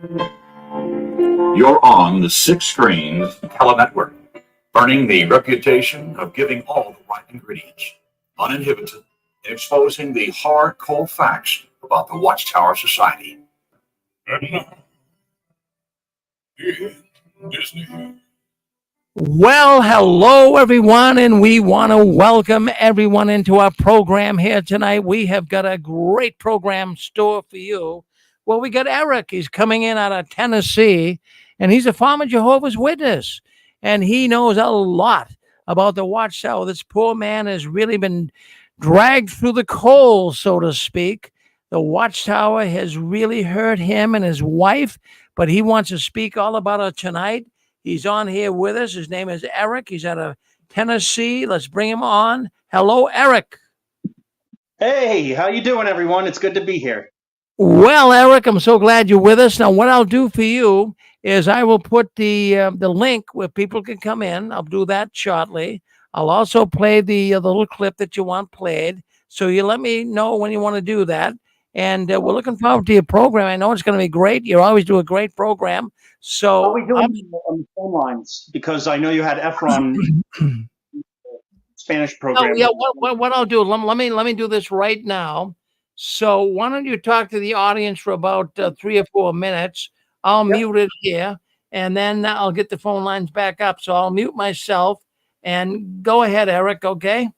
You're on the Six Screens Telenetwork, earning the reputation of giving all the right ingredients, uninhibited, and exposing the hard, cold facts about the Watchtower Society. And now, Disney. Well, hello, everyone, and we want to welcome everyone into our program here tonight. We have got a great program store for you. Well, we got Eric. He's coming in out of Tennessee, and he's a former Jehovah's Witness, and he knows a lot about the Watchtower. This poor man has really been dragged through the coals, so to speak. The Watchtower has really hurt him and his wife, but he wants to speak all about it tonight. He's on here with us. His name is Eric. He's out of Tennessee. Let's bring him on. Hello, Eric. Hey, how you doing, everyone? It's good to be here. Well, Eric, I'm so glad you're with us. Now, what I'll do for you is I will put the link where people can come in. I'll do that shortly. I'll also play the little clip that you want played. So you let me know when you want to do that. And we're looking forward to your program. I know it's going to be great. You always do a great program. So How are we doing on the phone lines? Because I know you had Efron Spanish program. Oh, yeah. What I'll do? Let me do this right now. So why don't you talk to the audience for about 3 or 4 minutes? I'll mute it here, and then I'll get the phone lines back up. So I'll mute myself and go ahead, Eric. Okay.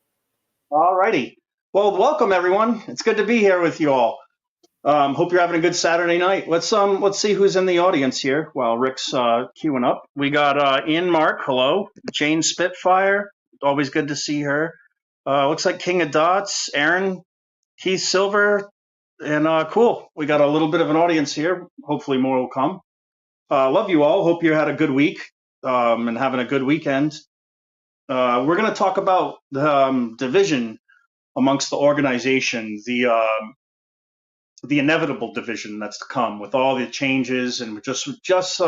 All righty. Well, welcome everyone. It's good to be here with you all. Hope you're having a good Saturday night. Let's see who's in the audience here while Rick's queuing up. We got Ian Mark. Hello. Jane Spitfire. Always good to see her. Looks like King of Dots. Aaron. Keith Silver. And cool. We got a little bit of an audience here. Hopefully more will come. Love you all. Hope you had a good week and having a good weekend. We're going to talk about the division amongst the organization, the inevitable division that's to come with all the changes and just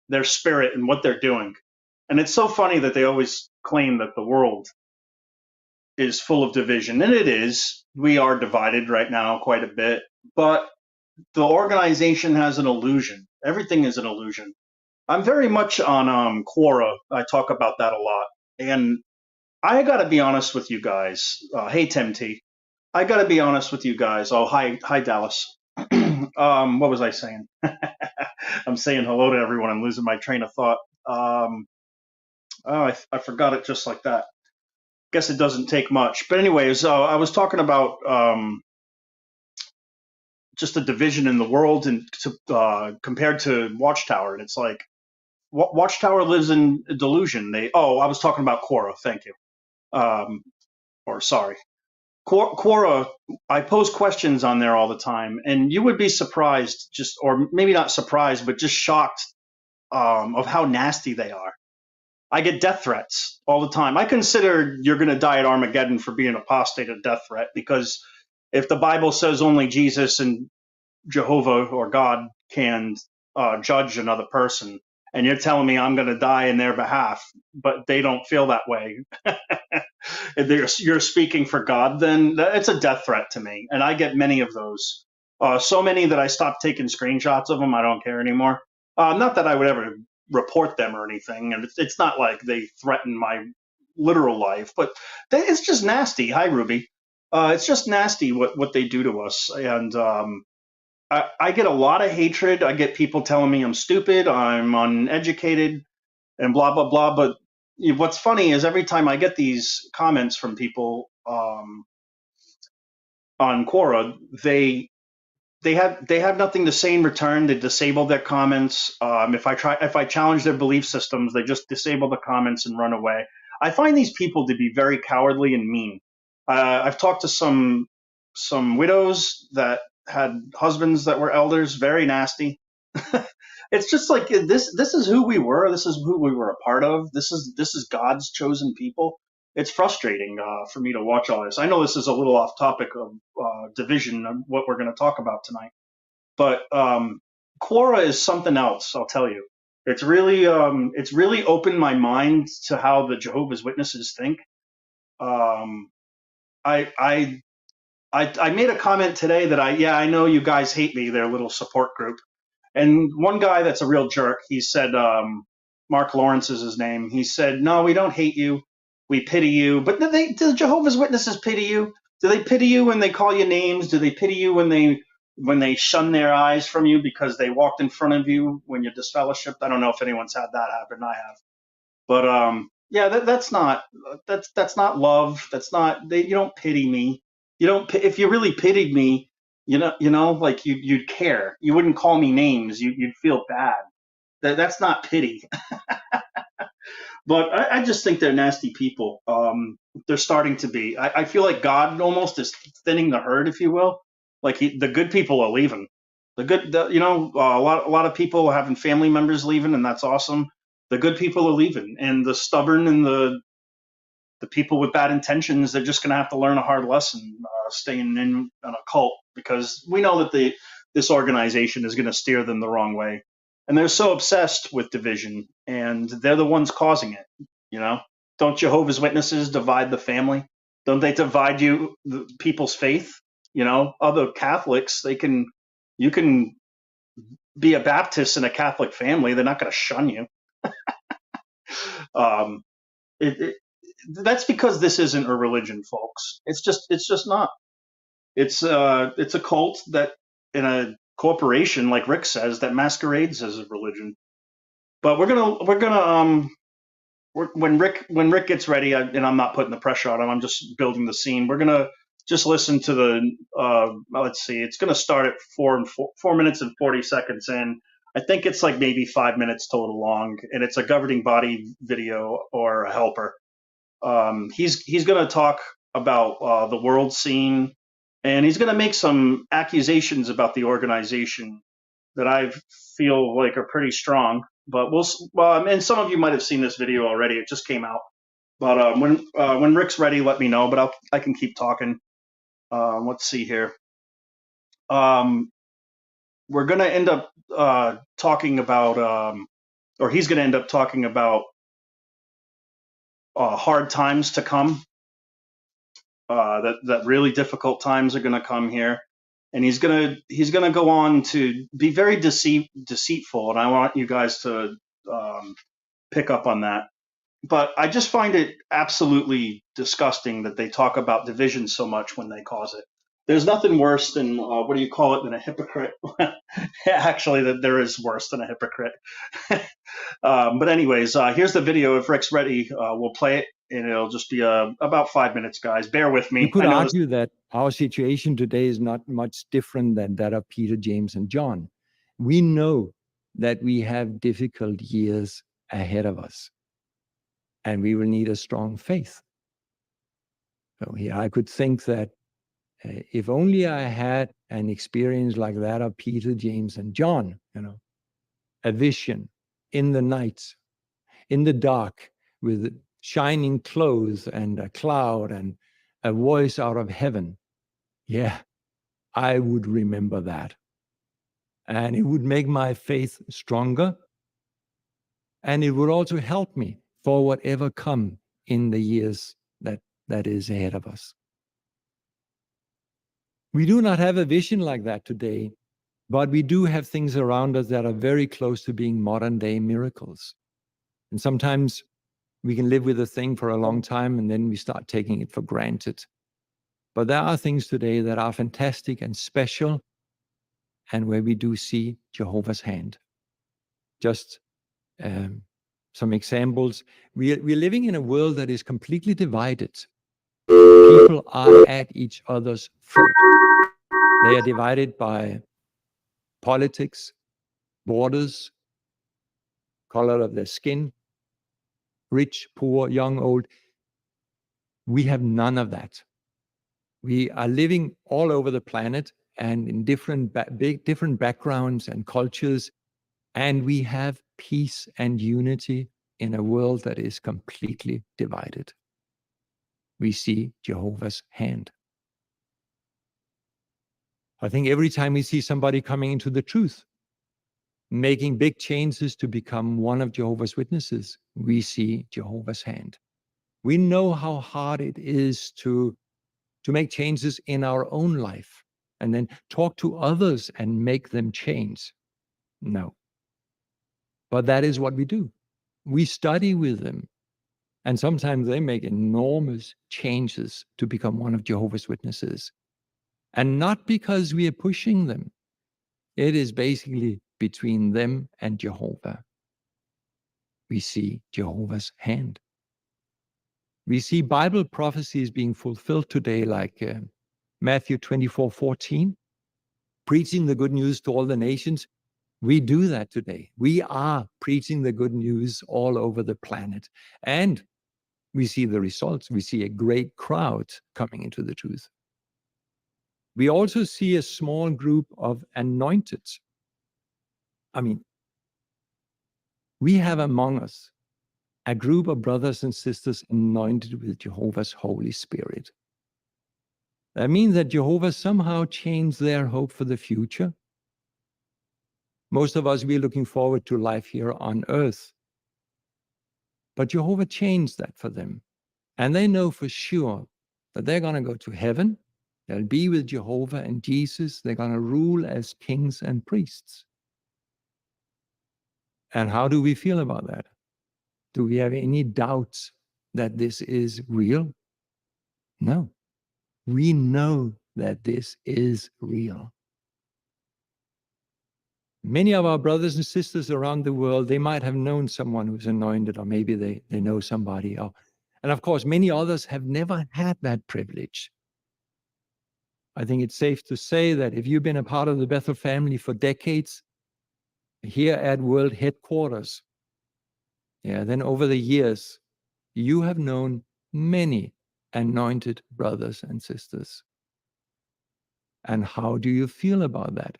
their spirit and what they're doing. And it's so funny that they always claim that the world is full of division, and it is. We are divided right now quite a bit, but the organization has an illusion. Everything is an illusion. I'm very much on Quora. I talk about that a lot. And I got to be honest with you guys. Hey, Tim T. I got to be honest with you guys. Oh, hi, Dallas. What was I saying? I'm saying hello to everyone. I'm losing my train of thought. I forgot it just like that. Guess it doesn't take much. But anyways, I was talking about just the division in the world and compared to Watchtower. And it's like, Watchtower lives in a delusion. I was talking about Quora. Thank you. Sorry. Quora, I pose questions on there all the time, and you would be surprised, or maybe not surprised, but just shocked of how nasty they are. I get death threats all the time. I consider you're going to die at Armageddon for being apostate a death threat, because if the Bible says only Jesus and Jehovah or God can judge another person, and you're telling me I'm going to die in their behalf, but they don't feel that way, you're speaking for God, then it's a death threat to me. And I get many of those. So many that I stopped taking screenshots of them. I don't care anymore. Not that I would ever report them or anything. And it's not like they threaten my literal life, but it's just nasty. Hi, Ruby. It's just nasty what they do to us. And I get a lot of hatred. I get people telling me I'm stupid, I'm uneducated, and blah, blah, blah. But what's funny is every time I get these comments from people on Quora, they have nothing to say in return. They disable their comments. If I challenge their belief systems, they just disable the comments and run away. I find these people to be very cowardly and mean. I've talked to some widows that had husbands that were elders, very nasty. It's just like this is who we were. This is who we were a part of. This is God's chosen people. It's frustrating for me to watch all this. I know this is a little off topic of division of what we're going to talk about tonight, but Quora is something else. I'll tell you. It's really opened my mind to how the Jehovah's Witnesses think. I made a comment today that I know you guys hate me, their little support group. And one guy that's a real jerk, he said, Mark Lawrence is his name. He said, no, we don't hate you. We pity you. But do the Jehovah's Witnesses pity you? Do they pity you when they call you names? Do they pity you when they shun their eyes from you because they walked in front of you when you're disfellowshipped? I don't know if anyone's had that happen. I have. But yeah, that's not love. That's not you don't pity me. You don't if you really pitied me, like you'd care. You wouldn't call me names. You'd feel bad. That's not pity. But I just think they're nasty people. They're starting to be. I feel like God almost is thinning the herd, if you will. Like the good people are leaving. A lot of people are having family members leaving, and that's awesome. The good people are leaving, and the stubborn and the people with bad intentions, they're just going to have to learn a hard lesson, staying in a cult, because we know that this organization is going to steer them the wrong way. And they're so obsessed with division, and they're the ones causing it. Don't Jehovah's Witnesses divide the family? Don't they divide the people's faith? Other Catholics, you can be a Baptist in a Catholic family. They're not going to shun you. Um, that's because this isn't a religion, folks. It's just not. It's a cult that in a corporation, like Rick says, that masquerades as a religion. But when Rick gets ready, and I'm not putting the pressure on him, I'm just building the scene. We're gonna just listen to the let's see, it's gonna start at 4 minutes and 40 seconds in. I think it's like maybe 5 minutes total long, and it's a governing body video or a helper. He's going to talk about the world scene, and he's going to make some accusations about the organization that I feel like are pretty strong. But and some of you might have seen this video already. It just came out. But when Rick's ready, let me know. But I can keep talking. Let's see here. We're going to end up talking about, or he's going to end up talking about hard times to come. That really difficult times are going to come here, and he's gonna go on to be very deceitful, and I want you guys to pick up on that. But I just find it absolutely disgusting that they talk about division so much when they cause it. There's nothing worse than what do you call it, than a hypocrite. Actually, that there is worse than a hypocrite. But anyways, here's the video. If Rick's ready, we'll play it, and it'll just be about 5 minutes, guys. Bear with me. You could argue that our situation today is not much different than that of Peter, James, and John. We know that we have difficult years ahead of us, and we will need a strong faith. So here I could think that if only I had an experience like that of Peter, James, and John, a vision in the night, in the dark, with shining clothes and a cloud and a voice out of heaven. Yeah, I would remember that. And it would make my faith stronger. And it would also help me for whatever come in the years that is ahead of us. We do not have a vision like that today, but we do have things around us that are very close to being modern day miracles. And sometimes we can live with a thing for a long time and then we start taking it for granted. But there are things today that are fantastic and special, and where we do see Jehovah's hand. Just some examples. We're living in a world that is completely divided. People are at each other's throat. They are divided by politics, borders, color of their skin, rich, poor, young, old. We have none of that. We are living all over the planet and in different backgrounds and cultures, and we have peace and unity in a world that is completely divided. We see Jehovah's hand. I think every time we see somebody coming into the truth, making big changes to become one of Jehovah's Witnesses, we see Jehovah's hand. We know how hard it is to make changes in our own life and then talk to others and make them change. No. But that is what we do. We study with them. And sometimes they make enormous changes to become one of Jehovah's Witnesses. And not because we are pushing them. It is basically between them and Jehovah. We see Jehovah's hand. We see Bible prophecies being fulfilled today, like Matthew 24:14, preaching the good news to all the nations. We do that today. We are preaching the good news all over the planet. And we see the results. We see a great crowd coming into the truth. We also see a small group of anointed. I mean, we have among us a group of brothers and sisters anointed with Jehovah's Holy Spirit. That means that Jehovah somehow changed their hope for the future. Most of us, we're looking forward to life here on earth. But Jehovah changed that for them. And they know for sure that they're going to go to heaven. They'll be with Jehovah and Jesus. They're going to rule as kings and priests. And how do we feel about that? Do we have any doubts that this is real? No. We know that this is real. Many of our brothers and sisters around the world, they might have known someone who's anointed, or maybe they know somebody. And of course, many others have never had that privilege. I think it's safe to say that if you've been a part of the Bethel family for decades, here at World Headquarters, then over the years, you have known many anointed brothers and sisters. And how do you feel about that?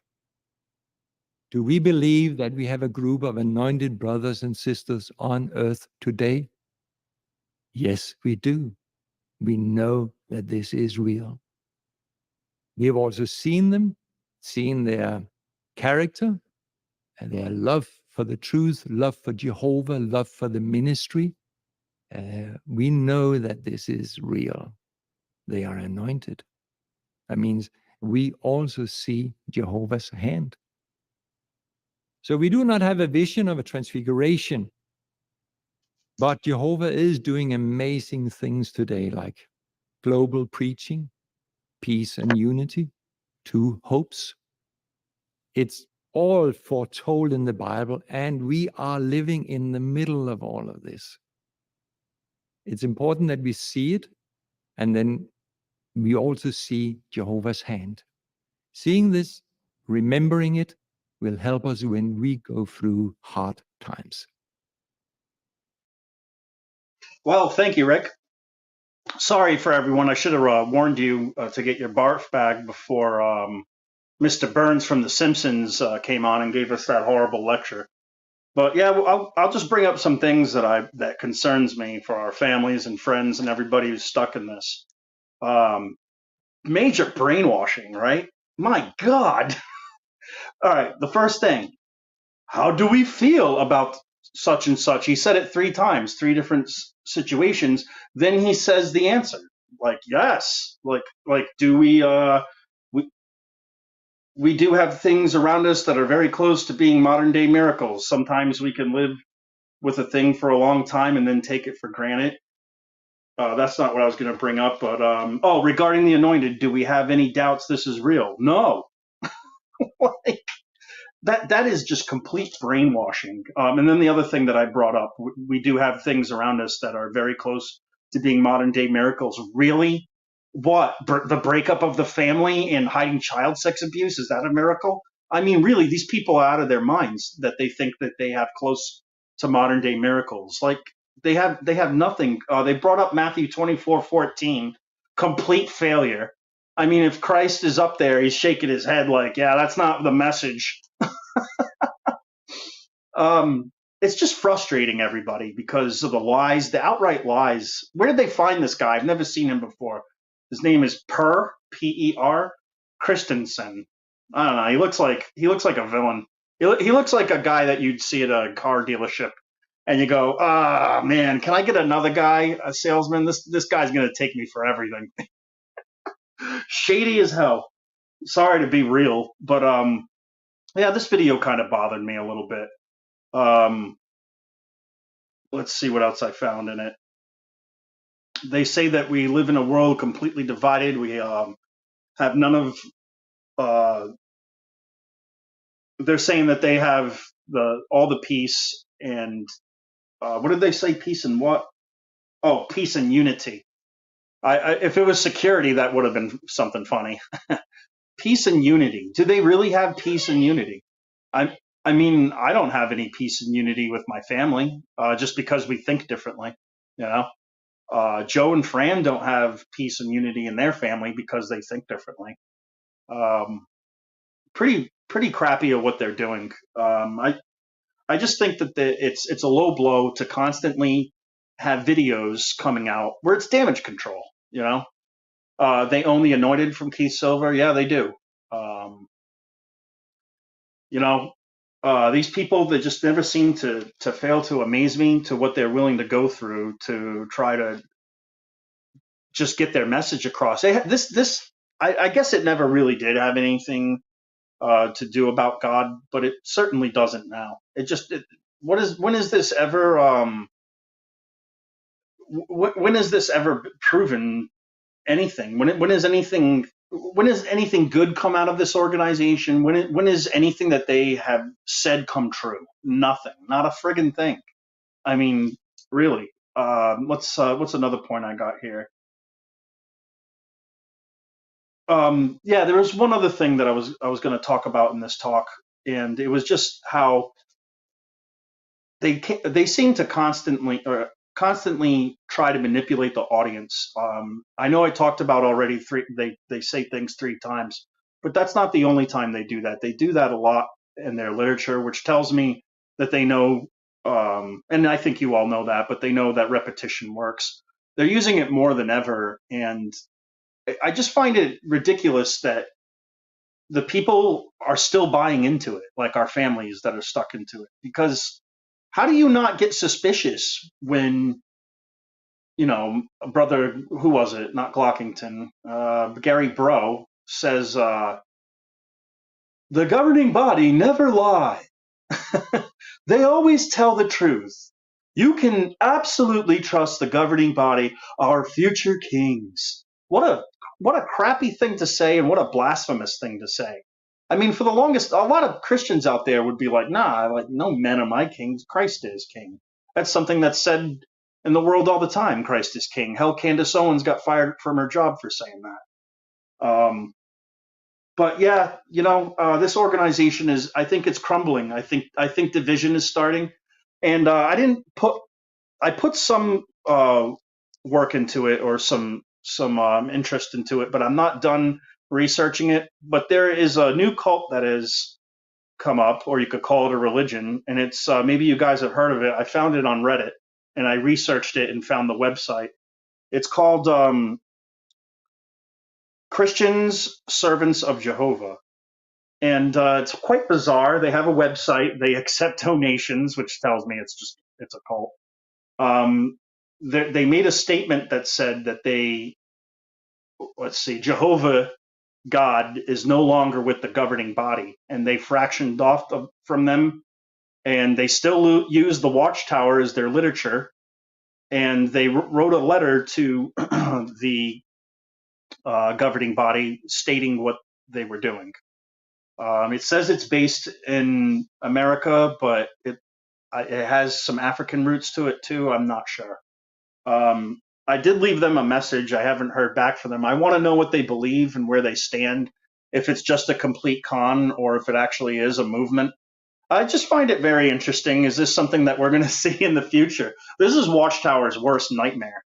Do we believe that we have a group of anointed brothers and sisters on earth today? Yes, we do. We know that this is real. We have also seen them, seen their character and their love for the truth, love for Jehovah, love for the ministry. We know that this is real. They are anointed. That means we also see Jehovah's hand. So we do not have a vision of a transfiguration, but Jehovah is doing amazing things today, like global preaching, peace and unity, two hopes. It's all foretold in the Bible, and we are living in the middle of all of this. It's important that we see it, and then we also see Jehovah's hand. Seeing this, remembering it, will help us when we go through hard times. Well, thank you, Rick. Sorry for everyone. I should have warned you to get your barf bag before Mr. Burns from The Simpsons came on and gave us that horrible lecture. But yeah, I'll just bring up some things that concerns me for our families and friends and everybody who's stuck in this. Major brainwashing, right? My God. All right, the first thing, how do we feel about such and such? He said it 3 times, 3 different situations. Then he says the answer, like, yes, like do we do have things around us that are very close to being modern day miracles. Sometimes we can live with a thing for a long time and then take it for granted. That's not what I was going to bring up, but regarding the anointed, do we have any doubts this is real? No. Like, that is just complete brainwashing. And then the other thing that I brought up, we do have things around us that are very close to being modern day miracles. Really? What? The breakup of the family and hiding child sex abuse? Is that a miracle? I mean, really, these people are out of their minds that they think that they have close to modern day miracles. Like, they have nothing. They brought up Matthew 24:14, complete failure. I mean, if Christ is up there, he's shaking his head like, yeah, that's not the message. It's just frustrating, everybody, because of the lies, the outright lies. Where did they find this guy? I've never seen him before. His name is Per Christensen. I don't know. He looks like a villain. He looks like a guy that you'd see at a car dealership, and you go, man, can I get another guy, a salesman? This guy's gonna take me for everything. Shady as hell. Sorry to be real, but Yeah, this video kind of bothered me a little bit. Um, let's see what else I found in it. They say that we live in a world completely divided. We have none of. They're saying that they have all the peace and what did they say? Peace and what? Oh, peace and unity. If it was security, that would have been something funny. Peace and unity. Do they really have peace and unity? I mean, I don't have any peace and unity with my family, just because we think differently. You know, Joe and Fran don't have peace and unity in their family because they think differently. Um, pretty crappy at what they're doing. I just think that it's a low blow to constantly have videos coming out where it's damage control. You know, they own the Anointed from Keith Silver. Yeah, they do. Um, you know, these people that just never seem to fail to amaze me to what they're willing to go through to try to just get their message across. I guess it never really did have anything to do about God, but it certainly doesn't now. When is this ever when is this ever proven anything? When is anything good come out of this organization? When is anything that they have said come true? Nothing. Not a friggin' thing. I mean, really. What's another point I got here? Yeah, there was one other thing that I was going to talk about in this talk, and it was just how they seem to constantly try to manipulate the audience. I know I talked about already they say things 3 times, but that's not the only time they do that. They do that a lot in their literature, which tells me that they know, and I think you all know that, but they know that repetition works. They're using it more than ever, and I just find it ridiculous that the people are still buying into it, like our families that are stuck into it. Because how do you not get suspicious when, brother, who was it? Not Glockington, Gary Bro says, the governing body never lie. They always tell the truth. You can absolutely trust the governing body, our future kings. What a crappy thing to say, and what a blasphemous thing to say. I mean, for the longest, a lot of Christians out there would be like, nah, like no men are my kings. Christ is king. That's something that's said in the world all the time. Christ is king. Hell, Candace Owens got fired from her job for saying that. But yeah, this organization I think it's crumbling. I think division is starting, and I put some work into it, or some interest into it, but I'm not done researching it. But there is a new cult that has come up, or you could call it a religion, and it's maybe you guys have heard of it. I found it on Reddit, and I researched it and found the website. It's called Christians Servants of Jehovah. And it's quite bizarre. They have a website. They accept donations, which tells me it's a cult. They made a statement that said that Jehovah God is no longer with the governing body, and they fractioned off from them, and they still use the Watchtower as their literature. And they wrote a letter to the governing body stating what they were doing. It says it's based in America, but it has some African roots to it too. I'm not sure. I did leave them a message. I haven't heard back from them. I want to know what they believe and where they stand, if it's just a complete con or if it actually is a movement. I just find it very interesting. Is this something that we're going to see in the future? This is Watchtower's worst nightmare.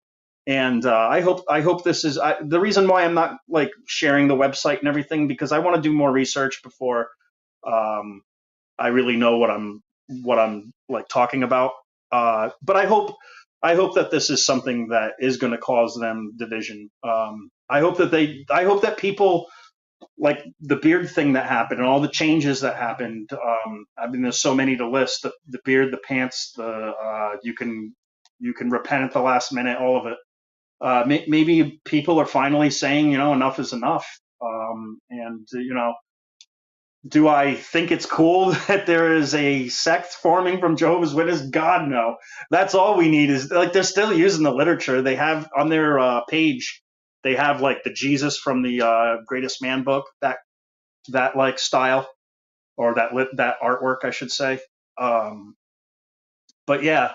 And I hope this is the reason why I'm not like sharing the website and everything, because I want to do more research before I really know what I'm like talking about. But I hope that this is something that is going to cause them division. I hope that people, like the beard thing that happened and all the changes that happened. I mean, there's so many to list: the beard, the pants, you can repent at the last minute, all of it. Maybe people are finally saying, enough is enough. And Do I think it's cool that there is a sect forming from Jehovah's Witness? God, no. That's all we need is, like, they're still using the literature. They have on their page, they have like the Jesus from the Greatest Man book, that like style, or that artwork, I should say. Um, but yeah,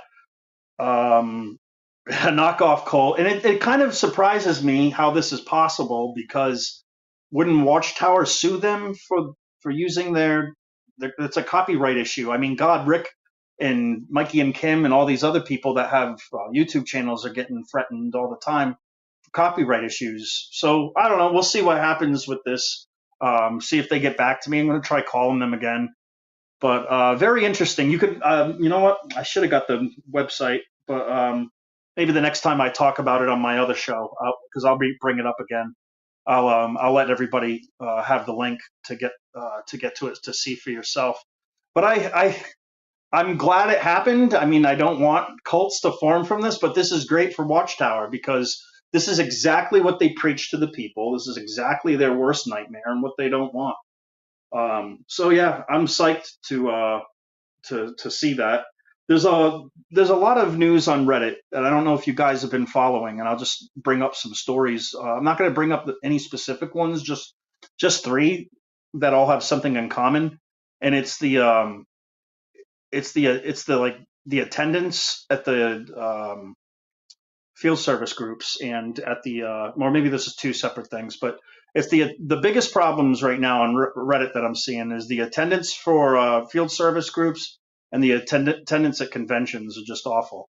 um, a knockoff cult, and it kind of surprises me how this is possible, because wouldn't Watchtower sue them for using their it's a copyright issue. I mean, God, Rick and Mikey and Kim and all these other people that have YouTube channels are getting threatened all the time for copyright issues. So I don't know. We'll see what happens with this. See if they get back to me. I'm going to try calling them again. But very interesting. You could, you know what? I should have got the website, but maybe the next time I talk about it on my other show, because I'll bring it up again. I'll let everybody have the link to get to it to see for yourself. But I'm glad it happened. I mean, I don't want cults to form from this, but this is great for Watchtower, because this is exactly what they preach to the people. This is exactly their worst nightmare and what they don't want. So yeah, I'm psyched to see that. There's a lot of news on Reddit, and I don't know if you guys have been following, and I'll just bring up some stories. I'm not going to bring up any specific ones, just three that all have something in common, and it's the like the attendance at the field service groups, and at the or maybe this is two separate things, but it's the biggest problems right now on Reddit that I'm seeing is the attendance for field service groups, and the attendance at conventions are just awful.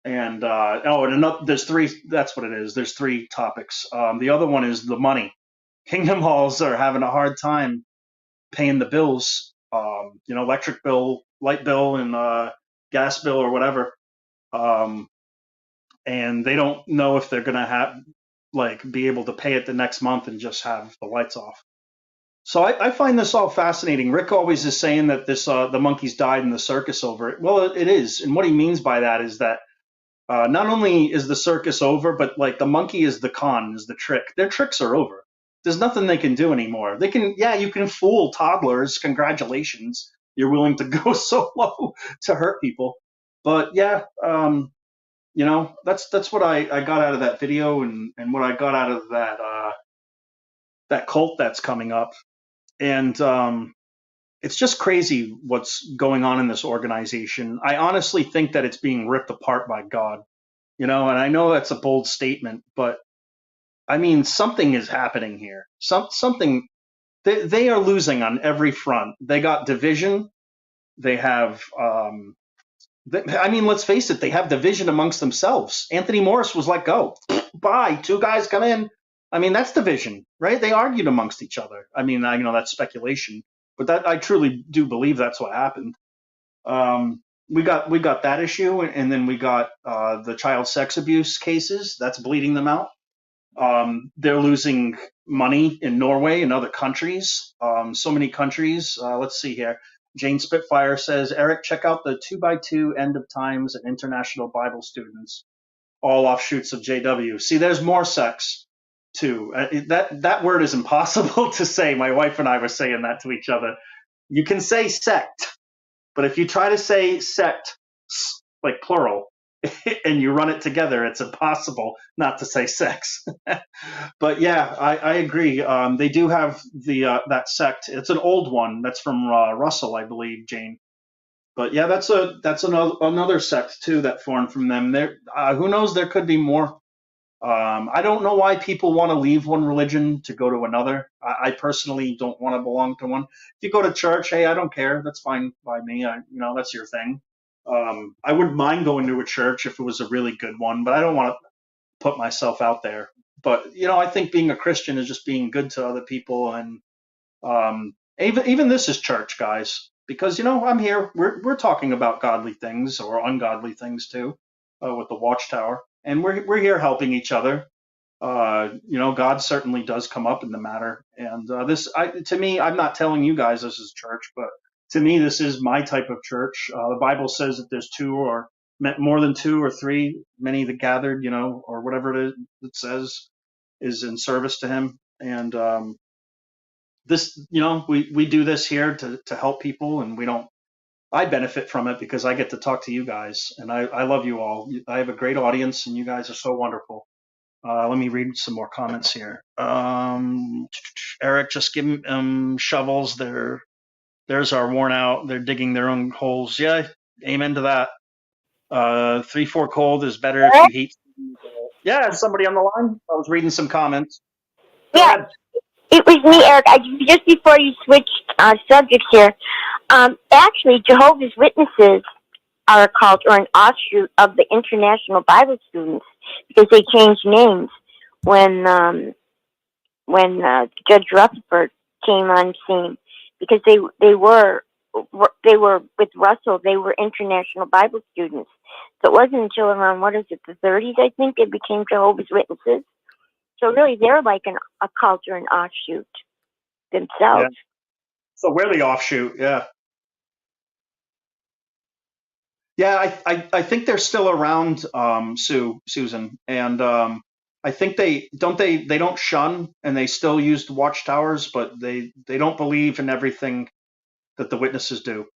And and another, there's three. That's what it is. There's three topics. The other one is the money. Kingdom halls are having a hard time paying the bills. Electric bill, light bill, and gas bill or whatever. Um, and they don't know if they're going to be able to pay it the next month and just have the lights off. So I find this all fascinating. Rick always is saying that the monkeys died in the circus over it. Well, it is, and what he means by that is that not only is the circus over, but like the monkey is the con, is the trick. Their tricks are over. There's nothing they can do anymore. You can fool toddlers. Congratulations, you're willing to go so low to hurt people. But yeah, that's what I got out of that video, and what I got out of that cult that's coming up. And it's just crazy what's going on in this organization. I honestly think that it's being ripped apart by God. And I know that's a bold statement, but I mean, something is happening here. Something they are losing on every front. They got division. They have I mean, let's face it, they have division amongst themselves. Anthony Morris was let go. Bye. Two guys come in. I mean, that's division, right? They argued amongst each other. I mean, that's speculation, but that I truly do believe that's what happened. We got that issue, and then we got the child sex abuse cases. That's bleeding them out. They're losing money in Norway and other countries. So many countries. Let's see here. Jane Spitfire says, Eric, check out the 2x2 End of Times and International Bible Students, all offshoots of JW. See, there's more sex too. That word is impossible to say. My wife and I were saying that to each other. You can say sect, but if you try to say sect, like plural, and you run it together, it's impossible not to say sex. But yeah, I agree. They do have that sect. It's an old one. That's from Russell, I believe, Jane. But yeah, that's another sect too that formed from them. There, who knows? There could be more. I don't know why people want to leave one religion to go to another. I personally don't want to belong to one. If you go to church, hey, I don't care. That's fine by me. That's your thing. I wouldn't mind going to a church if it was a really good one, but I don't want to put myself out there. But I think being a Christian is just being good to other people, and even this is church, guys, because I'm here. We're talking about godly things or ungodly things too, with the Watchtower, and we're here helping each other. God certainly does come up in the matter, and to me, I'm not telling you guys this is church, but to me, this is my type of church. The Bible says that there's two or more than two or three, many that gathered, or whatever it says, is in service to Him, and this, we do this here to help people, and I benefit from it because I get to talk to you guys, and I love you all. I have a great audience, and you guys are so wonderful. Let me read some more comments here. Eric, just give them shovels. There's our worn out. They're digging their own holes. Yeah, amen to that. 3-4 cold is better if you heat. Yeah, is somebody on the line? I was reading some comments. Go Yeah, ahead. it was me, Eric. Just before you switched subjects here, actually, Jehovah's Witnesses are a cult or an offshoot of the International Bible Students because they changed names when Judge Rutherford came on scene because they were with Russell. They were International Bible Students. So it wasn't until around the 30s, I think, they became Jehovah's Witnesses. So really, they're like a cult or an offshoot Yeah. themselves. So we're the offshoot. Yeah. Yeah, I think they're still around, Susan, and I think they don't shun, and they still use the watchtowers, but they don't believe in everything that the witnesses do.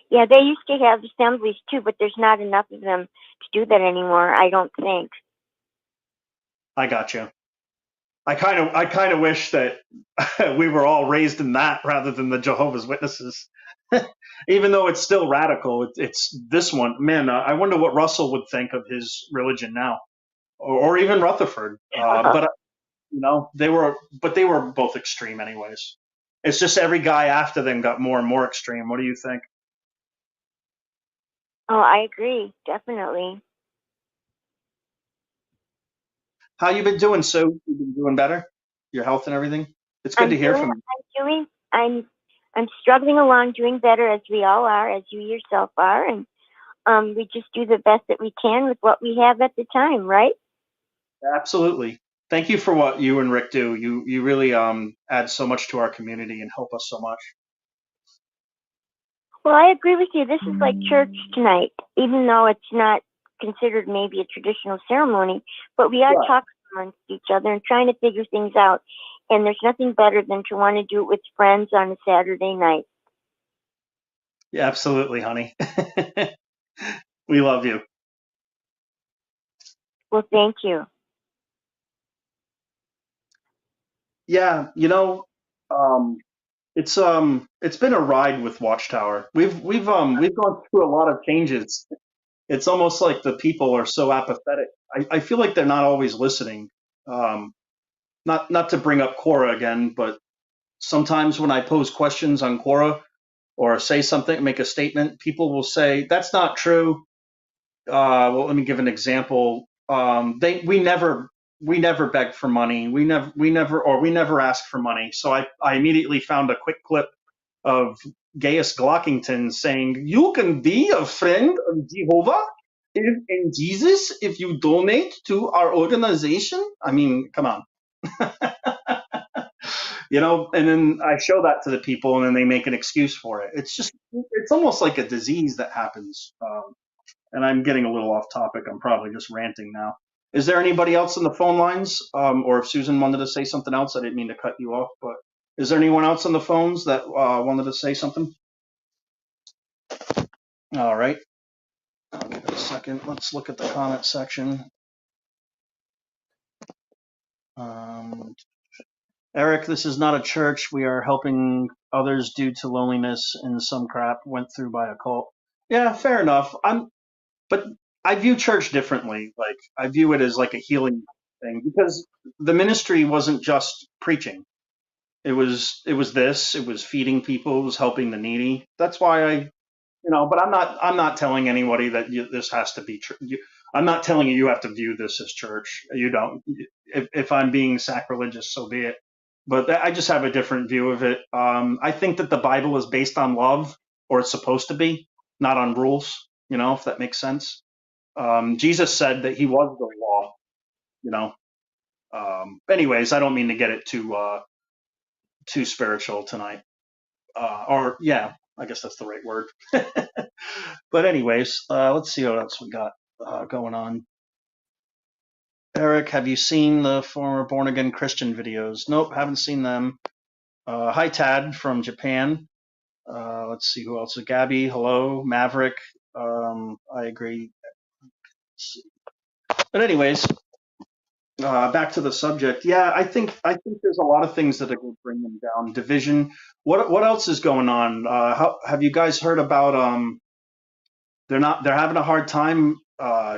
Yeah, they used to have assemblies too, but there's not enough of them to do that anymore, I don't think. I got you. I kind of wish that we were all raised in that rather than the Jehovah's Witnesses. Even though it's still radical, it's this one. Man, I wonder what Russell would think of his religion now, or even Rutherford. But they were both extreme, anyways. It's just every guy after them got more and more extreme. What do you think? Oh, I agree, definitely. How you been doing, Sue? You been doing better? Your health and everything? It's good to hear from you. I'm struggling along, doing better as we all are, as you yourself are, and we just do the best that we can with what we have at the time, right? Absolutely. Thank you for what you and Rick do. You really add so much to our community and help us so much. Well, I agree with you. This is like church tonight, even though it's not considered maybe a traditional ceremony, but we are talking amongst each other and trying to figure things out. And there's nothing better than to want to do it with friends on a Saturday night. Yeah, absolutely, honey. We love you. Well, thank you. Yeah, it's been a ride with Watchtower. We've gone through a lot of changes. It's almost like the people are so apathetic. I feel like they're not always listening. Um, not to bring up Quora again, but sometimes when I pose questions on Quora or say something, make a statement, people will say that's not true. Well, let me give an example. We never beg for money. We never ask for money. So I immediately found a quick clip of Gaius Glockington saying, "You can be a friend of Jehovah in Jesus if you donate to our organization." I mean, come on. And then I show that to the people, and then they make an excuse for it. It's almost like a disease that happens. And I'm getting a little off topic. I'm probably just ranting now. Is there anybody else on the phone lines? Or if Susan wanted to say something else, I didn't mean to cut you off, but is there anyone else on the phones that wanted to say something? All right. I'll give it a second. Let's look at the comment section. Eric, this is not a church. We are helping others due to loneliness and some crap went through by a cult. Yeah, fair enough. But I view church differently. Like, I view it as like a healing thing because the ministry wasn't just preaching. It was feeding people, it was helping the needy. That's why but I'm not telling anybody that this has to be I'm not telling you have to view this as church. You don't. If I'm being sacrilegious, so be it. But I just have a different view of it. I think that the Bible is based on love, or it's supposed to be, not on rules. If that makes sense. Jesus said that he was the law. You know. Anyways, I don't mean to get it too spiritual tonight. Or yeah, I guess that's the right word. But anyways, let's see what else we got going on. Eric, have you seen the former Born Again Christian videos? Nope, haven't seen them. Hi, Tad from Japan. Let's see who else. Gabby, hello. Maverick, I agree. But anyways, back to the subject. Yeah, I think there's a lot of things that are going to bring them down. Division. What else is going on? How have you guys heard about? They're having a hard time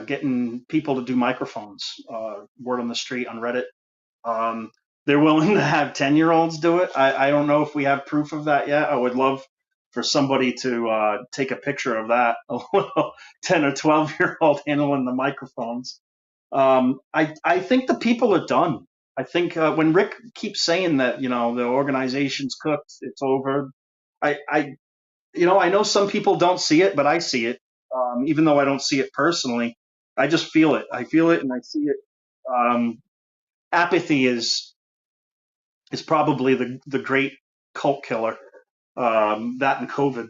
getting people to do microphones. Word on the street on Reddit. Um, they're willing to have 10-year-olds do it. I don't know if we have proof of that yet. I would love for somebody to take a picture of that. A little 10 or 12-year-old handling the microphones. I think the people are done. I think when Rick keeps saying that, the organization's cooked, it's over. I I know some people don't see it, but I see it. Even though I don't see it personally, I just feel it. I feel it and I see it. Um, Apathy is probably the great cult killer. That and COVID.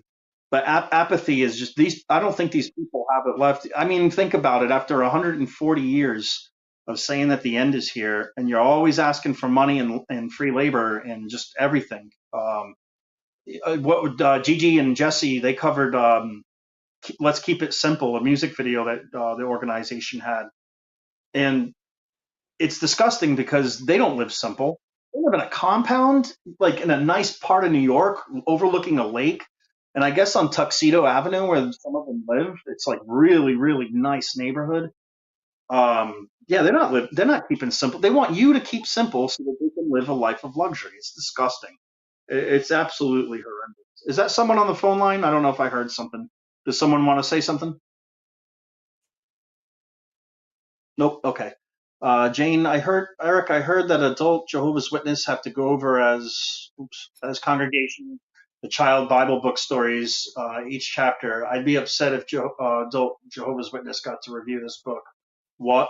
But apathy is just these. I don't think these people have it left. I mean, think about it. After 140 years of saying that the end is here, and you're always asking for money and free labor and just everything. What would Gigi and Jesse? They covered "Let's Keep It Simple," a music video that the organization had, and it's disgusting because they don't live simple. They live in a compound, like in a nice part of New York, overlooking a lake. And I guess on Tuxedo Avenue, where some of them live, it's like really, really nice neighborhood. Yeah, they're not keeping simple. They want you to keep simple so that they can live a life of luxury. It's disgusting. It's absolutely horrendous. Is that someone on the phone line? I don't know if I heard something. Does someone want to say something? Nope. Okay. Jane, Eric, I heard that adult Jehovah's Witness have to go over as congregation the child Bible book stories, each chapter. I'd be upset if adult Jehovah's Witness got to review this book. What?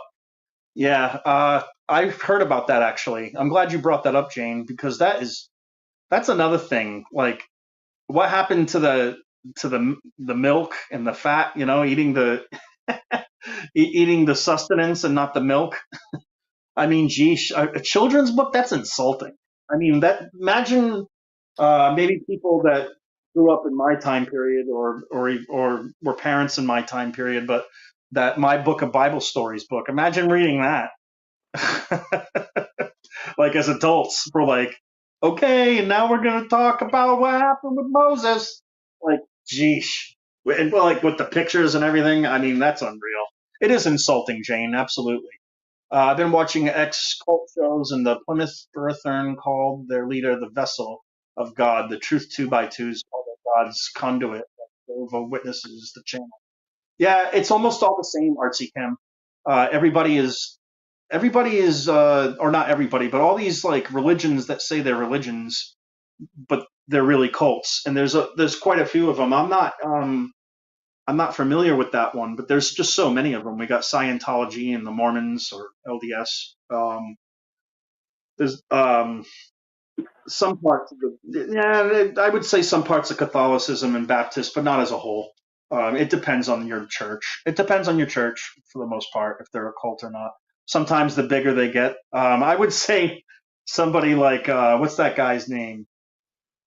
Yeah, I've heard about that actually. I'm glad you brought that up, Jane, because that's another thing. Like, what happened to the milk and the fat? Eating the eating the sustenance and not the milk. I mean, geez, a children's book, that's insulting. I mean, imagine maybe people that grew up in my time period or were parents in my time period, but that my book of Bible stories book. Imagine reading that. Like as adults, we're like, okay, and now we're gonna talk about what happened with Moses. Like, geesh. And like with the pictures and everything, I mean, that's unreal. It is insulting, Jane, absolutely. I've been watching X cult shows, and the Plymouth Brethren called their leader the vessel of God. The Truth 2x2s called it God's conduit. Jehovah Witnesses the channel. Yeah, it's almost all the same, Artsy Chem. Everybody is, or not everybody, but all these like religions that say they're religions, but they're really cults. And there's quite a few of them. I'm not familiar with that one, but there's just so many of them. We got Scientology and the Mormons or LDS. There's some parts of I would say some parts of Catholicism and Baptist, but not as a whole. It depends on your church. It depends on your church for the most part, if they're a cult or not. Sometimes the bigger they get. I would say somebody like, what's that guy's name?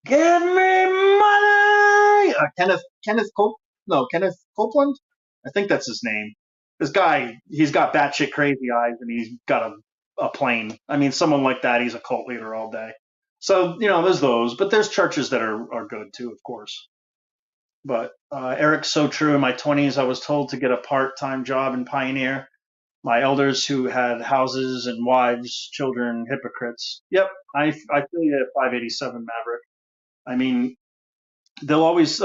Give me money. Kenneth Copeland. I think that's his name. This guy, he's got batshit crazy eyes, and he's got a plane. I mean, someone like that, he's a cult leader all day. So there's those, but there's churches that are good too, of course. But Eric's so true. In my 20s, I was told to get a part-time job in Pioneer. My elders who had houses and wives, children, hypocrites. Yep, I feel you at 587 Maverick. I mean, they'll always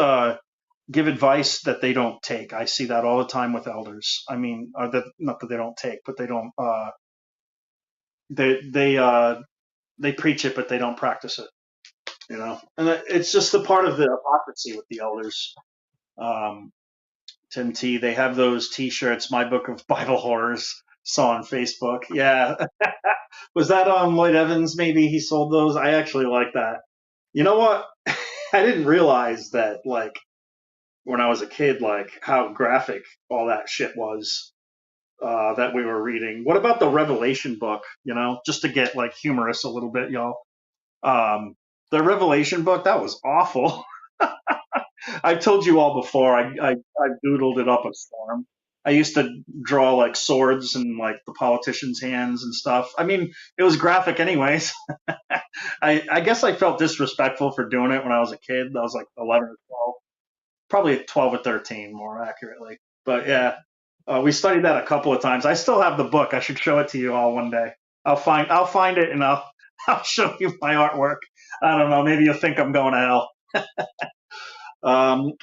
give advice that they don't take. I see that all the time with elders. I mean, not that they don't take, but they don't. They preach it, but they don't practice it. And it's just a part of the hypocrisy with the elders. Tim T. They have those T-shirts. My Book of Bible Horrors. Saw on Facebook. Yeah, was that Lloyd Evans? Maybe he sold those. I actually like that. You know what? I didn't realize that, like, when I was a kid, like how graphic all that shit was. that we were reading. What about the Revelation book? You know, just to get like humorous a little bit, y'all. The Revelation book, that was awful. I've told you all before. I doodled it up a storm. I used to draw like swords and like the politicians' hands and stuff. I mean, it was graphic anyways. I guess I felt disrespectful for doing it when I was a kid. I was like 11 or 12, probably 12 or 13 more accurately. But yeah, we studied that a couple of times. I still have the book. I should show it to you all one day. I'll find it and I'll show you my artwork. I don't know. Maybe you'll think I'm going to hell.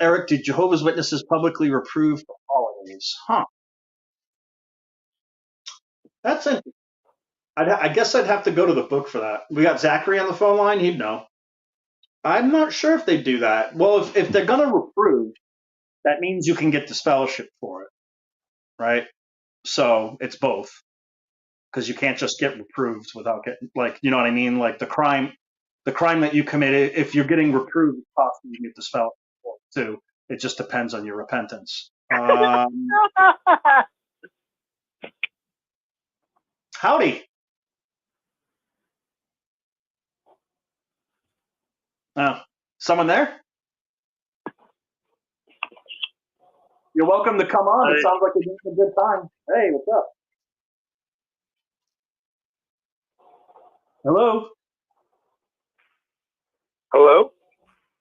Eric, do Jehovah's Witnesses publicly reprove the holidays? Huh. That's interesting. I guess I'd have to go to the book for that. We got Zachary on the phone line. He'd know. I'm not sure if they do that. Well, if they're going to reprove, that means you can get disfellowship for it, right? So it's both, because you can't just get reproved without getting, like, you know what I mean? Like the crime that you committed, if you're getting reproved, it's possible you can get disfellowship for it too. It just depends on your repentance. Howdy. Someone there? You're welcome to come on. It sounds like you're having a good time. Hey, what's up? Hello? Hello?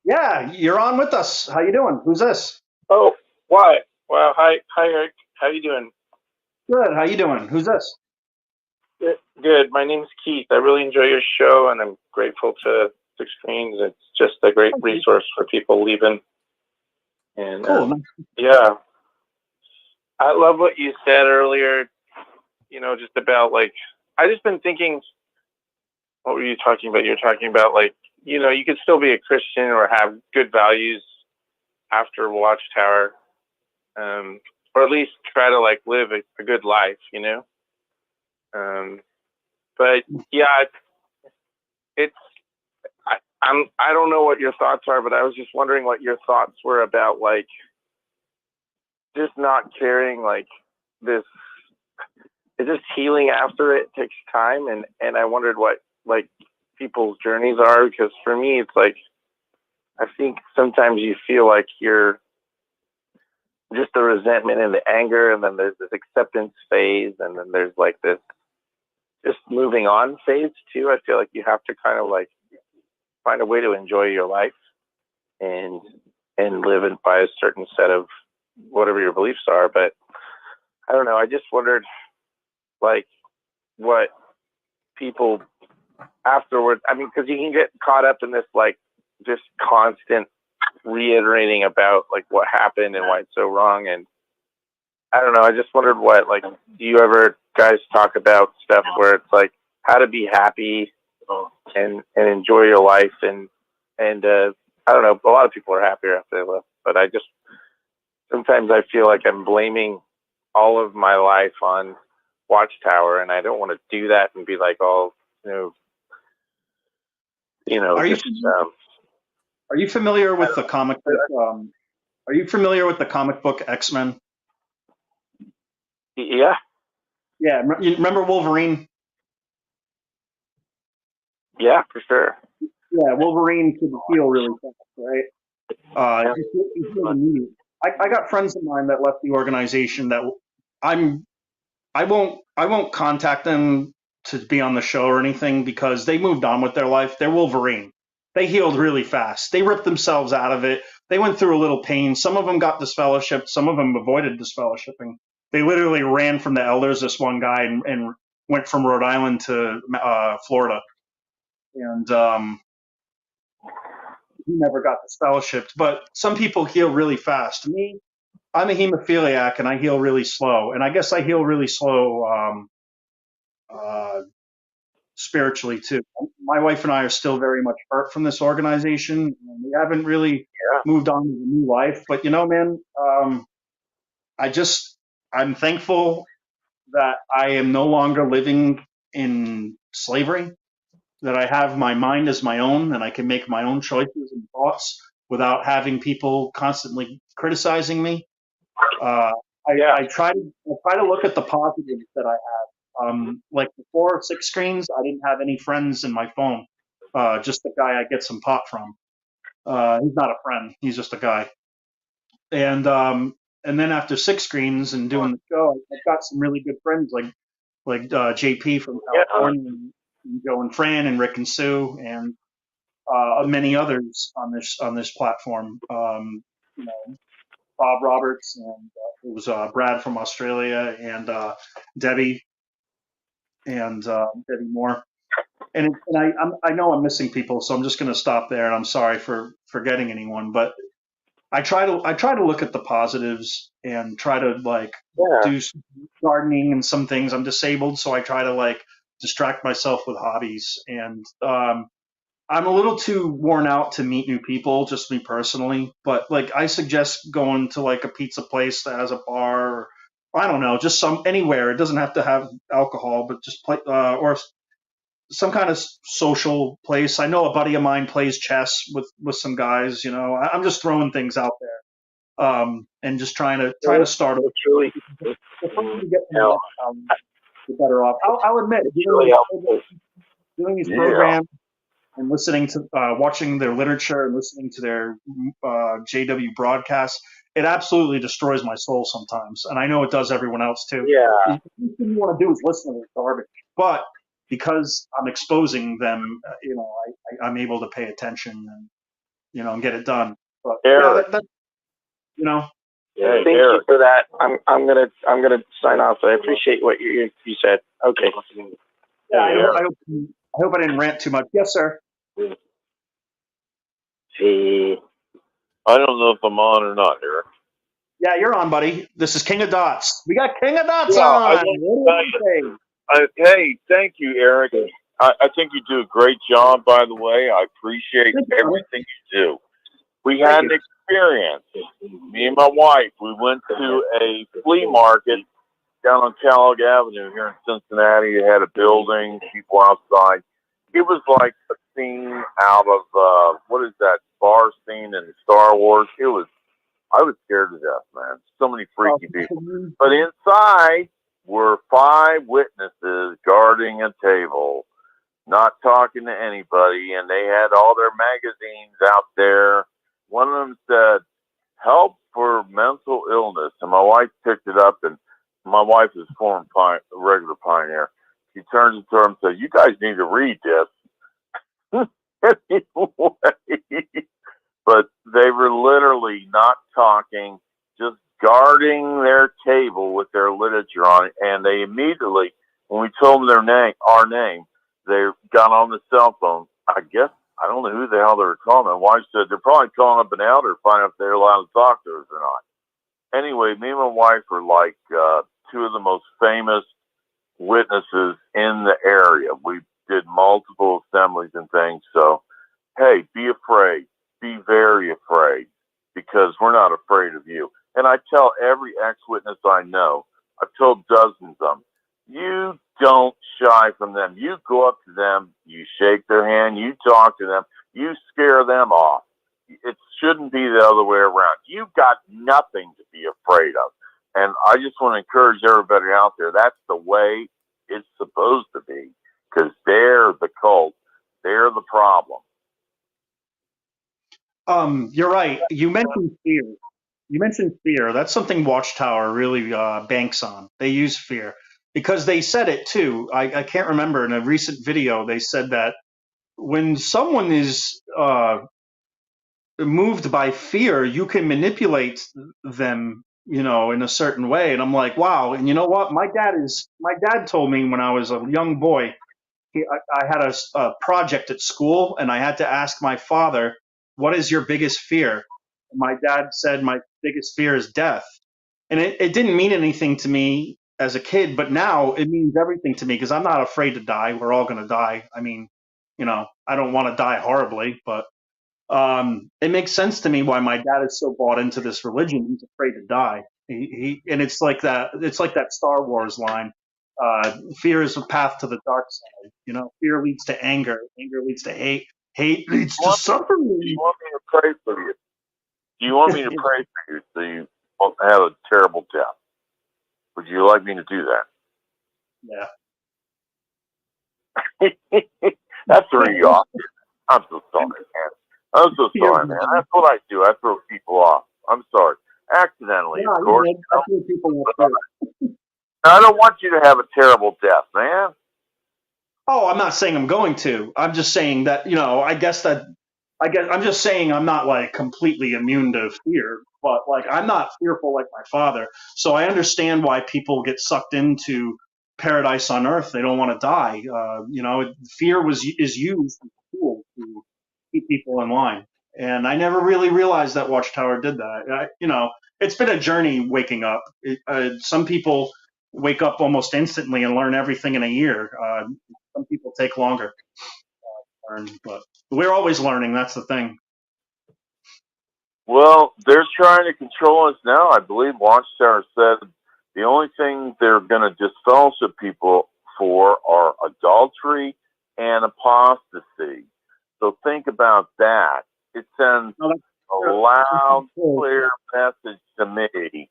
Yeah, you're on with us. How you doing? Who's this? Oh, why? Wow. Hi, Eric. How you doing? Good. How you doing? Who's this? Good. My name's Keith. I really enjoy your show, and I'm grateful to Six Screens. It's just a great resource for people leaving. And Cool. yeah, I love what you said earlier. You know, just about like, I just been thinking. What were you talking about? You're talking about like, you know, you could still be a Christian or have good values after Watchtower, or at least try to like live a good life, you know. But yeah, I don't know what your thoughts are, but I was just wondering what your thoughts were about like just not caring, like this. It's just healing after it takes time, and I wondered what like people's journeys are, because for me it's like I think sometimes you feel like you're just the resentment and the anger, and then there's this acceptance phase, and then there's like this just moving on phase too. I feel like you have to kind of like find a way to enjoy your life and live it by a certain set of whatever your beliefs are. But I don't know. I just wondered like what people afterwards, I mean, because you can get caught up in this like just constant reiterating about like what happened and why it's so wrong. And I don't know, I just wondered what, like, do you ever guys talk about stuff where it's like how to be happy and enjoy your life, and I don't know, a lot of people are happier after they left, but I just sometimes I feel like I'm blaming all of my life on Watchtower, and I don't want to do that and be like all Are just, you familiar with the comic book? Are you familiar with the comic book X-Men? yeah. Yeah, you remember Wolverine? Yeah, for sure. Yeah, Wolverine could heal really fast, right? I got friends of mine that left the organization that I won't contact them to be on the show or anything, because they moved on with their life. They're Wolverine. They healed really fast. They ripped themselves out of it. They went through a little pain. Some of them got disfellowshipped. Some of them avoided disfellowshipping. They literally ran from the elders, this one guy, and went from Rhode Island to Florida. And he never got disfellowshipped. But some people heal really fast. Me, I'm a hemophiliac, and I heal really slow. And I guess I heal really slow spiritually too. My wife and I are still very much hurt from this organization, and we haven't really moved on to a new life. But you know, man, I'm thankful that I am no longer living in slavery, that I have my mind as my own, and I can make my own choices and thoughts without having people constantly criticizing me. I try to look at the positives that I have. Like before 6 screens, I didn't have any friends in my phone. Just the guy I get some pot from. He's not a friend. He's just a guy. And then after 6 screens and doing the show, I've got some really good friends like JP from California, and Joe and Fran and Rick and Sue, and many others on this platform. You know, Bob Roberts, and it was Brad from Australia, and Debbie, and Debbie Moore. And I know I'm missing people, so I'm just going to stop there. And I'm sorry for forgetting anyone, but I try to look at the positives and try to like do some gardening and some things. I'm disabled, so I try to like distract myself with hobbies. And I'm a little too worn out to meet new people, just me personally. But like I suggest going to like a pizza place that has a bar, or I don't know, just anywhere. It doesn't have to have alcohol, but just play or some kind of social place. I know a buddy of mine plays chess with some guys. You know, I'm just throwing things out there, and just trying to start. It's really, The further you get from that, the better off. I'll admit, doing these programs and listening to watching their literature and listening to their JW broadcasts, it absolutely destroys my soul sometimes, and I know it does everyone else too. yeah. The thing you want to do is listen to their garbage, but because I'm exposing them, you know, I'm able to pay attention and, you know, and get it done. But yeah, you know. Yeah, thank you for that. I'm gonna sign off. I appreciate what you said. Okay. Yeah, I hope I didn't rant too much. Yes, sir. See, I don't know if I'm on or not, Eric. Yeah, you're on, buddy. This is King of Dots. We got King of Dots Yeah, I on. want to tell you, hey, thank you, Eric. I think you do a great job, by the way. I appreciate everything you do. We had an experience. Me and my wife, we went to a flea market down on Kellogg Avenue here in Cincinnati. It had a building, people outside. It was like a scene out of, what is that bar scene in Star Wars? I was scared to death, man. So many freaky people. But inside were 5 witnesses guarding a table, not talking to anybody, and they had all their magazines out there. One of them said, "Help for mental illness," and my wife picked it up, and my wife is a regular Pioneer. She turns it to her and says, "You guys need to read this." Anyway, but they were literally not talking, just guarding their table with their literature on it. And they immediately, when we told them our name, they got on the cell phone. I guess, I don't know who the hell they were calling. My wife said they're probably calling up an elder to find out if they're allowed to talk to us or not. Anyway, me and my wife are like 2 of the most famous witnesses in the area. We did multiple assemblies and things. So, hey, be afraid. Be very afraid, because we're not afraid of you. And I tell every ex-witness I know, I've told dozens of them, you don't shy from them. You go up to them, you shake their hand, you talk to them, you scare them off. It shouldn't be the other way around. You've got nothing to be afraid of. And I just want to encourage everybody out there, that's the way it's supposed to be, because they're the cult. They're the problem. You're right. You mentioned fear. That's something Watchtower really banks on. They use fear because they said it too. I can't remember, in a recent video, they said that when someone is moved by fear, you can manipulate them, you know, in a certain way. And I'm like, wow. And you know what? My dad told me when I was a young boy, I had a project at school, and I had to ask my father, "What is your biggest fear?" And my dad said, "My biggest fear is death." And it didn't mean anything to me as a kid, but now it means everything to me, because I'm not afraid to die. We're all going to die. I mean, you know, I don't want to die horribly, but it makes sense to me why my dad is so bought into this religion. He's afraid to die. And it's like that. It's like that Star Wars line. Fear is a path to the dark side. You know, fear leads to anger. Anger leads to hate. Hate leads to suffering. Do you want me to pray for you? Do you want me to pray for you so you won't have a terrible death? Would you like me to do Yeah. that? That threw you off. I'm so sorry, man. I'm so sorry, man. That's what I do. I throw people off. I'm sorry. Accidentally, No, of course. you did. I threw people off too. I don't want you to have a terrible death, man. Oh, I'm not saying I'm going to. I'm just saying that, I guess I'm just saying I'm not like completely immune to fear, but like I'm not fearful like my father. So I understand why people get sucked into paradise on earth. They don't want to die. Fear is used as a tool to keep people in line. And I never really realized that Watchtower did that. It's been a journey waking up. Some people wake up almost instantly and learn everything in a year. Some people take longer to learn, but we're always learning. That's the thing. Well, they're trying to control us now. I believe Watchtower said the only thing they're going to disfellowship people for are adultery and apostasy. So think about that. It sends a loud, clear message to me.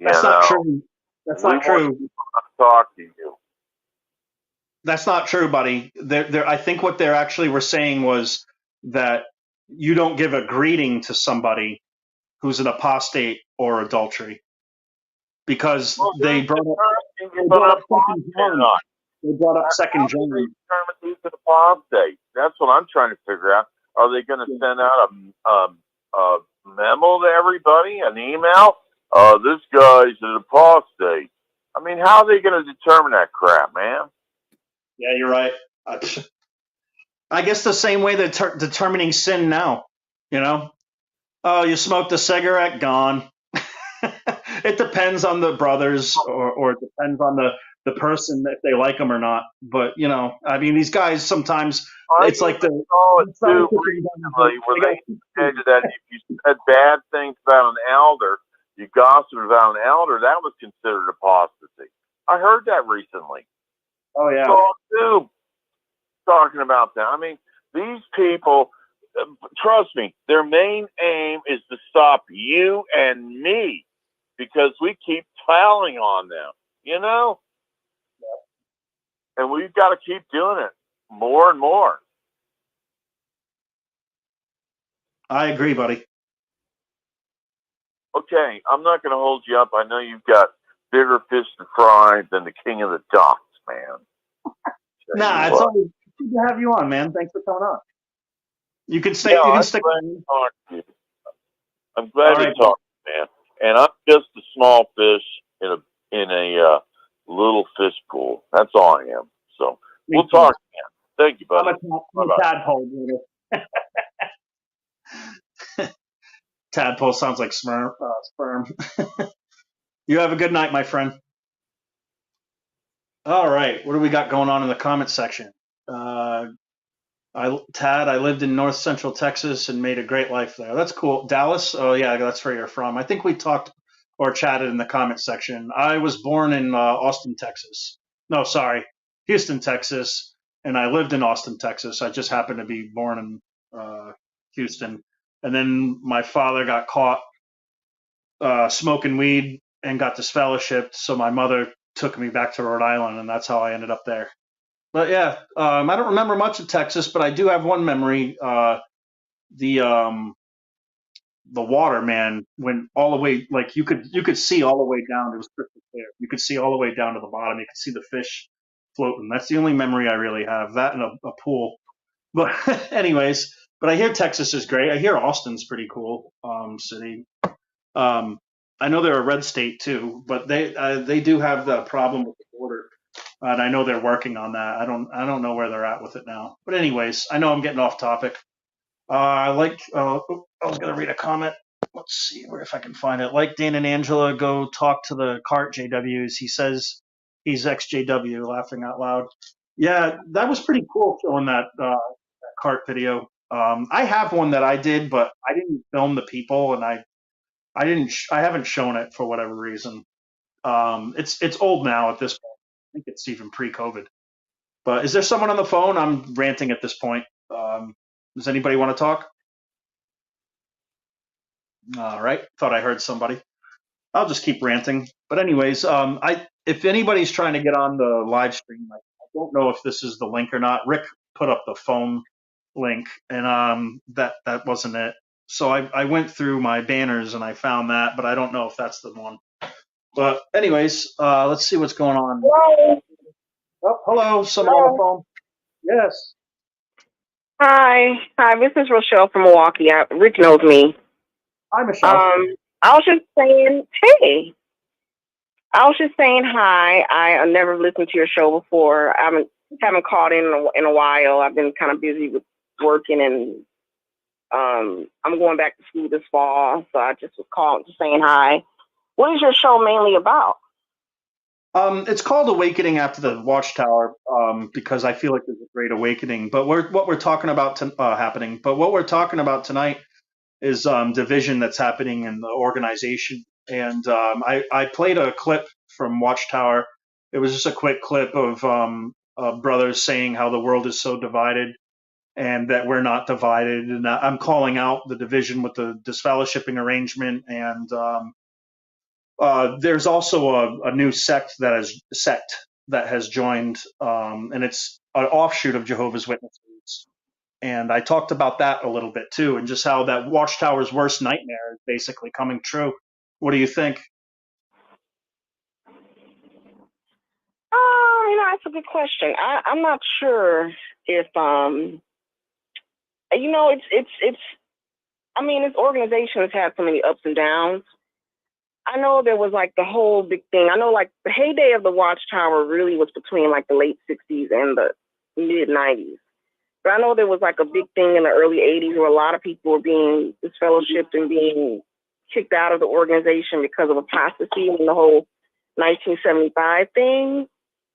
That's not true. That's not true. Talk to you. That's not true, buddy. I think what they actually were saying was that you don't give a greeting to somebody who's an apostate or adultery, because they brought up Second John. They brought up Second John. Who's an apostate? That's what I'm trying to figure out. Are they going to send out a memo to everybody, an email? This guy's an apostate. I mean, how are they going to determine that crap, man? Yeah, you're right. I guess the same way they're determining sin now. Oh, you smoked a cigarette, gone. It depends on the brothers, or it depends on the person, if they like them or not. But I mean, these guys sometimes it's like the where they said that if you said bad things about an elder, you gossiped about an elder, that was considered apostasy. I heard that recently. Oh yeah. So, talking about that. I mean, these people, trust me, their main aim is to stop you and me, because we keep piling on them, and we've got to keep doing it more and more. I agree, buddy. Okay, I'm not going to hold you up. I know you've got bigger fish to fry than the king of the docks, man. Nah, it's always good to have you on, man. Thanks for coming on. You can stay. Yeah, you can stick. I'm glad to talk, man. And I'm just a small fish in a little fish pool. That's all I am. So we'll talk again. Thank you, buddy. I'm a tadpole. Tadpole sounds like sperm. You have a good night, my friend. All right, what do we got going on in the comment section? I lived in North Central Texas and made a great life there. That's cool. Dallas? Oh yeah, that's where you're from. I think we talked or chatted in the comment section. I was born in Austin, Texas. No, sorry, Houston, Texas, and I lived in Austin, Texas. I just happened to be born in Houston. And then my father got caught smoking weed and got disfellowshipped, so my mother took me back to Rhode Island, and that's how I ended up there. But yeah, I don't remember much of Texas, but I do have one memory. The water, man, went all the way, like you could see all the way down. It was crystal clear. You could see all the way down to the bottom. You could see the fish floating. That's the only memory I really have. That and a pool. But anyways, but I hear Texas is great. I hear Austin's pretty cool city. I know they're a red state too, but they do have the problem with the border. And I know they're working on that. I don't know where they're at with it now. But anyways, I know I'm getting off topic. I was gonna read a comment. Let's see if I can find it. Like Dan and Angela, go talk to the cart JWs. He says he's ex-JW, laughing out loud. Yeah, that was pretty cool showing that cart video. I have one that I did, but I didn't film the people, and I haven't shown it for whatever reason. It's old now at this point. I think it's even pre-COVID. But is there someone on the phone? I'm ranting at this point. Does anybody want to talk? All right. Thought I heard somebody. I'll just keep ranting. But anyways, if anybody's trying to get on the live stream, I don't know if this is the link or not. Rick put up the phone link, and that wasn't it. So I went through my banners and I found that, but I don't know if that's the one. But anyways, let's see what's going on. Hello. Oh, hello, someone on the phone. Yes. Hi. This is Rochelle from Milwaukee. Rick knows me. Hi, Michelle. I was just saying, hey. I was just saying hi. I never listened to your show before. I haven't called in a while. I've been kind of busy with working, and I'm going back to school this fall, so I just was calling, just saying hi. What is your show mainly about? It's called Awakening After the Watchtower, because I feel like there's a great awakening. But what we're talking about happening. But what we're talking about tonight is division that's happening in the organization. And I played a clip from Watchtower. It was just a quick clip of brothers saying how the world is so divided and that we're not divided. And I'm calling out the division with the disfellowshipping arrangement. And there's also a new sect that has joined, and it's an offshoot of Jehovah's Witnesses. And I talked about that a little bit too, and just how that Watchtower's worst nightmare is basically coming true. What do you think? That's a good question. I'm not sure if it's. I mean, this organization has had so many ups and downs. I know there was like the whole big thing. I know like the heyday of the Watchtower really was between like the late 60s and the mid 90s. But I know there was like a big thing in the early 80s where a lot of people were being disfellowshipped and being kicked out of the organization because of apostasy and the whole 1975 thing.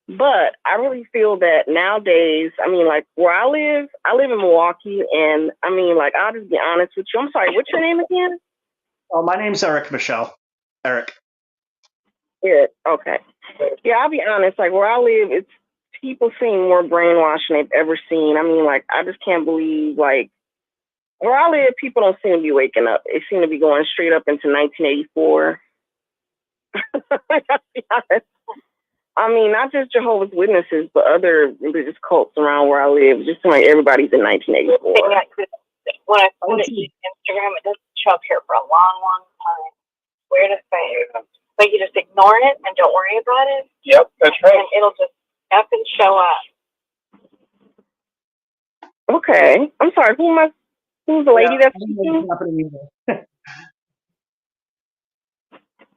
But I really feel that nowadays, I mean, like where I live in Milwaukee, and I mean, like, I'll just be honest with you. I'm sorry, what's your name again? Oh, my name's Eric, Michelle. Eric. Yeah, okay. Yeah, I'll be honest, like where I live, it's people seem more brainwashed than they've ever seen. I mean, like, I just can't believe, like, where I live, people don't seem to be waking up. They seem to be going straight up into 1984. I'll be honest. I mean, not just Jehovah's Witnesses, but other religious cults around where I live. It just seems like everybody's in 1984. When I put it to Instagram, it doesn't show up here for a long, long time. Where to say? But you just ignore it and don't worry about it. Yep, that's right. And it'll just up and show up. Okay. I'm sorry. Who's the lady that's speaking?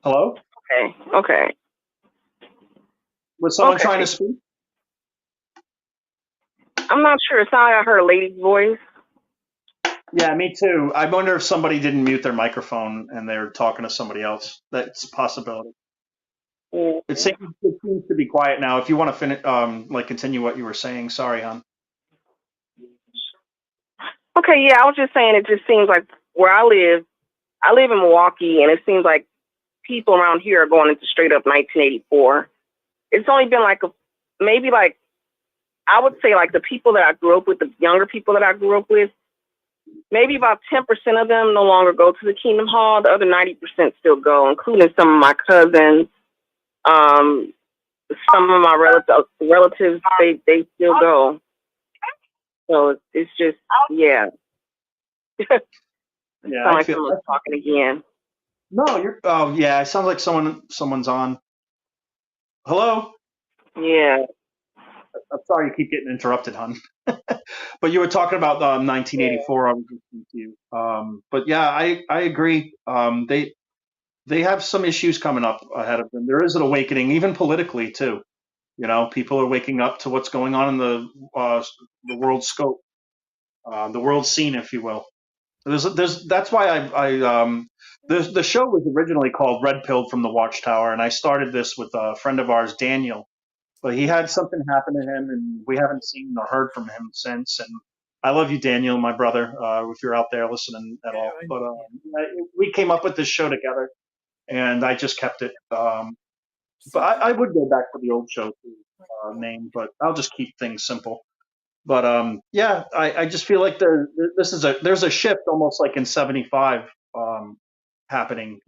Hello? Okay. Was someone trying to speak? I'm not sure. It sounded like I heard a lady's voice. Yeah, me too. I wonder if somebody didn't mute their microphone and they're talking to somebody else. That's a possibility. Mm-hmm. It seems to be quiet now. If you want to finish, continue what you were saying. Sorry, hon. Okay, yeah, I was just saying it just seems like where I live in Milwaukee, and it seems like people around here are going into straight up 1984. It's only been like I would say like the people that I grew up with, the younger people that I grew up with, maybe about 10% of them no longer go to the Kingdom Hall. The other 90% still go, including some of my cousins, some of my relatives, they still go. So it's just, yeah. Yeah, sound like someone's talking again. No, you're. Oh, yeah. It sounds like someone's on. Hello. Yeah. I'm sorry you keep getting interrupted, hon. But you were talking about 1984. I was listening to you. But yeah, I agree. They have some issues coming up ahead of them. There is an awakening, even politically too. You know, people are waking up to what's going on in the world scope, the world scene, if you will. That's why the show was originally called Red Pilled from the Watchtower, and I started this with a friend of ours, Daniel. But he had something happen to him, and we haven't seen or heard from him since. And I love you, Daniel, my brother, if you're out there listening at all. But we came up with this show together, and I just kept it. But I would go back to the old show name, but I'll just keep things simple. But yeah, I just feel like there's a shift, almost like in '75. happening.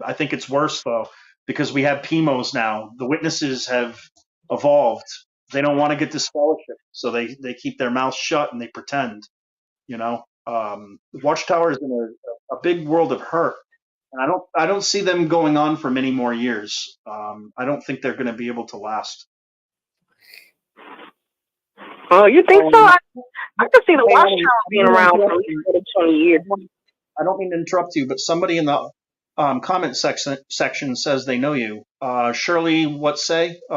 I think it's worse though, because we have PMOs now. The witnesses have evolved. They don't want to get disfellowship, so they keep their mouths shut and they pretend. Watchtower is in a big world of hurt, and I don't see them going on for many more years. I don't think they're going to be able to last. Oh, you think so? I could see the Watchtower being around for at least 20 years. I don't mean to interrupt you, but somebody in the comment section says they know you. Shirley,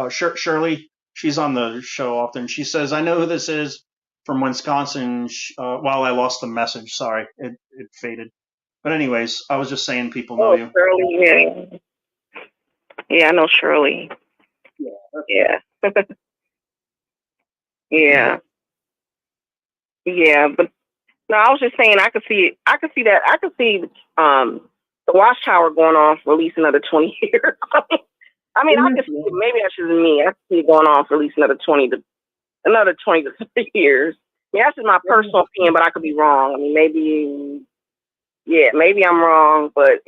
Shirley, she's on the show often. She says, I know who this is from Wisconsin. Well, I lost the message. Sorry, it faded. But anyways, I was just saying people know you. Shirley, yeah. Yeah, I know Shirley. Yeah. Yeah. Yeah, but no, I was just saying I could see the Watchtower going on for at least another 20 years. I mean, I could see it, maybe that's just me. I could see it going on for at least another 20 to 30 years. I mean, that's just my personal opinion, but I could be wrong. I mean, maybe I'm wrong, but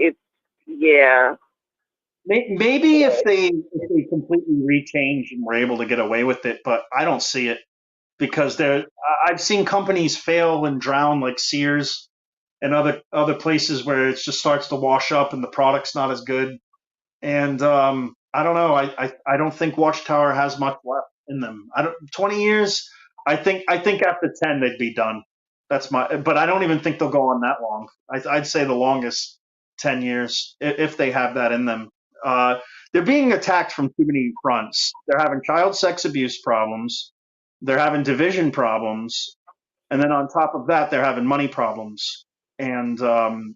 Maybe if they completely rechange and were able to get away with it, but I don't see it, because I've seen companies fail and drown, like Sears and other places where it just starts to wash up and the product's not as good. And I don't know. I don't think Watchtower has much left in them. 20 years. I think after 10 they'd be done. But I don't even think they'll go on that long. I'd say the longest 10 years if they have that in them. They're being attacked from too many fronts. They're having child sex abuse problems. They're having division problems. And then on top of that, they're having money problems. And, and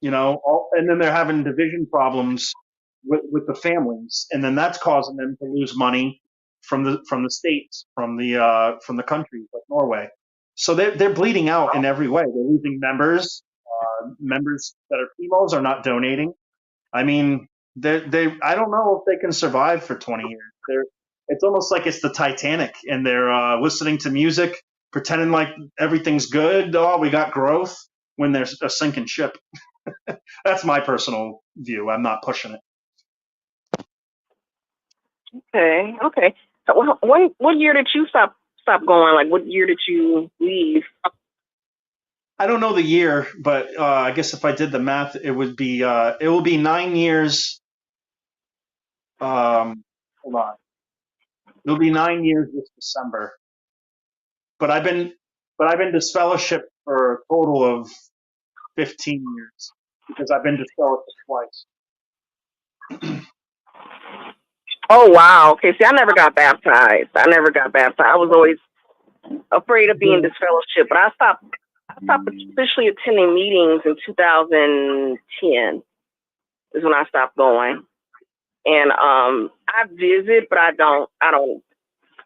then they're having division problems with the families. And then that's causing them to lose money from the states, from the countries like Norway. So they're bleeding out in every way. They're losing members. Members that are females are not donating. I mean, I don't know if they can survive for 20 years. It's almost like it's the Titanic, and they're listening to music, pretending like everything's good. Oh, we got growth, when there's a sinking ship. That's my personal view. I'm not pushing it. Okay. So what year did you stop going? Like, what year did you leave? I don't know the year, but I guess if I did the math, it will be 9 years. Hold on. It'll be 9 years this December. But I've been disfellowshipped for a total of 15 years, because I've been disfellowshipped twice. Oh, wow. Okay, see, I never got baptized. I was always afraid of being disfellowshipped, but I stopped officially attending meetings in 2010 is when I stopped going. And I visit, but I don't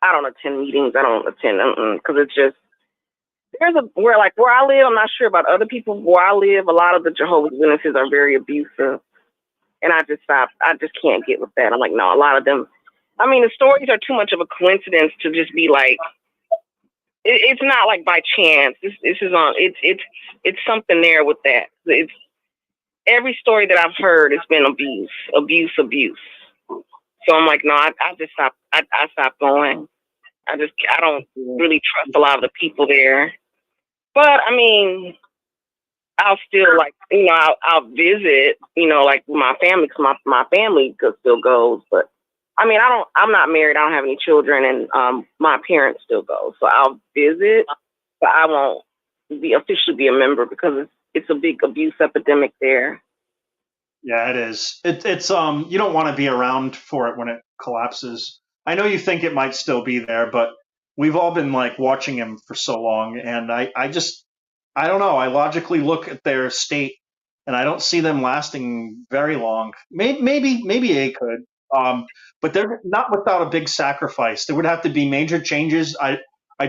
attend meetings. I don't attend because it's just where I live. I'm not sure about other people. Where I live, a lot of the Jehovah's Witnesses are very abusive, and I just can't get with that. I'm like, no, a lot of them. I mean, the stories are too much of a coincidence to just be like. It's not like by chance. This is on. It's something there with that. It's every story that I've heard has been abuse. So I'm like, no, I just stopped. I stopped going. I don't really trust a lot of the people there. But I mean, I'll still I'll visit, like my family, because my family still goes. But I mean, I'm not married. I don't have any children, and my parents still go. So I'll visit, but I won't officially be a member because it's a big abuse epidemic there. Yeah, it is. It's you don't want to be around for it when it collapses. I know you think it might still be there, but we've all been like watching him for so long, and I don't know. I logically look at their state, and I don't see them lasting very long. Maybe they could, but they're not without a big sacrifice. There would have to be major changes. I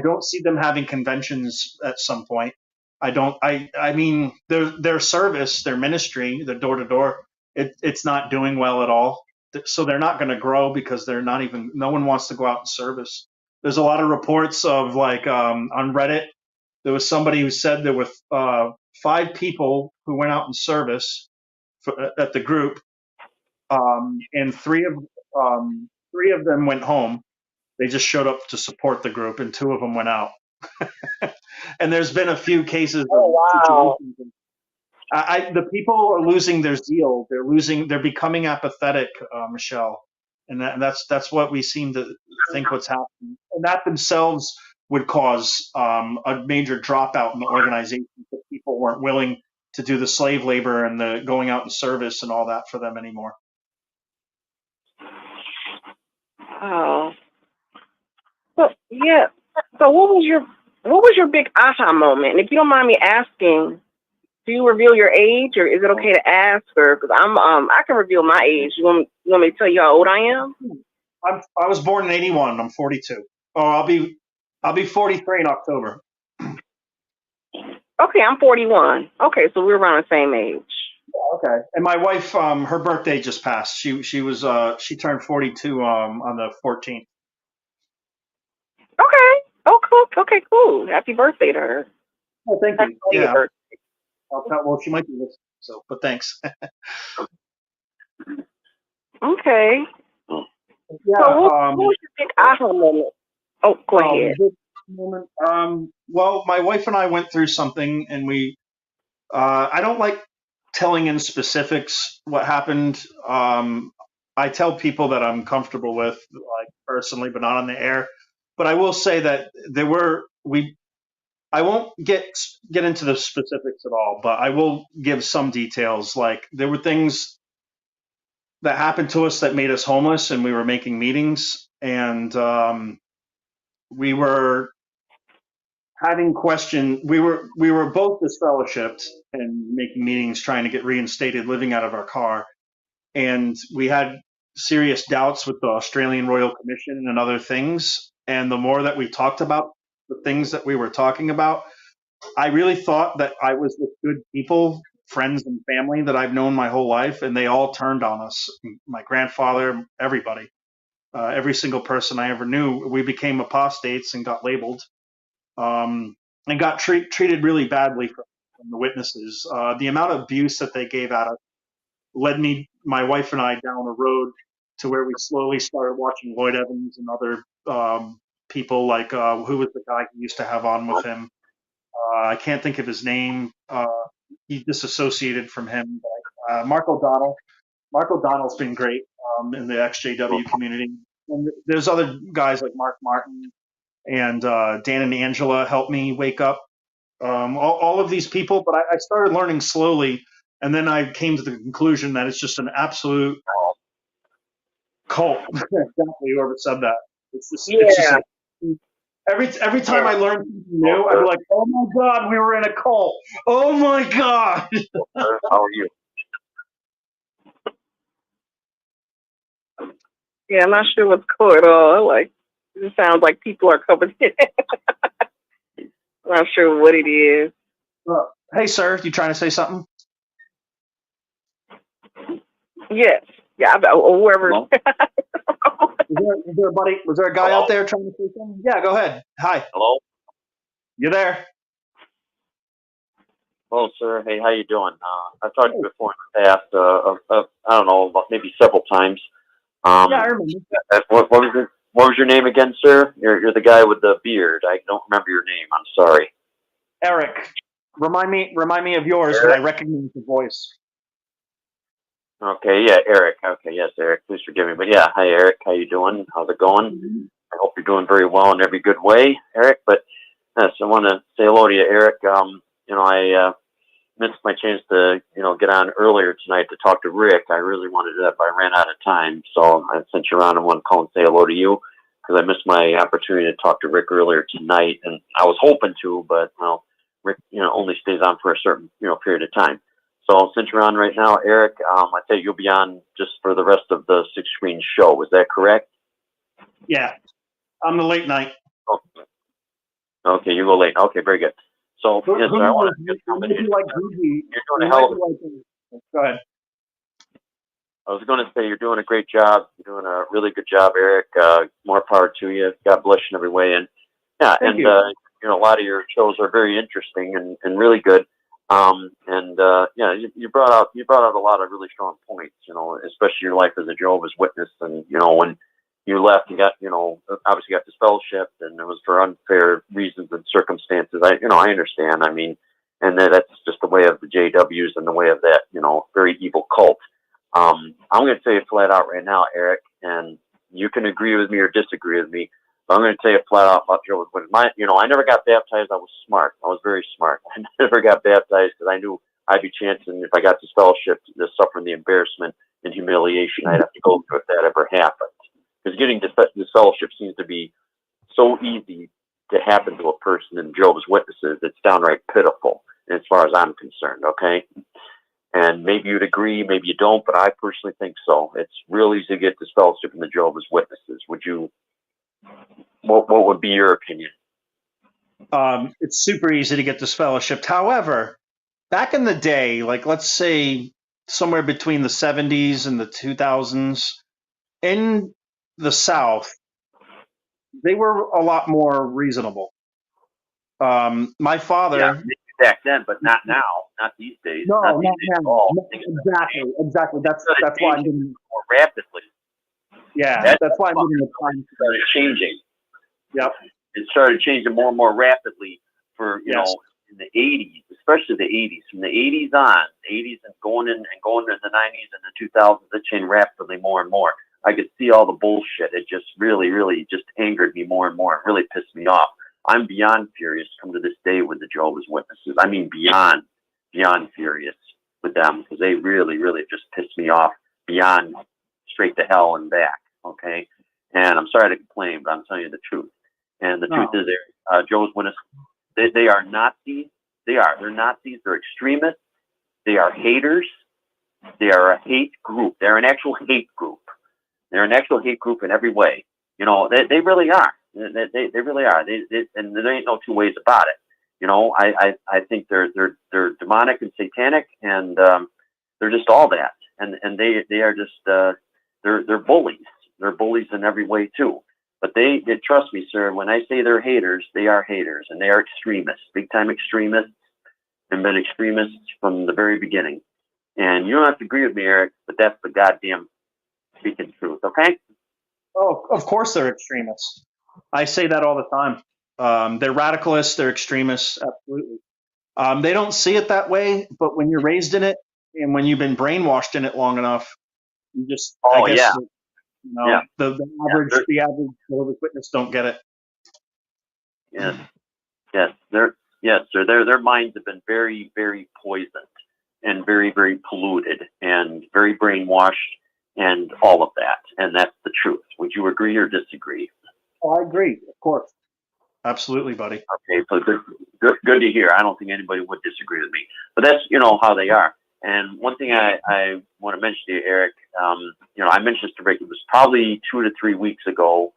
don't see them having conventions at some point. I don't. I mean, their service, their ministry, their door to door, it's not doing well at all. So they're not going to grow because they're not even. No one wants to go out and service. There's a lot of reports of like on Reddit. There was somebody who said there were 5 people who went out in service, at the group, and three of them went home. They just showed up to support the group, and 2 of them went out. And there's been a few cases of wow. situations. The people are losing their zeal. They're becoming apathetic, Michelle, and that's what we seem to think what's happening. And that themselves would cause a major dropout in the organization if people weren't willing to do the slave labor and the going out in service and all that for them anymore. Oh. So yeah. So what was your big aha moment? And if you don't mind me asking, do you reveal your age, or is it okay to ask? Or because I can reveal my age. You want me to tell you how old I am? I was born in '81. I'm 42. Oh, I'll be 43 in October. Okay, I'm 41. Okay, so we're around the same age. Okay. And my wife, her birthday just passed. She turned 42 on the 14th. Okay. Oh, cool. Okay, cool. Happy birthday to her. Oh, thank Happy you. Yeah. birthday. Well, she might be listening, so, but thanks. Okay. Yeah. So what was your big aha moment? Oh, go ahead. Moment. Well, my wife and I went through something, and I don't like telling in specifics what happened. I tell people that I'm comfortable with, like personally, but not on the air. But I will say that I won't get into the specifics at all, but I will give some details. Like there were things that happened to us that made us homeless, and we were making meetings, and we were having questions. We were both disfellowshipped and making meetings, trying to get reinstated, living out of our car, and we had serious doubts with the Australian Royal Commission and other things. And the more that we talked about the things that we were talking about, I really thought that I was with good people, friends and family that I've known my whole life, and they all turned on us. My grandfather, everybody, every single person I ever knew. We became apostates and got labeled, and got treated really badly from the witnesses. The amount of abuse that they gave at us led my wife and I, down a road to where we slowly started watching Lloyd Evans and other people, like who was the guy who used to have on with him? I can't think of his name. He disassociated from him. But, Mark O'Donnell. Mark O'Donnell's been great in the XJW community. And there's other guys like Mark Martin and Dan and Angela helped me wake up. All of these people, but I started learning slowly, and then I came to the conclusion that it's just an absolute cult. Exactly, whoever said that. It's just every time I learn something new, I'd be like, "Oh my god, we were in a cult! Oh my god!" How are you? Yeah, I'm not sure what's going on. Like, it sounds like people are coming in. I'm not sure what it is. Hey, sir, you trying to say something? Yes. Yeah, whoever. Was there a guy out there trying to say something? Yeah, go ahead. Hi. Hello? You there? Hello, sir. Hey, how you doing? I've talked to you before in the past, I don't know, about maybe several times. Yeah, I remember. What was your name again, sir? You're the guy with the beard. I don't remember your name. I'm sorry. Eric. Remind me of yours, but I recognize the voice. Okay, yeah, Eric. Okay, yes, Eric. Please forgive me. But yeah, hi, Eric. How you doing? How's it going? I hope you're doing very well in every good way, Eric. But yes, I want to say hello to you, Eric. I missed my chance to, get on earlier tonight to talk to Rick. I really wanted to, but I ran out of time. So I sent you around and wanted to call and say hello to you because I missed my opportunity to talk to Rick earlier tonight. And I was hoping to, but, Rick, only stays on for a certain, period of time. So since you're on right now, Eric, I think you'll be on just for the rest of the 6-screen show. Is that correct? Yeah. I'm the late night. Okay, you go late. Okay, very good. So, yes, sir, I want to get somebody. You're doing a hell of a... Go ahead. I was going to say you're doing a great job. You're doing a really good job, Eric. More power to you. God bless you in every way. And yeah, Thank you. A lot of your shows are very interesting and really good. Yeah, you brought out a lot of really strong points, especially your life as a Jehovah's Witness. And, when you left, you got, obviously got disfellowshipped, and it was for unfair reasons and circumstances. I understand. I mean, and that's just the way of the JWs and the way of that, very evil cult. I'm going to tell you flat out right now, Eric, and you can agree with me or disagree with me. But I'm going to tell you flat out about Jehovah's Witness. I never got baptized. I was smart. I was very smart. I never got baptized because I knew I'd be chancing, if I got disfellowshipped, to suffering the embarrassment and humiliation I'd have to go through if that ever happened. Because getting disfellowship seems to be so easy to happen to a person in Jehovah's Witnesses. It's downright pitiful, as far as I'm concerned. Okay. And maybe you'd agree, maybe you don't, but I personally think so. It's real easy to get disfellowship in the Jehovah's Witnesses. What would be your opinion? It's super easy to get disfellowshipped. However, back in the day, like let's say somewhere between the 70s and the 2000s, in the South, they were a lot more reasonable. My father... Yeah, maybe back then, but not now, not these days. No, not now. No, exactly. That's why I'm getting more rapidly. Yeah, that's why I'm getting the time. Started changing. Yep. It started changing more and more rapidly for, in the 80s, especially the 80s. From the 80s on, the 80s and going into the 90s and the 2000s, it changed rapidly more and more. I could see all the bullshit. It just really, really just angered me more and more. It really pissed me off. I'm beyond furious come to this day with the Jehovah's Witnesses. I mean, beyond furious with them, because they really, really just pissed me off beyond straight to hell and back. Okay. And I'm sorry to complain, but I'm telling you the truth. And the truth is, Jehovah's Witnesses, they are Nazis. They're Nazis. They're extremists. They are haters. They are a hate group. They're an actual hate group. They're an actual hate group in every way. They really are. They really are. And there ain't no two ways about it. I think they're demonic and satanic, and they're just all that. And they are just they're bullies. They're bullies in every way too. But they trust me, sir. When I say they're haters, they are haters, and they are extremists, big time extremists, and been extremists from the very beginning. And you don't have to agree with me, Eric, but that's the goddamn speaking truth. Okay? Oh, of course they're extremists. I say that all the time. They're radicalists. They're extremists. Absolutely. They don't see it that way, but when you're raised in it and when you've been brainwashed in it long enough, you just, I guess, the average Jehovah's Witness don't get it. Yes, their minds have been very, very poisoned and very, very polluted and very brainwashed and all of that. And that's the truth. Would you agree or disagree? Oh, I agree, of course. Absolutely, buddy. Okay, so good to hear. I don't think anybody would disagree with me. But that's, how they are. And one thing I want to mention to you, Eric, I mentioned this to Rick, it was probably 2 to 3 weeks ago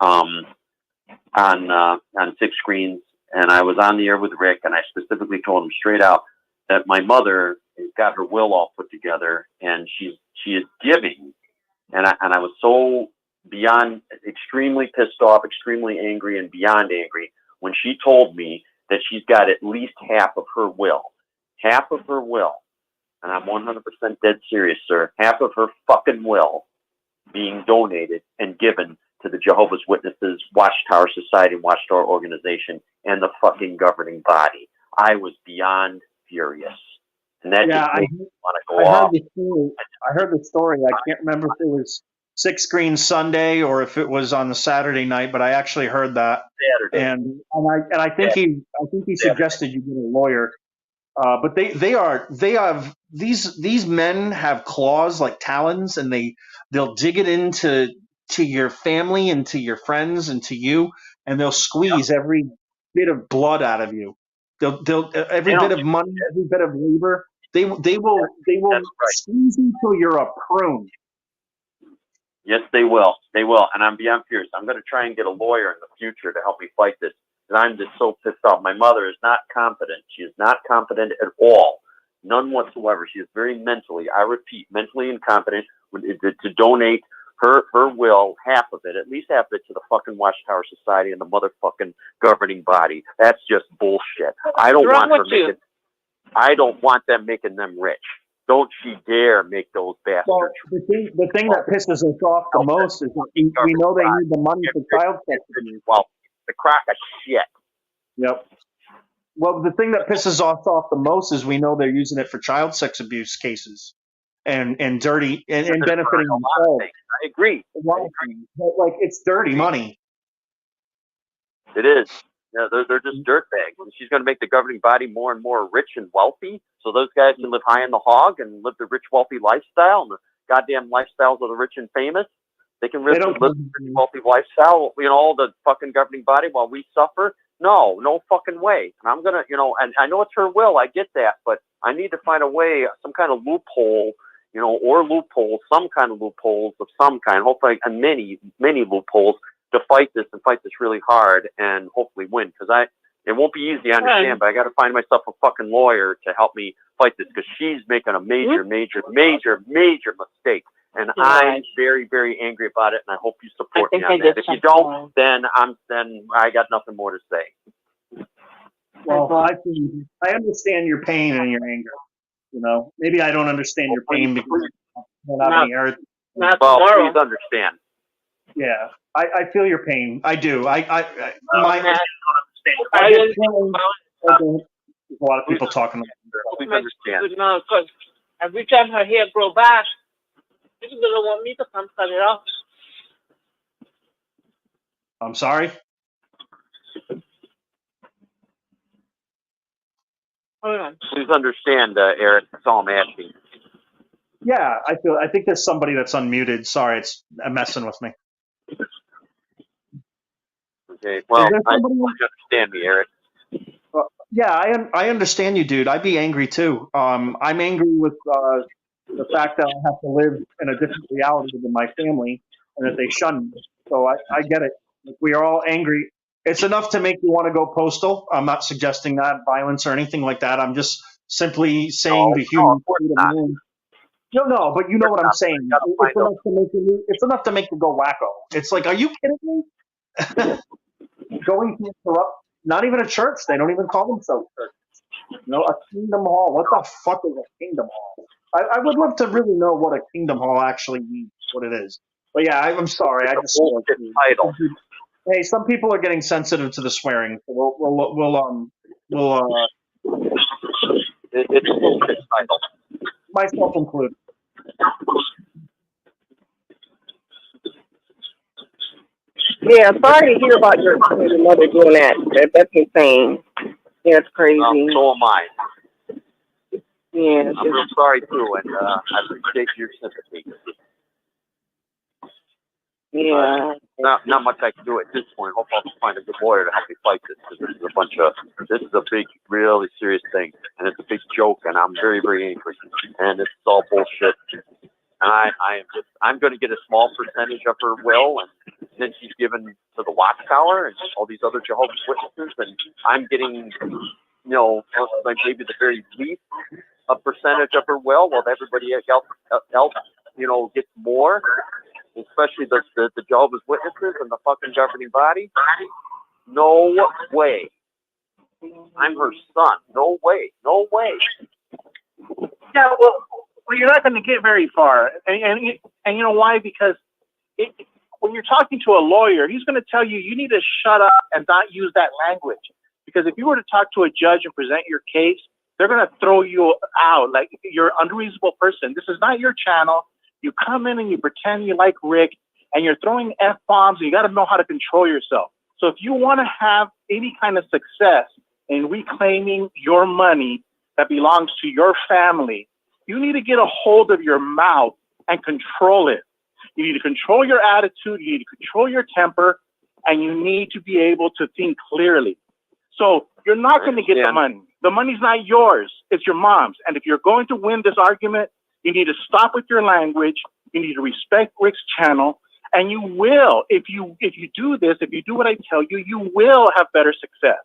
on 6 Screens, and I was on the air with Rick, and I specifically told him straight out that my mother has got her will all put together, and she is giving, and I was so beyond extremely pissed off, extremely angry, and beyond angry when she told me that she's got at least half of her will. Half of her will. And I'm 100% dead serious, sir. Half of her fucking will being donated and given to the Jehovah's Witnesses, Watchtower Society, Watchtower Organization, and the fucking governing body. I was beyond furious. And that just made me want to go off. I heard the story. I can't remember if it was 6 Screens Sunday or if it was on the Saturday night, but I actually heard that. Saturday. And I think he suggested you get a lawyer. But they have these men have claws like talons, and they'll dig it into your family and to your friends and to you, and they'll squeeze every bit of blood out of you. They'll every bit of money, every bit of labor. They will squeeze you till you're a prune. Yes, they will. They will. And I'm beyond furious. I'm going to try and get a lawyer in the future to help me fight this. And I'm just so pissed off. My mother is not competent. She is not competent at all. None whatsoever. She is very mentally, I repeat, mentally incompetent to donate her will, half of it, at least half of it, to the fucking Watchtower Society and the motherfucking governing body. That's just bullshit. I don't want her making... I don't want them making them rich. Don't you dare make those bastards. Well, the thing that pisses us off the most is that we know they need the money for child sex abuse. Well, the crock of shit. Yep. Well, the thing that pisses us off the most is we know they're using it for child sex abuse cases and dirty and benefiting themselves. I agree. But, like, it's dirty money. It is. Yeah, they're just dirtbags. And she's going to make the governing body more and more rich and wealthy, so those guys can live high in the hog and live the rich, wealthy lifestyle and the goddamn lifestyles of the rich and famous. They can live the rich, wealthy lifestyle, all the fucking governing body while we suffer. No fucking way. And I'm going to, and I know it's her will, I get that, but I need to find a way, some kind of loophole, or loopholes, some kind of loopholes of some kind, hopefully, and many loopholes to fight this really hard and hopefully win. Because it won't be easy, I understand, but I got to find myself a fucking lawyer to help me fight this because she's making a major mistake. And I'm very, very angry about it, and I hope you support me on that. If you don't, then I got nothing more to say. Well, I understand your pain and your anger. Maybe I don't understand your pain because I don't have any earth. Well, please understand. Yeah, I feel your pain. I do. I get a lot of people talking about it. Please understand. No, because every time her hair grow back, she's gonna want me to come cut it off. I'm sorry. Hold on. Please understand, Eric. That's all I'm asking. Yeah, I think there's somebody that's unmuted. Sorry, it's messing with me. Okay. Well, I understand me, Eric. Yeah, I understand you, dude. I'd be angry too. I'm angry with the fact that I have to live in a different reality than my family, and that they shun me. So I get it. We are all angry. It's enough to make you want to go postal. I'm not suggesting that violence or anything like that. I'm just simply saying the human freedom. No, but you know what I'm saying. It's enough to make you go wacko. It's like, are you kidding me? Going to interrupt, not even a church. They don't even call themselves churches. A kingdom hall. What the fuck is a kingdom hall? I would love to really know what a kingdom hall actually means, what it is. But yeah, I'm sorry. I just title. Hey, some people are getting sensitive to the swearing. So It's a bullshit title. Myself included. Yeah, sorry to hear about your mother doing that. That's insane. Yeah, it's crazy. So am I. Yeah, I'm real sorry too, and I appreciate your sympathy. Yeah. Not much I can do at this point. Hope I'll find a good lawyer to help me fight this, because this is a big, really serious thing, and it's a big joke, and I'm very, very angry, and it's all bullshit. And I'm going to get a small percentage of her will, and then she's given to the Watchtower and all these other Jehovah's Witnesses, and I'm getting, like maybe the very least a percentage of her will, while everybody else, gets more. Especially the Jehovah's Witnesses and the fucking governing body. No way. I'm her son. No way. Yeah, well, you're not going to get very far, and you know why? Because when you're talking to a lawyer, he's going to tell you need to shut up and not use that language. Because if you were to talk to a judge and present your case, they're going to throw you out like you're an unreasonable person. This is not your channel. You come in and you pretend you like Rick, and you're throwing F-bombs, and you got to know how to control yourself. So if you want to have any kind of success in reclaiming your money that belongs to your family, you need to get a hold of your mouth and control it. You need to control your attitude, you need to control your temper, and you need to be able to think clearly. So you're not going to get the money. The money's not yours, it's your mom's. And if you're going to win this argument, you need to stop with your language. You need to respect Rick's channel, and you will. If you do this, if you do what I tell you, you will have better success.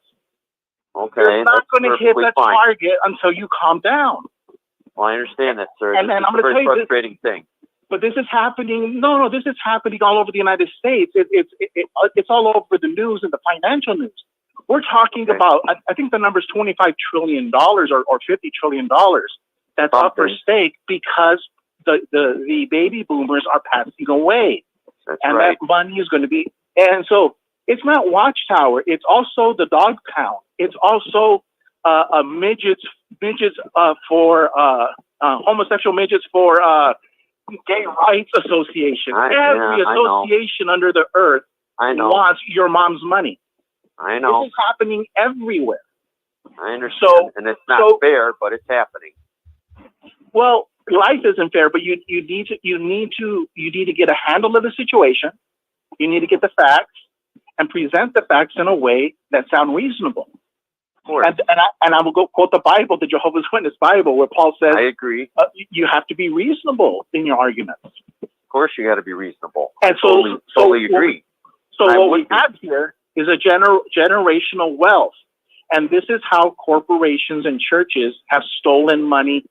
Okay, you're not going to hit that target until you calm down. Well, I understand that, sir. And then I'm going to tell you this frustrating thing. But this is happening. No, this is happening all over the United States. It's all over the news and the financial news. We're talking about, I think the number's $25 trillion or $50 trillion that's up for stake because the baby boomers are passing away. And that money is going to be, and so it's not Watchtower. It's also the dog pound. It's also midgets for homosexual midgets for Gay Rights Association. Every association under the earth wants your mom's money. I know. This is happening everywhere. I understand, and it's not fair, but it's happening. Well, life isn't fair, but you need to get a handle of the situation. You need to get the facts and present the facts in a way that sound reasonable. Of course. And I will go quote the Bible, the Jehovah's Witness Bible, where Paul says, I agree. You have to be reasonable in your arguments. Of course, you got to be reasonable. And totally agree. So what we have here is a generational wealth. And this is how corporations and churches have stolen money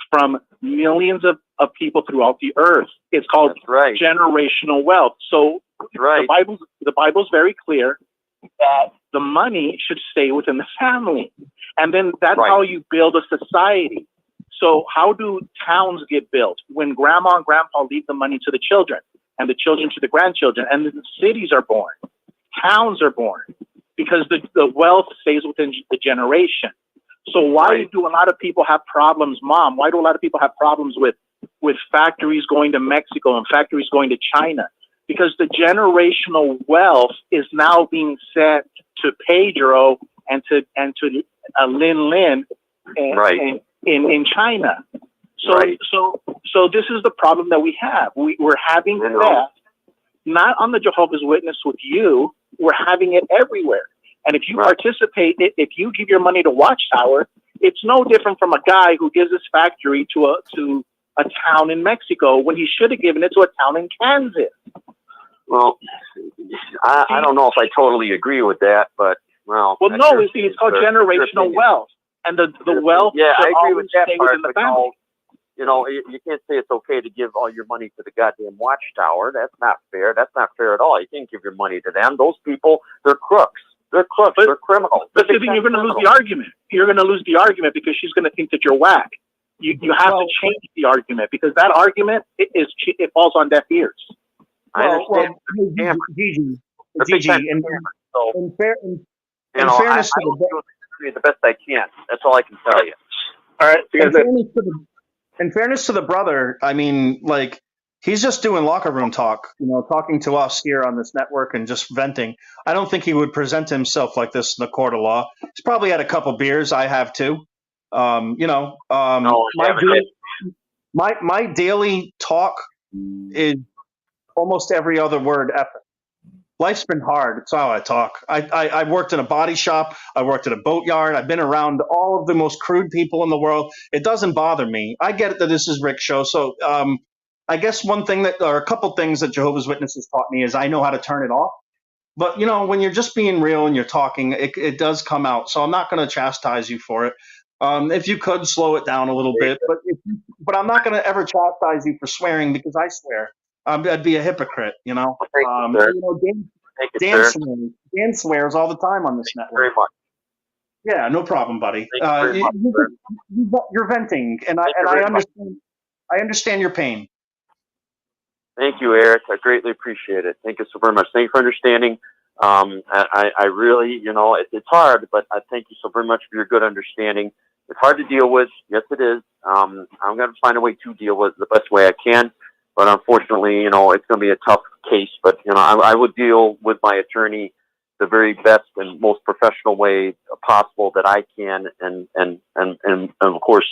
from millions of people throughout the earth. It's called generational wealth. So the Bible's very clear that the money should stay within the family. And then that's how you build a society. So how do towns get built? When grandma and grandpa leave the money to the children and the children to the grandchildren, and the cities are born, towns are born, because the wealth stays within the generation. So why do a lot of people have problems, Mom? Why do a lot of people have problems with factories going to Mexico and factories going to China? Because the generational wealth is now being sent to Pedro and to Lin in China. So this is the problem that we have. We're having theft, not on the Jehovah's Witness with you. We're having it everywhere. And if you participate, if you give your money to Watchtower, it's no different from a guy who gives his factory to a town in Mexico when he should have given it to a town in Kansas. Well, I don't know if I totally agree with that, but no, it's called generational wealth, and the wealth. Yeah, I agree with that part. The family. You can't say it's okay to give all your money to the goddamn Watchtower. That's not fair. That's not fair at all. You can't give your money to them. Those people, they're crooks. They're crooks. They're criminals. But then you're going to lose the argument. You're going to lose the argument because she's going to think that you're whack. You have to change the argument because that argument it falls on deaf ears. I understand. Gigi, in fairness the best I can. That's all I can tell you. All right. In fairness to the brother, I mean, like, he's just doing locker room talk, talking to us here on this network and just venting. I don't think he would present himself like this in the court of law. He's probably had a couple beers. I have too. My daily talk is almost every other word effing. Life's been hard. It's how I talk. I worked in a body shop. I worked at a boatyard. I've been around all of the most crude people in the world. It doesn't bother me. I get it that this is Rick's show. So I guess a couple things that Jehovah's Witnesses taught me is I know how to turn it off. But, when you're just being real and you're talking, it does come out. So I'm not going to chastise you for it. If you could slow it down a little bit. But I'm not going to ever chastise you for swearing because I swear. I'd be a hypocrite, Dan swears all the time on this network. Very much. Yeah, no problem, buddy. You're venting, and I understand. I understand your pain. Thank you, Eric. I greatly appreciate it. Thank you so very much. Thank you for understanding. I really, it's hard, but I thank you so very much for your good understanding. It's hard to deal with. Yes, it is. I'm going to find a way to deal with it the best way I can. But unfortunately, it's going to be a tough case. But, I would deal with my attorney the very best and most professional way possible that I can. And of course,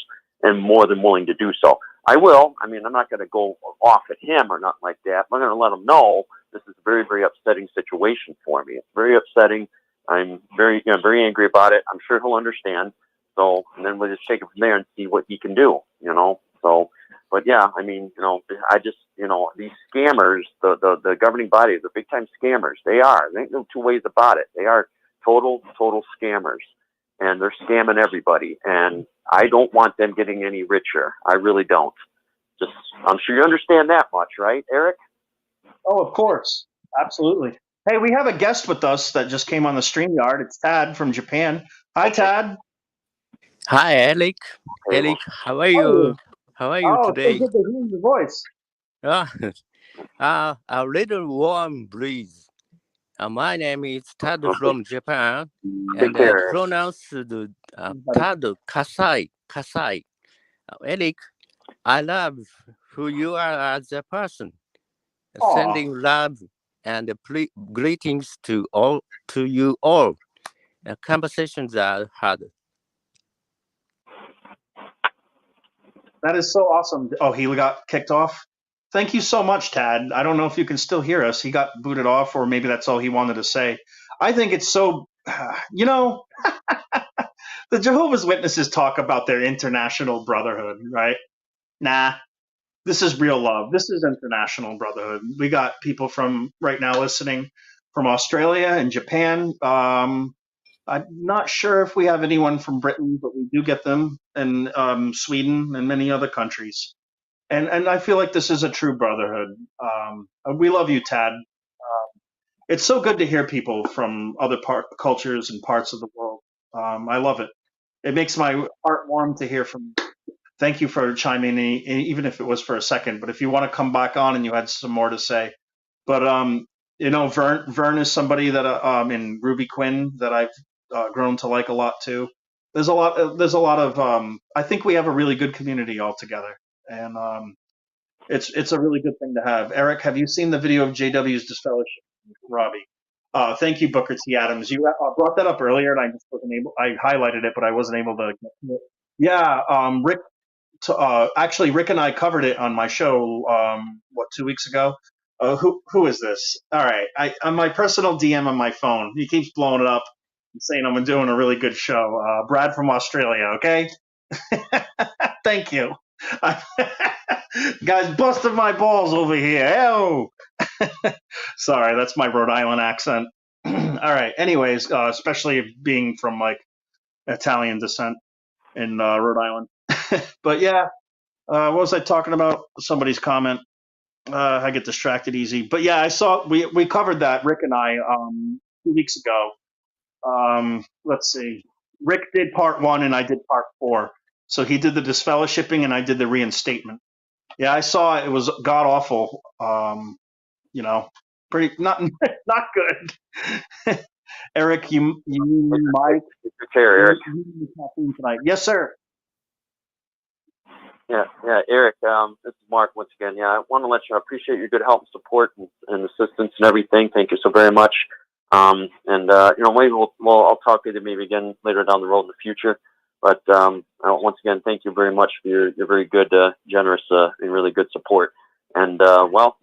am more than willing to do so. I will. I mean, I'm not going to go off at him or nothing like that. I'm going to let him know this is a very, very upsetting situation for me. It's very upsetting. I'm very, very angry about it. I'm sure he'll understand. So, and then we'll just take it from there and see what he can do, So, but yeah, I mean, I just, these scammers, the governing bodies, the big time scammers, there ain't no two ways about it. They are total scammers, and they're scamming everybody. And I don't want them getting any richer. I really don't. I'm sure you understand that much, right, Eric? Oh, of course. Absolutely. Hey, we have a guest with us that just came on the StreamYard. It's Tad from Japan. Hi, Tad. Hi, Alec. Hey, Alec, how are How are you? you? How are you Oh, it's so today? good to hear your voice. A little warm breeze. My name is Tad from Japan, take and care. pronounced Tad Kasai. Kasai. Alec, I love who you are as a person. Aw, Sending love and greetings to you all. Conversations are hard. that is so awesome. Oh, he got kicked off? Thank you so much, Tad. I don't know if you can still hear us. He got booted off, or maybe that's all he wanted to say. I think it's so, you know, the Jehovah's Witnesses talk about their international brotherhood, right? Nah, this is real love. This is international brotherhood. We got people from right now listening from Australia and Japan. I'm not sure if we have anyone from Britain, but we do get them, and Sweden and many other countries. And I feel like this is a true brotherhood. We love you, Tad. It's so good to hear people from other cultures and parts of the world. I love it. It makes my heart warm to hear from. Thank you for chiming in, even if it was for a second. But if you want to come back on and you had some more to say, but you know, Vern is somebody that in Ruby Quinn that I've grown to like a lot too. There's a lot. There's a lot of. I think we have a really good community all together, and it's a really good thing to have. Eric, have you seen the video of JW's disfellowship, Robbie? Thank you, Booker T. Adams. You brought that up earlier, and I just wasn't able. I highlighted it, but I wasn't able to get to it. Yeah, Rick. Actually, Rick and I covered it on my show. 2 weeks ago? Who is this? All right, on my personal DM on my phone, he keeps blowing it up and saying I'm doing a really good show. Brad from Australia. Okay, thank you. Guys, busted my balls over here. Oh, sorry, that's my Rhode Island accent. All right. Anyways, especially being from like Italian descent in Rhode Island. But yeah, what was I talking about? Somebody's comment. I get distracted easy. But yeah, I saw we covered that, Rick and I 2 weeks ago. Let's see. Rick did part 1 and I did part 4. So he did the disfellowshipping and I did the reinstatement. Yeah, I saw it. It was god awful. You know, pretty not not good. Eric, Mike, Take care, Eric. tonight. Yes, sir. Yeah, Eric. This is Mark once again. Yeah, I want to let you know I appreciate your good help and support and assistance and everything. Thank you so very much. You know, maybe I'll talk to you maybe again later down the road in the future. But once again, thank you very much for your very good, generous, and really good support. And I want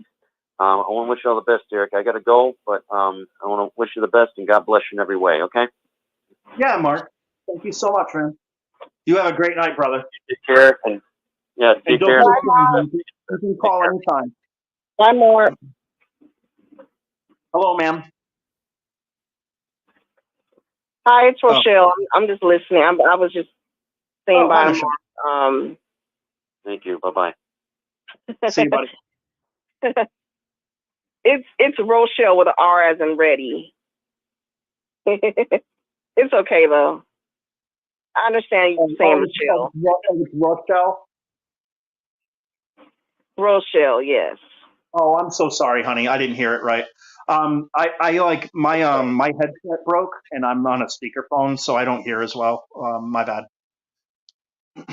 to wish you all the best, Eric. I got to go, but I want to wish you the best and God bless you in every way. Okay. Yeah, Mark. Thank you so much, man. You have a great night, brother. Take care and take care. You can call anytime. One more. Hello, ma'am. Hi, it's Rochelle. I'm just listening. I was just saying bye. Thank you. Bye bye. See you, buddy. It's Rochelle with an R as in ready. It's okay though. I understand you saying Rochelle. It's Rochelle. Rochelle, yes. Oh, I'm so sorry, honey. I didn't hear it right. I like my headset broke and I'm on a speakerphone, so I don't hear as well. My bad. Okay,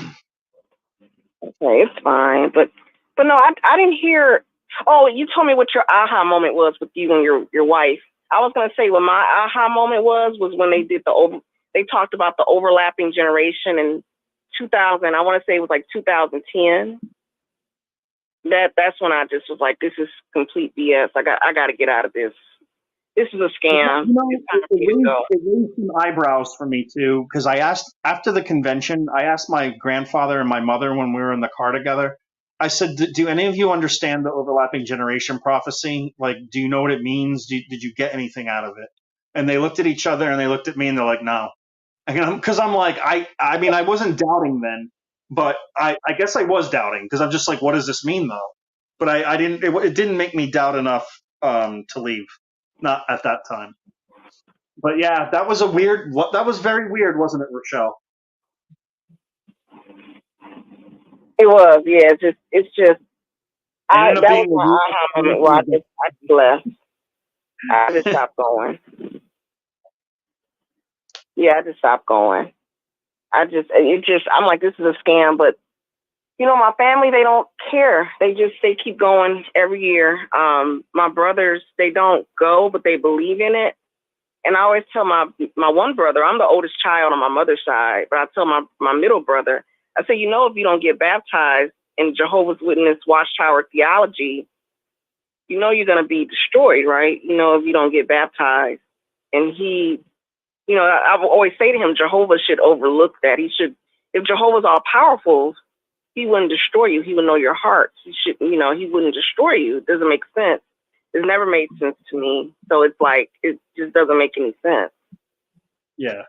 it's fine. But no, I didn't hear. Oh, you told me what your aha moment was with you and your wife. I was gonna say what my aha moment was when they did they talked about the overlapping generation in 2000. I want to say it was like 2010. That's when I just was like, this is complete BS. I got to get out of this. This is a scam. You know, it raised some eyebrows for me too, because I asked after the convention. I asked my grandfather and my mother when we were in the car together. I said, "Do any of you understand the overlapping generation prophecy? Like, do you know what it means? Did you get anything out of it?" And they looked at each other and they looked at me and they're like, "No." Because I'm like, I mean, I wasn't doubting then, but I guess I was doubting because I'm just like, what does this mean though? But I didn't. It didn't make me doubt enough to leave. not at that time. But yeah, that was that was very weird, wasn't it, Rochelle? It was, yeah. It's just, It ended up that being was my aha moment where I just left. I just stopped going. Yeah, I just stopped going. I'm like, this is a scam, but my family, they don't care. They keep going every year. My brothers, they don't go, but they believe in it. And I always tell my one brother, I'm the oldest child on my mother's side, but I tell my middle brother, I say, if you don't get baptized in Jehovah's Witness Watchtower theology, you're going to be destroyed, right? If you don't get baptized. And he, I will always say to him, Jehovah should overlook that. If Jehovah's all powerful, he wouldn't destroy you. He would know your hearts. He wouldn't destroy you. It doesn't make sense. It's never made sense to me. So it's like, it just doesn't make any sense. Yeah.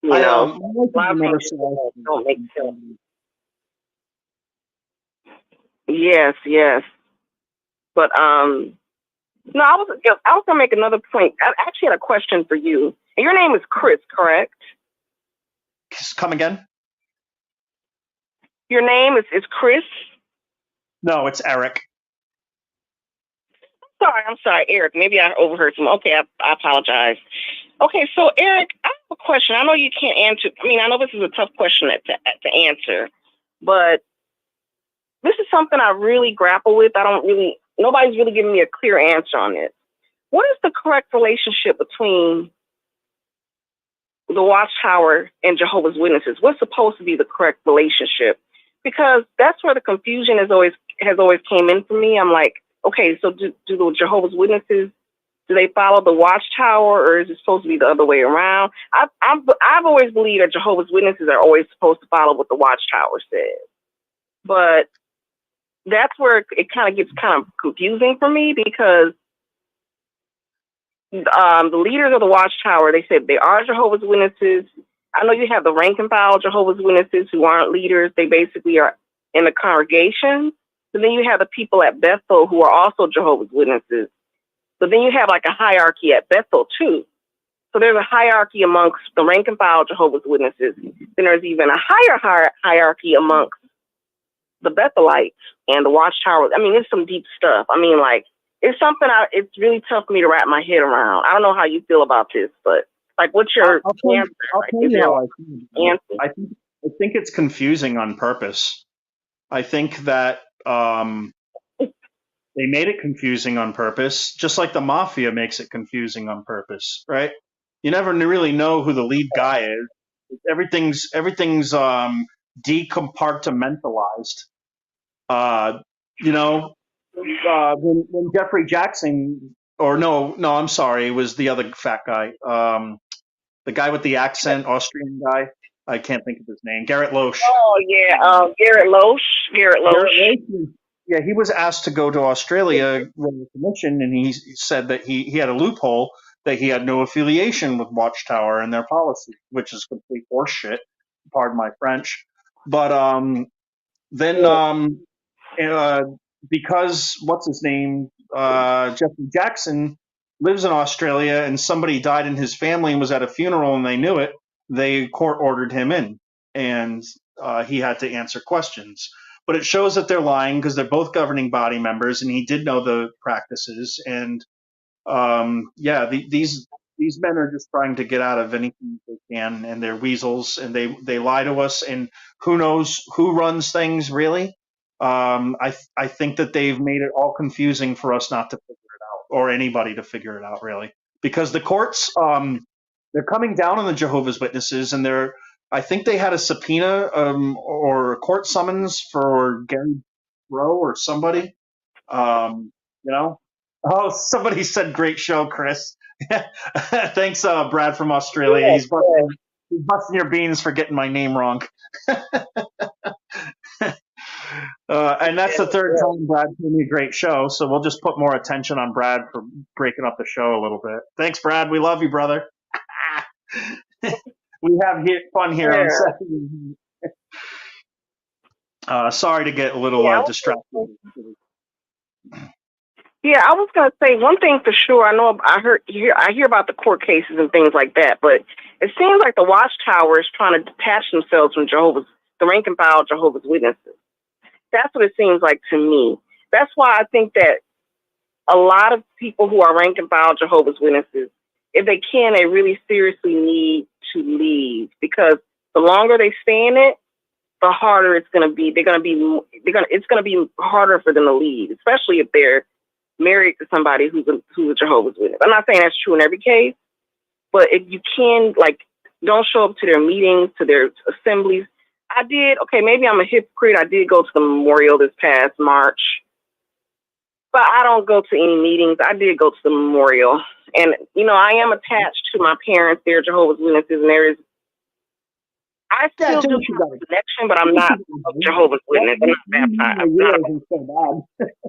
A lot of never things don't make sense. Yes. But no, I was gonna make another point. I actually had a question for you. And your name is Chris, correct? Come again? Your name is Chris? No, it's Eric. I'm sorry, Eric. Maybe I overheard some. Okay, I apologize. Okay, so Eric, I have a question. I know you can't answer. I mean, I know this is a tough question to answer, but this is something I really grapple with. Nobody's really giving me a clear answer on it. What is the correct relationship between the Watchtower and Jehovah's Witnesses? What's supposed to be the correct relationship? Because that's where the confusion has always came in for me. I'm like, okay, so do the Jehovah's Witnesses, do they follow the Watchtower, or is it supposed to be the other way around? I've always believed that Jehovah's Witnesses are always supposed to follow what the Watchtower says, but that's where it kind of gets kind of confusing for me, because the leaders of the Watchtower, they said they are Jehovah's Witnesses. I know you have the rank and file Jehovah's Witnesses who aren't leaders. They basically are in the congregation. But then you have the people at Bethel who are also Jehovah's Witnesses. But then you have like a hierarchy at Bethel too. So there's a hierarchy amongst the rank and file Jehovah's Witnesses. Then there's even a higher hierarchy amongst the Bethelites and the Watchtower. I mean, it's some deep stuff. I mean, like, it's something it's really tough for me to wrap my head around. I don't know how you feel about this, but like, what's your answer? I think it's confusing on purpose. I think that they made it confusing on purpose, just like the mafia makes it confusing on purpose, right? You never really know who the lead guy is. Everything's decompartmentalized. When Jeffrey Jackson, or no, I'm sorry, it was the other fat guy, the guy with the accent, Austrian guy. I can't think of his name. Garrett Loesch. Oh yeah, Garrett Loesch. Yeah, he was asked to go to Australia with a commission, and he said that he had a loophole that he had no affiliation with Watchtower and their policy, which is complete horseshit. Pardon my French. But then because what's his name, Jeffrey Jackson lives in Australia, and somebody died in his family and was at a funeral, and they knew it, they court ordered him in, and he had to answer questions. But it shows that they're lying, because they're both governing body members, and he did know the practices. And these men are just trying to get out of anything they can, and they're weasels, and they lie to us. And who knows who runs things really? I think that they've made it all confusing for us not to figure it out, or anybody to figure it out, really, because the courts, they're coming down on the Jehovah's Witnesses, and I think they had a subpoena or a court summons for Gary Rowe or somebody. Oh, somebody said great show, Chris. Thanks, Brad from Australia. He's busting your beans for getting my name wrong. And that's the third time Brad gave me a great show, so we'll just put more attention on Brad for breaking up the show a little bit. Thanks, Brad. We love you, brother. We have fun here on Saturday. Sorry to get a little distracted. Yeah, I was gonna say one thing for sure. I know I hear about the court cases and things like that, but it seems like the Watchtower is trying to detach themselves from the rank and file Jehovah's Witnesses. That's what it seems like to me. That's why I think that a lot of people who are rank and file Jehovah's Witnesses, if they can, they really seriously need to leave, because the longer they stay in it, the harder it's going to be. It's going to be harder for them to leave, especially if they're married to somebody who's a Jehovah's Witness. I'm not saying that's true in every case, but if you can, like, don't show up to their meetings, to their assemblies. I did. Okay, maybe I'm a hypocrite. I did go to the memorial this past March, but I don't go to any meetings. I did go to the memorial, and I am attached to my parents. They're Jehovah's Witnesses, and I still do have a connection, but I'm not a Jehovah's Witness. I'm not baptized.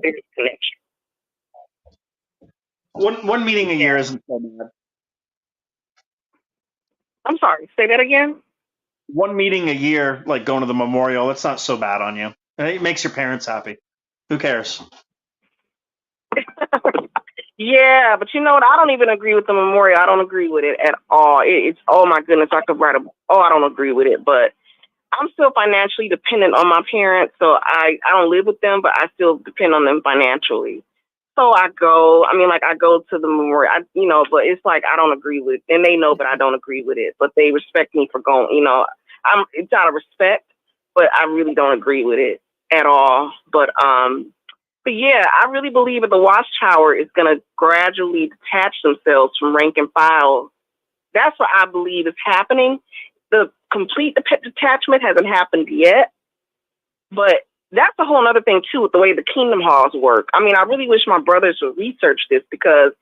There's a connection. One meeting a year isn't so bad. I'm sorry. Say that again. One meeting a year, like going to the memorial, that's not so bad on you. It makes your parents happy. Who cares? Yeah, but you know what? I don't even agree with the memorial. I don't agree with it at all. It's oh my goodness, I could write I don't agree with it, but I'm still financially dependent on my parents, so I don't live with them, but I still depend on them financially. So I go. I mean, like, I go to the memorial. But it's like I don't agree with, and they know, but I don't agree with it. But they respect me for going. It's out of respect, but I really don't agree with it at all. But yeah, I really believe that the Watchtower is going to gradually detach themselves from rank and file. That's what I believe is happening. The complete detachment hasn't happened yet, but that's a whole other thing too, with the way the Kingdom Halls work. I mean, I really wish my brothers would research this, because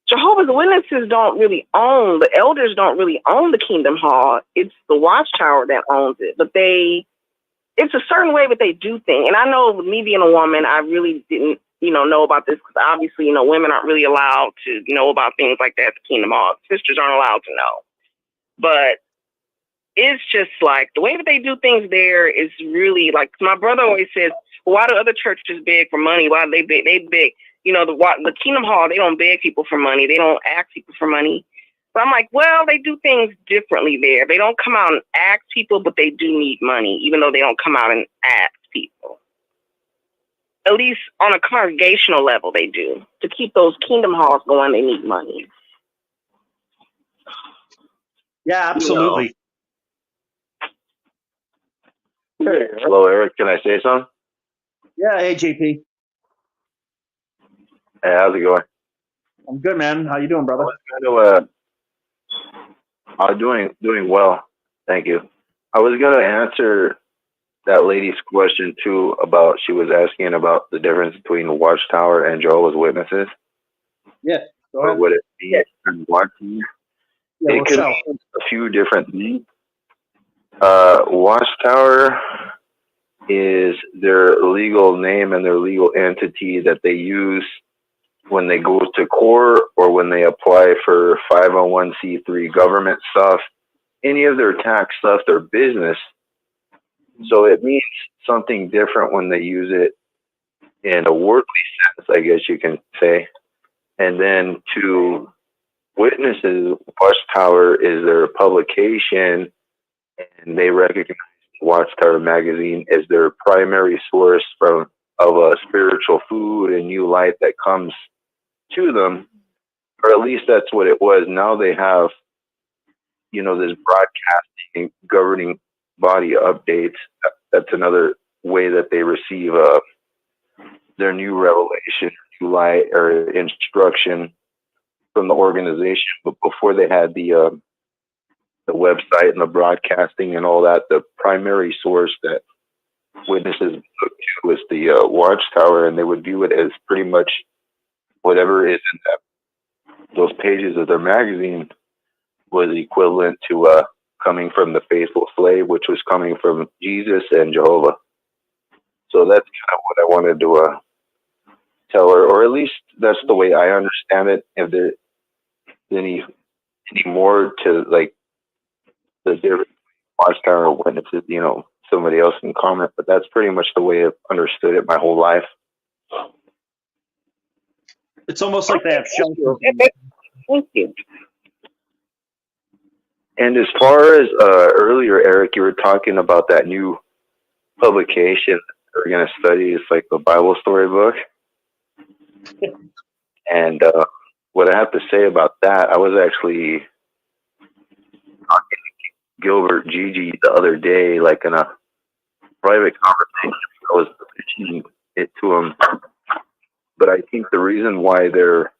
Jehovah's Witnesses the elders don't really own the Kingdom Hall. It's the Watchtower that owns it, but it's a certain way that they do things. And I know, with me being a woman, I really didn't, know about this, because obviously, women aren't really allowed to know about things like that at the Kingdom Hall. Sisters aren't allowed to know. But it's just like the way that they do things there is really like, my brother always says, well, why do other churches beg for money? Why do they beg? They beg, the Kingdom Hall, they don't beg people for money. They don't ask people for money. So I'm like, well, they do things differently there. They don't come out and ask people, but they do need money, even though they don't come out and ask people. At least on a congregational level, they do. To keep those Kingdom Halls going, they need money. Yeah, absolutely. Hey, hello, Eric. Can I say something? Yeah, hey, JP. Hey, how's it going? I'm good, man. How you doing, brother? I'm doing well. Thank you. I was going to answer that lady's question, too, she was asking about the difference between the Watchtower and Jehovah's Witnesses. Yeah. Or would it be watching? Yeah, it could be a few different things. Watchtower is their legal name and their legal entity that they use when they go to court or when they apply for 501c3 government stuff, any of their tax stuff, their business. So it means something different when they use it in a worldly sense, I guess you can say. And then to witnesses, Watchtower is their publication, and they recognize Watchtower magazine as their primary source of a spiritual food and new light that comes to them, or at least that's what it was. Now they have, this broadcasting governing body updates. That's another way that they receive their new revelation, new light, or instruction from the organization. But before they had the website and the broadcasting and all that, the primary source that witnesses look to was the Watchtower, and they would view it as pretty much whatever is in those pages of their magazine was equivalent to coming from the faithful slave, which was coming from Jesus and Jehovah. So that's kind of what I wanted to tell her, or at least that's the way I understand it. If there's any more to like the different Watchtower witnesses, somebody else can comment, but that's pretty much the way I've understood it my whole life. It's almost like they have shelters. Thank you. And as far as earlier, Eric, you were talking about that new publication we're going to study. It's like the Bible storybook. And what I have to say about that, I was actually talking to Gilbert Gigi the other day, like in a private conversation. I was pitching it to him. But I think the reason why they're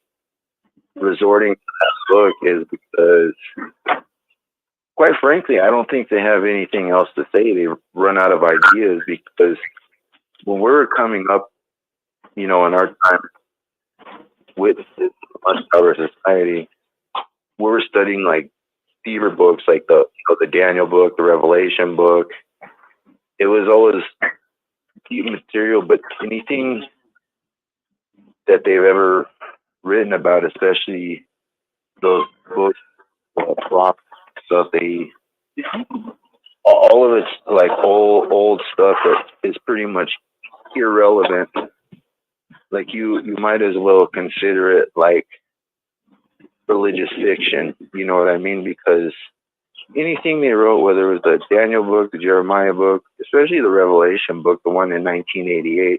resorting to that book is because, quite frankly, I don't think they have anything else to say. They run out of ideas, because when we're coming up, in our time with this Watchtower Society, we're studying like deeper books, like the Daniel book, the Revelation book. It was always deep material, but anything that they've ever written about, especially those books, prop stuff, all of it's like old stuff that is pretty much irrelevant. Like you might as well consider it like religious fiction, you know what I mean? Because anything they wrote, whether it was the Daniel book, the Jeremiah book, especially the Revelation book, the one in 1988,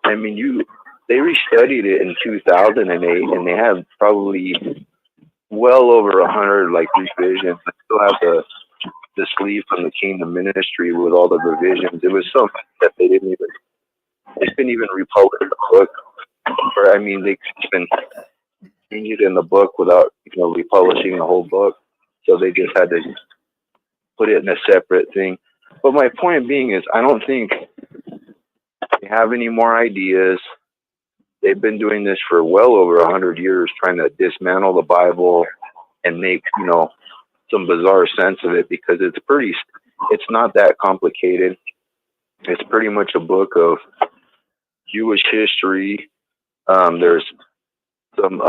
I mean, they restudied it in 2008, and they have probably well over 100 like revisions. I still have the sleeve from the Kingdom Ministry with all the revisions. It was something that they couldn't even republish the book, or I mean, they couldn't even change it in the book without republishing the whole book. So they just had to put it in a separate thing. But my point being is, I don't think they have any more ideas. They've been doing this for well over 100 years, trying to dismantle the Bible and make, some bizarre sense of it, because it's not that complicated. It's pretty much a book of Jewish history. There's some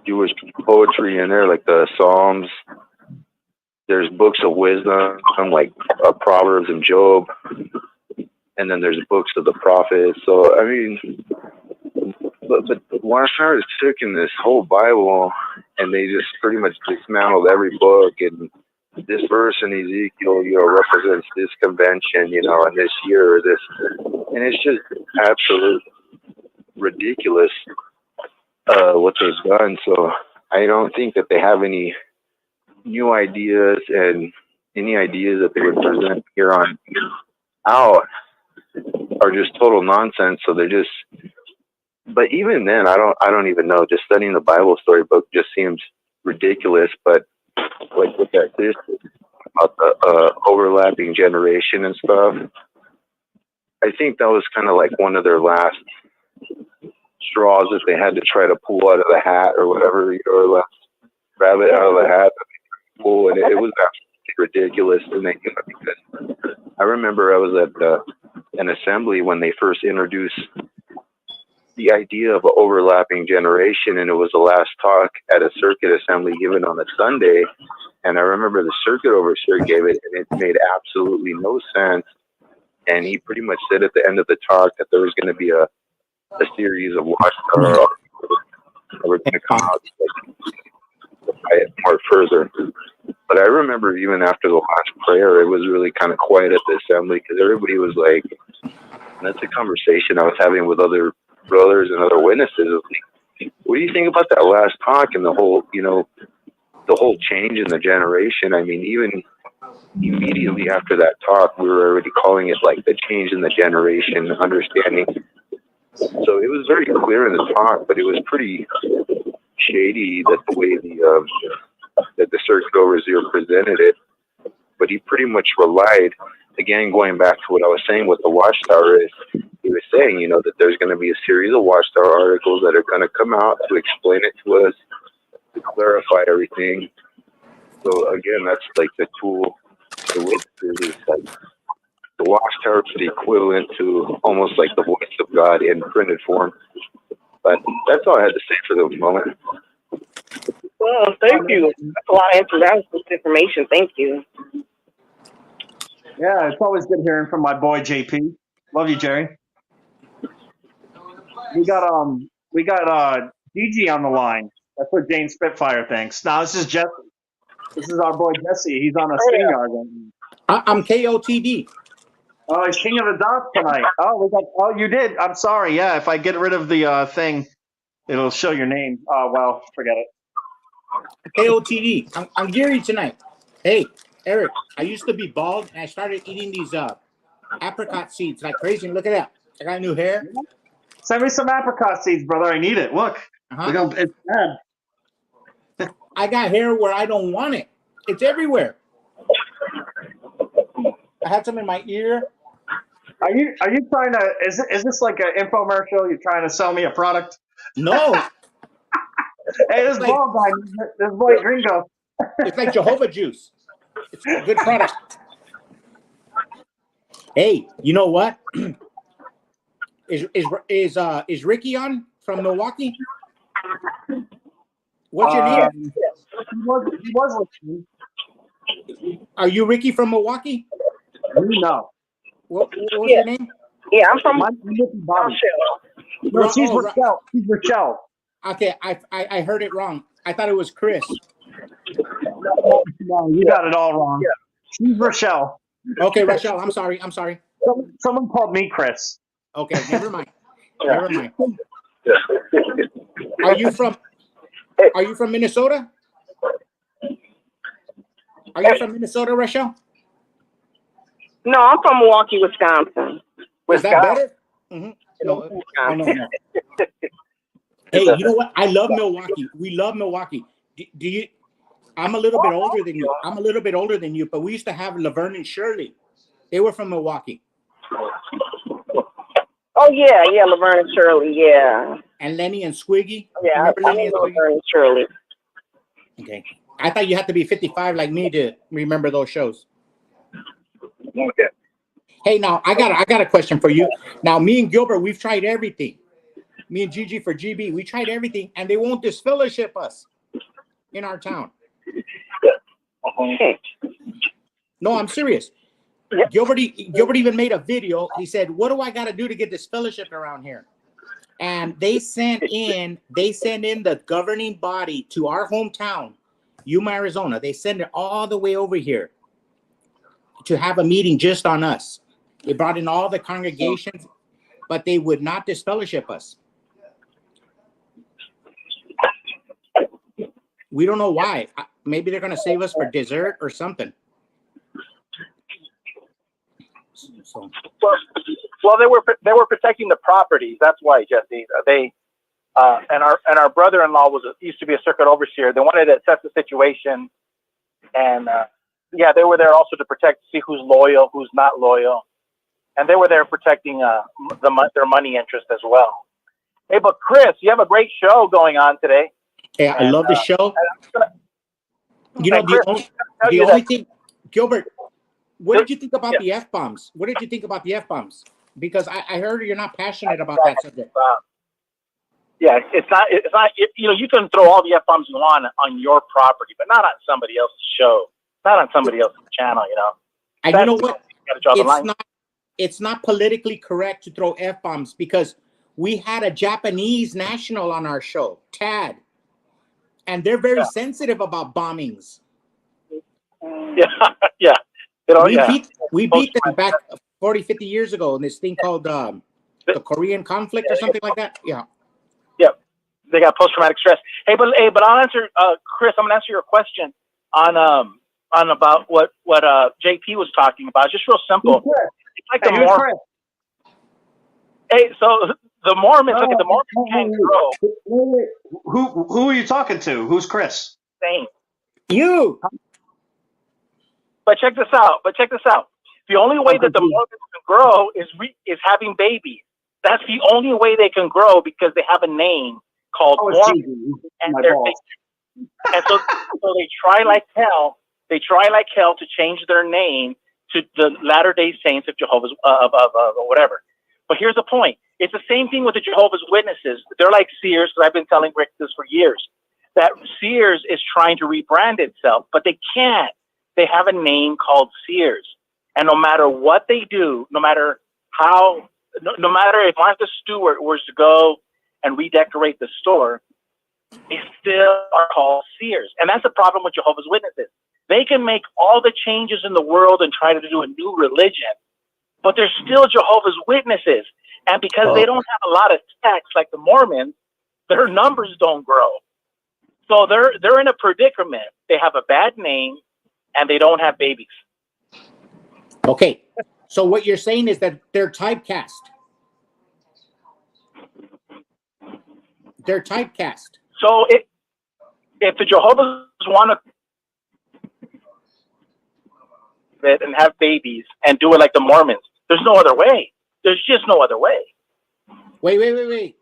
Jewish poetry in there, like the Psalms. There's books of wisdom, some like Proverbs and Job. And then there's books of the prophets. So, I mean, but Watchtower has taken this whole Bible and they just pretty much dismantled every book. And this verse in Ezekiel, represents this convention, and this year or this. And it's just absolute ridiculous what they've done. So I don't think that they have any new ideas, and any ideas that they would present here on out are just total nonsense. So they're just, but even then, I don't even know. Just studying the Bible storybook just seems ridiculous. But like with that, this about the overlapping generation and stuff, I think that was kind of like one of their last straws that they had to try to pull out of the hat or whatever, or last rabbit out of the hat that they pull, and it was absolutely ridiculous to make it, because I remember I was at an assembly when they first introduced the idea of an overlapping generation, and it was the last talk at a circuit assembly given on a Sunday. And I remember the circuit overseer gave it, and it made absolutely no sense. And he pretty much said at the end of the talk that there was going to be a series of Watchtower that were going to come out like, more further. But I remember even after the last prayer, it was really kind of quiet at the assembly, because everybody was like, and that's a conversation I was having with other brothers and other witnesses. What do you think about that last talk and the whole, the whole change in the generation? I mean, even immediately after that talk, we were already calling it like the change in the generation, understanding. So it was very clear in the talk, but it was pretty shady that the way that the circuit overseer presented it. But he pretty much relied, again, going back to what I was saying with the Watchtower, is he was saying, that there's going to be a series of Watchtower articles that are going to come out to explain it to us, to clarify everything. So again, that's like the tool. The witnesses is like the Watchtower is the equivalent to almost like the voice of God in printed form. But that's all I had to say for the moment. Well, thank you. That's a lot of information. That was good information. Thank you. Yeah, it's always good hearing from my boy JP. Love you, Jerry. We got We got Gigi on the line. That's what Jane Spitfire thinks. Now this is Jesse. This is our boy Jesse. He's on a StreamYard. I'm KOTD. Oh, he's King of the Dots tonight. Oh, you did. I'm sorry. Yeah, if I get rid of the thing, it'll show your name. Oh, well, forget it. KOTD. I'm Gary tonight. Hey, Eric, I used to be bald, and I started eating these apricot seeds like crazy. And look at that. I got new hair. Send me some apricot seeds, brother. I need it. Look. Look, it's bad. I got hair where I don't want it. It's everywhere. I had some in my ear. Are you trying to? Is this like an infomercial? You're trying to sell me a product? No. Hey, this bald guy, this boy Gringo. It's like Jehovah juice. It's a good product. Hey, you know what? Is Ricky on from Milwaukee? What's your name? He was listening. Are you Ricky from Milwaukee? No. What was your name? Yeah, I'm from Bobby. No, she's Rochelle. She's Rochelle. Okay, I heard it wrong. I thought it was Chris. No, you got it all wrong. Yeah. She's Rochelle. Okay, Rochelle. I'm sorry. Someone called me Chris. Okay, never mind. Never mind. Are you from Minnesota? Are you from Minnesota, Rochelle? No, I'm from Milwaukee, Wisconsin. Is that better? Mm-hmm. No. Hey, you know what? I love Milwaukee. We love Milwaukee. Do you? I'm a little bit older than you. But we used to have Laverne and Shirley. They were from Milwaukee. Oh yeah, Laverne and Shirley, yeah. And Lenny and Squiggy. Yeah, I mean Laverne and Shirley. Okay, I thought you had to be 55 like me to remember those shows. Okay. Hey, now I got a question for you. Now, me and Gilbert, we've tried everything. Me and Gigi for GB, we tried everything, and they won't disfellowship us in our town. No, I'm serious. Gilbert even made a video. He said, "What do I got to do to get disfellowship around here?" And they sent in the governing body to our hometown, Yuma, Arizona. They sent it all the way over here to have a meeting just on us. They brought in all the congregations, but they would not disfellowship us. We don't know why. Maybe they're going to save us for dessert or something. So. Well, they were protecting the properties. That's why, Jesse. They and our brother-in-law used to be a circuit overseer. They wanted to assess the situation, and they were there also to protect, see who's loyal, who's not loyal, and they were there protecting their money interest as well. Hey, but Chris, you have a great show going on today. Yeah, I love the show. You know, the only thing, Gilbert, what did you think about the F-bombs? What did you think about the F-bombs? Because I heard you're not passionate about that subject. Yeah, it's not. You can throw all the F-bombs you want on your property, but not on somebody else's show, not on somebody else's channel. And you know what? It's not politically correct to throw F-bombs because we had a Japanese national on our show, Tad, and they're very sensitive about bombings. Yeah. We beat them back 40, 50 years ago in this thing called the Korean conflict or something like that. Yeah. They got post-traumatic stress. Hey, but I'll answer, Chris. I'm gonna answer your question on about what JP was talking about. It's just real simple. It's like the Mormons. Hey, so the Mormons, look at the Mormons can't grow. Who are you talking to? Who's Chris? Same. You. But check this out. The only way that the Mormons can grow is having babies. That's the only way they can grow because they have a name called Mormon, and so they try like hell. They try like hell to change their name to the Latter-day Saints of Jehovah's of whatever. But here's the point: it's the same thing with the Jehovah's Witnesses. They're like Sears, because I've been telling Rick this for years. That Sears is trying to rebrand itself, but they can't. They have a name called Sears, and no matter what they do, no matter if Martha Stewart was to go and redecorate the store, they still are called seers. And that's the problem with Jehovah's Witnesses. They can make all the changes in the world and try to do a new religion, but they're still Jehovah's Witnesses. And because they don't have a lot of texts like the Mormons, their numbers don't grow. So they're in a predicament. They have a bad name and they don't have babies. Okay. So what you're saying is that they're typecast. They're typecast. So if the Jehovah's want to and have babies and do it like the Mormons, there's no other way. There's just no other way. Wait.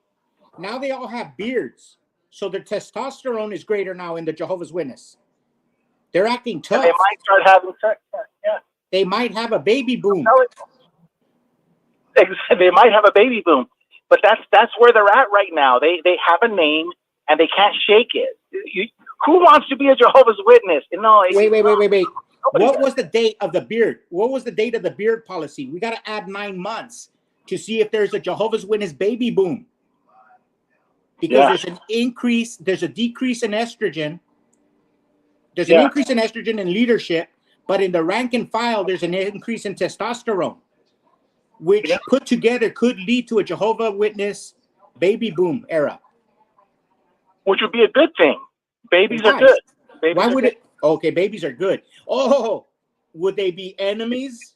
Now they all have beards. So their testosterone is greater now in the Jehovah's Witness. They're acting tough. And they might start having sex. Yeah. They might have a baby boom. They might have a baby boom. But that's where they're at right now. They have a name and they can't shake it. Who wants to be a Jehovah's Witness? Wait. What was the date of the beard? What was the date of the beard policy? We got to add 9 months to see if there's a Jehovah's Witness baby boom. Because there's an increase, there's a decrease in estrogen. There's an increase in estrogen in leadership, but in the rank and file, there's an increase in testosterone, which put together could lead to a Jehovah's Witness baby boom era. Which would be a good thing. Babies are good. Why would it? Okay, babies are good. Oh, would they be enemies?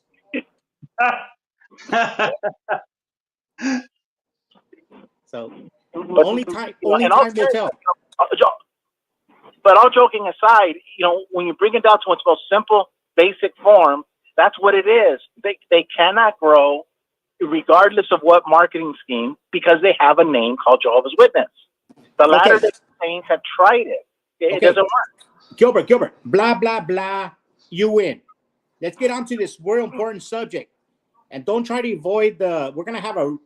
So only time will tell. But all joking aside, when you bring it down to its most simple, basic form, that's what it is. They cannot grow regardless of what marketing scheme because they have a name called Jehovah's Witness. The Latter-day Saints have tried it. It doesn't work. Gilbert, blah, blah, blah. You win. Let's get on to this very important subject. And don't try to avoid we're going to have a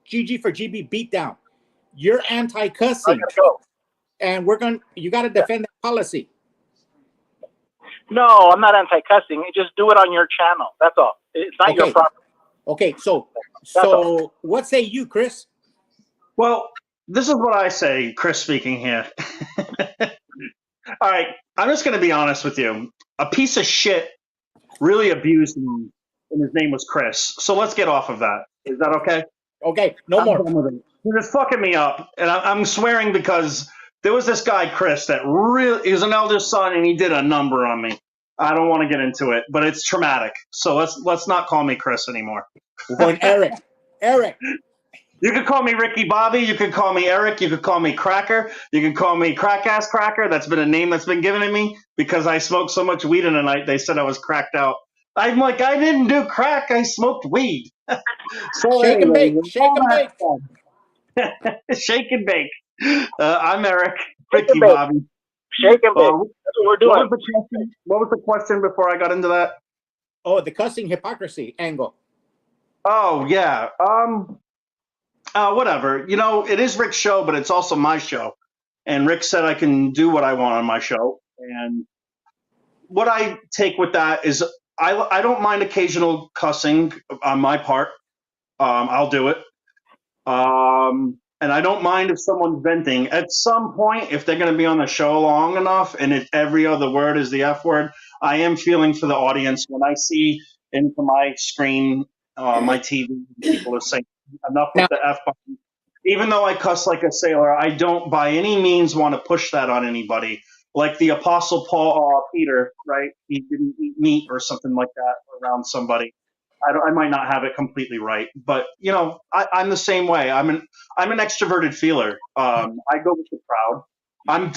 GG for GB beatdown. You're anti-cussing. And you got to defend that policy. No, I'm not anti-cussing. Just do it on your channel. That's all. It's not your problem. Okay, so what say you, Chris? Well, this is what I say, Chris speaking here. All right, I'm just going to be honest with you. A piece of shit really abused me, and his name was Chris. So let's get off of that. Is that okay? Okay, no more. He was fucking me up, and I'm swearing because there was this guy, Chris, that really, he was an elder son, and he did a number on me. I don't want to get into it, but it's traumatic. So let's not call me Chris anymore. We're going Eric. You could call me Ricky Bobby. You could call me Eric. You could call me Cracker. You could call me Crack-Ass Cracker. That's been a name that's been given to me because I smoked so much weed in a night. They said I was cracked out. I'm like, I didn't do crack. I smoked weed. So shake and bake. Shake and bake. I'm Eric. Ricky Bobby. Shake and bake. That's what we're doing. What was the question before I got into that? Oh, the cussing hypocrisy angle. Oh, yeah. Whatever. It is Rick's show, but it's also my show. And Rick said I can do what I want on my show. And what I take with that is I don't mind occasional cussing on my part. I'll do it. And I don't mind if someone's venting. At some point, if they're going to be on the show long enough and if every other word is the F word, I am feeling for the audience. When I see into my screen, my TV, people are saying, enough with the F button. Even though I cuss like a sailor, I don't by any means want to push that on anybody. Like the Apostle Peter, right? He didn't eat meat or something like that around somebody. I might not have it completely right, but I'm the same way. I'm an extroverted feeler. I go with the crowd. I'm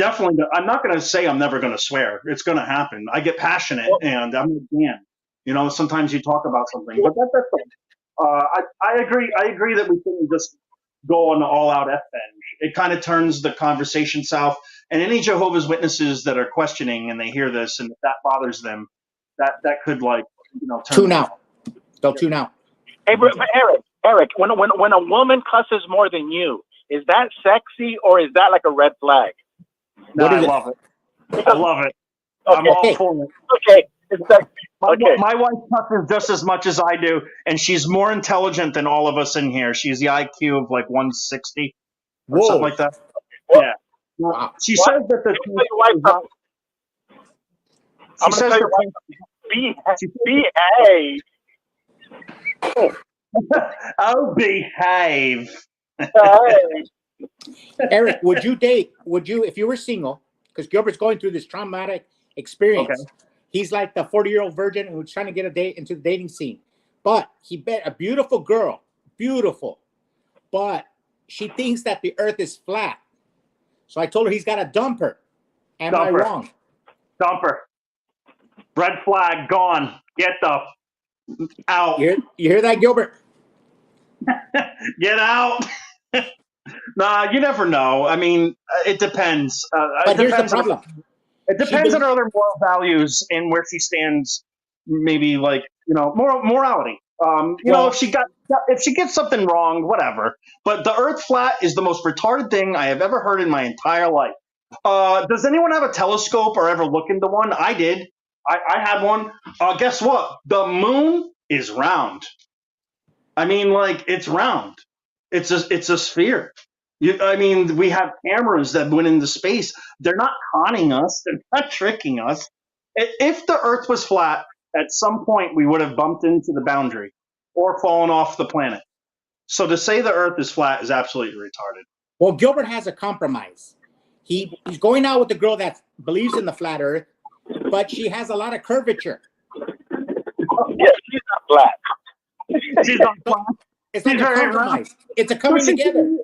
not going to say I'm never going to swear. It's going to happen. I get passionate and I'm a man. Sometimes you talk about something, but that's I agree that we shouldn't just go on the all-out F-bench. It kind of turns the conversation south. And any Jehovah's Witnesses that are questioning and they hear this and if that bothers them, that could turn tune out. Don't tune out. Hey, but Eric, when a woman cusses more than you, is that sexy or is that like a red flag? No, I love it. I love it. Okay. I'm all for it. Okay. My wife cusses just as much as I do, and she's more intelligent than all of us in here. She's the IQ of like 160. or something Whoa. like that. What? Yeah. Wow. She What? says that the Let me tell your wife something. I'm she gonna says tell your wife something. oh, behave. Behave. Eric, would you, if you were single, because Gilbert's going through this traumatic experience. Okay. He's like the 40-year-old virgin who's trying to get a date into the dating scene. But he met a beautiful girl, beautiful. But she thinks that the earth is flat. So I told her he's got to dump her. Am I wrong? Dump her. Red flag gone. Get the out. You hear that, Gilbert? Get out. Nah, you never know. I mean, it depends. But here's the problem. It depends on her other moral values and where she stands. Maybe like morality. If she gets something wrong, whatever. But the Earth flat is the most retarded thing I have ever heard in my entire life. Does anyone have a telescope or ever look into one? I did. I had one. Guess what? The moon is round. I mean, like, it's round. It's a sphere. We have cameras that went into space. They're not conning us. They're not tricking us. If the Earth was flat, at some point we would have bumped into the boundary or fallen off the planet. So to say the Earth is flat is absolutely retarded. Well, Gilbert has a compromise. He's going out with a girl that believes in the flat Earth, but she has a lot of curvature. Yeah, she's not flat. She's not flat. It's like a compromise. It's a coming together.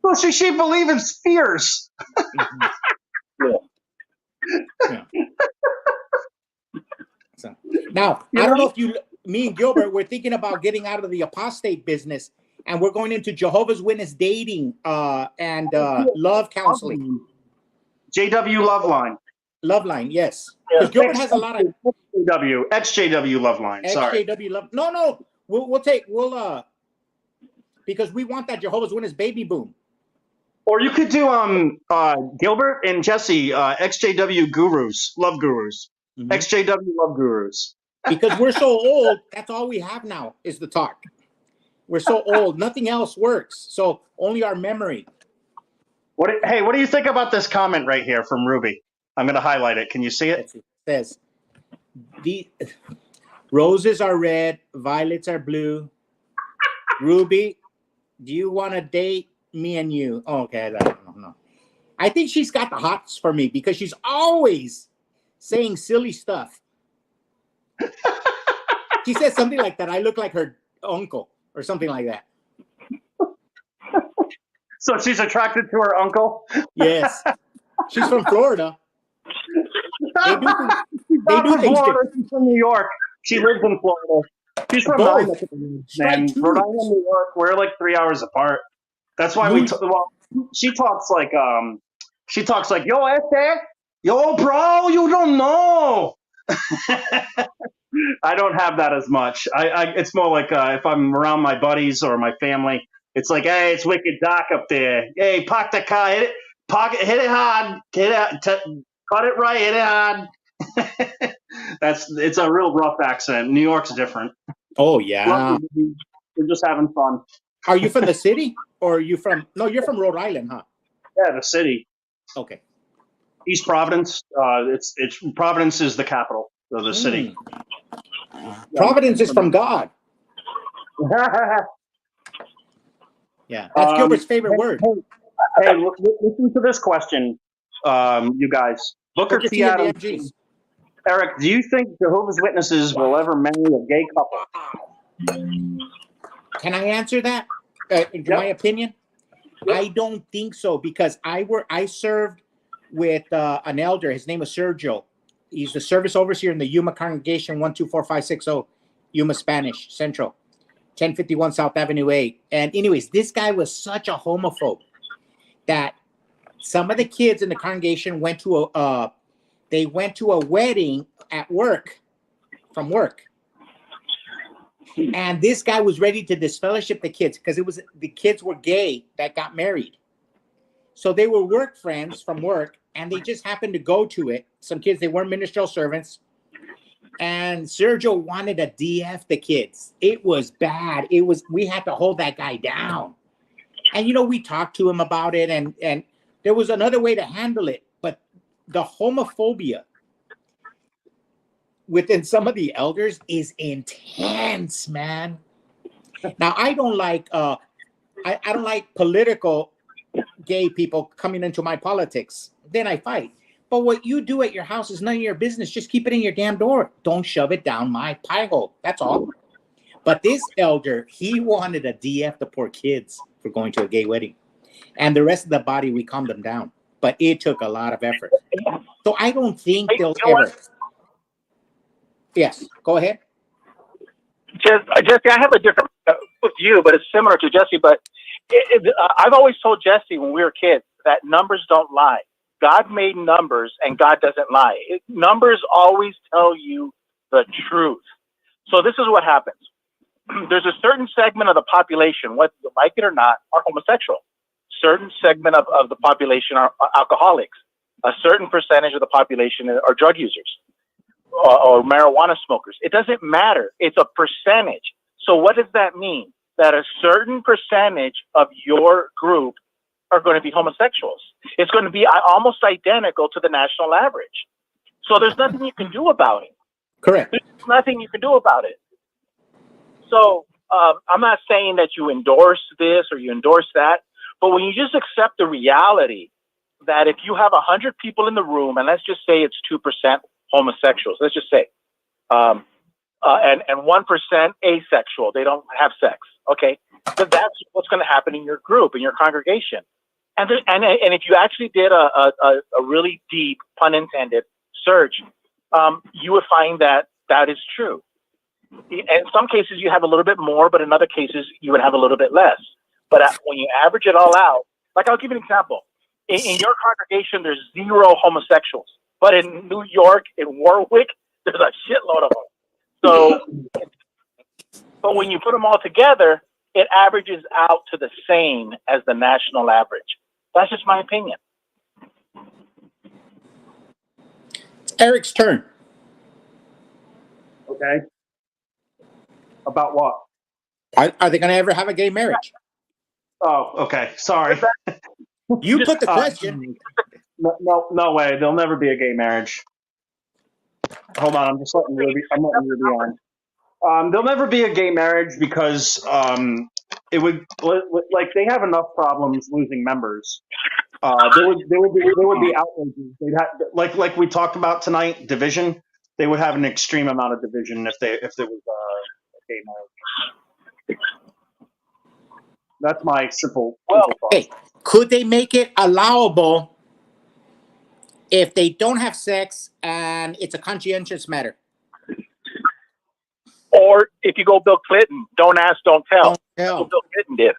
Well, she believes in spheres. Yeah. So, now, I don't know if me and Gilbert, we're thinking about getting out of the apostate business, and we're going into Jehovah's Witness dating and love counseling. JW Loveline. Loveline, yes. Because Gilbert has a lot of XJW Loveline. Sorry. XJW Love. No. We'll because we want that Jehovah's Witness baby boom. Or you could do Gilbert and Jesse, XJW Gurus, Love Gurus. Mm-hmm. XJW Love Gurus. Because we're so old, that's all we have now is the talk. We're so old, nothing else works. So only our memory. What do you think about this comment right here from Ruby? I'm going to highlight it. Can you see it? It says, the roses are red, violets are blue. Ruby, do you want to date me and you? Oh, okay, I don't know. I think she's got the hots for me because she's always saying silly stuff. She says something like that. I look like her uncle or something like that. So she's attracted to her uncle? Yes. She's from Florida. They do things. She's from New York. She lives in Florida. She's from Rhode Island, Rhode Island, New York. We're like 3 hours apart. That's why she talks like yo, bro, you don't know. I don't have that as much. It's more like if I'm around my buddies or my family, it's like, hey, it's wicked dark up there. Hey, park the car, hit it hard, cut it right, hit it hard. It's a real rough accent. New York's different. Oh yeah, we're just having fun. Are you from the city, or are you from? No, you're from Rhode Island, huh? Yeah, the city. Okay. East Providence. It's Providence is the capital of the city. Providence is from God. Yeah, that's Gilbert's favorite word. Hey, listen to this question, you guys. Booker T. Adams. Eric, do you think Jehovah's Witnesses will ever marry a gay couple? Can I answer that? My opinion? I don't think so because I served with an elder. His name was Sergio. He's the service overseer in the Yuma congregation 124560, Yuma Spanish Central, 1051 South Avenue A. And anyways, this guy was such a homophobe that some of the kids in the congregation went to a wedding at work, from work. And this guy was ready to disfellowship the kids because the kids were gay that got married. So they were work friends from work, and they just happened to go to it. Some kids, they weren't ministerial servants. And Sergio wanted to DF the kids. It was bad. We had to hold that guy down. And we talked to him about it, and there was another way to handle it, but the homophobia within some of the elders is intense, man. Now I don't like I don't like political gay people coming into my politics. Then I fight. But what you do at your house is none of your business. Just keep it in your damn door. Don't shove it down my pie hole. That's all. But this elder, he wanted to DF the poor kids for going to a gay wedding. And the rest of the body, we calmed them down. But it took a lot of effort. So I don't think they'll ever. Yes, go ahead. Jesse, I have a different with you, but it's similar to Jesse. But I've always told Jesse when we were kids that numbers don't lie. God made numbers, and God doesn't lie. Numbers always tell you the truth. So this is what happens. There's a certain segment of the population, whether you like it or not, are homosexual. Certain segment of the population are alcoholics. A certain percentage of the population are drug users or marijuana smokers. It doesn't matter. It's a percentage. So what does that mean? That a certain percentage of your group are going to be homosexuals. It's going to be almost identical to the national average. So there's nothing you can do about it. Correct. There's nothing you can do about it. So I'm not saying that you endorse this or you endorse that, but when you just accept the reality that if you have 100 people in the room, and let's just say it's 2% homosexuals, let's just say, and 1% asexual, they don't have sex, okay? But that's what's going to happen in your group, in your congregation. And if you actually did a really deep, pun intended, search, you would find that that is true. In some cases, you have a little bit more, but in other cases, you would have a little bit less. But when you average it all out, like I'll give you an example. In your congregation, there's 0 homosexuals. But in New York, in Warwick, there's a shitload of them. So, but when you put them all together, it averages out to the same as the national average. That's just my opinion. It's Eric's turn. Okay. About what? Are they going to ever have a gay marriage? Oh, okay. Sorry. You put the question. No way. There'll never be a gay marriage. Hold on. I'm letting Ruby on. There'll never be a gay marriage because it would like they have enough problems losing members. There would be outrages. They'd have like we talked about tonight, division. They would have an extreme amount of division if there was a gay marriage. That's my simple thought. Hey, could they make it allowable if they don't have sex and it's a conscientious matter? Or if you go Bill Clinton, don't ask, don't tell. Don't tell. That's what Bill Clinton did.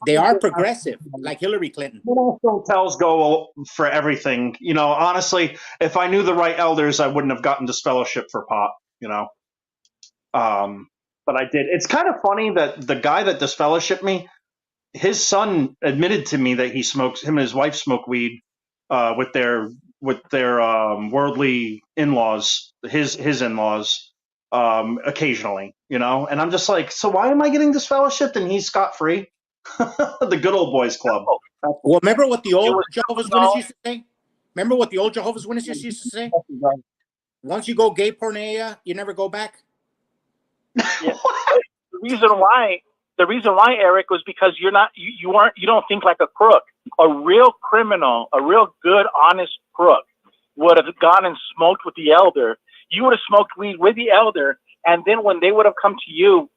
They are progressive, like Hillary Clinton. Don't tells go for everything. Honestly, if I knew the right elders, I wouldn't have gotten disfellowship for pot. But I did. It's kind of funny that the guy that disfellowshipped me, his son admitted to me that he smokes. Him and his wife smoke weed with their worldly in-laws, his in-laws, occasionally. And I'm just like, so why am I getting disfellowshipped and he's scot-free? The good old boys club. Well, remember what the old Jehovah's Witnesses used to say? Remember what the old Jehovah's Witnesses used to say? Once you go gay porneia, you never go back. Yeah. The reason why, Eric, was because you don't think like a crook. A real criminal, a real good, honest crook would have gone and smoked with the elder. You would have smoked weed with the elder, and then when they would have come to you,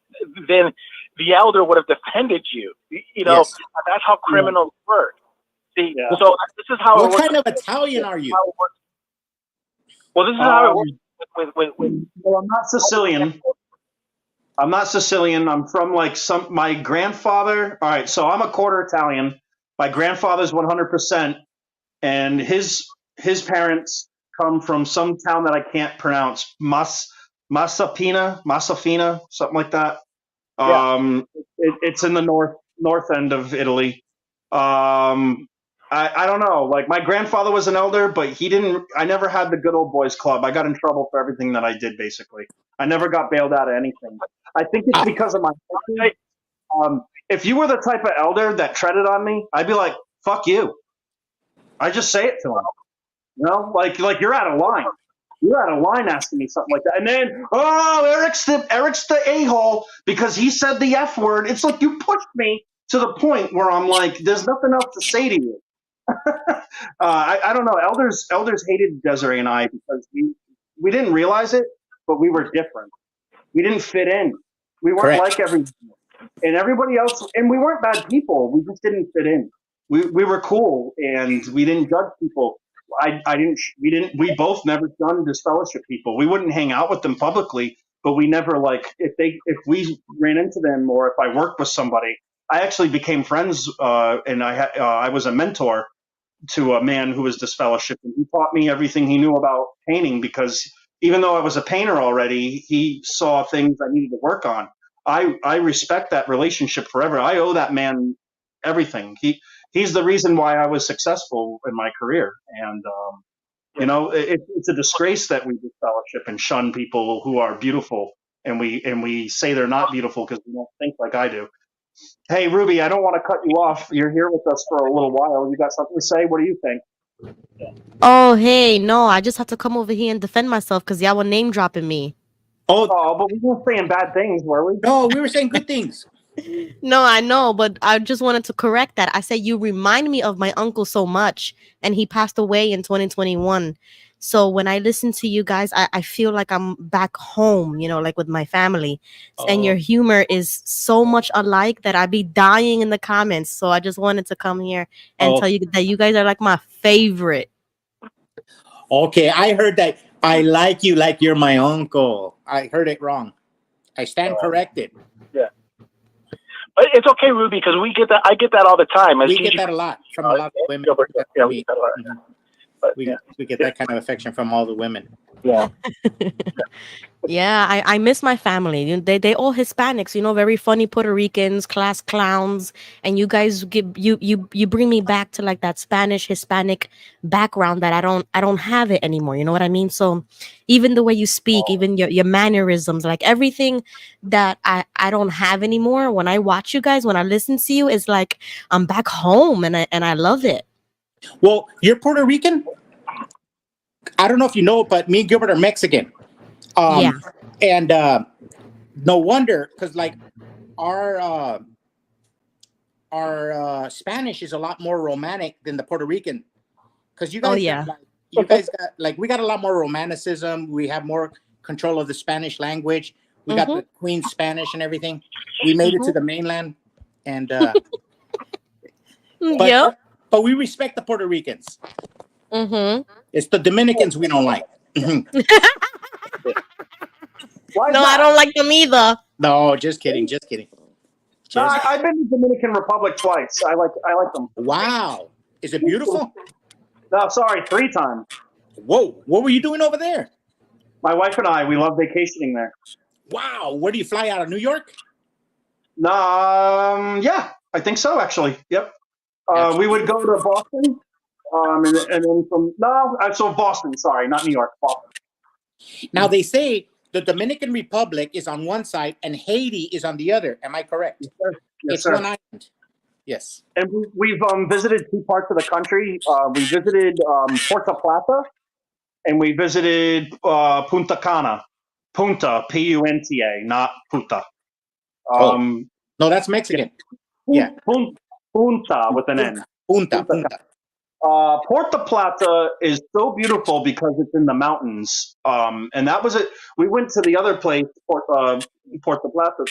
then the elder would have defended you. Yes. That's how criminals work. See, so this is how. What kind of Italian are you? Well, this is how it works with. Well, I'm not Sicilian. I'm from my grandfather. All right, so I'm a quarter Italian. My grandfather's 100%, and his parents come from some town that I can't pronounce. Massafina, something like that. Yeah. It's in the north end of Italy. I don't know. Like my grandfather was an elder, but I never had the good old boys club. I got in trouble for everything that I did, basically. I never got bailed out of anything. I think it's because of my If you were the type of elder that treaded on me, I'd be like, "Fuck you." I just say it to him. You know, like you're out of line. You're out of line asking me something like that. And then, Eric's the a-hole because he said the F word. It's like you pushed me to the point where I'm like, there's nothing else to say to you. I don't know. Elders hated Desiree and I because we didn't realize it, but we were different. We didn't fit in. We weren't Correct. like everybody. And everybody else, and we weren't bad people. We just didn't fit in. We were cool, and we didn't judge people. We both never done disfellowship people. We wouldn't hang out with them publicly, but we never if we ran into them or if I worked with somebody, I actually became friends, and I was a mentor to a man who was disfellowshipped, and he taught me everything he knew about painting because even though I was a painter already, he saw things I needed to work on. I respect that relationship forever. I owe that man everything. He's the reason why I was successful in my career. And it's a disgrace that we disfellowship and shun people who are beautiful, and we say they're not beautiful because we don't think like I do. Hey, Ruby, I don't want to cut you off. You're here with us for a little while. You got something to say? What do you think? Oh, hey, no, I just had to come over here and defend myself because y'all were name dropping me. Oh, but we weren't saying bad things, were we? No, we were saying good things. No, I know, but I just wanted to correct that. I said you remind me of my uncle so much, and he passed away in 2021. So when I listen to you guys, I feel like I'm back home, like with my family. And your humor is so much alike that I'd be dying in the comments. So I just wanted to come here and tell you that you guys are like my favorite. Okay, I heard that. I like you like you're my uncle. I heard it wrong. I stand corrected. Yeah. But it's okay, Ruby, because we get that. I get that all the time. We get that a lot from a lot of women. Yeah, we get that a lot. Mhm. But, We get that kind of affection from all the women. Yeah. Yeah, I miss my family. They all Hispanics, very funny Puerto Ricans, class clowns, and you guys you bring me back to like that Spanish Hispanic background that I don't have it anymore. You know what I mean? So even the way you speak, even your mannerisms, like everything that I don't have anymore. When I watch you guys, when I listen to you, it's like I'm back home, and I love it. Well, you're Puerto Rican? I don't know if you know, but me and Gilbert are Mexican. Yeah. And no wonder, because like our Spanish is a lot more romantic than the Puerto Rican. Because you guys, you guys got we got a lot more romanticism. We have more control of the Spanish language. We got the Queen's Spanish and everything. We made it to the mainland, and but we respect the Puerto Ricans. It's the Dominicans we don't like. No, I don't like them either. No, just kidding. Just kidding. No, I've been to the Dominican Republic twice. I like them. Wow. Is it beautiful? No, sorry, 3 times. Whoa. What were you doing over there? My wife and I, we love vacationing there. Wow. Where do you fly out of? New York? Yeah, I think so, actually. Yep. We would go to Boston. And then so Boston, sorry, not New York, Boston. Now they say the Dominican Republic is on one side and Haiti is on the other. Am I correct? Yes, sir. Yes, it's sir. one island. Yes. And we've visited 2 parts of the country. We visited Puerto Plata, and we visited Punta Cana. Punta, Punta, not Puta. No, that's Mexican. Yeah. Punta with an N. Punta. Puerto Plata is so beautiful because it's in the mountains. And that was it. We went to the other place, Puerto Plata.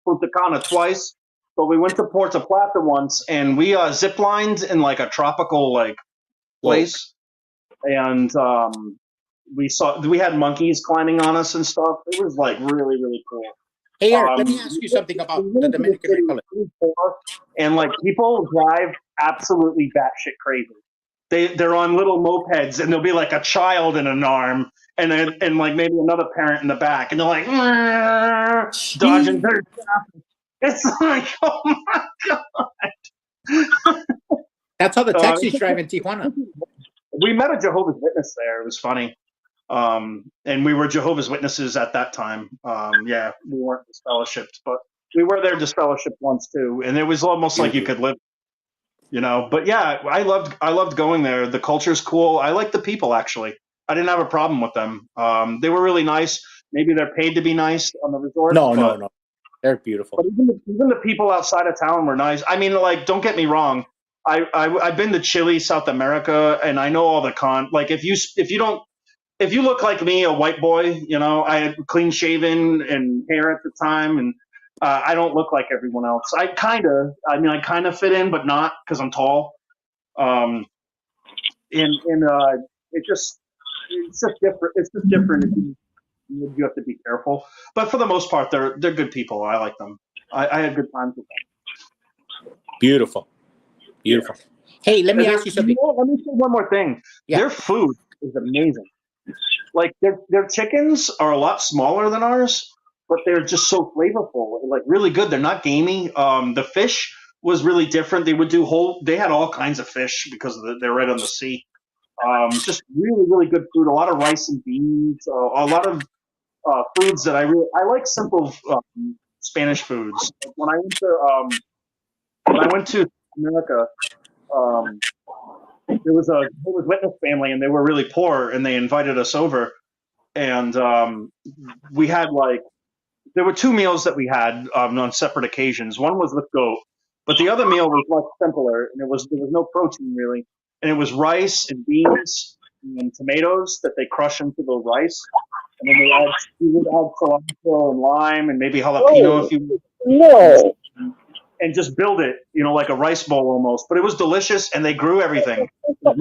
Punta Cana twice. But we went to Puerto Plata once, and we ziplined in like a tropical place. And we had monkeys climbing on us and stuff. It was like really, really cool. Hey, Eric, let me ask you something about the Dominican Republic. And like people drive absolutely batshit crazy. They're on little mopeds, and there'll be like a child in an arm, and like maybe another parent in the back, and they're like dodging through traffic. It's like, oh my god. That's how the taxis drive in Tijuana. We met a Jehovah's Witness there. It was funny. And we were Jehovah's Witnesses at that time. Yeah, we weren't disfellowshipped, but we were there just fellowship once too, and it was almost like you could live, But yeah, I loved going there. The culture's cool. I like the people actually. I didn't have a problem with them. They were really nice. Maybe they're paid to be nice on the resort. No. They're beautiful. But even the people outside of town were nice. I mean, like, don't get me wrong. I've been to Chile, South America, and I know all the like if you look like me, a white boy, I had clean shaven and hair at the time, and I don't look like everyone else. I kind of fit in, but not because I'm tall. It's just different. It's just different. You have to be careful, but for the most part, they're good people. I like them. I had good times with them. Beautiful. Hey, let me ask you something. Let me say one more thing. Yeah. Their food is amazing. Like their chickens are a lot smaller than ours, but they're just so flavorful, like really good. They're not gamey. The fish was really different. They had all kinds of fish because they're right on the sea. Just really, really good food. A lot of rice and beans. A lot of foods that I like. Simple Spanish foods. When I went to America, there was a Jehovah's Witness family, and they were really poor, and they invited us over, and we had there were two meals that we had on separate occasions. One was with goat, but the other meal was much simpler, and there was no protein really, and it was rice and beans and tomatoes that they crush into the rice, and then we would add cilantro and lime and maybe jalapeno if you and just build it, like a rice bowl almost. But it was delicious, and they grew everything. And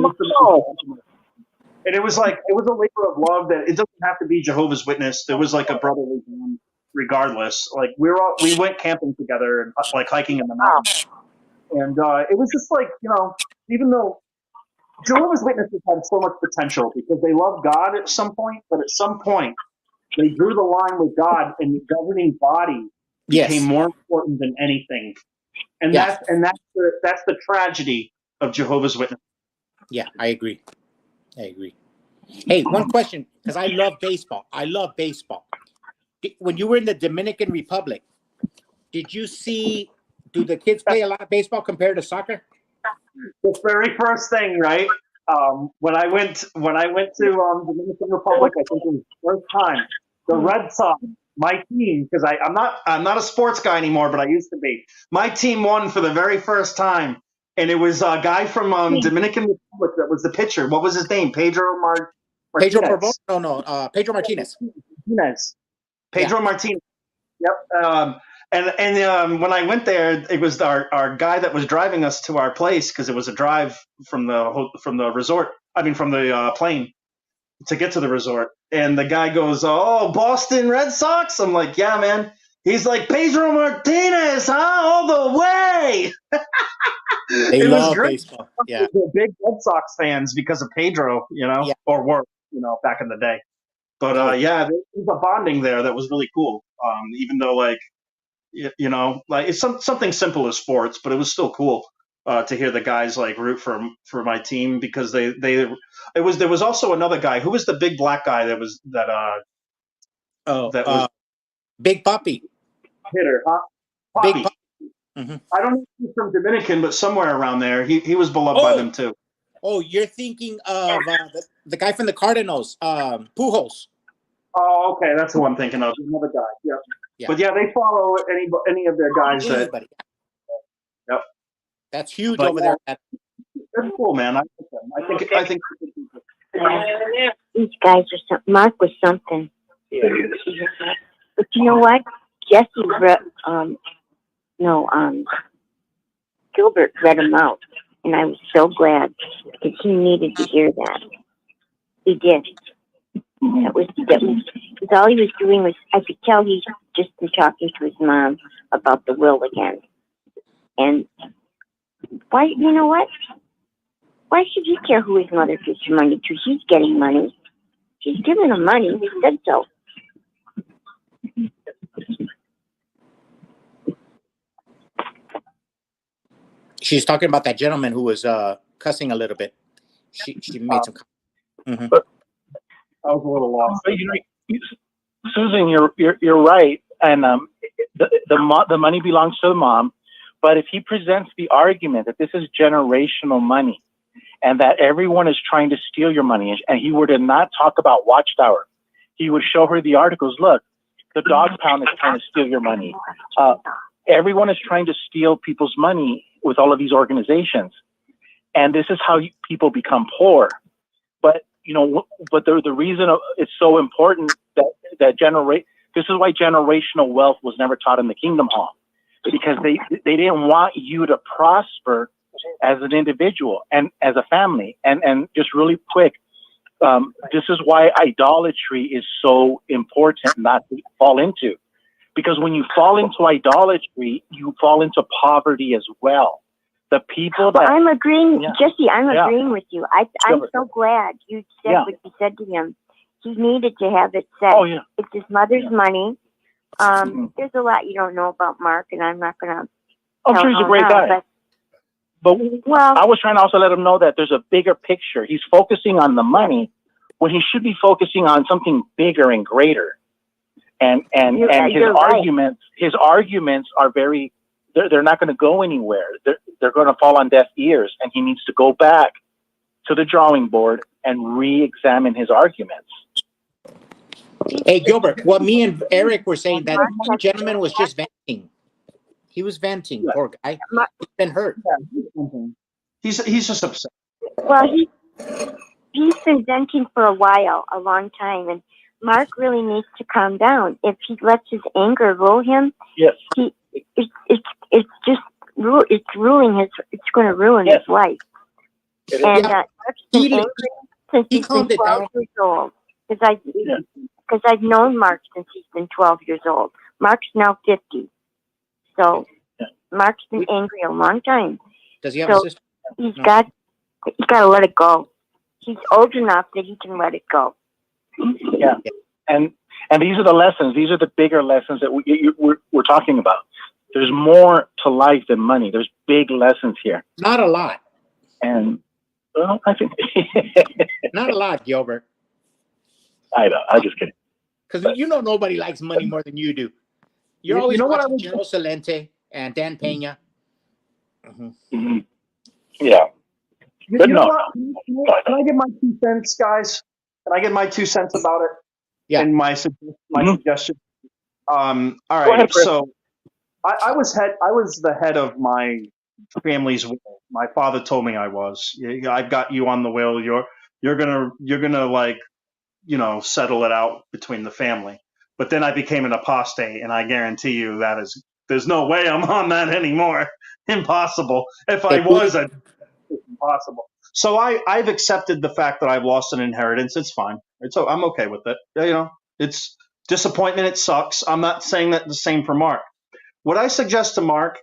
it was a labor of love that it doesn't have to be Jehovah's Witness. There was like a brotherly bond regardless. Like we went camping together and like hiking in the mountains. And it was just like, even though Jehovah's Witnesses had so much potential because they loved God at some point, but at some point they drew the line with God, and the governing body became more important than anything. And that's the tragedy of Jehovah's Witnesses. Yeah, I agree. Hey, one question, because I love baseball. When you were in the Dominican Republic, do the kids play a lot of baseball compared to soccer? The very first thing, right? When I went to Dominican Republic, I think it was the first time, the Red Sox, my team, because I'm not a sports guy anymore, but I used to be. My team won for the very first time, and it was a guy from Dominican Republic that was the pitcher. What was his name? Pedro Martinez. Pedro Martinez. Pedro Martinez. Yep. And when I went there, it was our guy that was driving us to our place, because it was a drive from the resort. I mean, from the plane to get to the resort. And the guy goes, "Oh, Boston Red Sox?" I'm like, "Yeah, man." He's like, "Pedro Martinez, huh? All the way." They love baseball. Yeah. They're big Red Sox fans because of Pedro, or were, back in the day. But there was a bonding there that was really cool. Even though it's something simple as sports, but it was still cool to hear the guys root for my team, because there was also another guy. Who was the big black guy that was Big Papi hitter? Papi. Big Papi. Mm-hmm. I don't know if he's from Dominican, but somewhere around there, he was beloved by them too. Oh, you're thinking of the guy from the Cardinals, Pujols. Oh, okay, that's who I'm thinking of. Another guy. Yep. Yeah. But they follow any of their guys. Anybody. Yep. That's huge over there. They're cool, man. I think. These guys are something. Mark was something. Yeah. But you know what? Jesse Gilbert read him out, and I was so glad, because he needed to hear that. He did. That was all he was doing. Was I could tell he's just been talking to his mom about the will again. And why? You know what? Why should he care who his mother gives her money to? He's getting money. She's giving him money. He said so. She's talking about that gentleman who was cussing a little bit. She made some. Mm-hmm. I was a little lost. Susan, you're right, and the money belongs to the mom. But if he presents the argument that this is generational money and that everyone is trying to steal your money, and he were to not talk about Watchtower, he would show her the articles. Look, the dog pound is trying to steal your money. Everyone is trying to steal people's money with all of these organizations. And this is how people become poor. But, but the reason it's so important that this is why generational wealth was never taught in the Kingdom Hall, because they didn't want you to prosper as an individual and as a family. And just really quick, this is why idolatry is so important not to fall into, because when you fall into idolatry, you fall into poverty as well. The people that I'm agreeing, Jesse. I'm agreeing with you. I'm so glad you said what you said to him. He needed to have it said. Oh, yeah. It's his mother's money. There's a lot you don't know about Mark, and I'm not going to. I'm sure he's a great guy. But I was trying to also let him know that there's a bigger picture. He's focusing on the money when he should be focusing on something bigger and greater. And his arguments are very. They're not going to go anywhere. They're going to fall on deaf ears, and he needs to go back to the drawing board and re-examine his arguments. Hey, Gilbert, what me and Eric were saying, that gentleman was just venting. He was venting, poor guy. He's been hurt. He's just upset. Well, he's been venting for a while, a long time, and Mark really needs to calm down. If he lets his anger rule him, it's going to ruin his life. And Mark's been angry since he's been 12 years old. Because I've known Mark since he's been 12 years old. Mark's now 50. So Mark's been angry a long time. Does he have a sister? He's got to let it go. He's old enough that he can let it go. Yeah. And these are the lessons. These are the bigger lessons that we're talking about. There's more to life than money. There's big lessons here. Not a lot. And well, I think not a lot, Gilbert. I know. I'm just kidding. Because nobody likes money more than you do. You're always watching General Salente and Dan Pena. Mm-hmm. Yeah. You know what? Can I give my 2 cents, guys? Can I give my 2 cents about it? Yeah. And my suggestion. All right. Ahead, so I was the head of my family's will. My father told me I was. I've got you on the will. You're gonna like, settle it out between the family. But then I became an apostate, and I guarantee you there's no way I'm on that anymore. Impossible. If I was, it's impossible. So I've accepted the fact that I've lost an inheritance. It's fine. I'm okay with it. It's disappointment. It sucks. I'm not saying that the same for Mark. What I suggest to Mark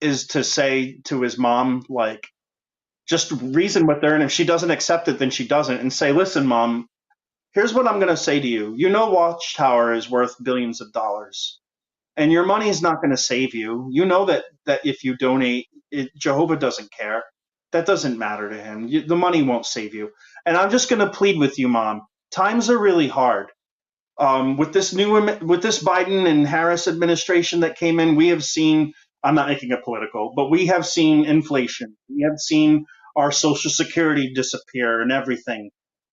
is to say to his mom, like, just reason with her, and if she doesn't accept it, then she doesn't, and say, listen, Mom, here's what I'm going to say to you. Watchtower is worth billions of dollars, and your money is not going to save you. You know that if you donate, Jehovah doesn't care. That doesn't matter to him. The money won't save you. And I'm just going to plead with you, Mom. Times are really hard. With this Biden and Harris administration that came in, we have seen, I'm not making it political, but we have seen inflation. We have seen our Social Security disappear and everything.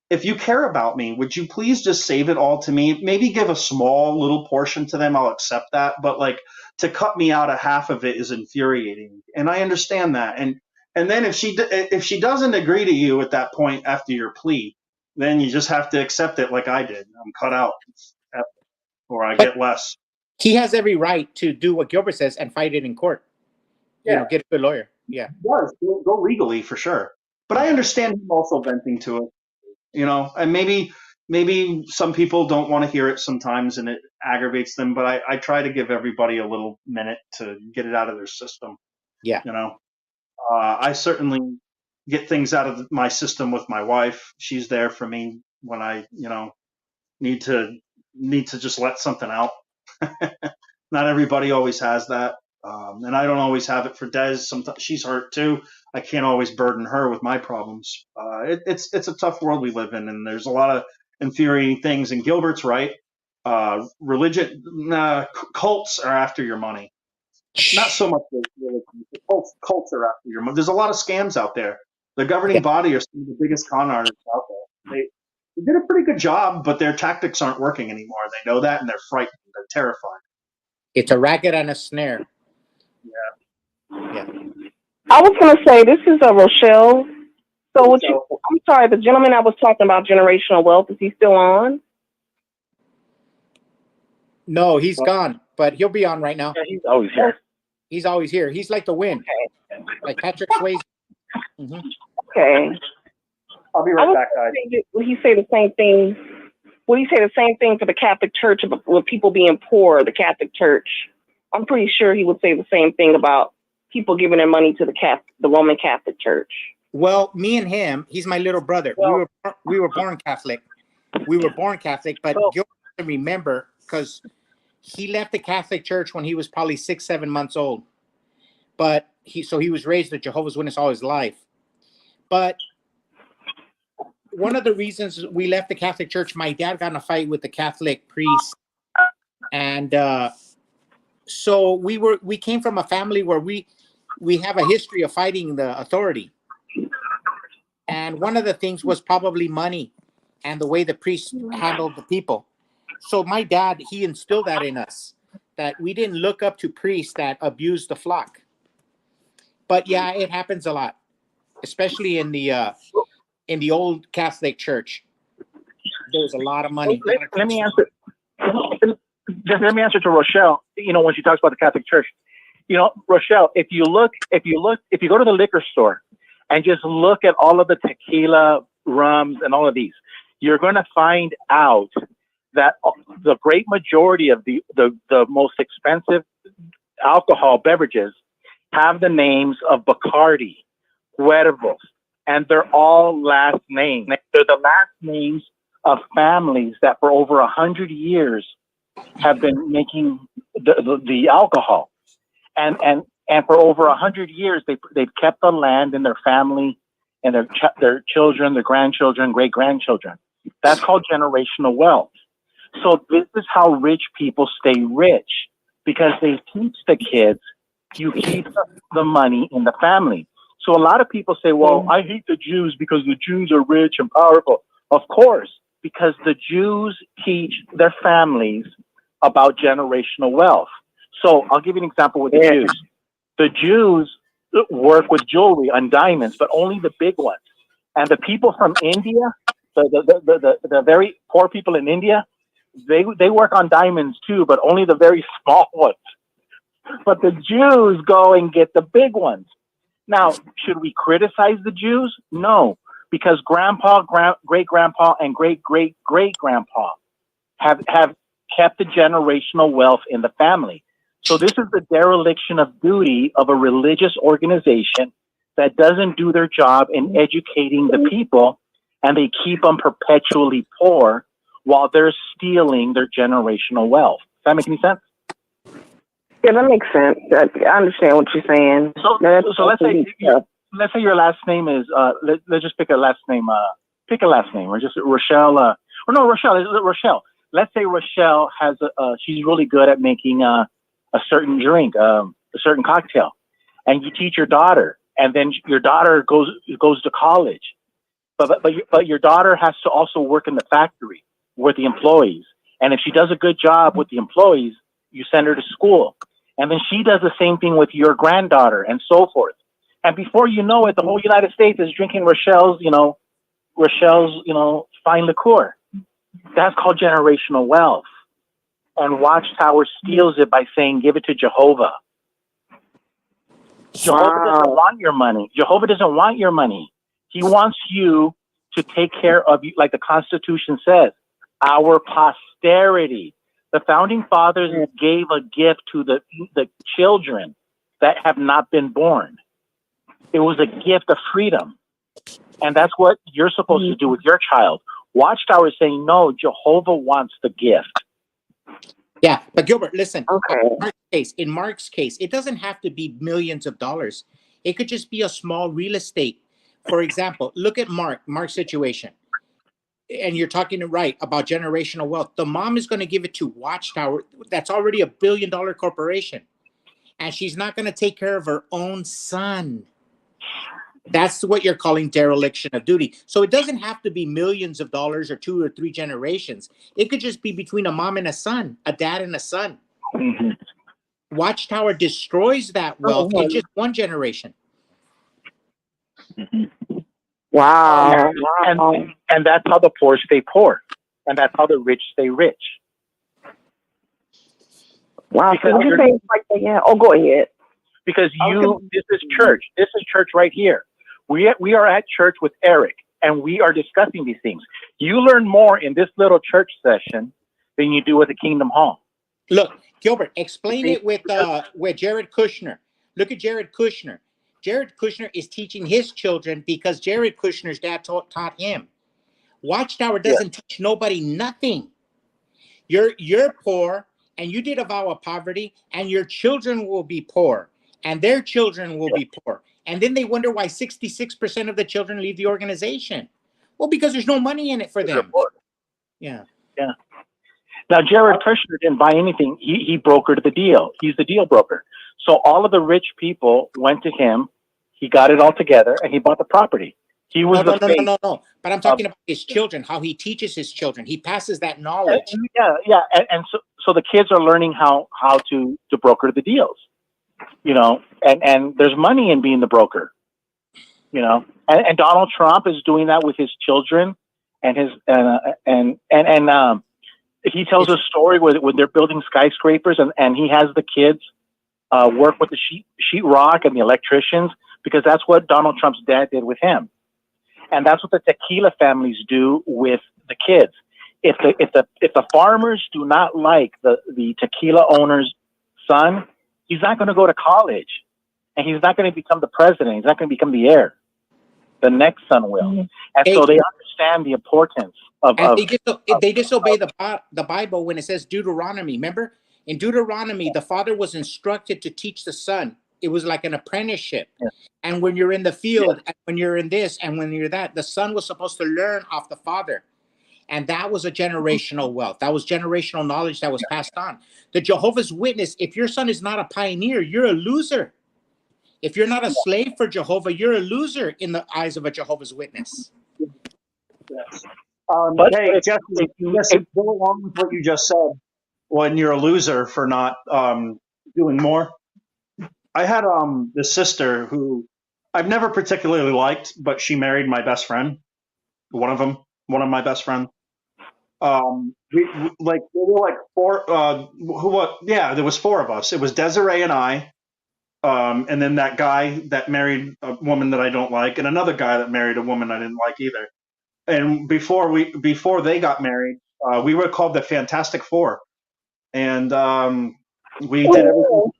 If you care about me, would you please just save it all to me? Maybe give a small little portion to them. I'll accept that. But like, to cut me out of half of it is infuriating. And I understand that. And then if she doesn't agree to you at that point after your plea, then you just have to accept it like I did. I'm cut out, or I get less. He has every right to do what Gilbert says and fight it in court. Yeah. Get a good lawyer. Yeah. He does. Go legally for sure. But I understand him also venting to it. And maybe some people don't want to hear it sometimes, and it aggravates them. But I try to give everybody a little minute to get it out of their system. Yeah. I certainly get things out of my system with my wife. She's there for me when I, need to just let something out. Not everybody always has that. And I don't always have it for Des. Sometimes she's hurt too. I can't always burden her with my problems. It's a tough world we live in, and there's a lot of infuriating things. And Gilbert's right. cults are after your money. Not so much religion. Cults are after your money. There's a lot of scams out there. The governing body are some of the biggest con artists out there. They did a pretty good job, but their tactics aren't working anymore. They know that, and they're frightened. They're terrified. It's a racket and a snare. Yeah. I was gonna say this is a Rochelle. So what you? I'm sorry, the gentleman I was talking about generational wealth, is he still on? No, he's gone, but he'll be on right now. Yeah, he's always here. He's always here. He's like the wind, like Patrick Swayze. Mm-hmm. Okay. I'll be right back, guys. Will he say the same thing? Will he say the same thing for the Catholic Church with people being poor? The Catholic Church. I'm pretty sure he would say the same thing about people giving their money to the Roman Catholic Church. Well, me and him, he's my little brother. We were born Catholic. We were born Catholic, but Gilbert doesn't remember because he left the Catholic Church when he was probably 6-7 months old. But he was raised a Jehovah's Witness all his life. But one of the reasons we left the Catholic Church, my dad got in a fight with the Catholic priest, and so we came from a family where we have a history of fighting the authority. And one of the things was probably money and the way the priest handled the people. So my dad, he instilled that in us, that we didn't look up to priests that abused the flock. But yeah, it happens a lot, especially in the old Catholic Church. There was a lot of money. Let me answer. Let me answer to Rochelle. When she talks about the Catholic Church, Rochelle, if you go to the liquor store and just look at all of the tequila, rums, and all of these, you're going to find out that the great majority of the most expensive alcohol beverages have the names of Bacardi, Cuervos, and they're all last names. They're the last names of families that for over 100 years have been making the alcohol. And for over 100 years, they've kept the land in their family and their children, their grandchildren, great-grandchildren. That's called generational wealth. So this is how rich people stay rich, because they teach the kids, you keep the money in the family. So a lot of people say, well, I hate the Jews because the Jews are rich and powerful. Of course, because the Jews teach their families about generational wealth. So I'll give you an example with the Jews. The Jews work with jewelry on diamonds, but only the big ones. And the people from India, the very poor people in India, they work on diamonds too, but only the very small ones. But the Jews go and get the big ones. Now, should we criticize the Jews? No, because grandpa, great-grandpa, and great-great-great-grandpa have kept the generational wealth in the family. So this is the dereliction of duty of a religious organization that doesn't do their job in educating the people, and they keep them perpetually poor while they're stealing their generational wealth. Does that make any sense? Yeah, that makes sense. I understand what you're saying. So let's say your last name is let's just pick a last name. Pick a last name, or just Rochelle. Rochelle. Let's say Rochelle has she's really good at making a certain drink, a certain cocktail, and you teach your daughter, and then your daughter goes to college, but your daughter has to also work in the factory with the employees, and if she does a good job with the employees, you send her to school. And then she does the same thing with your granddaughter, and so forth. And before you know it, the whole United States is drinking Rochelle's fine liqueur. That's called generational wealth. And Watchtower steals it by saying, give it to Jehovah. Jehovah doesn't want your money. Jehovah doesn't want your money. He wants you to take care of you, like the Constitution says, our posterity. The founding fathers gave a gift to the children that have not been born. It was a gift of freedom. And that's what you're supposed to do with your child. Watchtower is saying, no, Jehovah wants the gift. Yeah, but Gilbert, listen. Okay. In Mark's case, it doesn't have to be millions of dollars. It could just be a small real estate. For example, look at Mark's situation. and you're talking right about generational wealth. The mom is going to give it to Watchtower. That's already $1 billion corporation. And she's not going to take care of her own son. That's what you're calling dereliction of duty. So it doesn't have to be millions of dollars or 2 or 3 generations. It could just be between a mom and a son, a dad and a son. Mm-hmm. Watchtower destroys that wealth in just one generation. Mm-hmm. Wow. And that's how the poor stay poor. And that's how the rich stay rich. Wow. So what you saying like that? Yeah. Oh, go ahead. Because this is church. This is church right here. We are at church with Eric, and we are discussing these things. You learn more in this little church session than you do at the Kingdom Hall. Look, Gilbert, explain it with Jared Kushner. Look at Jared Kushner. Jared Kushner is teaching his children because Jared Kushner's dad taught him. Watchtower doesn't teach nobody nothing. You're poor, and you did a vow of poverty, and your children will be poor, and their children will be poor. And then they wonder why 66% of the children leave the organization. Well, because there's no money in it for them. Yeah. Yeah. Now, Jared Kushner didn't buy anything. He brokered the deal. He's the deal broker. So all of the rich people went to him. He got it all together, and he bought the property. He was no. But I'm talking about his children, how he teaches his children. He passes that knowledge. Yeah. And so the kids are learning how to broker the deals. You know, and there's money in being the broker. You know, and Donald Trump is doing that with his children, and his he tells a story where they're building skyscrapers, and he has the kids work with the sheetrock and the electricians, because that's what Donald Trump's dad did with him, and that's what the tequila families do with the kids. If the farmers do not like the tequila owner's son, he's not going to go to college, and he's not going to become the president. He's not going to become the heir. The next son will, and so they understand the importance of. They disobey the Bible when it says Deuteronomy. Remember, in Deuteronomy, the father was instructed to teach the son. It was like an apprenticeship. Yeah. And when you're in the field, and when you're in this, and when you're that, the son was supposed to learn off the father. And that was a generational wealth. That was generational knowledge that was passed on. The Jehovah's Witness, if your son is not a pioneer, you're a loser. If you're not a slave for Jehovah, you're a loser in the eyes of a Jehovah's Witness. Yes. Hey, Jesse, go along with what you just said. When you're a loser for not doing more. I had this sister who I've never particularly liked, but she married my best friend. One of my best friends. There were four. There was 4 of us. It was Desiree and I. And then that guy that married a woman that I don't like, and another guy that married a woman I didn't like either. And before they got married, we were called the Fantastic Four, and we did everything.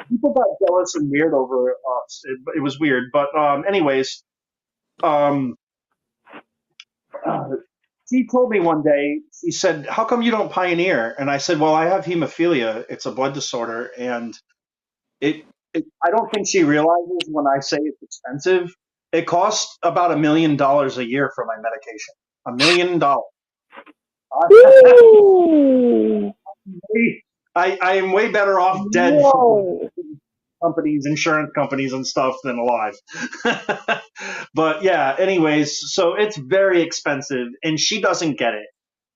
People got jealous and weird over us. It was weird, but anyways, she told me one day. She said, "How come you don't pioneer?" And I said, "Well, I have hemophilia. It's a blood disorder, and I don't think she realizes when I say it's expensive. It costs about $1 million a year for my medication. $1 million. I am way better off dead from companies, insurance companies and stuff than alive. But yeah, anyways, so it's very expensive, and she doesn't get it.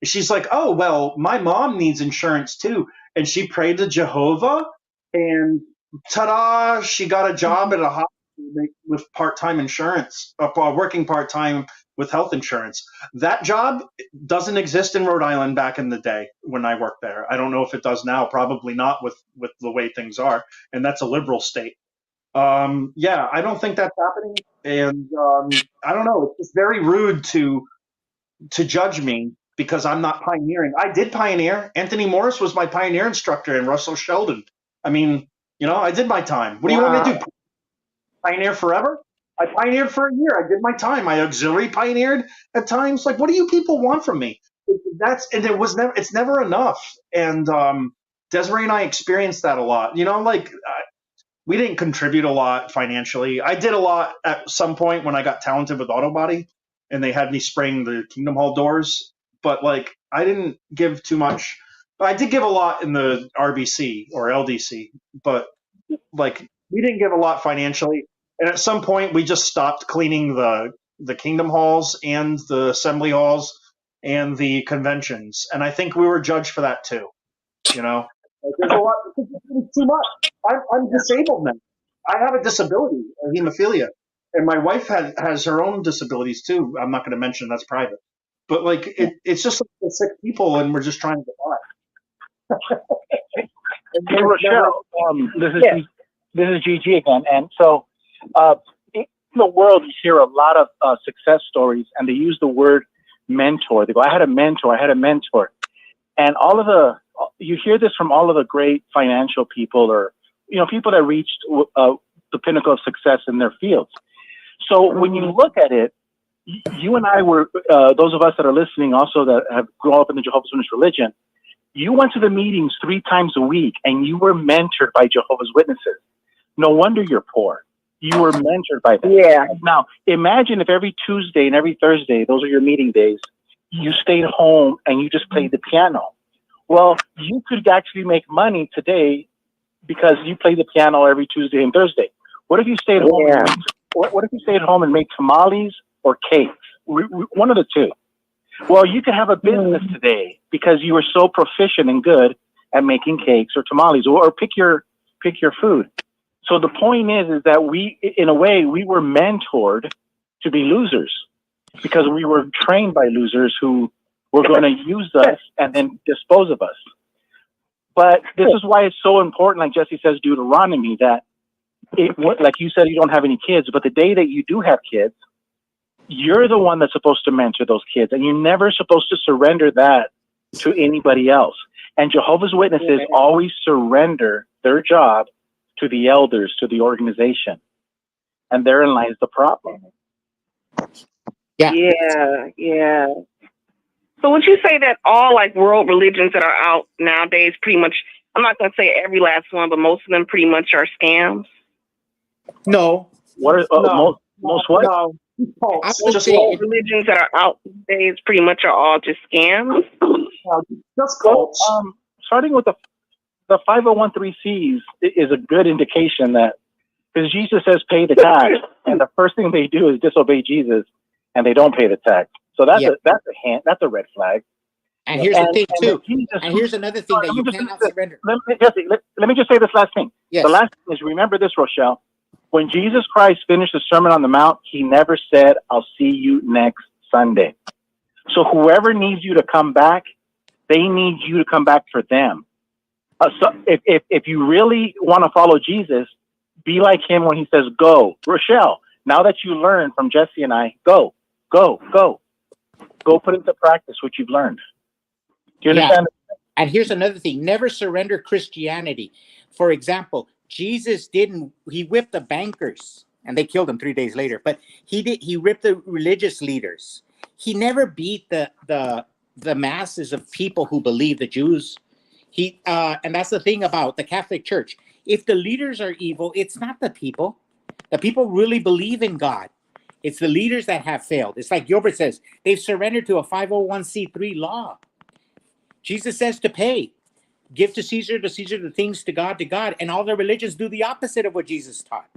She's like, "Oh, well, my mom needs insurance too." And she prayed to Jehovah, and ta-da, she got a job at a hospital with part-time insurance, working part-time with health insurance. That job doesn't exist in Rhode Island back in the day when I worked there. I don't know if it does now, probably not with the way things are, and that's a liberal state. I don't think that's happening, and I don't know, it's just very rude to judge me because I'm not pioneering. I did pioneer. Anthony Morris was my pioneer instructor, and Russell Sheldon. I mean, I did my time. What do you want me to do? Pioneer forever? I pioneered for a year. I did my time. I auxiliary pioneered at times. Like, what do you people want from me? It's never enough. And Desiree and I experienced that a lot. We didn't contribute a lot financially. I did a lot at some point when I got talented with auto body. and they had me spraying the Kingdom Hall doors. But like, I didn't give too much. I did give a lot in the RBC or LDC, but like, we didn't give a lot financially. And at some point, we just stopped cleaning the Kingdom Halls and the Assembly Halls and the conventions. And I think we were judged for that too. You know, like, there's a lot. It's too much. I'm disabled now. I have a disability, hemophilia, and my wife has her own disabilities too. I'm not going to mention, that's private. But like, it's just like the sick people, and we're just trying to get by. Hey, Rochelle, this is GG again. And so in the world, you hear a lot of success stories, and they use the word mentor. They go, I had a mentor. And you hear this from all of the great financial people, or, people that reached the pinnacle of success in their fields. So when you look at it, you and I were, those of us that are listening also that have grown up in the Jehovah's Witness religion, you went to the meetings 3 times a week, and you were mentored by Jehovah's Witnesses. No wonder you're poor. You were mentored by them. Yeah. Now, imagine if every Tuesday and every Thursday, those are your meeting days, you stayed home and you just played the piano. Well, you could actually make money today because you play the piano every Tuesday and Thursday. What if you stayed home? Yeah. What if you stayed home and made tamales or cakes? One of the two. Well, you could have a business today because you were so proficient and good at making cakes or tamales, or pick your food. So the point is that we, in a way, we were mentored to be losers because we were trained by losers who were going to use us and then dispose of us. But this is why it's so important, like Jesse says, Deuteronomy, that like you said, you don't have any kids, but the day that you do have kids, you're the one that's supposed to mentor those kids, and you're never supposed to surrender that to anybody else. And Jehovah's Witnesses always surrender their job to the elders, to the organization. And therein lies the problem. Yeah. So would you say that all like world religions that are out nowadays pretty much, I'm not going to say every last one, but most of them pretty much are scams? No. What are most what? No. I would Most say world religions that are out nowadays pretty much are all just scams? Just cults. Starting with the 501(c)(3)s is a good indication that, because Jesus says pay the tax, and the first thing they do is disobey Jesus, and they don't pay the tax. So that's a red flag. And here's the thing too. And here's another thing that you cannot surrender. Let me just say this last thing. Yes. The last thing is, remember this, Rochelle. When Jesus Christ finished the Sermon on the Mount, he never said, I'll see you next Sunday. So whoever needs you to come back, they need you to come back for them. So if you really want to follow Jesus, be like him when he says, go. Rochelle, now that you learned from Jesse and I, go. Go put into practice what you've learned. Do you understand? Yeah. And here's another thing. Never surrender Christianity. For example, Jesus he whipped the bankers and they killed him 3 days later, but he whipped the religious leaders. He never beat the masses of people who believe, the Jews. And that's the thing about the Catholic Church. If the leaders are evil, it's not the people. The people really believe in God. It's the leaders that have failed. It's like Gilbert says, they've surrendered to a 501(c)(3) law. Jesus says to pay. Give to Caesar the things, to God, and all the religions do the opposite of what Jesus taught.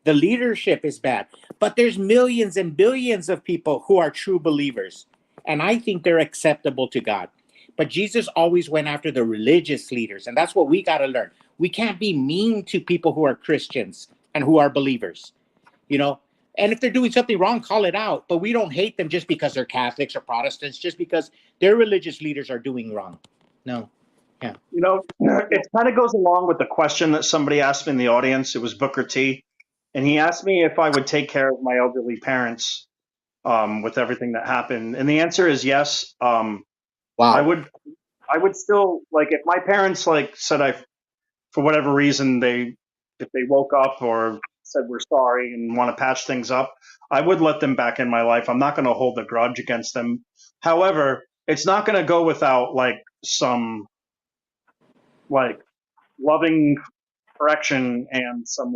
The leadership is bad, but there's millions and billions of people who are true believers, and I think they're acceptable to God. But Jesus always went after the religious leaders, and that's what we got to learn. We can't be mean to people who are Christians and who are believers, and if they're doing something wrong, call it out, but we don't hate them just because they're Catholics or Protestants, just because their religious leaders are doing wrong. No. Yeah. It kind of goes along with the question that somebody asked me in the audience. It was Booker T. And he asked me if I would take care of my elderly parents with everything that happened. And the answer is yes. Wow. I would still, like, if my parents said for whatever reason, if they woke up or said we're sorry and want to patch things up, I would let them back in my life. I'm not going to hold a grudge against them. However, it's not going to go without some loving correction and some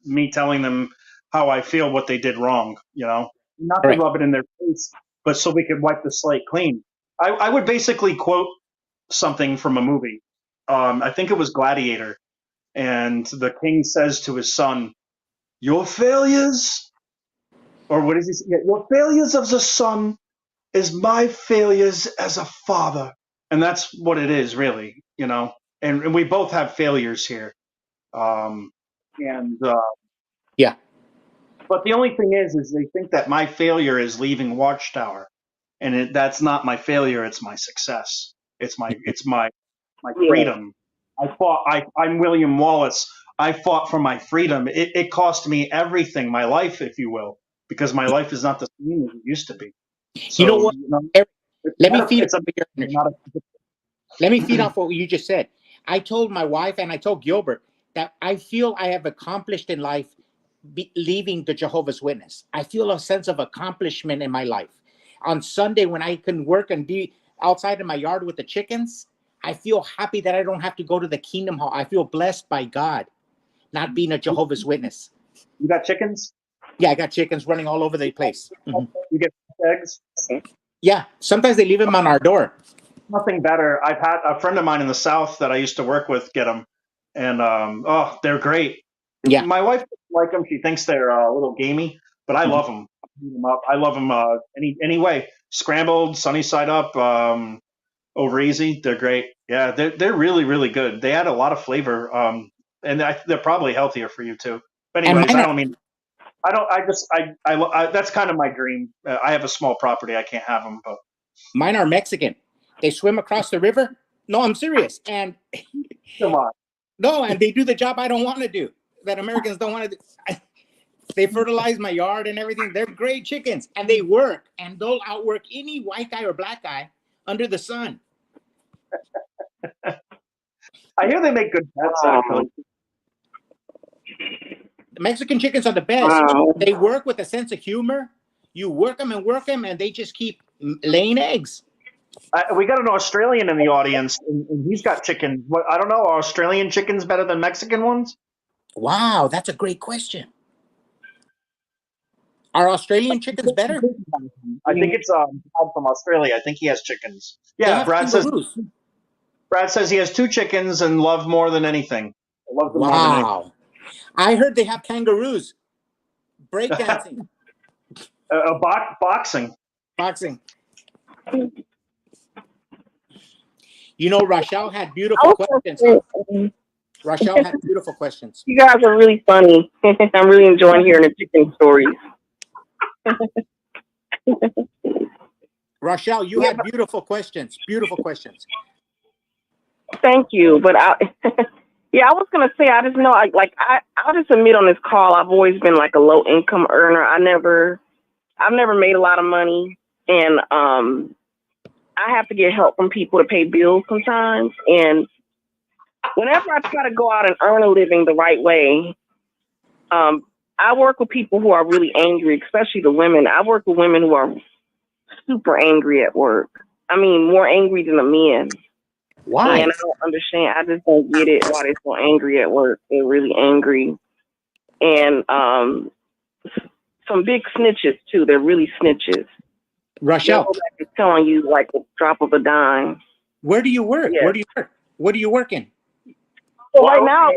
me telling them how I feel, what they did wrong. not to rub it in their face, but so we could wipe the slate clean. I would basically quote something from a movie. I think it was Gladiator, and the king says to his son, "Your failures," or what does he say? Yeah, "Your failures as a son is my failures as a father," and that's what it is, really, you know. And we both have failures here, and Yeah. but the only thing is they think that my failure is leaving Watchtower, and that's not my failure. It's my success. It's my freedom. I'm William Wallace. I fought for my freedom. It cost me everything, my life, if you will, because my life is not the same as it used to be. So, You know what? you know, Eric, let me not a- feed it's a- off your energy. not a- Let me feed off what you just said. I told my wife and I told Gilbert that I feel I have accomplished in life leaving the Jehovah's Witness. I feel a sense of accomplishment in my life. On Sunday, when I can work and be outside in my yard with the chickens, I feel happy that I don't have to go to the Kingdom Hall. I feel blessed by God, not being a Jehovah's Witness. You got chickens? Yeah, I got chickens running all over the place. Mhm. You get eggs? Yeah, sometimes they leave them on our door. Nothing better. I've had a friend of mine in the South that I used to work with get them, and oh, they're great. Yeah. My wife doesn't like them. She thinks they're a little gamey, but I love them. I love them any way. Scrambled, sunny side up, over easy. They're great. Yeah, they're really really good. They add a lot of flavor, and they're probably healthier for you too. But And anyways, mine I are, don't mean. I don't. I just. I that's kind of my dream. I have a small property. I can't have them, but mine are Mexican. They swim across the river. No, I'm serious. And come on. no, and they do the job I don't want to do, that Americans don't want to do. They fertilize my yard and everything. They're great chickens, and they work, and they'll outwork any white guy or black guy under the sun. I hear they make good pets, actually. Mexican chickens are the best. Wow. They work with a sense of humor. You work them, and they just keep laying eggs. We got an Australian in the audience, and he's got chickens. What, I don't know. Are Australian chickens better than Mexican ones? Wow, that's a great question. Are Australian chickens better? I think it's from Australia. I think he has chickens. They Yeah, have Brad says he has 2 chickens and love more than anything. Loves them more than anything. Wow. I heard they have kangaroos. Breakdancing. Boxing. Boxing. You know, Rochelle had beautiful questions. Rochelle had beautiful questions. You guys are really funny. I'm really enjoying hearing the chicken stories. Rochelle, you had beautiful questions. Beautiful questions. Thank you. But I was gonna say I just know I'll just admit on this call I've always been like a low income earner. I've never made a lot of money, and I have to get help from people to pay bills sometimes. And whenever I try to go out and earn a living the right way, I work with people who are really angry, especially the women. I work with women who are super angry at work. I mean, more angry than the men. Why? And I don't understand. I just don't get it why they're so angry at work. They're really angry. And some big snitches, too. They're really snitches. Rochelle. They're telling you like a drop of a dime. Where do you work? Yeah. Where do you work? What do you work in? So right now,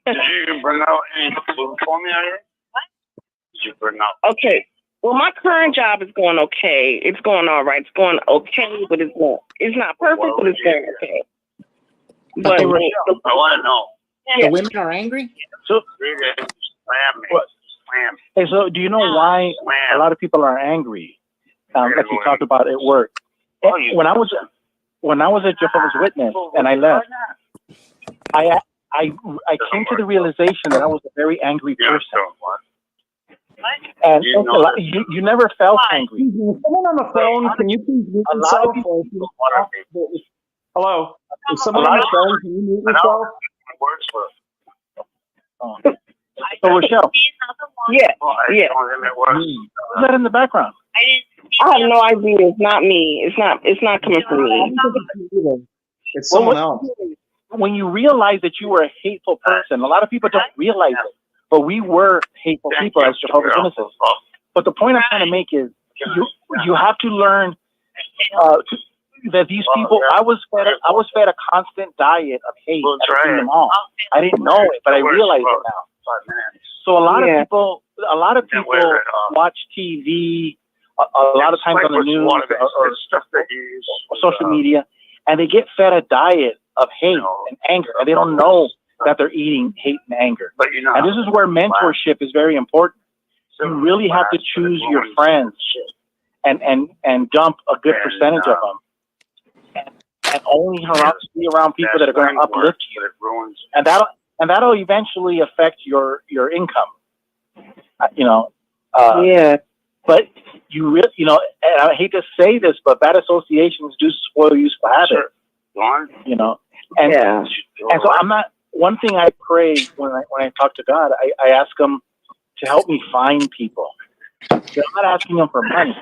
Did you bring out any food for me? Did you bring out? Okay. Well, my current job is going okay. It's going all right. It's going okay, but it's not perfect, but it's going okay. But I want to know. The women are angry? So, hey, so do you know why a lot of people are angry? Like you talked about at work. When I was a Jehovah's Witness and I left, I came to the realization that I was a very angry person. And you never felt angry. Someone on the phone, can you please mute yourself? Hello? Is someone on the phone? Can you mute yourself? So, Rochelle. Yeah. Who's that in the background? I have no idea. It's not me. It's not coming from me. It's someone else. When you realize that you were a hateful person, a lot of people don't realize it, but we were hateful people as Jehovah's Witnesses. But the point I'm trying to make is you have to learn that these people. I was fed a constant diet of hate at Kingdom Hall. I didn't know it, but I realize it now. So a lot of people watch TV a lot of times on the news or social media, and they get fed a diet of hate and anger, and they don't know that they're eating hate and anger. And this is where mentorship is very important. You really have to choose your friends and dump a good percentage of them, and only be around people that are going to uplift you, and that'll eventually affect your income. But you really, and I hate to say this, but bad associations do spoil useful habits. And so I'm not. One thing I pray when I talk to God, I ask Him to help me find people. I'm not asking Him for money,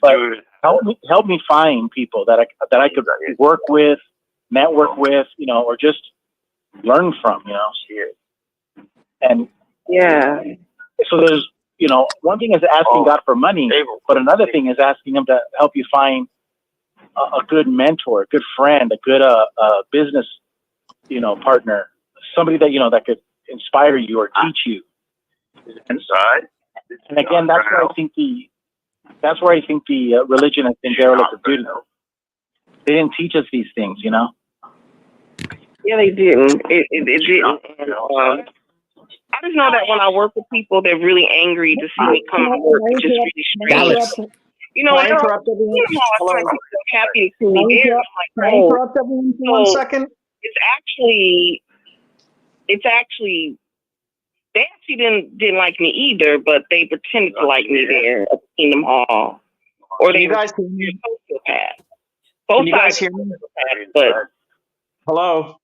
but help me find people that I could work with, network with, or just learn from, And so there's, one thing is asking God for money, but another thing is asking Him to help you find a good mentor, a good friend, a good business, partner, somebody that that could inspire you or teach you. And again, that's where I think the religion has been derelict of duty. They didn't teach us these things, Yeah, they didn't. It didn't. And, I just know that when I work with people, they're really angry to see me come to work, which is really strange. I interrupt everyone. Hello. Happy to see me there. Can I interrupt everyone for 1 second? It's actually, they actually didn't like me either, but they pretended to like me there at Kingdom Hall. Or they were sociopaths. Both sides hear me? But hello.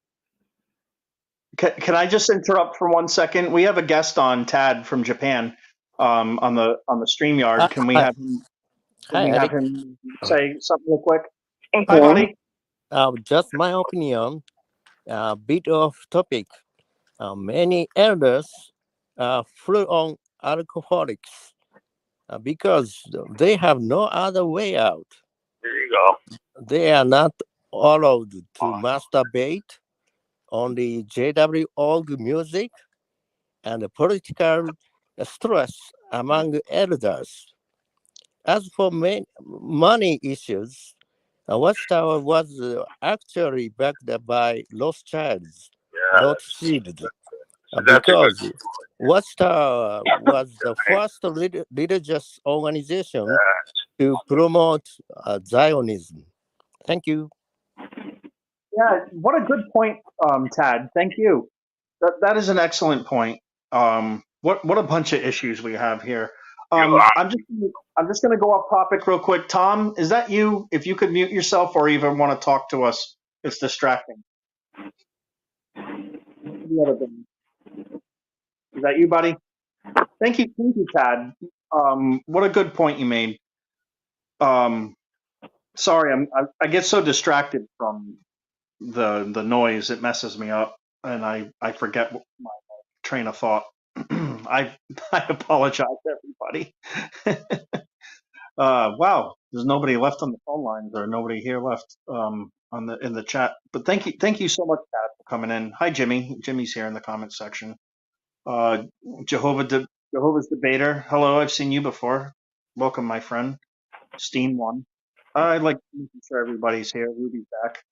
Can I just interrupt for 1 second? We have a guest on, Tad from Japan, on the StreamYard. Can we have him? Have him say something real quick? Hi, buddy. Just my opinion. Bit off topic. Many elders are full on alcoholics because they have no other way out. There you go. They are not allowed to masturbate on the JW music and the political stress among elders. As for money issues, Watchtower was actually backed by Rothschilds, not Shield, because Watchtower was the first religious organization to promote Zionism. Thank you. Yeah, what a good point, Tad. Thank you. That is an excellent point. What a bunch of issues we have here. I'm just going to go off topic real quick. Tom, is that you? If you could mute yourself or even want to talk to us, it's distracting. Is that you, buddy? Thank you, Tad. What a good point you made. Sorry, I get so distracted from the noise, it messes me up, and I forget my train of thought. I apologize, everybody. Wow, there's nobody left on the phone lines, or nobody here left in the chat. But thank you so much, Pat, for coming in. Hi, Jimmy. Jimmy's here in the comments section. Jehovah's Debater. Hello, I've seen you before. Welcome, my friend. Steam One. I'd like making sure everybody's here. Ruby's back.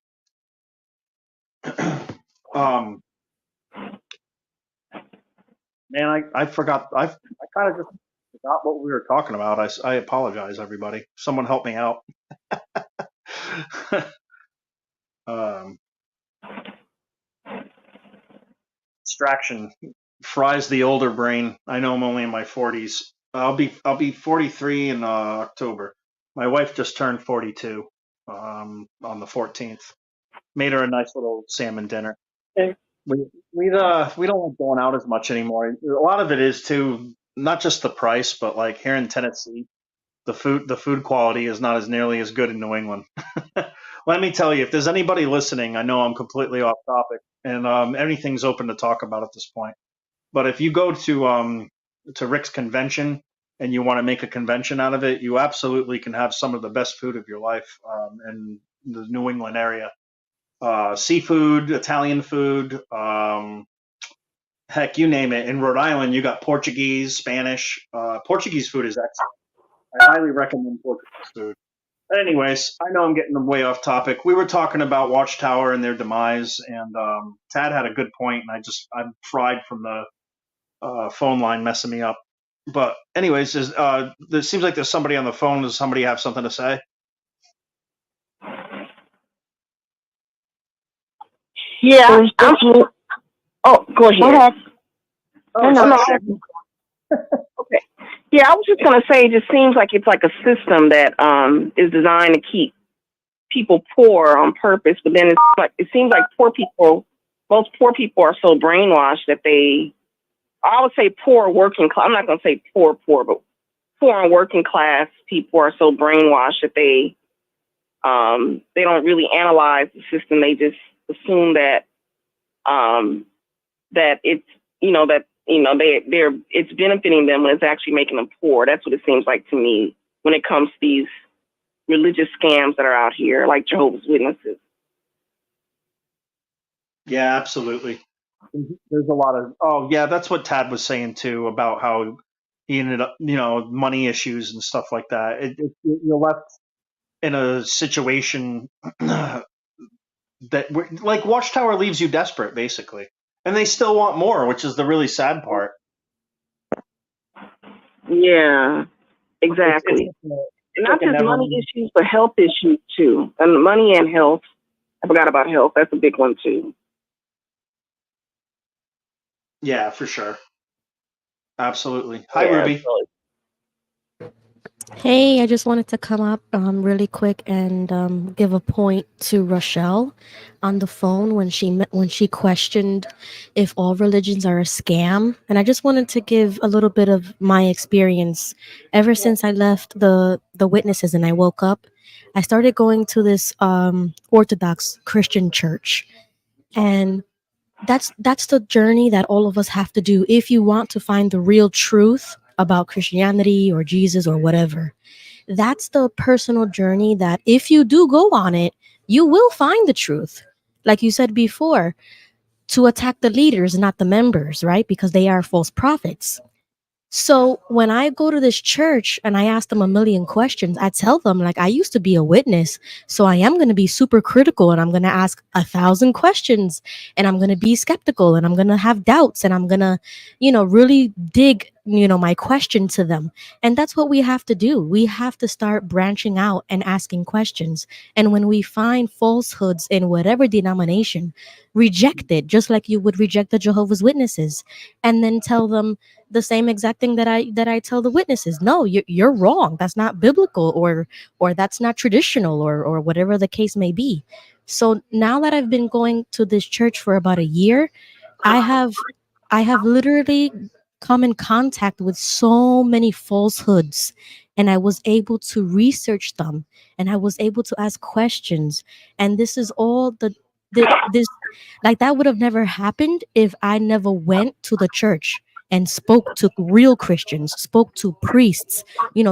Man, I forgot. I kind of just forgot what we were talking about. I apologize, everybody. Someone help me out. Distraction fries the older brain. I know I'm only in my 40s. I'll be 43 in October. My wife just turned 42 on the 14th. Made her a nice little salmon dinner. Okay. We don't like going out as much anymore. A lot of it is too, not just the price, but like here in Tennessee, the food quality is not as nearly as good in New England. Let me tell you, if there's anybody listening, I know I'm completely off topic, and anything's open to talk about at this point. But if you go to Rick's convention, and you want to make a convention out of it, you absolutely can have some of the best food of your life in the New England area. Seafood, Italian food, heck, you name it. In Rhode Island, you got Portuguese, Spanish. Portuguese food is excellent. I highly recommend Portuguese food. But anyways, I know I'm getting way off topic. We were talking about Watchtower and their demise, and Tad had a good point, and I'm fried from the phone line messing me up. But anyways, there seems like there's somebody on the phone. Does somebody have something to say? Yeah. Oh, go ahead. Go ahead. Oh, No. Okay. Yeah, I was just gonna say, it just seems like it's like a system that is designed to keep people poor on purpose, but then it seems like most poor people are so brainwashed that I would say poor working class. I'm not gonna say poor, but poor and working class people are so brainwashed that they don't really analyze the system. They just assume that that it's it's benefiting them when it's actually making them poor. That's what it seems like to me when it comes to these religious scams that are out here, like Jehovah's Witnesses. Yeah, absolutely. There's a lot of that's what Tad was saying too about how he ended up, money issues and stuff like that. You're left in a situation that like Watchtower leaves you desperate, basically, and they still want more, which is the really sad part. Yeah, exactly. It's not just money issues, but health issues too. And money and health. I forgot about health. That's a big one too. Yeah, for sure. Absolutely. Hi, Ruby. Absolutely. Hey, I just wanted to come up really quick and give a point to Rochelle on the phone when she questioned if all religions are a scam. And I just wanted to give a little bit of my experience. Ever since I left the Witnesses and I woke up, I started going to this Orthodox Christian church. And that's the journey that all of us have to do if you want to find the real truth about Christianity or Jesus or whatever. That's the personal journey that if you do go on it, you will find the truth. Like you said before, to attack the leaders, not the members, right? Because they are false prophets. So when I go to this church and I ask them a million questions, I tell them, like, I used to be a witness, so I am going to be super critical and I'm going to ask 1,000 questions and I'm going to be skeptical and I'm going to have doubts and I'm going to, really dig, my question to them. And that's what we have to do. We have to start branching out and asking questions. And when we find falsehoods in whatever denomination, reject it, just like you would reject the Jehovah's Witnesses, and then tell them the same exact thing that I tell the witnesses. No, you're wrong. That's not biblical, or that's not traditional, or whatever the case may be. So now that I've been going to this church for about a year, I have literally come in contact with so many falsehoods, and I was able to research them and I was able to ask questions. And this is all this, like, that would have never happened if I never went to the church and spoke to real Christians, spoke to priests,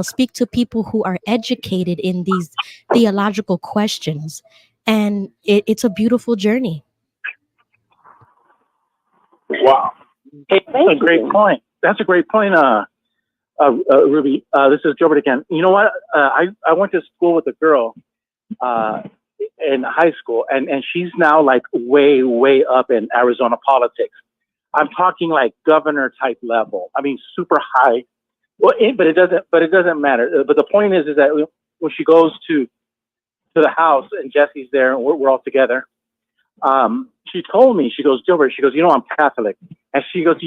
speak to people who are educated in these theological questions. And it's a beautiful journey. Wow. Hey, that's a great point. That's a great point, Ruby. This is Gilbert again. You know what? I went to school with a girl in high school, and she's now like way up in Arizona politics. I'm talking like governor type level. I mean, super high. Well, but it doesn't matter. But the point is that when she goes to the house and Jesse's there and we're all together, she told me, she goes, Gilbert, she goes, I'm Catholic, and she goes,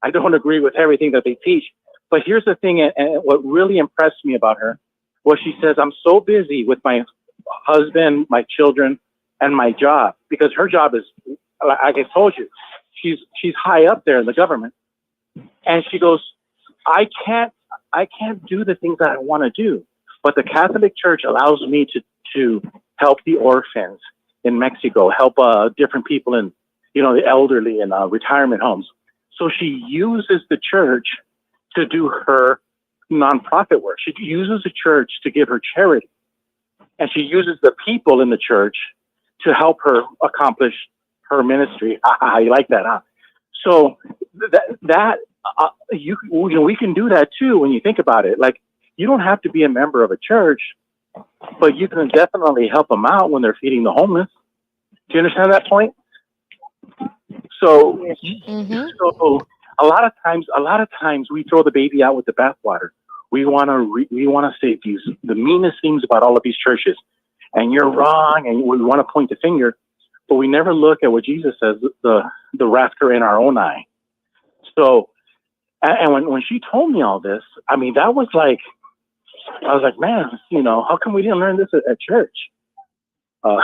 I don't agree with everything that they teach. But here's the thing, and what really impressed me about her was she says, I'm so busy with my husband, my children, and my job, because her job is, like I told you, she's high up there in the government. And she goes, I can't do the things that I want to do, but the Catholic Church allows me to help the orphans in Mexico, help different people in, the elderly in retirement homes. So she uses the church to do her nonprofit work. She uses the church to give her charity, and she uses the people in the church to help her accomplish her ministry. You like that, huh? So we can do that too when you think about it. Like, you don't have to be a member of a church, but you can definitely help them out when they're feeding the homeless. Do you understand that point? So, so a lot of times we throw the baby out with the bathwater. We want to say the meanest things about all of these churches, and you're wrong, and we want to point the finger, but we never look at what Jesus says, the rafter in our own eye. So, and when she told me all this, I mean, that was like, I was like, man, how come we didn't learn this at church? So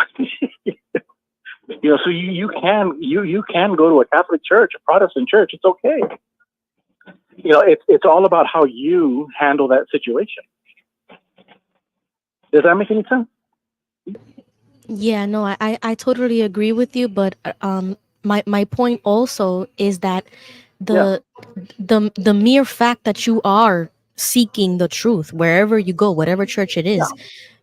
you can go to a Catholic church, a Protestant church. It's okay. It's all about how you handle that situation. Does that make any sense? Yeah, no, I totally agree with you, but my point also is that the mere fact that you are seeking the truth wherever you go, whatever church it is,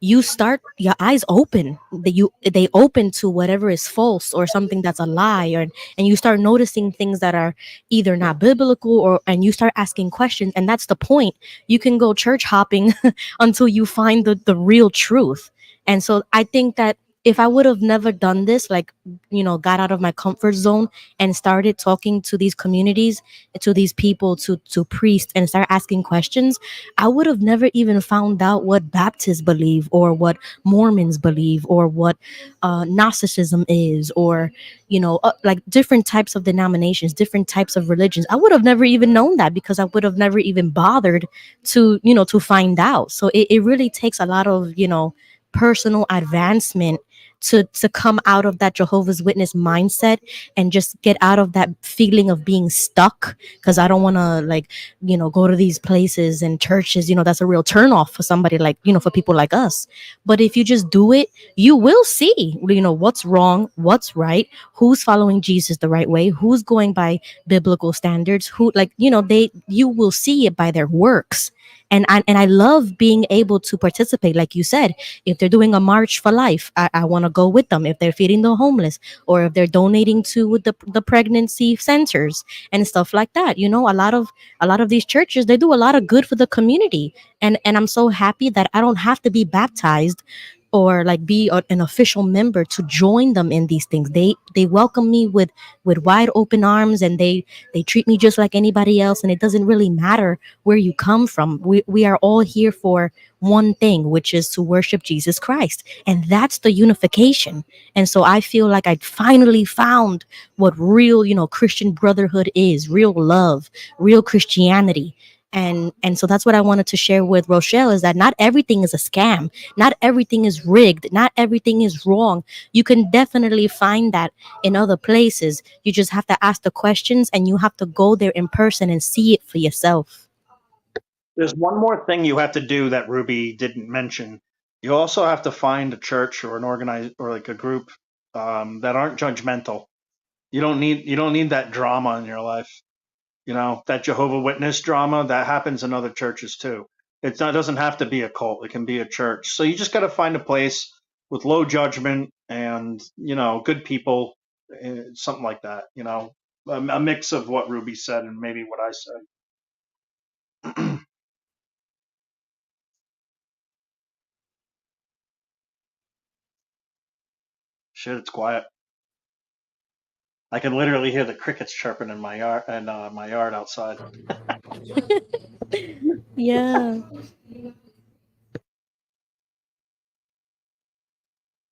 you start your eyes open, they open to whatever is false or something that's a lie, and you start noticing things that are either not biblical, and you start asking questions, and that's the point. You can go church hopping until you find the real truth. And so I think that if I would have never done this, like, got out of my comfort zone and started talking to these communities, to these people, to priests, and start asking questions, I would have never even found out what Baptists believe, or what Mormons believe, or what Gnosticism is, or like different types of denominations, different types of religions. I would have never even known that, because I would have never even bothered to find out. So it really takes a lot of personal advancement to come out of that Jehovah's Witness mindset, and just get out of that feeling of being stuck, because I don't want to go to these places and churches. That's a real turnoff for somebody like, for people like us. But if you just do it, you will see what's wrong, what's right, who's following Jesus the right way, who's going by biblical standards, who you will see it by their works. And I love being able to participate. Like you said, if they're doing a march for life, I want to go with them. If they're feeding the homeless, or if they're donating to the pregnancy centers and stuff like that. A lot of these churches, they do a lot of good for the community. And I'm so happy that I don't have to be baptized or like be an official member to join them in these things. They welcome me with wide open arms, and they treat me just like anybody else. And it doesn't really matter where you come from. We are all here for one thing, which is to worship Jesus Christ, and that's the unification. And so I feel like I finally found what real Christian brotherhood is, real love, real Christianity. And so that's what I wanted to share with Rochelle, is that not everything is a scam, not everything is rigged, not everything is wrong. You can definitely find that in other places. You just have to ask the questions, and you have to go there in person and see it for yourself. There's one more thing you have to do that Ruby didn't mention. You also have to find a church or an organized or like a group that aren't judgmental. You don't need that drama in your life. That Jehovah Witness drama that happens in other churches too. It doesn't have to be a cult. It can be a church. So you just got to find a place with low judgment and good people, something like that. A mix of what Ruby said and maybe what I said. Shit, it's quiet. I can literally hear the crickets chirping in my yard outside. Yeah.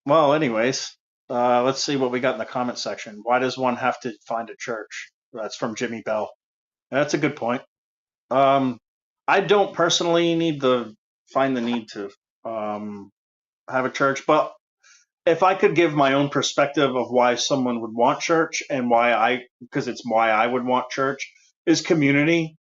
Well, anyways, let's see what we got in the comment section. Why does one have to find a church? That's from Jimmy Bell. That's a good point. I don't personally find the need to have a church, but if I could give my own perspective of why someone would want church and because it's why I would want church, is community,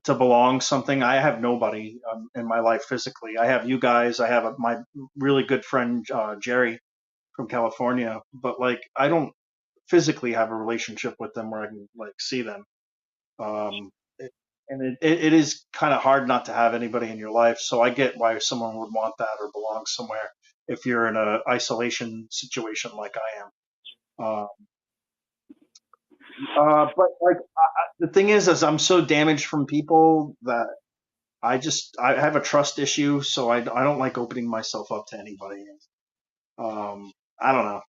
to belong something. I have nobody in my life physically. I have you guys. I have my really good friend Jerry from California, but like I don't physically have a relationship with them where I can like see them. And it is kind of hard not to have anybody in your life. So I get why someone would want that or belong somewhere if you're in a isolation situation like I am. But like the thing is I'm so damaged from people that I have a trust issue, so I don't like opening myself up to anybody. I don't know.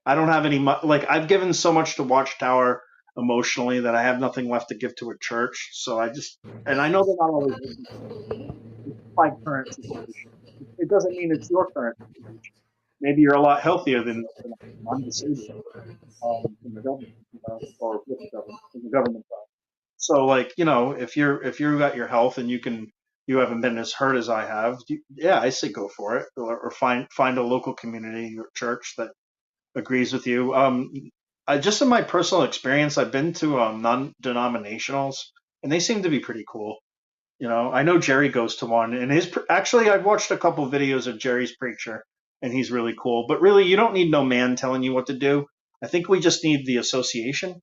I don't have any like I've given so much to Watchtower emotionally that I have nothing left to give to a church. So and I know they're not always looking for me. It's my current situation. It doesn't mean it's your current situation. Maybe you're a lot healthier than I'm disabled from the government, or with the government, from the government side. So like, if you got your health and you haven't been as hurt as I have, yeah, I say go for it, or find a local community or church that agrees with you. Just in my personal experience, I've been to non-denominationals, and they seem to be pretty cool. I know Jerry goes to one, and actually I've watched a couple videos of Jerry's preacher, and he's really cool. But really, you don't need no man telling you what to do. I think we just need the association.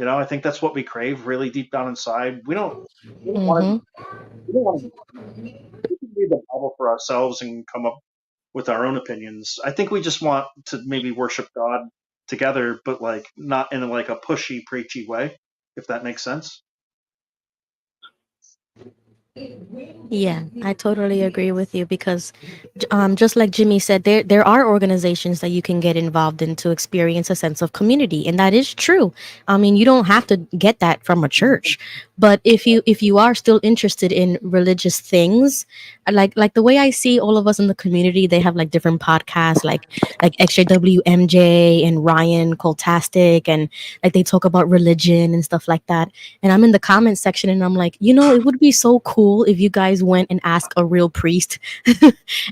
I think that's what we crave, really deep down inside. We don't want to. Mm-hmm. We don't want to. We can read the Bible for ourselves and come up with our own opinions. I think we just want to maybe worship God together, but like not in like a pushy, preachy way, if that makes sense. Yeah, I totally agree with you because just like Jimmy said, there are organizations that you can get involved in to experience a sense of community, and that is true. I mean, you don't have to get that from a church, but if you are still interested in religious things, like the way I see all of us in the community, they have like different podcasts, like XJWMJ and Ryan Coltastic, and like they talk about religion and stuff like that. And I'm in the comment section and I'm like, it would be so cool if you guys went and asked a real priest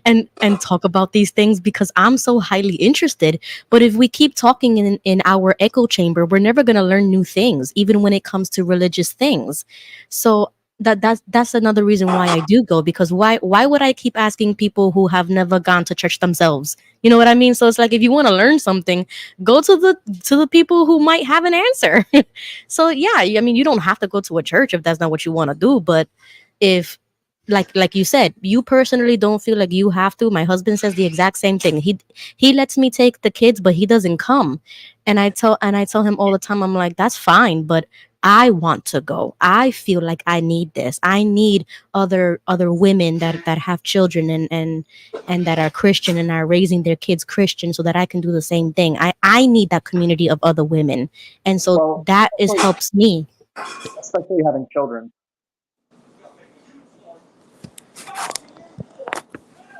and talk about these things, because I'm so highly interested. But if we keep talking in our echo chamber, we're never going to learn new things, even when it comes to religious things. So that's another reason why I do go, because why would I keep asking people who have never gone to church themselves? You know what I mean? So it's like, if you want to learn something, go to the people who might have an answer. So yeah, I mean, you don't have to go to a church if that's not what you want to do. But if like you said, you personally don't feel like you have to. My husband says the exact same thing. He lets me take the kids, but he doesn't come. And I tell him all the time, I'm like, that's fine, but I want to go. I feel like I need this. I need other women that have children and that are Christian and are raising their kids Christian, so that I can do the same thing. I need that community of other women. And so that helps me. Especially having children.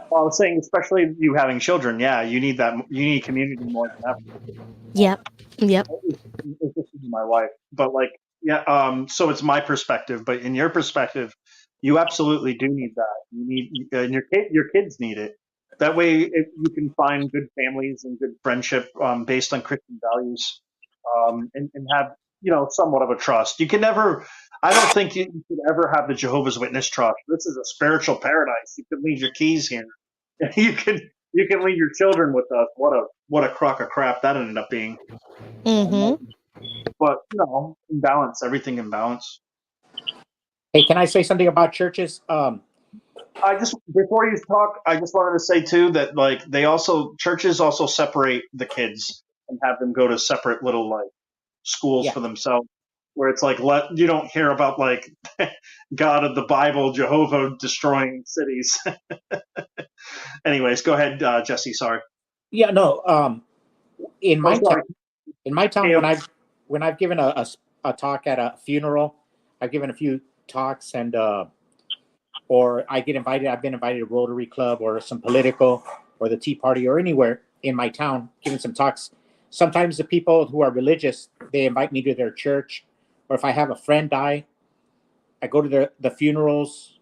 Well, I was saying, especially you having children, yeah, you need that. You need community more than ever. Yep. It's just my wife, but like, yeah. So it's my perspective, but in your perspective, you absolutely do need that. You need, and your kids need it. That way, you can find good families and good friendship based on Christian values, and have somewhat of a trust. You can never. I don't think you could ever have the Jehovah's Witness trust. This is a spiritual paradise. You can leave your keys here. You can leave your children with us. What a crock of crap that ended up being. Mm-hmm. But in balance, everything in balance. Hey, can I say something about churches? Before you talk, I just wanted to say too that like churches also separate the kids and have them go to separate little like schools for themselves, where it's like you don't hear about like God of the Bible, Jehovah destroying cities. Anyways, go ahead, Jesse. Sorry. Yeah, no. In my sorry. town, when I've given a talk at a funeral, I've given a few talks, and or I've been invited to Rotary Club or some political or the Tea Party or anywhere in my town, giving some talks. Sometimes the people who are religious, they invite me to their church, or if I have a friend die, I go to the funerals.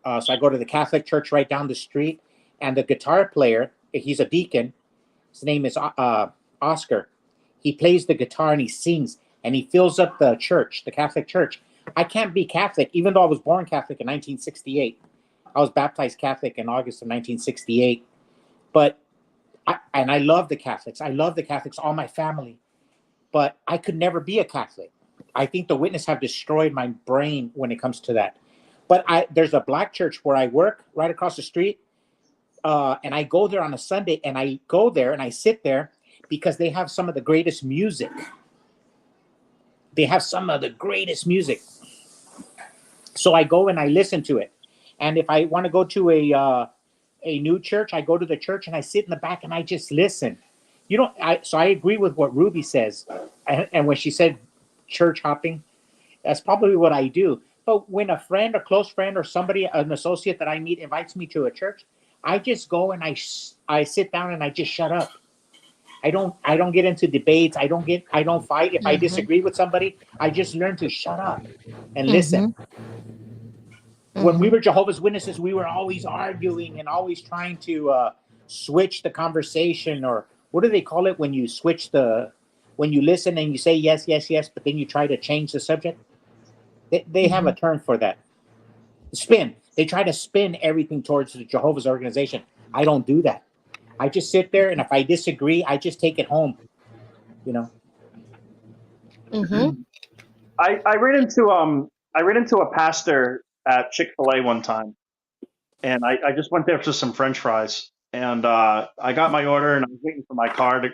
So I go to the Catholic church right down the street, and the guitar player, he's a deacon. His name is Oscar. He plays the guitar and he sings, and he fills up the church, the Catholic church. I can't be Catholic, even though I was born Catholic in 1968. I was baptized Catholic in August of 1968. But I love the Catholics. I love the Catholics, all my family. But I could never be a Catholic. I think the witness have destroyed my brain when it comes to that. But there's a black church where I work right across the street, and I go there on a Sunday, and I go there and I sit there because they have some of the greatest music. They have some of the greatest music. So I go and I listen to it. And if I want to go to a new church, I go to the church and I sit in the back and I just listen. So I agree with what Ruby says. And when she said church hopping, that's probably what I do. But when a friend, a close friend, or somebody, an associate that I meet invites me to a church, I just go and I sit down and I just shut up. I don't get into debates. I don't fight. If I disagree with somebody, I just learn to shut up and listen. When we were Jehovah's Witnesses, we were always arguing and always trying to switch the conversation, or what do they call it when you when you listen and you say yes, yes, yes, but then you try to change the subject? They have a term for that. Spin. They try to spin everything towards the Jehovah's organization. I don't do that. I just sit there, and if I disagree, I just take it home. I ran into a pastor at Chick-fil-A one time, and I just went there for some French fries, and I got my order, and I was waiting for my car to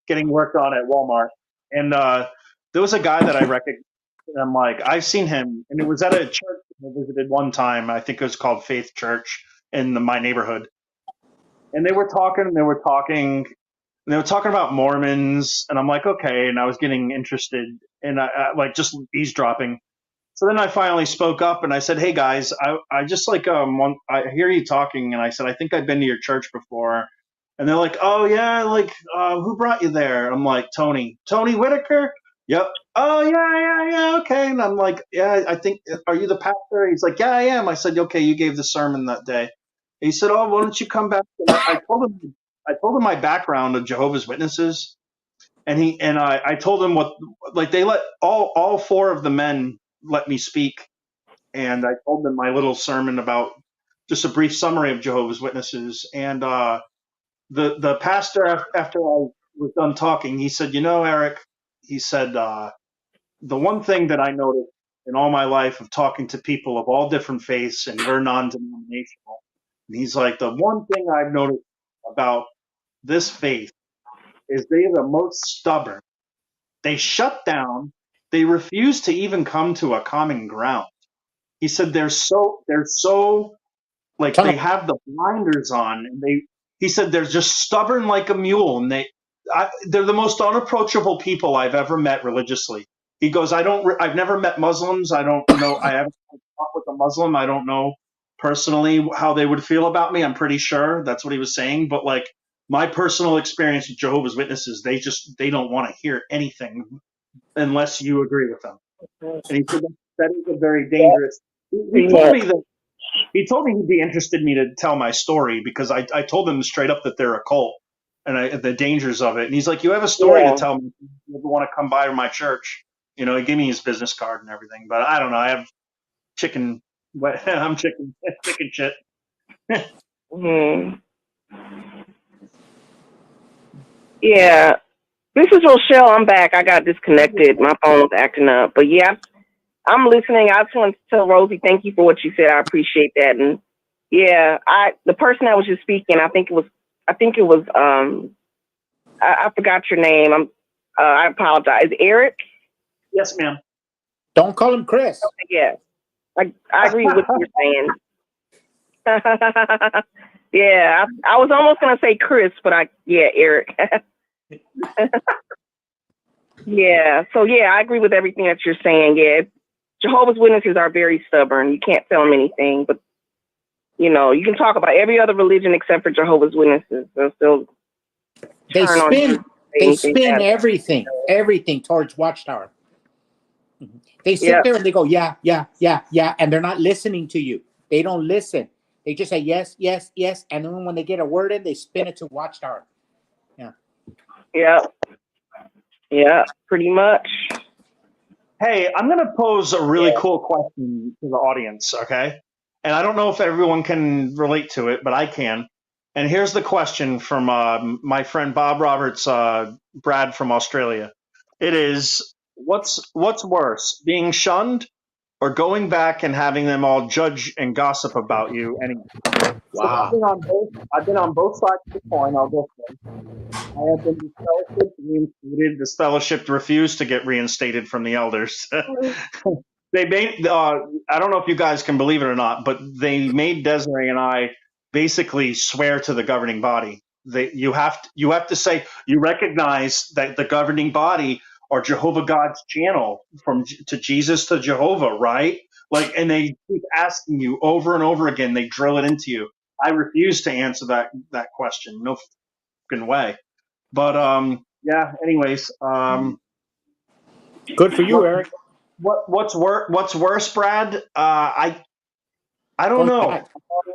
getting worked on at Walmart, and there was a guy that I recognized. And I'm like, I've seen him, and it was at a church I visited one time. I think it was called Faith Church in my neighborhood, and they were talking about Mormons, and I'm like, okay, and I was getting interested, and I like just eavesdropping. So then I finally spoke up and I said, hey guys, I just like I hear you talking, and I said, I think I've been to your church before. And they're like, oh yeah, like who brought you there? I'm like, Tony Whitaker. Yep. Oh yeah, okay. And I'm like, yeah, I think, are you the pastor? He's like, yeah, I am. I said, okay, you gave the sermon that day. He said, oh, why don't you come back? And I told him my background of Jehovah's Witnesses, and I told him what, like, they let all four of the men let me speak, and I told them my little sermon about just a brief summary of Jehovah's Witnesses. And the pastor, after I was done talking, he said, Eric, he said, the one thing that I noticed in all my life of talking to people of all different faiths, and we're non-denominational, and he's like, the one thing I've noticed about this faith is they are the most stubborn. They shut down. They refuse to even come to a common ground. He said they're so like they have the blinders on, and he said they're just stubborn like a mule, and they're the most unapproachable people I've ever met religiously. He goes, I've never met Muslims. I don't know. I haven't talked with a Muslim. I don't know personally how they would feel about me. I'm pretty sure that's what he was saying. But like my personal experience with Jehovah's Witnesses, they don't want to hear anything unless you agree with them. And he said that is a very dangerous. He told me he'd be interested in me to tell my story, because I told him straight up that they're a cult and the dangers of it. And he's like, you have a story to tell me. If you ever want to come by to my church, he gave me his business card and everything. But I don't know. I have chicken. I'm chicken shit. Yeah. This is Rochelle. I'm back. I got disconnected. My phone was acting up. But yeah, I'm listening. I just wanted to tell Rosie, thank you for what you said. I appreciate that. And yeah, the person that was just speaking, I forgot your name. I apologize. Eric? Yes, ma'am. Don't call him Chris. Okay, yeah. I agree with what you're saying. Yeah, I was almost going to say Chris, but Eric. Yeah, so yeah, I agree with everything that you're saying. Yeah, Jehovah's Witnesses are very stubborn. You can't tell them anything, but you can talk about every other religion except for Jehovah's Witnesses. They'll still they spin everything towards Watchtower. They sit there and they go, yeah, and they're not listening to you. They don't listen. They just say yes, yes, yes, and then when they get a word in, they spin it to Watchtower. Yeah, pretty much. Hey, I'm going to pose a really cool question to the audience, okay? And I don't know if everyone can relate to it, but I can. And here's the question from my friend Bob Roberts, Brad from Australia. It is, what's worse, being shunned or going back and having them all judge and gossip about you? Anyway, so Wow. I've been on both sides of the coin. I'll go first. I have been disfellowshipped, reinstated. Disfellowshipped, refused to get reinstated from the elders. They made, I don't know if you guys can believe it or not, but they made Desiree and I basically swear to the governing body. You have to say you recognize that the governing body are Jehovah God's channel to Jesus to Jehovah, right? Like, and they keep asking you over and over again. They drill it into you. I refuse to answer that question. No fucking way. But yeah. Anyways, Good for you, what Eric. what's worse, Brad? I don't Going know. back.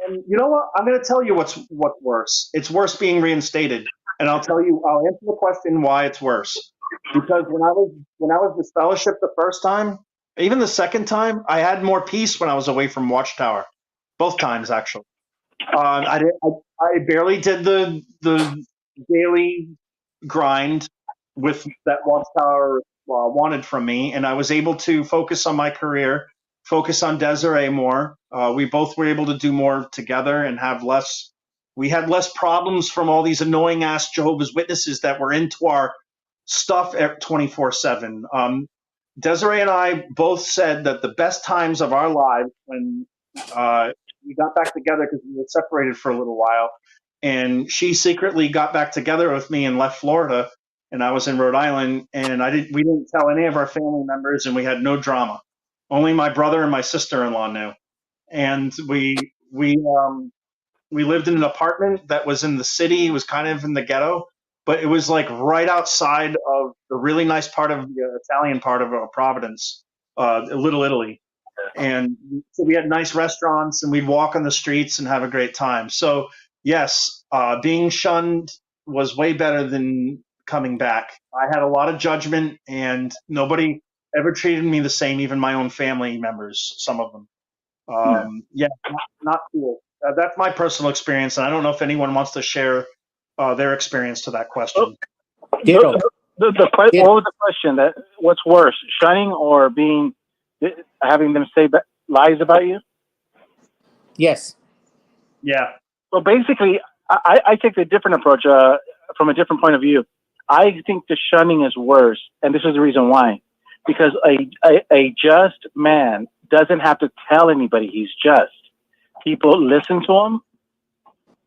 You know what? I'm going to tell you what's worse. It's worse being reinstated, and I'll answer the question why it's worse. Because when I was disfellowshipped the first time, even the second time, I had more peace when I was away from Watchtower. Both times, actually. I barely did the daily grind with that Watchtower wanted from me, and I was able to focus on my career, focus on Desiree more. We both were able to do more together and have less. We had less problems from all these annoying ass Jehovah's Witnesses that were into our stuff at 24/7. Desiree and I both said that the best times of our lives when we got back together because we were separated for a little while, and she secretly got back together with me and left Florida, and I was in Rhode Island, and we didn't tell any of our family members, and we had no drama. Only my brother and my sister-in-law knew, and we lived in an apartment that was in the city. It was kind of in the ghetto, but it was like right outside of the really nice part of the Italian part of Providence, Little Italy. And so we had nice restaurants, and we'd walk on the streets and have a great time. So yes, being shunned was way better than coming back. I had a lot of judgment, and nobody ever treated me the same, even my own family members, some of them. Yeah, not cool. That's my personal experience, and I don't know if anyone wants to share their experience to that question. Ditto. What was the question? What's worse, shunning or having them say lies about you? Yes. Yeah. Well, basically, I take a different approach from a different point of view. I think the shunning is worse, and this is the reason why. Because a just man doesn't have to tell anybody he's just. People listen to him,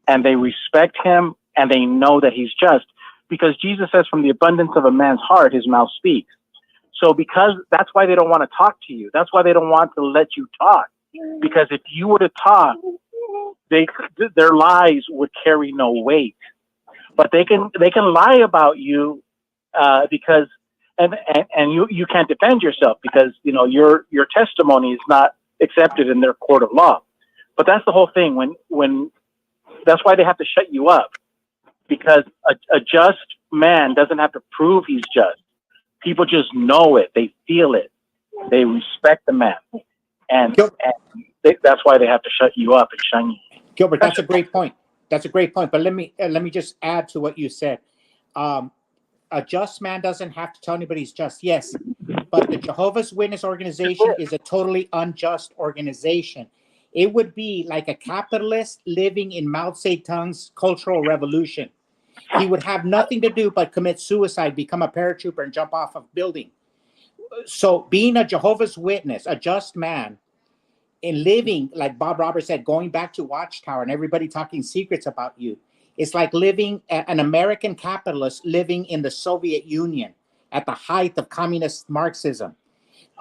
and they respect him, and they know that he's just. Because Jesus says, from the abundance of a man's heart, his mouth speaks. So because that's why they don't want to talk to you. That's why they don't want to let you talk. Because if you were to talk, their lies would carry no weight. But they can lie about you because you can't defend yourself because your testimony is not accepted in their court of law. But that's the whole thing. When that's why they have to shut you up, because a just man doesn't have to prove he's just. People just know it. They feel it. They respect the man, and that's why they have to shut you up and shun you. Gilbert, that's a great point. That's a great point. But let me just add to what you said. A just man doesn't have to tell anybody he's just. Yes, but the Jehovah's Witness organization is a totally unjust organization. It would be like a capitalist living in Mao Zedong's Cultural Revolution. He would have nothing to do but commit suicide, become a paratrooper, and jump off a building. So being a Jehovah's Witness, a just man, in living, like Bob Roberts said, going back to Watchtower and everybody talking secrets about you, it's like living an American capitalist living in the Soviet Union at the height of communist Marxism.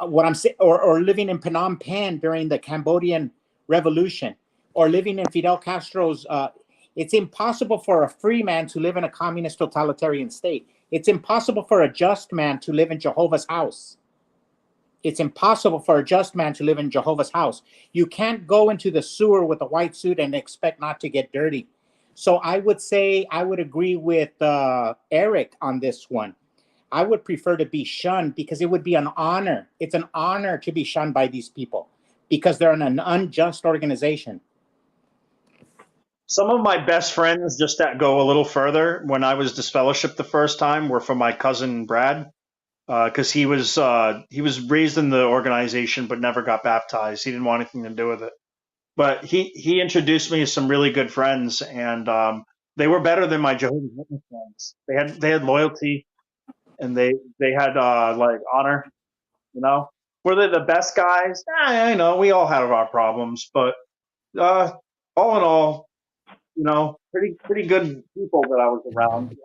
What I'm saying, or living in Phnom Penh during the Cambodian Revolution, or living in Fidel Castro's. It's impossible for a free man to live in a communist totalitarian state. It's impossible for a just man to live in Jehovah's house. It's impossible for a just man to live in Jehovah's house. You can't go into the sewer with a white suit and expect not to get dirty. So I would say I would agree with Eric on this one. I would prefer to be shunned because it would be an honor. It's an honor to be shunned by these people because they're an unjust organization. Some of my best friends, just that go a little further, when I was disfellowshipped the first time, were from my cousin Brad. because he was raised in the organization but never got baptized. He didn't want anything to do with it. But he introduced me to some really good friends, and they were better than my Jehovah's Witness friends. They had loyalty, and they had like honor. You know, were they the best guys? I know we all have our problems, but all in all, you know, pretty good people that I was around.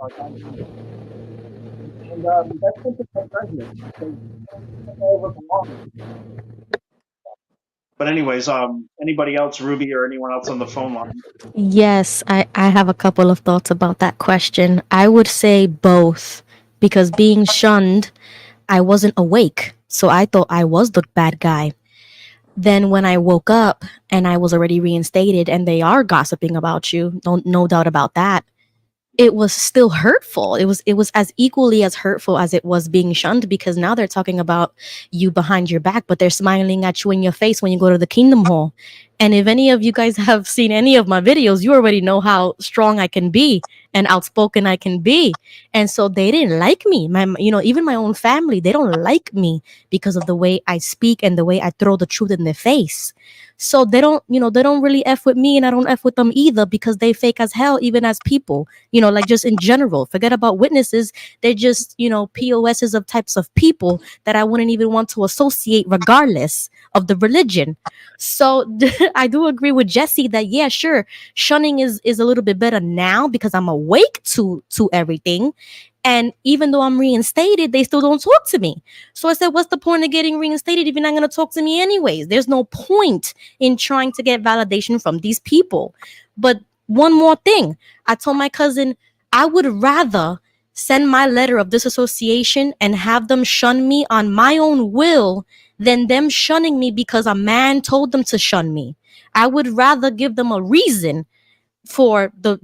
And that's what my president. All of it belongs. But anyways, anybody else, Ruby or anyone else on the phone line? Yes, I have a couple of thoughts about that question. I would say both, because being shunned, I wasn't awake. So I thought I was the bad guy. Then when I woke up and I was already reinstated and they are gossiping about you, no doubt about that, it was still hurtful. It was as equally as hurtful as it was being shunned, because now they're talking about you behind your back, but they're smiling at you in your face when you go to the Kingdom Hall. And if any of you guys have seen any of my videos, you already know how strong I can be and outspoken I can be. And so they didn't like me. Even my own family, they don't like me because of the way I speak and the way I throw the truth in their face. So they don't really F with me, and I don't F with them either, because they fake as hell, even as people, like just in general. Forget about witnesses. They're just, POSs of types of people that I wouldn't even want to associate regardless of the religion. So I do agree with Jesse that, yeah, sure, shunning is a little bit better now because I'm awake to everything. And even though I'm reinstated, they still don't talk to me. So I said, what's the point of getting reinstated if you're not going to talk to me anyways? There's no point in trying to get validation from these people. But one more thing, I told my cousin, I would rather send my letter of disassociation and have them shun me on my own will than them shunning me because a man told them to shun me. I would rather give them a reason for the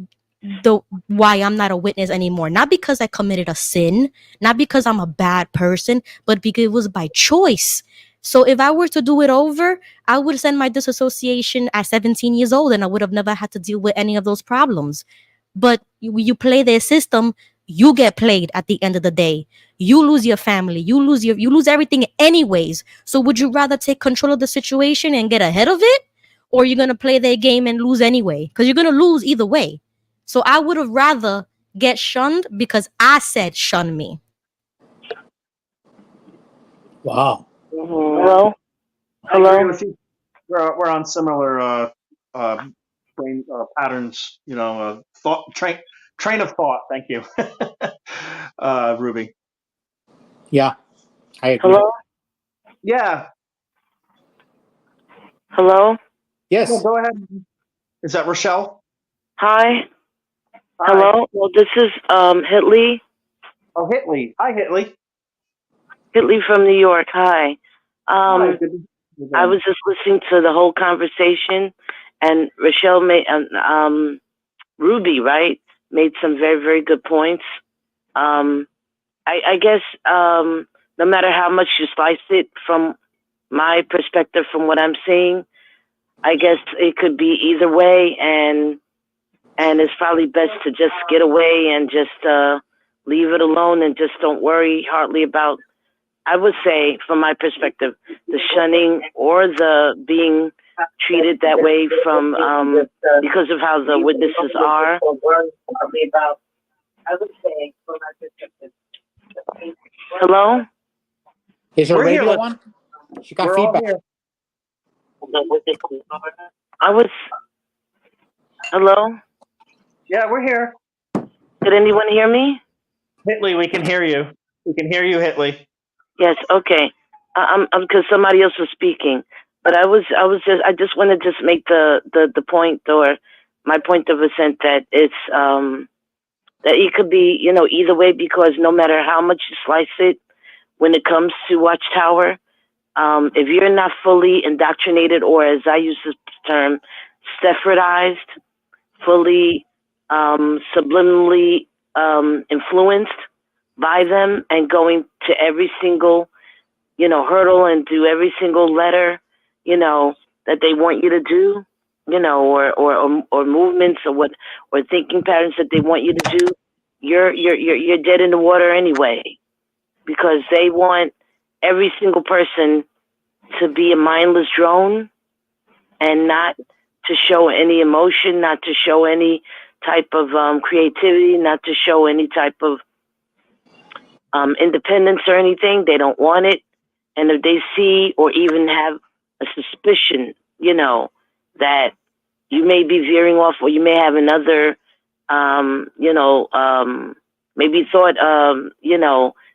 why I'm not a witness anymore. Not because I committed a sin, not because I'm a bad person, but because it was by choice. So if I were to do it over, I would send my disassociation at 17 years old and I would have never had to deal with any of those problems. But you play their system, you get played at the end of the day. You lose your family, you lose everything anyways. So would you rather take control of the situation and get ahead of it? Or you're gonna play their game and lose anyway? Because you're gonna lose either way. So I would have rather get shunned because I said shun me. Wow. Hello? I agree with you. We're on similar brain patterns. Train of thought. Thank you, Ruby. Yeah, I agree. Hello? Yeah. Hello? Yes. Yeah, go ahead. Is that Rochelle? Hi? Hello? Well, this is Hitley. Oh, Hitley. Hi, Hitley. Hitley from New York. Hi. Hi. I was just listening to the whole conversation, and Rochelle made, Ruby, right, made some very, very good points. I guess no matter how much you slice it, from my perspective, from what I'm seeing, I guess it could be either way, and it's probably best to just get away and just leave it alone and just don't worry hardly about, I would say, from my perspective, the shunning or the being treated that way from because of how the witnesses are. Hello? Is her We're radio here. on? She got We're all feedback. here. I was. Hello? Yeah, we're here. Did anyone hear me? Hitley, we can hear you. We can hear you, Hitley. Yes. Okay. I'm because somebody else was speaking, but I just want to just make the point, or my point of assent, that it's that it could be, either way, because no matter how much you slice it, when it comes to Watchtower, if you're not fully indoctrinated, or as I use the term, Steffordized, fully subliminally influenced by them, and going to every single hurdle and do every single letter that they want you to do, or movements, or thinking patterns that they want you to do, you're dead in the water anyway. because they want every single person to be a mindless drone and not to show any emotion, not to show any type of creativity, not to show any type of independence or anything. They don't want it. And if they see or even have a suspicion, you know, that you may be veering off or you may have another, maybe thought,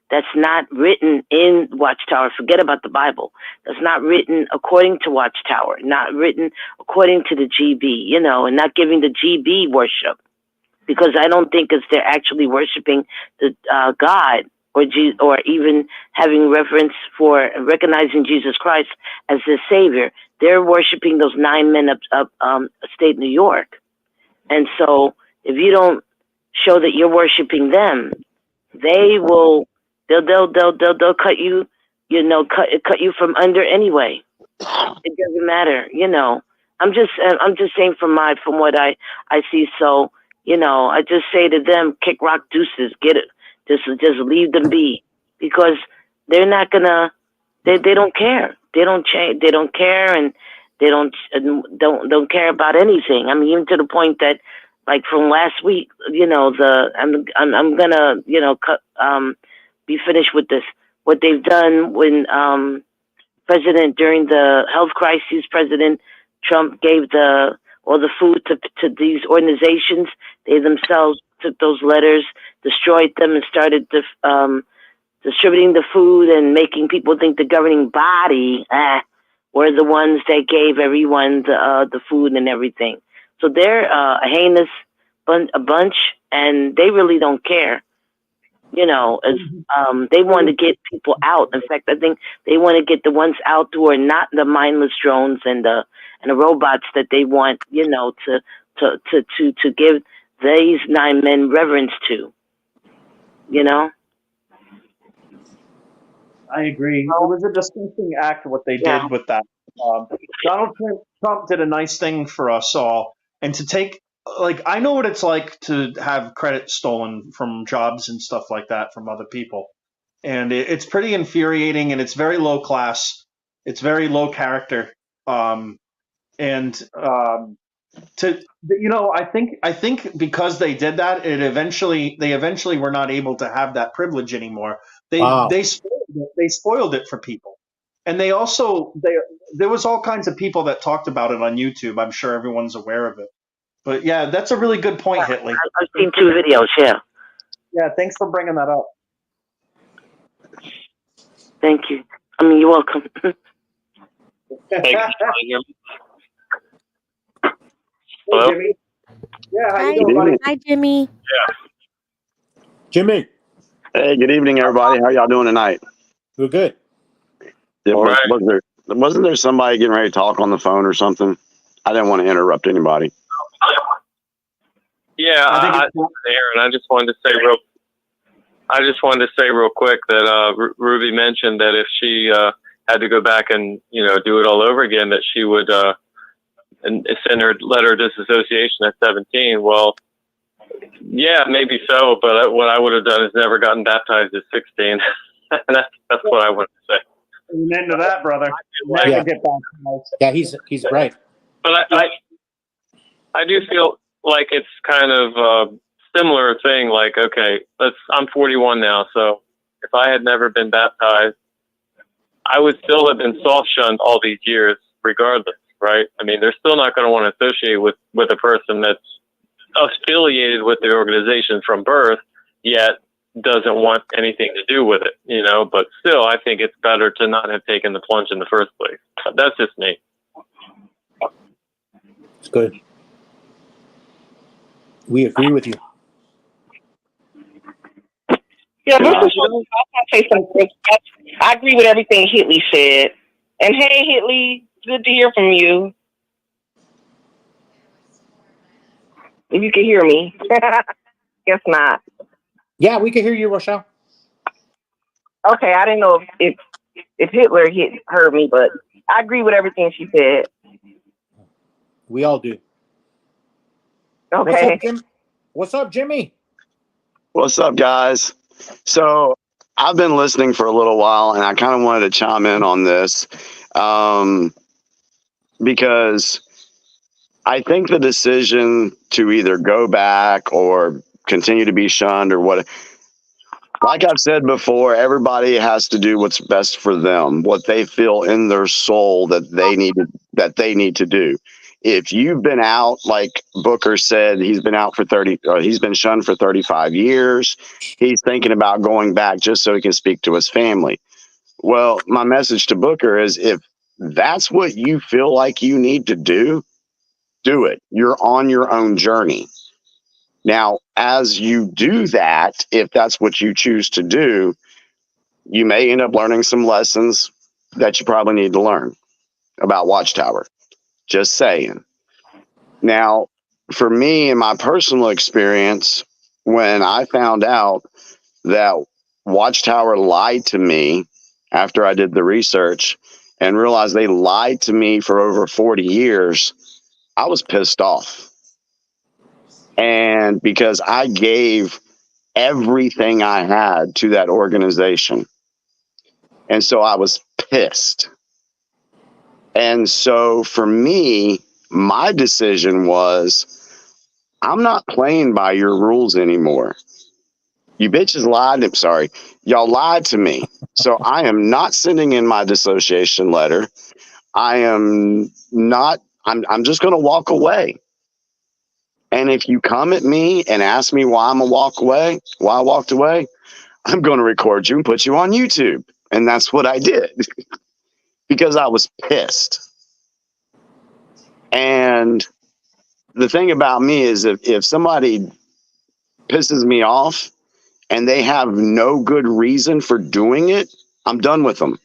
that's not written in Watchtower. Forget about the Bible. That's not written according to Watchtower, not written according to the GB, and not giving the GB worship, because I don't think it's they're actually worshiping the God or even having reverence for recognizing Jesus Christ as their Savior. They're worshiping those 9 men of upstate New York. And so if you don't show that you're worshiping them, they'll cut you, cut you from under anyway. It doesn't matter, I'm just saying from what I see. So, I just say to them, kick rock deuces, get it. Just leave them be, because they're not gonna. They don't care. They don't change. They don't care, and they don't care about anything. I mean, even to the point that, like from last week, I'm gonna be finished with this. What they've done when during the health crisis, President Trump gave all the food to these organizations. They themselves took those letters, destroyed them, and started distributing the food and making people think the governing body were the ones that gave everyone the food and everything. So they're a heinous bunch, and they really don't care. They want to get people out. In fact, I think they want to get the ones out who are not the mindless drones and the robots that they want, to give these 9 men reverence to. I agree. It was a disgusting act what they did with that. Donald Trump did a nice thing for us all, and to take, I know what it's like to have credit stolen from jobs and stuff like that from other people, and it's pretty infuriating, and it's very low class, it's very low character, I think because they did that, they eventually were not able to have that privilege anymore. They spoiled it for people, and there was all kinds of people that talked about it on YouTube. I'm sure everyone's aware of it. But yeah, that's a really good point, Hitley. I've seen 2 videos. Yeah, thanks for bringing that up. Thank you. I mean, you're welcome. Hello? Jimmy. Yeah, how you doing, buddy? Hi, Jimmy. Yeah. Jimmy. Hey, good evening, everybody. How y'all doing tonight? We're good. Yeah, wasn't there somebody getting ready to talk on the phone or something? I didn't want to interrupt anybody. Yeah, Aaron, I just wanted to say real quick that Ruby mentioned that if she had to go back and do it all over again, that she would and send her letter of disassociation at 17. Well, yeah, maybe so, but what I would have done is never gotten baptized at 16. that's what I wanted to say. Amen to that, brother. Never get baptized. Yeah, he's right. But I do feel like it's kind of a similar thing. Like, okay, I'm 41 now, so if I had never been baptized, I would still have been soft shunned all these years, regardless, right? I mean, they're still not going to want to associate with a person that's affiliated with the organization from birth, yet doesn't want anything to do with it, but still, I think it's better to not have taken the plunge in the first place. That's just me. It's good. We agree with you. Yeah, I want to say something. I agree with everything Hitley said. And hey, Hitley, good to hear from you. If you can hear me. Guess not. Yeah, we can hear you, Rochelle. Okay, I didn't know if Hitler heard me, but I agree with everything she said. We all do. Okay. What's up, Jimmy? What's up, guys? So I've been listening for a little while, and I kind of wanted to chime in on this because I think the decision to either go back or continue to be shunned or what, like I've said before, everybody has to do what's best for them, what they feel in their soul that they need to do. If you've been out, like Booker said, he's been shunned for 35 years. He's thinking about going back just so he can speak to his family. Well, my message to Booker is, if that's what you feel like you need to do it. You're on your own journey. Now, as you do that, if that's what you choose to do, you may end up learning some lessons that you probably need to learn about Watchtower. Just saying. Now, for me, in my personal experience, when I found out that Watchtower lied to me after I did the research and realized they lied to me for over 40 years, I was pissed off. And because I gave everything I had to that organization. And so I was pissed. And so for me, my decision was, I'm not playing by your rules anymore. You bitches lied. I'm sorry. Y'all lied to me. So I am not sending in my dissociation letter. I'm just going to walk away. And if you come at me and ask me why I walked away, I'm going to record you and put you on YouTube. And that's what I did because I was pissed. And the thing about me is, if somebody pisses me off and they have no good reason for doing it, I'm done with them.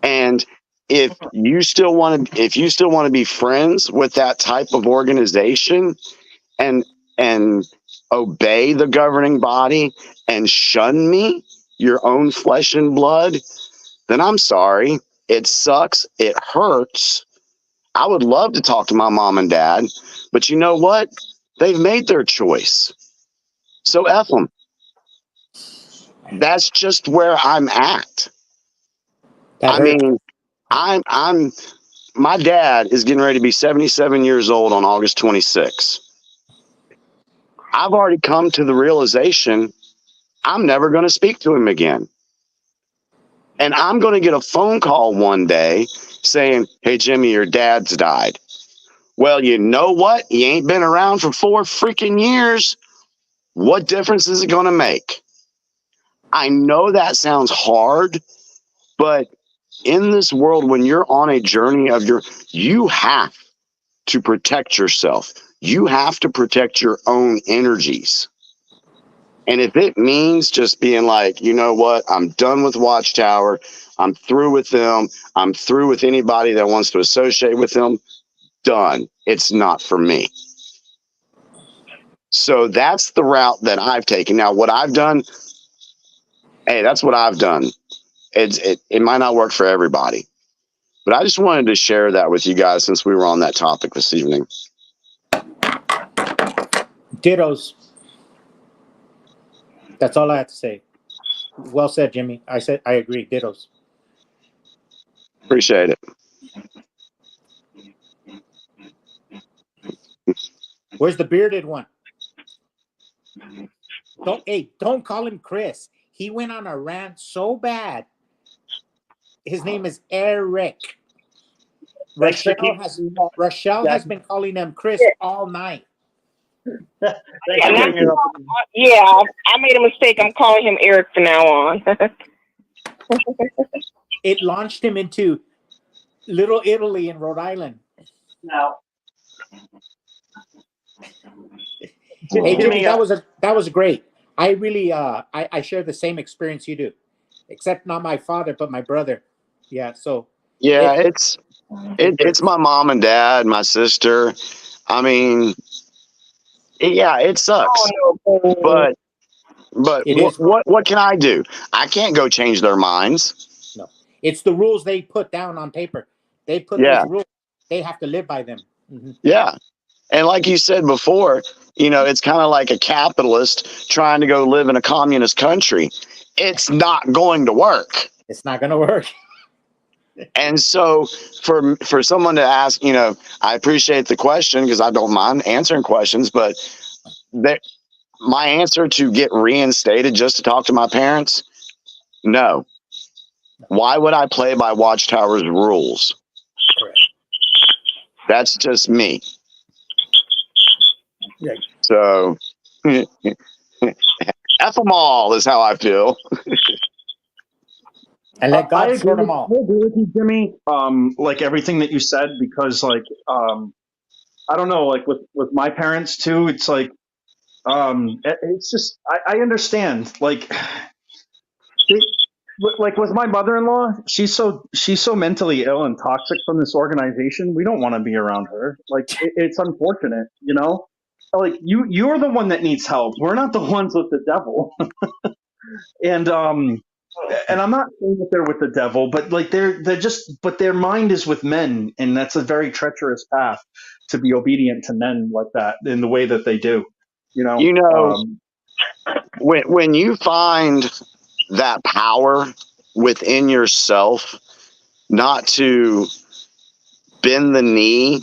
And if you still want to be friends with that type of organization and obey the governing body and shun me, your own flesh and blood, then I'm sorry. It sucks. It hurts. I would love to talk to my mom and dad, but you know what? They've made their choice. So F them. That's just where I'm at. I mean, my dad is getting ready to be 77 years old on August 26th. I've already come to the realization I'm never going to speak to him again. And I'm going to get a phone call one day saying, "Hey, Jimmy, your dad's died." Well, you know what? He ain't been around for 4 freaking years. What difference is it going to make? I know that sounds hard, but in this world, when you're on a journey you have to protect yourself. You have to protect your own energies. And if it means just being like, you know what, I'm done with Watchtower. I'm through with them. I'm through with anybody that wants to associate with them. Done. It's not for me. So that's the route that I've taken. Now, what I've done, hey, that's what I've done. It might not work for everybody, but I just wanted to share that with you guys since we were on that topic this evening. Dittos. That's all I have to say. Well said, Jimmy. I agree. Dittos. Appreciate it. Where's the bearded one? Don't call him Chris. He went on a rant so bad. His name is Eric. Rochelle has been calling him Chris all night. Yeah, I made a mistake. I'm calling him Eric from now on. It launched him into Little Italy in Rhode Island. Now, hey Jimmy, that was great. I really I share the same experience you do, except not my father, but my brother. Yeah, so yeah, it's my mom and dad, my sister. I mean, yeah, it sucks. But what can I do? I can't go change their minds. No, it's the rules they put down on paper. They put those rules. They have to live by them. Mm-hmm. Yeah. And like you said before, it's kind of like a capitalist trying to go live in a communist country. it's not going to work. It's not going to work. And so for someone to ask, I appreciate the question because I don't mind answering questions, but my answer to get reinstated just to talk to my parents, no. Why would I play by Watchtower's rules? Correct. That's just me. Yeah. So, F them all is how I feel. And let God sort them I all. agree with you, Jimmy. Like everything that you said, because like, I don't know, like with my parents too, it's like, it's just, I understand. Like, like with my mother-in-law, she's so mentally ill and toxic from this organization. We don't want to be around her. Like, it's unfortunate, Like you're the one that needs help. We're not the ones with the devil. And I'm not saying that they're with the devil, but like but their mind is with men, and that's a very treacherous path to be obedient to men like that in the way that they do. When you find that power within yourself, not to bend the knee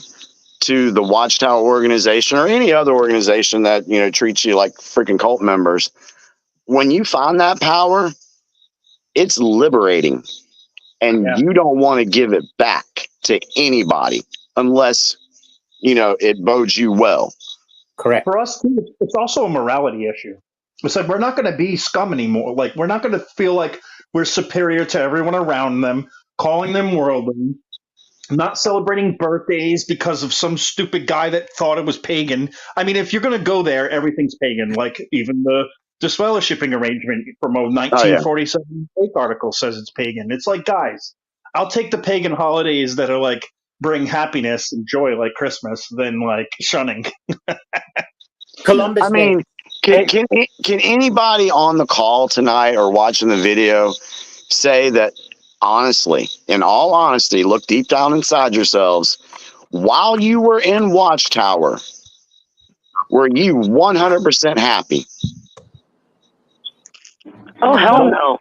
to the Watchtower organization or any other organization that treats you like freaking cult members, when you find that power, it's liberating, and you don't want to give it back to anybody unless it bodes you well. Correct. For us too, it's also a morality issue. It's like we're not going to be scum anymore. Like we're not going to feel like we're superior to everyone around them, calling them worldly, not celebrating birthdays because of some stupid guy that thought it was pagan. I mean, if you're going to go there, everything's pagan. Like even the disfellowshipping arrangement from a 1947 fake article says it's pagan. It's like, guys, I'll take the pagan holidays that are like bring happiness and joy like Christmas than like shunning. Columbus I mean, can anybody on the call tonight or watching the video say that honestly, in all honesty, look deep down inside yourselves, while you were in Watchtower, were you 100% happy? Oh, hell no.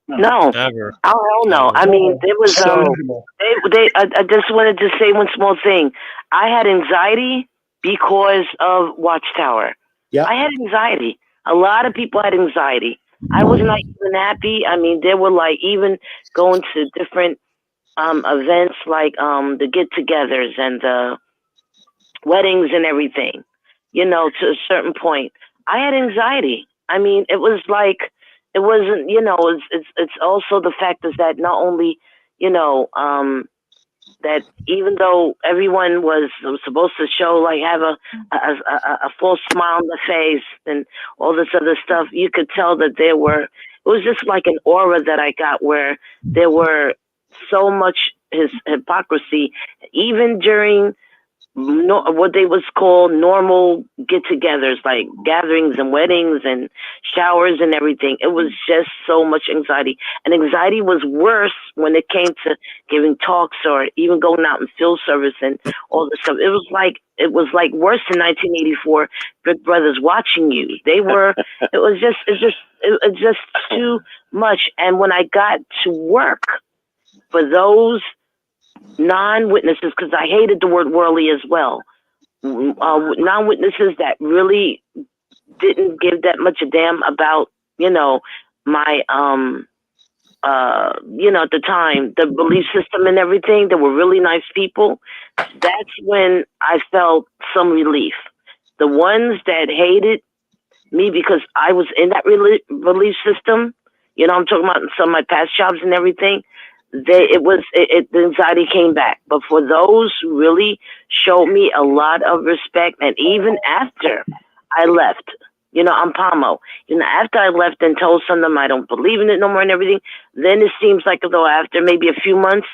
No. Never. Oh, hell no. I mean, there was, I just wanted to say one small thing. I had anxiety because of Watchtower. Yeah. I had anxiety. A lot of people had anxiety. I was not even happy. I mean, there were like even going to different events like the get-togethers and the weddings and everything, to a certain point. I had anxiety. I mean, it was like, it wasn't, it's also the fact is that not only, that even though everyone was supposed to show, like, have a full smile on the face and all this other stuff, you could tell that it was just like an aura that I got where there were so much hypocrisy, even during what they was called normal get-togethers, like gatherings and weddings and showers and everything. It was just so much anxiety, and anxiety was worse when it came to giving talks or even going out in field service and all this stuff. It was like worse than 1984. Big Brothers watching you. It's just too much. And when I got to work for those non-witnesses, because I hated the word worldly as well. Non-witnesses that really didn't give that much a damn about, my, at the time, the belief system and everything. They were really nice people. That's when I felt some relief. The ones that hated me because I was in that belief system, I'm talking about some of my past jobs and everything. The anxiety came back. But for those who really showed me a lot of respect, and even after I left, I'm Pamo. After I left and told some of them I don't believe in it no more and everything, then it seems like though after maybe a few months,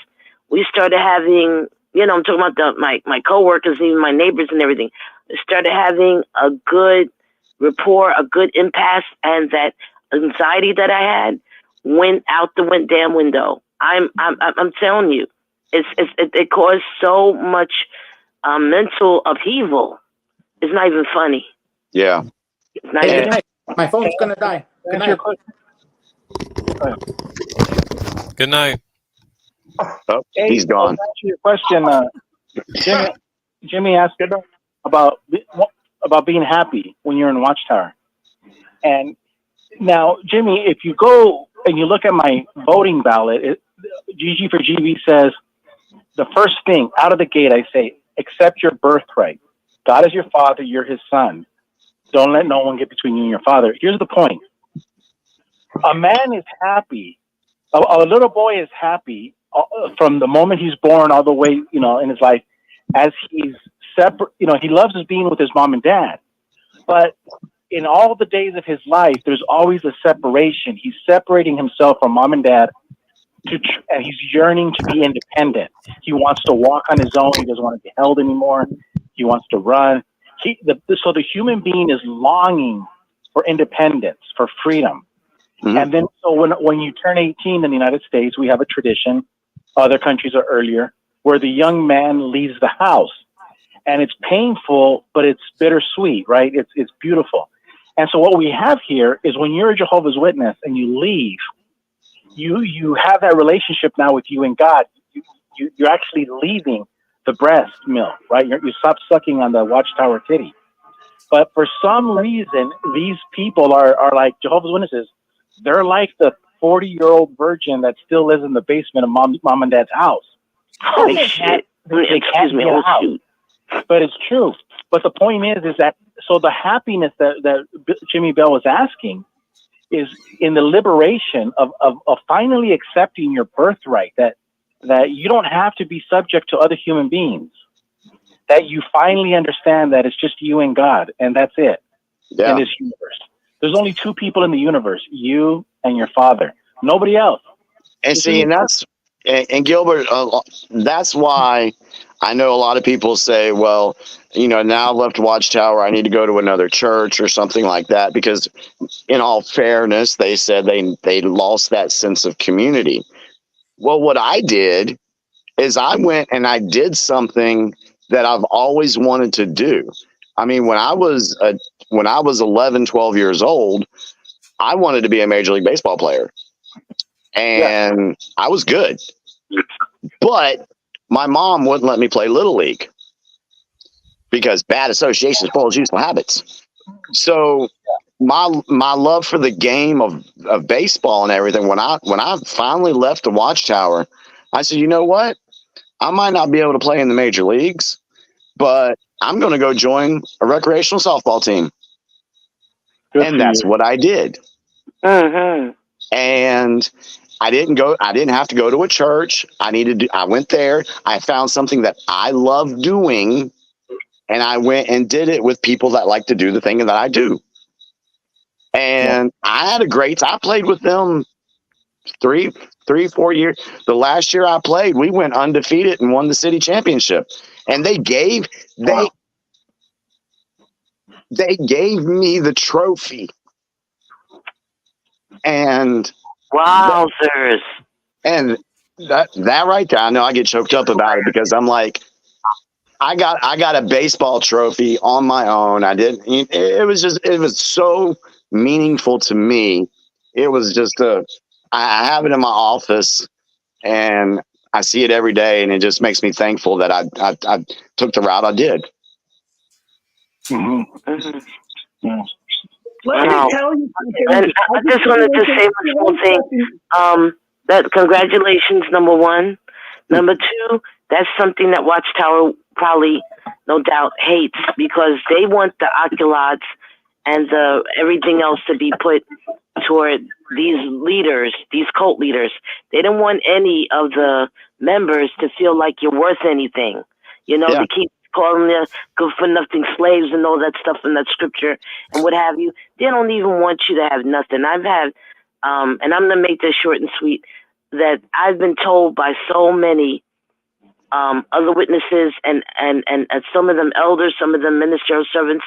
we started having, I'm talking about my coworkers, even my neighbors and everything, started having a good rapport, a good impasse, and that anxiety that I had went out the damn window. I'm telling you, it caused so much mental upheaval. It's not even funny. Yeah. Hey, good night. My phone's gonna die. Good night. Good night. Oh, Hey, he's gone. to answer your question, Jimmy asked about being happy when you're in Watchtower. And now, Jimmy, if you go and you look at my voting ballot, GG for GB says the first thing out of the gate, I say, accept your birthright. God is your father, you're his son. Don't let no one get between you and your father. Here's the point. A man is happy. A little boy is happy from the moment he's born all the way, in his life, as he's separate. He loves his being with his mom and dad. But in all the days of his life, there's always a separation. He's separating himself from mom and dad, and he's yearning to be independent. He wants to walk on his own. He doesn't want to be held anymore. He wants to run. So the human being is longing for independence, for freedom. Mm-hmm. And then, so when you turn 18 in the United States, we have a tradition, other countries are earlier, where the young man leaves the house. And it's painful, but it's bittersweet, right? It's beautiful. And so what we have here is when you're a Jehovah's Witness and you leave, you have that relationship now with you and God. You're actually leaving the breast milk, right? You stop sucking on the Watchtower titty. But for some reason, these people are like Jehovah's Witnesses. They're like the 40-year-old virgin that still lives in the basement of mom and dad's house. Holy shit. They can't get out. But it's true. But the point is that, so the happiness that Jimmy Bell was asking is in the liberation of finally accepting your birthright, that you don't have to be subject to other human beings, that you finally understand that it's just you and God, and that's it in this universe. There's only two people in the universe, you and your father, nobody else. And see, and Gilbert, that's why I know a lot of people say, well, now I've left Watchtower, I need to go to another church or something like that, because in all fairness, they said they lost that sense of community. Well, what I did is I went and I did something that I've always wanted to do. I mean, when I was 11, 12 years old, I wanted to be a Major League Baseball player. And I was good. But my mom wouldn't let me play Little League because bad association spoils useful habits. So my love for the game of baseball and everything, when I finally left the Watchtower, I said, you know what? I might not be able to play in the major leagues, but I'm going to go join a recreational softball team. And that's what I did. Mm-hmm. And I didn't have to go to a church. I went there. I found something that I love doing, and I went and did it with people that like to do the thing that I do. And I had I played with them 4 years. The last year I played, we went undefeated and won the city championship. And they gave me the trophy. And wowzers. And that right there, I know I get choked up about it because I'm like, I got a baseball trophy on my own. It was so meaningful to me. It was just I have it in my office and I see it every day, and it just makes me thankful that I took the route I did. Mm-hmm. Mm-hmm. Yeah. Wow. And I just wanted to say one thing. That congratulations, number one. Number two, that's something that Watchtower probably, no doubt, hates, because they want the accolades and everything else to be put toward these leaders, these cult leaders. They don't want any of the members to feel like you're worth anything. They keep calling you good for nothing slaves and all that stuff in that scripture and what have you. They don't even want you to have nothing. I've had, and I'm going to make this short and sweet, that I've been told by so many other witnesses and some of them elders, some of them ministerial servants,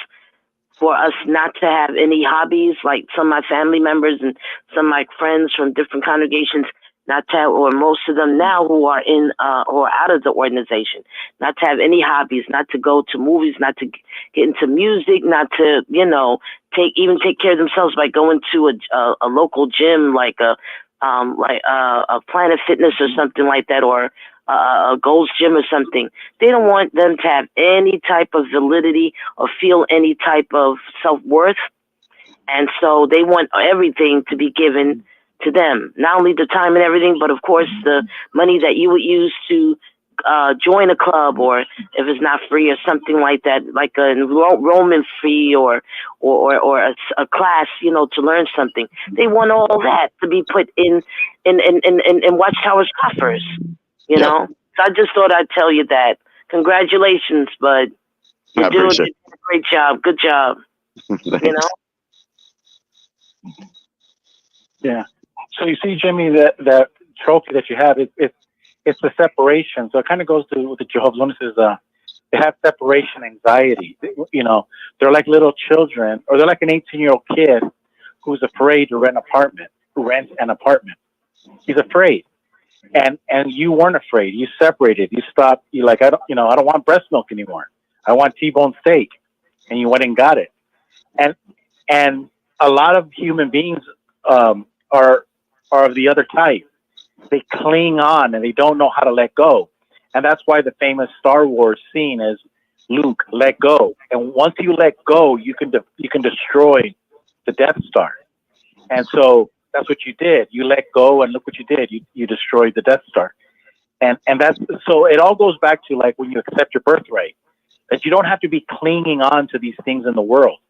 for us not to have any hobbies, like some of my family members and some of my friends from different congregations, not to have, or most of them now who are in who are out of the organization, not to have any hobbies, not to go to movies, not to get into music, not to take care of themselves by going to a local gym like a like a Planet Fitness or something like that, or a Gold's Gym or something. They don't want them to have any type of validity or feel any type of self-worth. And so they want everything to be given to them, not only the time and everything, but of course the money that you would use to join a club, or if it's not free or something like that, like a enrollment fee or a class, you know, to learn something. They want all that to be put in Watchtower's coffers, you know. So I just thought I'd tell you that. Congratulations, bud. You're doing a great job. Good job. You know. Yeah. So you see, Jimmy, that trophy that you have, it's the separation. So it kind of goes to what the Jehovah's Witnesses. They have separation anxiety. You know, they're like little children, or they're like an 18-year-old kid who's afraid to rent an apartment. He's afraid, and you weren't afraid. You separated. You stopped. You like, I don't want breast milk anymore. I want T-bone steak, and you went and got it. And a lot of human beings are of the other type. They cling on and they don't know how to let go. And that's why the famous Star Wars scene is Luke, let go. And once you let go, you can destroy the Death Star. And so that's what you did. You let go, and look what you did. You destroyed the Death Star. And that's, so it all goes back to like when you accept your birthright, that you don't have to be clinging on to these things in the world.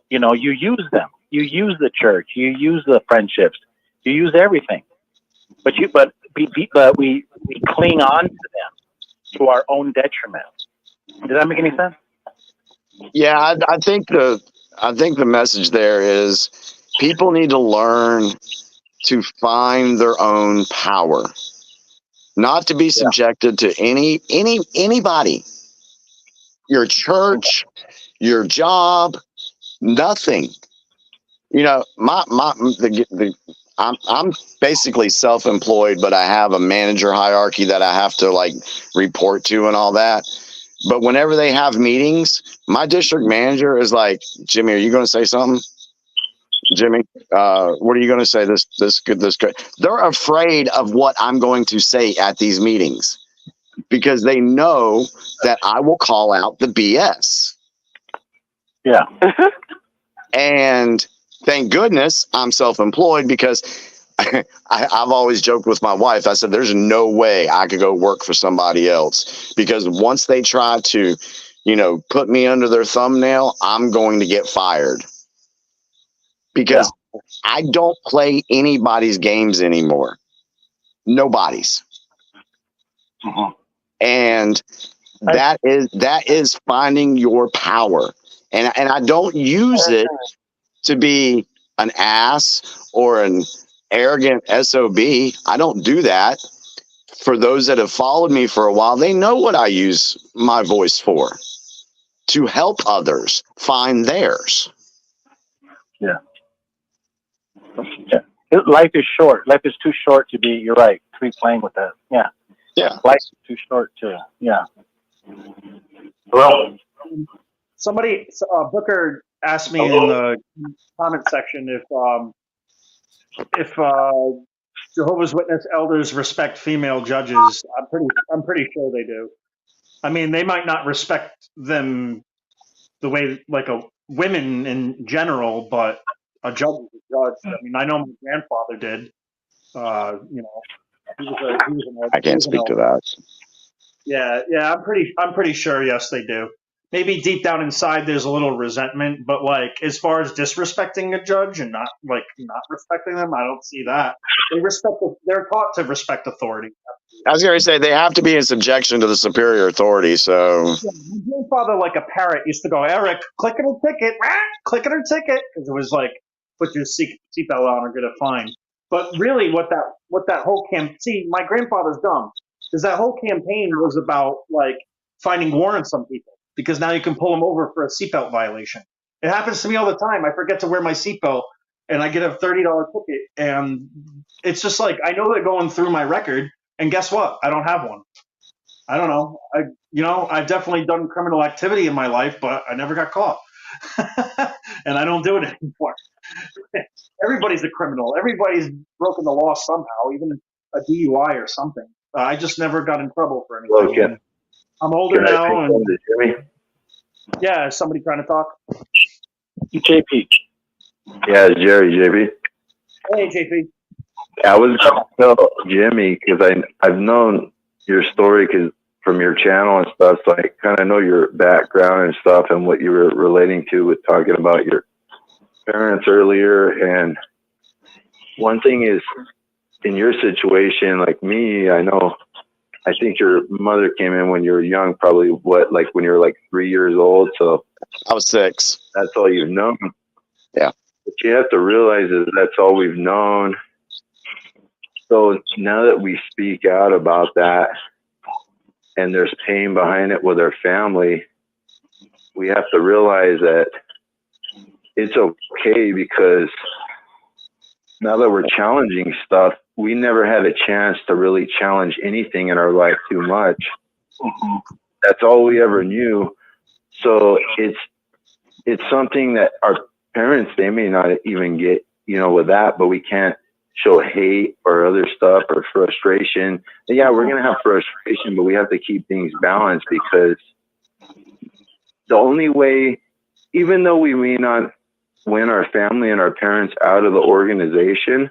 You know, you use them. You use the church. You use the friendships. You use everything. But we cling on to them to our own detriment. Does that make any sense? Yeah, I think the message there is people need to learn to find their own power, not to be subjected to anybody, your church, your job, nothing. You know, I'm basically self-employed, but I have a manager hierarchy that I have to like report to and all that. But whenever they have meetings, my district manager is like, Jimmy, are you going to say something? Jimmy, what are you going to say? This good. They're afraid of what I'm going to say at these meetings because they know that I will call out the BS. Yeah. And thank goodness I'm self-employed because I've always joked with my wife. I said, there's no way I could go work for somebody else because once they try to, put me under their thumbnail, I'm going to get fired because I don't play anybody's games anymore. Nobody's. And that is finding your power. And I don't use it to be an ass or an arrogant SOB. I don't do that. For those that have followed me for a while, they know what I use my voice for, to help others find theirs. Yeah. Life is short. Life is too short to be, you're right, to be playing with that. Yeah. Yeah. Life is too short to, Well, somebody, Booker asked me in the comment section if Jehovah's Witness elders respect female judges. I'm pretty sure they do. I mean, they might not respect them the way like women in general, but a judge is a judge. I mean, I know my grandfather did. He was I can't speak to that. Yeah, I'm pretty sure. Yes, they do. Maybe deep down inside, there's a little resentment, but like as far as disrespecting a judge and not respecting them, I don't see that. They're taught to respect authority. I was going to say they have to be in subjection to the superior authority. So my grandfather, like a parrot, used to go, Eric, click it or ticket, click it or ticket, because it was like, put your seatbelt on or get a fine. But really, what that whole my grandfather's dumb, because that whole campaign was about like finding warrants on people, because now you can pull them over for a seatbelt violation. It happens to me all the time. I forget to wear my seatbelt, and I get a $30 ticket, and it's just like I know they're going through my record. And guess what? I don't have one. I don't know. I've definitely done criminal activity in my life, but I never got caught. and I don't do it anymore. Everybody's a criminal. Everybody's broken the law somehow, even a DUI or something. I just never got in trouble for anything. Okay. And I'm older Can I now, say and something to Jimmy? yeah, is somebody trying to talk? JP. Yeah, Jerry, JP. Hey, JP. I was going to tell Jimmy because I've known your story from your channel and stuff, so I kind of know your background and stuff and what you were relating to with talking about your parents earlier. And one thing is, in your situation, like me, I think your mother came in when you were young, probably like when you were like 3 years old. So I was 6. That's all you've known. Yeah. What you have to realize is that's all we've known. So now that we speak out about that and there's pain behind it with our family, we have to realize that it's okay, because now that we're challenging stuff, we never had a chance to really challenge anything in our life too much. That's all we ever knew. So it's something that our parents, they may not even get, with that, but we can't show hate or other stuff or frustration. And yeah, we're going to have frustration, but we have to keep things balanced, because the only way, even though we may not win our family and our parents out of the organization,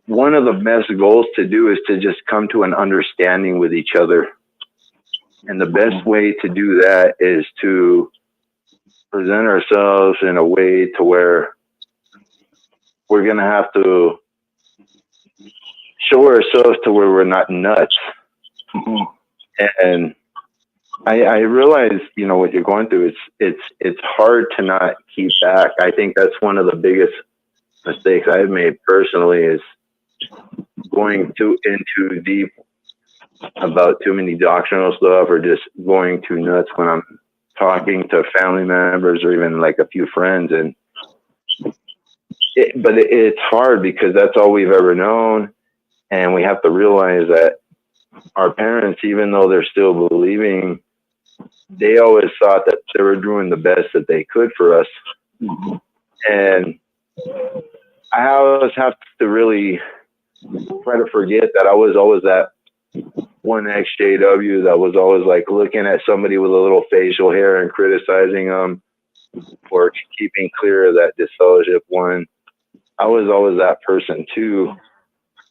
one of the best goals to do is to just come to an understanding with each other. And the best way to do that is to present ourselves in a way to where we're going to have to show ourselves to where we're not nuts. And I realize, what you're going through. It's hard to not keep back. I think that's one of the biggest mistakes I've made personally, is going in too deep about too many doctrinal stuff, or just going too nuts when I'm talking to family members or even like a few friends. And it's hard, because that's all we've ever known. And we have to realize that our parents, even though they're still believing, they always thought that they were doing the best that they could for us. And I always have to really try to forget that I was always that one XJW that was always like looking at somebody with a little facial hair and criticizing them, or keeping clear of that disfellowship one. I was always that person too.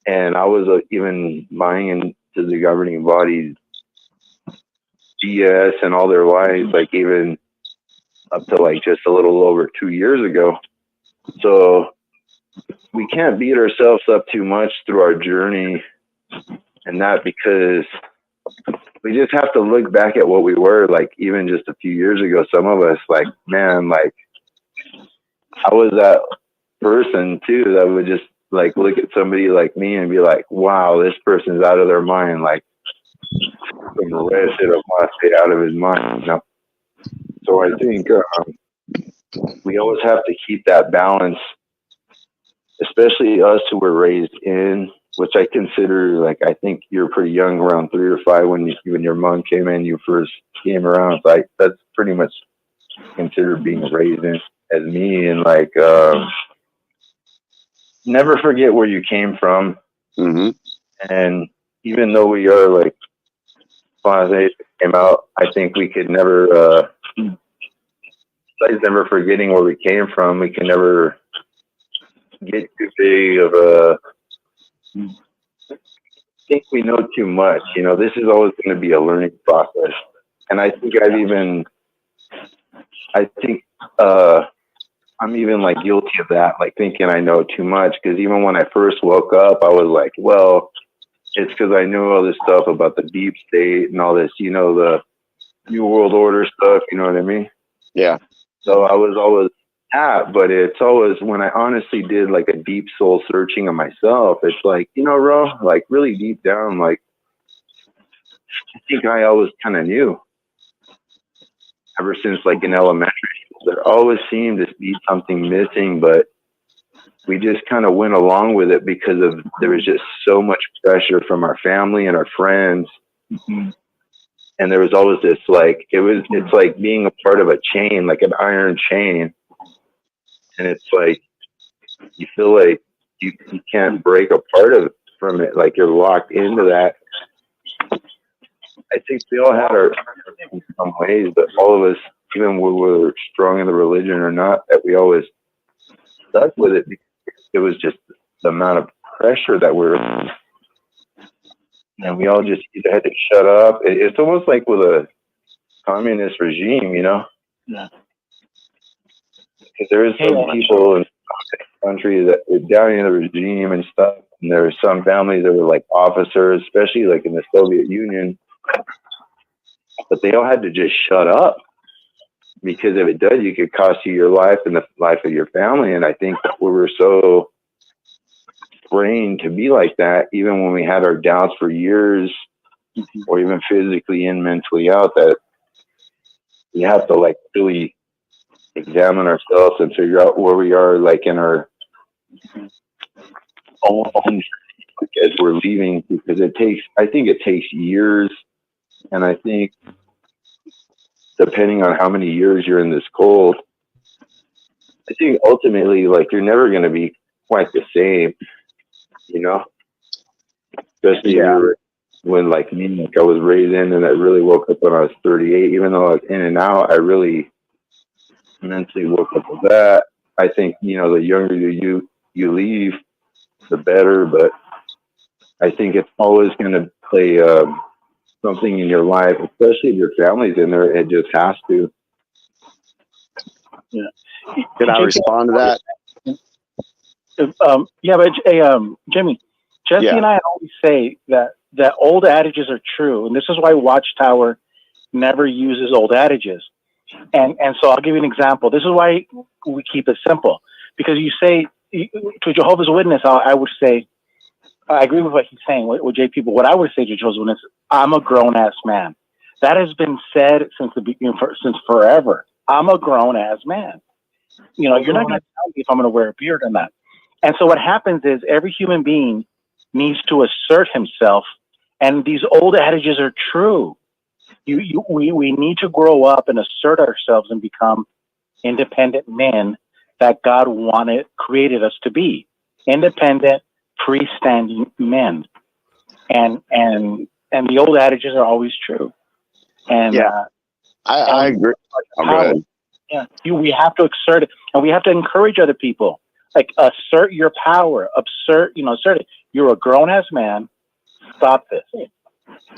And I was even buying into the governing bodies BS and all their lies, like even up to like just a little over 2 years ago. So we can't beat ourselves up too much through our journey, and that, because we just have to look back at what we were like even just a few years ago. Some of us, like, man, like I was that person too that would just like look at somebody like me and be like, wow, this person's out of their mind. Like some resident must be out of his mind. So I think we always have to keep that balance, especially us who were raised in, which I consider, like, I think you're pretty young, around 3 or 5 when your mom came in, you first came around. Like, that's pretty much considered being raised in as me. And like, never forget where you came from. And even though we are like, came out, I think we could never, besides never forgetting where we came from, we can never get too big of a, think we know too much. This is always going to be a learning process. And I think I'm even like guilty of that, like thinking I know too much. Because even when I first woke up, I was like, well, it's because I knew all this stuff about the deep state and all this, the New World Order stuff, you know what I mean? Yeah. So I was always but it's always when I honestly did like a deep soul searching of myself, it's like, Ro, like really deep down, like I think I always kind of knew ever since like in elementary school, there always seemed to be something missing, but we just kind of went along with it because there was just so much pressure from our family and our friends. And there was always this, like, it's like being a part of a chain, like an iron chain. And it's like, you feel like you can't break apart from it. Like you're locked into that. I think we all had our in some ways, but all of us, even when we were strong in the religion or not, that we always stuck with it because it was just the amount of pressure that we're in. And we all just either had to shut up. It's almost like with a communist regime, you know? Yeah. Because there is some people in countries that are down in the regime and stuff. And there are some families that were like officers, especially like in the Soviet Union. But they all had to just shut up. Because if it does, you could cost you your life and the life of your family. And I think we were so trained to be like that, even when we had our doubts for years, or even physically and mentally out, that we have to like really examine ourselves and figure out where we are, like in our own as we're leaving, because I think it takes years. And I think depending on how many years you're in this cold, I think ultimately, like, you're never going to be quite the same, you know? Especially when, like me, like I was raised in, and I really woke up when I was 38. Even though I was in and out, I really mentally woke up with that. I think, you know, the younger you leave, the better. But I think it's always going to play something in your life, especially if your family's in there. It just has to. Yeah. Can I respond to that? Yeah, but Jimmy, Jesse and I always say that old adages are true, and this is why Watchtower never uses old adages. And so I'll give you an example. This is why we keep it simple, because you say to Jehovah's Witness, I would say, I agree with what he's saying with JP, but what I would say to Jehovah's Witness, I'm a grown ass man. That has been said since the beginning, since forever. I'm a grown ass man. You know, you're not going to tell me if I'm going to wear a beard or not. And so what happens is every human being needs to assert himself, and these old adages are true. We need to grow up and assert ourselves and become independent men that God created us to be. Independent, freestanding men. And the old adages are always true. And I agree. Yeah, we have to assert it, and we have to encourage other people. Like, assert your power, assert it. You're a grown ass man. Stop this.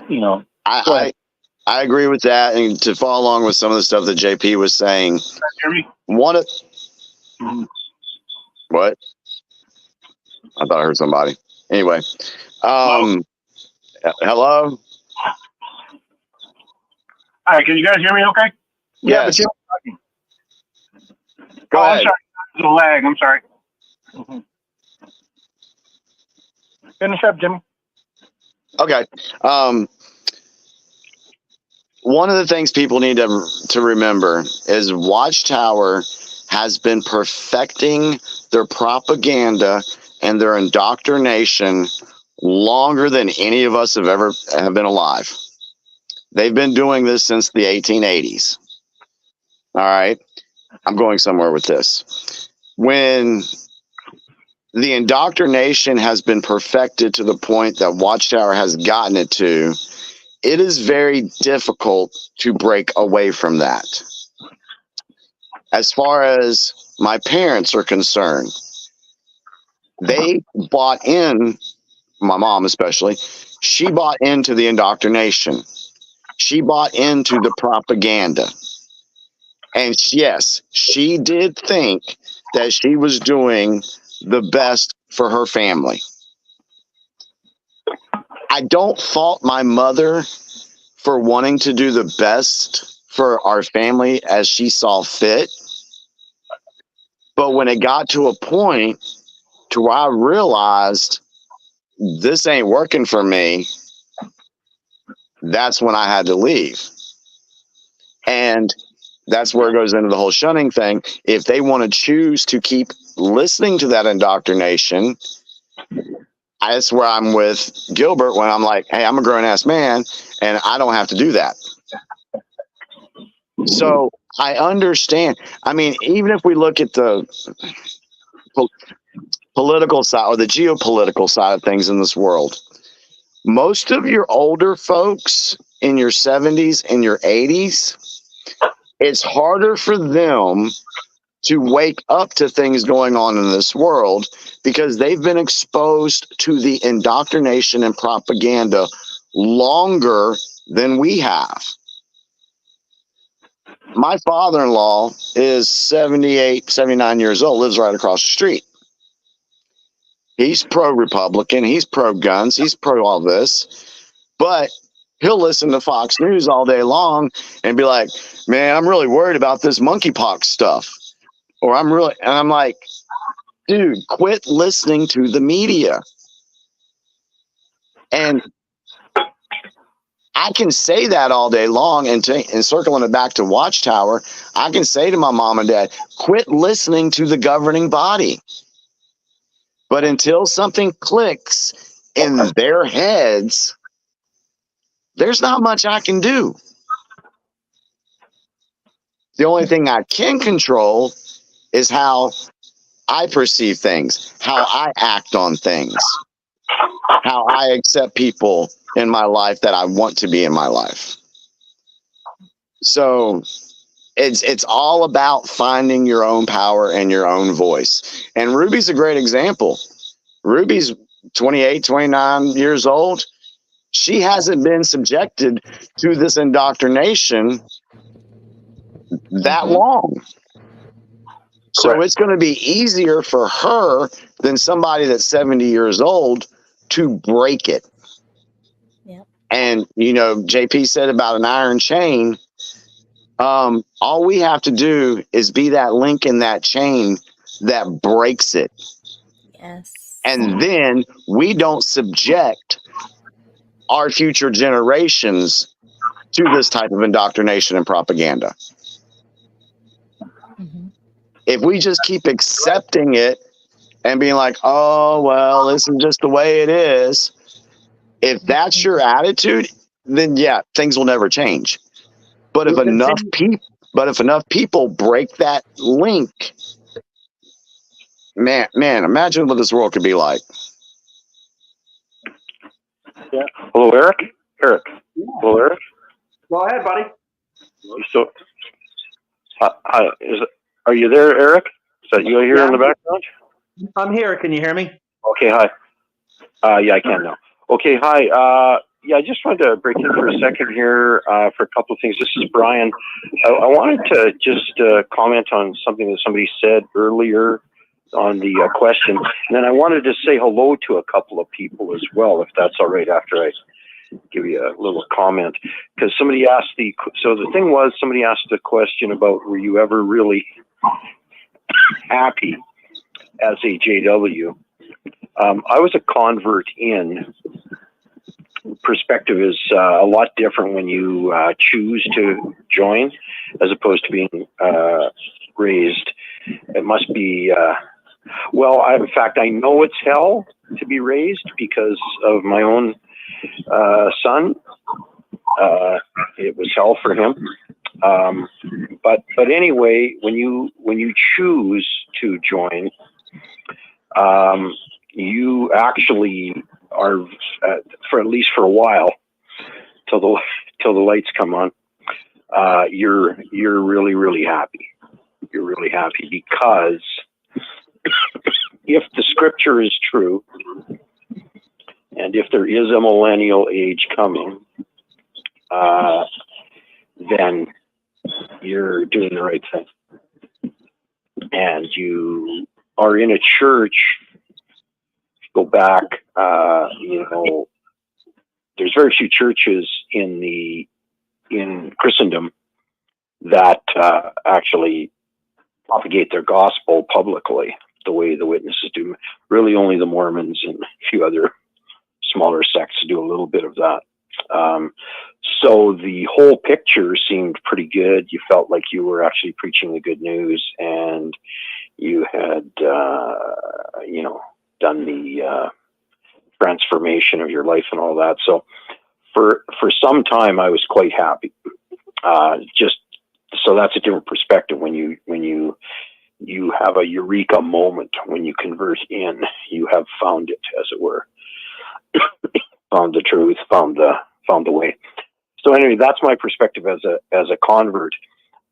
You know. I agree with that, and to follow along with some of the stuff that JP was saying. What? I thought I heard somebody. Anyway, hello. All right, can you guys hear me? Okay. Yes. Yeah, Go ahead. I'm sorry. There's a lag. I'm sorry. Finish up, Jimmy. Okay. One of the things people need to remember is Watchtower has been perfecting their propaganda and their indoctrination longer than any of us have been alive. They've been doing this since the 1880s. All right. I'm going somewhere with this. When the indoctrination has been perfected to the point that Watchtower has gotten it to, it is very difficult to break away from that. As far as my parents are concerned, they bought in, my mom especially, she bought into the indoctrination. She bought into the propaganda. And yes, she did think that she was doing the best for her family. I don't fault my mother for wanting to do the best for our family as she saw fit. But when it got to a point to where I realized this ain't working for me, that's when I had to leave. And that's where it goes into the whole shunning thing. If they want to choose to keep listening to that indoctrination, That's where I'm with Gilbert when I'm like, hey, I'm a grown ass man and I don't have to do that. So I understand. I mean, even if we look at the political side or the geopolitical side of things in this world, most of your older folks in your 70s and your 80s, it's harder for them to wake up to things going on in this world because they've been exposed to the indoctrination and propaganda longer than we have. My father-in-law is 78, 79 years old, lives right across the street. He's pro-Republican, he's pro-guns, he's pro all this, but he'll listen to Fox News all day long and be like, man, I'm really worried about this monkeypox stuff. Or I'm like, dude, quit listening to the media. And I can say that all day long and circling it back to Watchtower, I can say to my mom and dad, quit listening to the governing body. But until something clicks in their heads, there's not much I can do. The only thing I can control is how I perceive things, how I act on things, how I accept people in my life that I want to be in my life. So it's all about finding your own power and your own voice. And Ruby's a great example. Ruby's 28, 29 years old. She hasn't been subjected to this indoctrination that long. So it's going to be easier for her than somebody that's 70 years old to break it. Yep. And, you know, JP said about an iron chain. All we have to do is be that link in that chain that breaks it. Yes. And then we don't subject our future generations to this type of indoctrination and propaganda. If we just keep accepting it and being like, oh, well, this is just the way it is. If that's your attitude, then yeah, things will never change. But if enough people break that link, man, imagine what this world could be like. Yeah. Hello, Eric. Eric. Yeah. Hello, Eric. Go ahead, buddy. So, are you there, Eric? Is that you here in the background? I'm here. Can you hear me? Okay. Hi. Yeah, I can now. Okay. Hi. Yeah, I just wanted to break in for a second here for a couple of things. This is Brian. I wanted to just comment on something that somebody said earlier on the question, and then I wanted to say hello to a couple of people as well, if that's all right, after I give you a little comment. Because somebody asked somebody asked the question about, were you ever really happy as a JW? I was a convert in. Perspective is a lot different when you choose to join as opposed to being raised. It must be, in fact, I know it's hell to be raised because of my own son. It was hell for him. But anyway, when you choose to join, you actually are, for at least for a while, till the lights come on, you're really, really happy. You're really happy because if the scripture is true, and if there is a millennial age coming, then you're doing the right thing. And you are in a church. Go back, there's very few churches in Christendom that actually propagate their gospel publicly the way the witnesses do. Really, only the Mormons and a few other smaller sects do a little bit of that. So the whole picture seemed pretty good. You felt like you were actually preaching the good news, and you had, done the transformation of your life and all that. So for some time, I was quite happy. Just so that's a different perspective when you have a eureka moment when you convert in. You have found it, as it were, found the truth, found the way. So anyway, that's my perspective as a convert.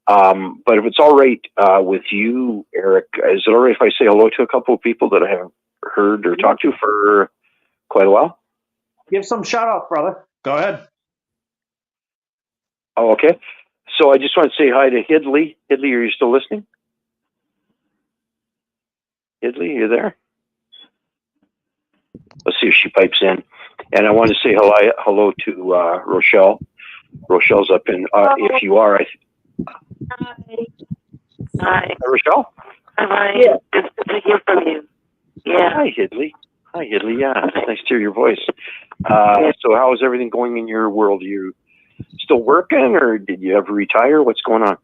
But if it's all right with you, Eric, is it all right if I say hello to a couple of people that I haven't heard or talked to for quite a while? Give some shout out, brother. Go ahead. Oh, okay. So I just want to say hi to Hidley. Hidley, are you still listening? Hidley, you there? Let's see if she pipes in. And I want to say hello to Rochelle. Rochelle's up in, if you are. Hi. Rochelle? Hi. Yeah. It's good to hear from you. Yeah. Hi, Hidley. Hi, Hidley. Yeah, it's nice to hear your voice. So how is everything going in your world? Are you still working, or did you ever retire? What's going on?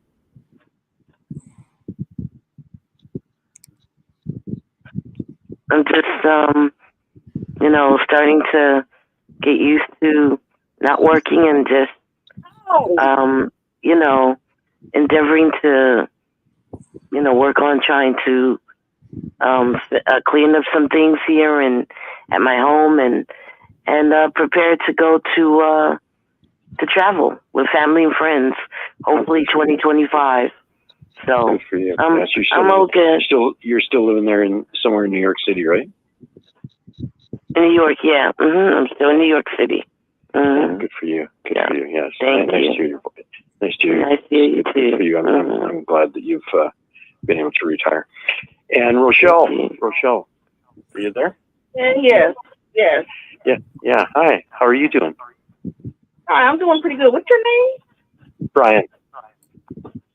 I'm just, starting to get used to not working and just, endeavoring to, work on trying to clean up some things here and at my home and prepare to go to travel with family and friends, hopefully 2025. So good for you. I'm okay. You're still living there somewhere in New York City, right? In New York, yeah. I'm still in New York City. Oh, good for you. Good for you. Yes. Thank nice you. To hear your voice. Nice to hear you. Nice to hear you too. Good for you. I'm glad that you've been able to retire. And Rochelle, are you there? Yes. Yeah. Hi. How are you doing? Hi, I'm doing pretty good. What's your name? Brian.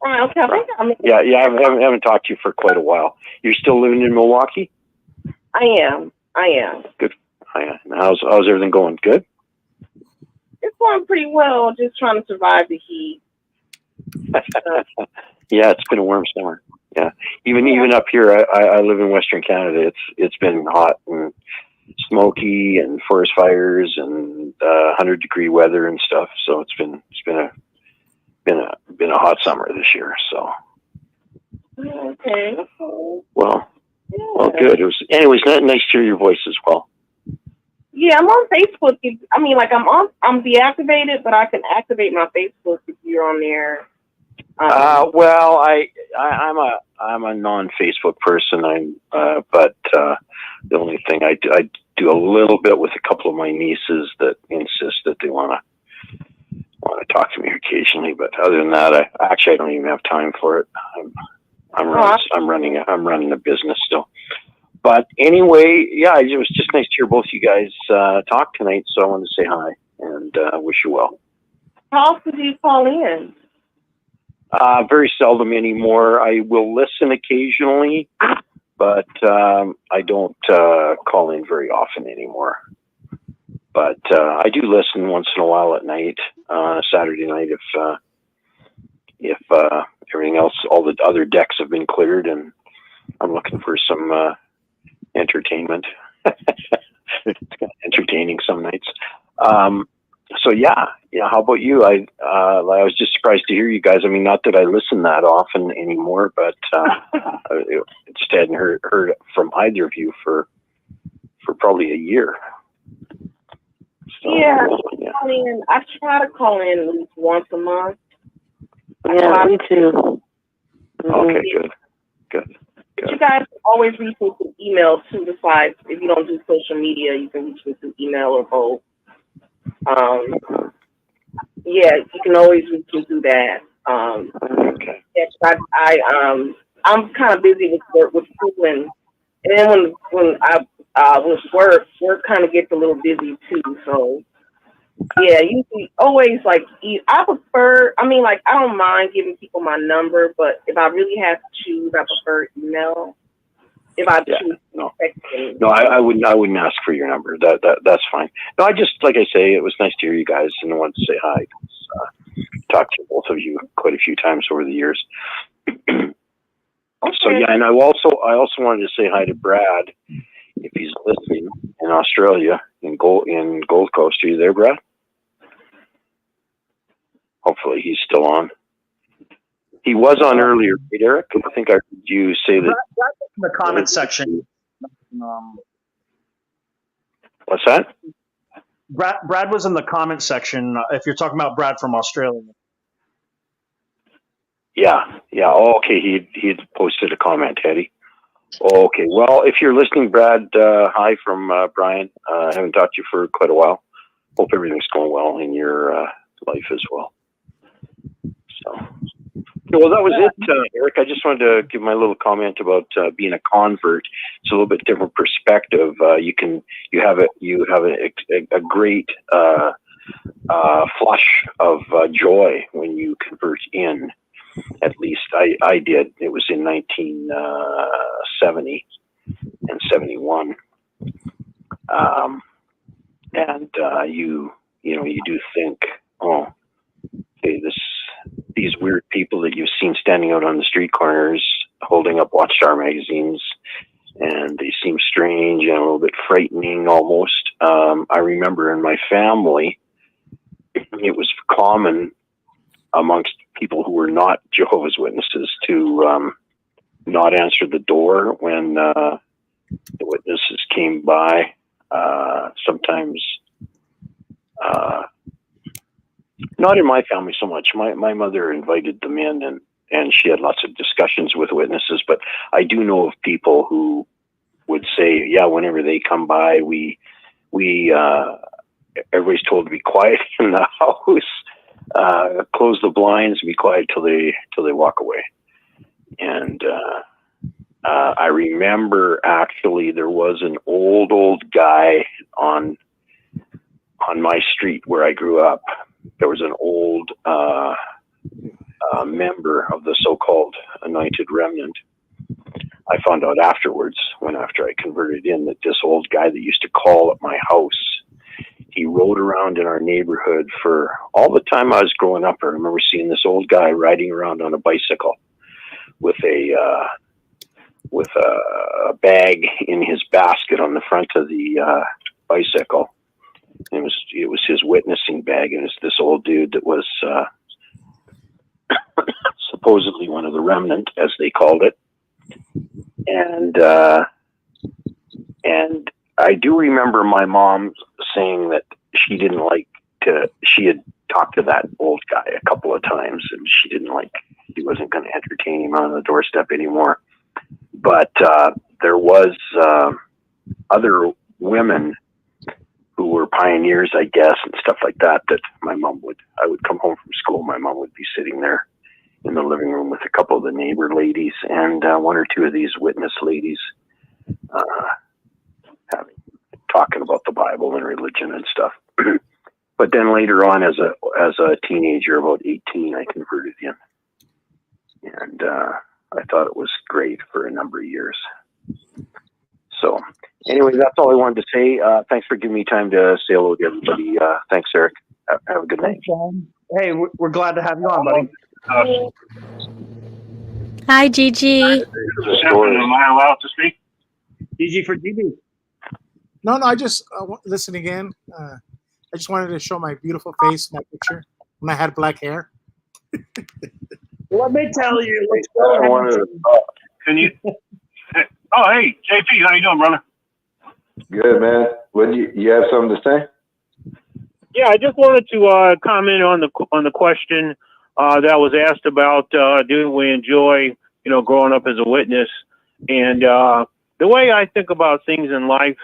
Okay, Yeah. I haven't talked to you for quite a while. You're still living in Milwaukee? I am. Good. How's everything going? Good? It's going pretty well. Just trying to survive the heat. Yeah, it's been a warm summer. Yeah. Even up here, I live in Western Canada. It's been hot and smoky and forest fires and 100-degree weather and stuff. So it's been a hot summer this year. So. Okay. Well, good. Anyways, nice to hear your voice as well. Yeah, I'm on Facebook. I'm deactivated, but I can activate my Facebook if you're on there. Well, I'm a non-Facebook person. But the only thing I do a little bit with a couple of my nieces that insist that they want to talk to me occasionally. But other than that, I don't even have time for it. I'm running a business still. But anyway, yeah, it was just nice to hear both you guys talk tonight. So I wanted to say hi and wish you well. How often do you call in? Very seldom anymore. I will listen occasionally, but I don't call in very often anymore. But I do listen once in a while at night, Saturday night, if everything else, all the other decks have been cleared, and I'm looking for some entertainment. It's kind of entertaining some nights. So yeah. How about you? I was just surprised to hear you guys. I mean, not that I listen that often anymore, but I just hadn't heard from either of you for probably a year. So, yeah. I try to call in at least once a month. Yeah, me too. Okay, good. But you guys always reach me through email too. Besides, if you don't do social media, you can reach me through email or both. Yeah, you can always reach me through that. Okay. Yeah, I'm kind of busy with school, and then when I with work kind of gets a little busy too. So yeah, usually always I prefer. I don't mind giving people my number, but if I really have to choose, I prefer email. If I choose, no, I wouldn't ask for your number. That's fine. No, I just, like I say, it was nice to hear you guys, and I wanted to say hi. Talked to both of you quite a few times over the years. So yeah, and I also wanted to say hi to Brad if he's listening in Australia. Gold Coast. Are you there, Brad? Hopefully he's still on. He was on earlier, right, Eric? I think I heard you say that. Brad in the comment section. What's that? Brad was in the comment section. If you're talking about Brad from Australia. Yeah. Oh, okay. He had posted a comment, had he? Oh, okay. Well, if you're listening, Brad, hi from Brian. I haven't talked to you for quite a while. Hope everything's going well in your life as well. So, well, that was it, Eric. I just wanted to give my little comment about being a convert. It's a little bit different perspective. You have a great flush of joy when you convert in. At least I did. It was in 1970 and 71, and you do think, oh, okay, these weird people that you've seen standing out on the street corners holding up Watchtower magazines, and they seem strange and a little bit frightening almost. I remember in my family, it was common amongst people who were not Jehovah's Witnesses to not answer the door when the witnesses came by. Sometimes, not in my family so much. My mother invited them in, and she had lots of discussions with witnesses. But I do know of people who would say, yeah, whenever they come by, we everybody's told to be quiet in the house. Close the blinds and be quiet till they walk away. And I remember actually there was an old guy on my street where I grew up. There was an old member of the so-called anointed remnant. I found out afterwards, after I converted in, that this old guy that used to call at my house, he rode around in our neighborhood for all the time I was growing up. I remember seeing this old guy riding around on a bicycle with a bag in his basket on the front of the bicycle. It was his witnessing bag, and it's this old dude that was supposedly one of the remnant, as they called it. And I do remember my mom saying that she had talked to that old guy a couple of times, and she wasn't going to entertain him on the doorstep anymore. But there was other women who were pioneers, I guess, and stuff like that, that I would come home from school, my mom would be sitting there in the living room with a couple of the neighbor ladies and one or two of these witness ladies talking about the Bible and religion and stuff. But then later on, as a teenager, about 18, I converted in. And I thought it was great for a number of years. So anyway, that's all I wanted to say. Thanks for giving me time to say hello to everybody. Thanks, Eric. Have a good night. Hey, we're glad to have you on, buddy. Hi, Gigi. Am I allowed to speak? Gigi for GB. No, I just listening in. I just wanted to show my beautiful face, my picture, when I had black hair. Let me tell you. Can you? Oh, hey, JP, how you doing, brother? Good, man. What you have something to say? Yeah, I just wanted to comment on the question that was asked about do we enjoy, growing up as a witness? And the way I think about things in life,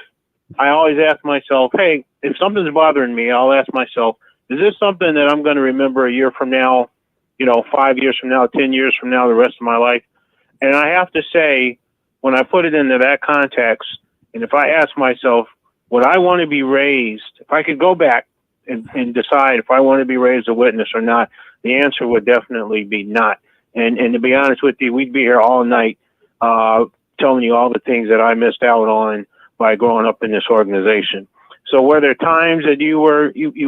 I always ask myself, hey, if something's bothering me, I'll ask myself, is this something that I'm going to remember a year from now, 5 years from now, 10 years from now, the rest of my life? And I have to say, when I put it into that context, and if I ask myself, would I want to be raised, if I could go back and decide if I want to be raised a witness or not, the answer would definitely be not. And to be honest with you, we'd be here all night telling you all the things that I missed out on by growing up in this organization. So were there times that you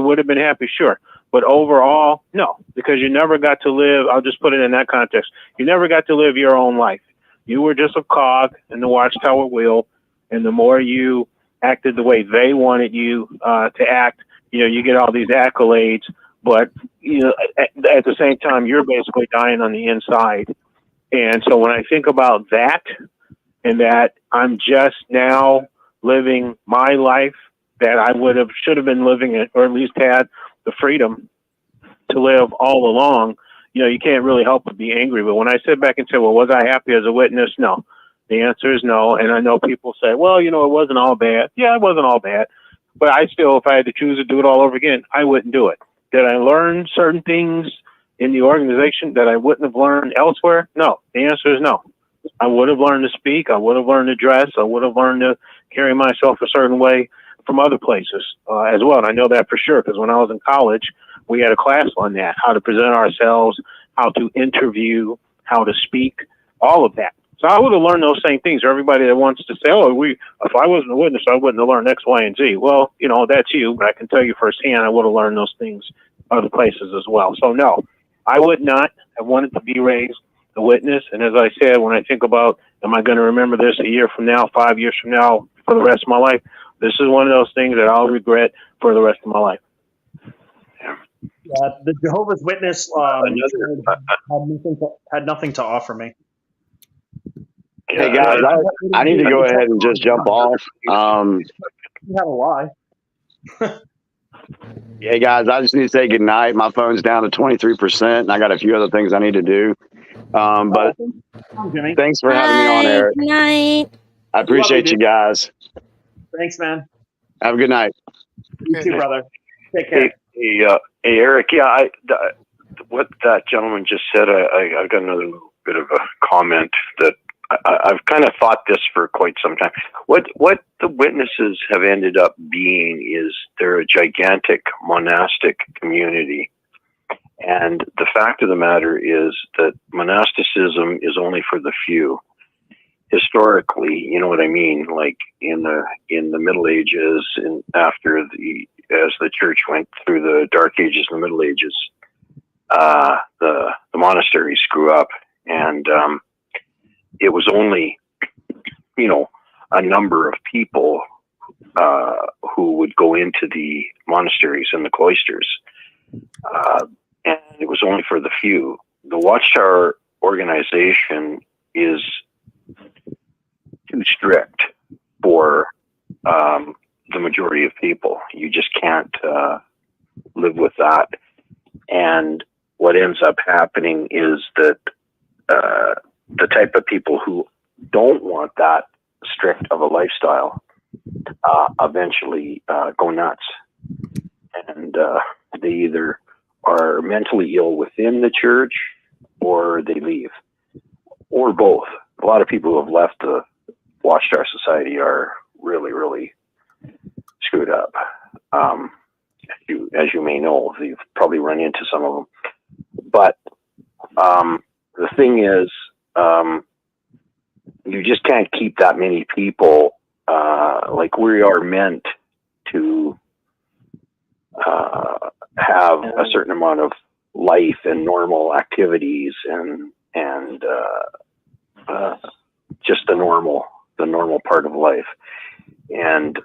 would have been happy? Sure. But overall, no, because you never got to live, I'll just put it in that context, you never got to live your own life. You were just a cog in the Watchtower wheel, and the more you acted the way they wanted you to act, you get all these accolades, but at the same time, you're basically dying on the inside. And so when I think about that, and that I'm just now living my life that I should have been living it, or at least had the freedom to live all along, you can't really help but be angry. But when I sit back and say, well, was I happy as a witness? No. The answer is no. And I know people say, well, it wasn't all bad. Yeah, it wasn't all bad. But I still, if I had to choose to do it all over again, I wouldn't do it. Did I learn certain things in the organization that I wouldn't have learned elsewhere? No. The answer is no. I would have learned to speak. I would have learned to dress. I would have learned to carry myself a certain way from other places as well. And I know that for sure, because when I was in college, we had a class on that, how to present ourselves, how to interview, how to speak, all of that. So I would have learned those same things. Everybody that wants to say, if I wasn't a witness, I wouldn't have learned X, Y, and Z. Well, that's you, but I can tell you firsthand, I would have learned those things other places as well. So no, I would not have wanted to be raised a witness. And as I said, when I think about, am I going to remember this a year from now, 5 years from now, for the rest of my life? This is one of those things that I'll regret for the rest of my life. The Jehovah's Witness had nothing to offer me. Hey guys, I need to go ahead and just jump off. You had a lie. Yeah, guys, I just need to say good night. My phone's down to 23%, and I got a few other things I need to do. But thanks for having me on, Eric. Good night. I appreciate you guys. Thanks, man. Have a good night. You too, brother. Take care. Hey, Eric. Yeah, what that gentleman just said, I've got another little bit of a comment that I've kind of thought this for quite some time. What the witnesses have ended up being is they're a gigantic monastic community. And the fact of the matter is that monasticism is only for the few. Historically, you know what I mean? Like in the Middle Ages, and as the church went through the Dark Ages and the Middle Ages, the monasteries grew up, and it was only, a number of people who would go into the monasteries and the cloisters, and it was only for the few. The Watchtower organization is too strict for the majority of people. You just can't live with that. And what ends up happening is that the type of people who don't want that strict of a lifestyle eventually go nuts. And they either are mentally ill within the church or they leave, or both. A lot of people who have left the Watchtower Society are really, really screwed up. As you may know, you've probably run into some of them. But the thing is, you just can't keep that many people. Like, we are meant to have a certain amount of life and normal activities and just the normal part of life. And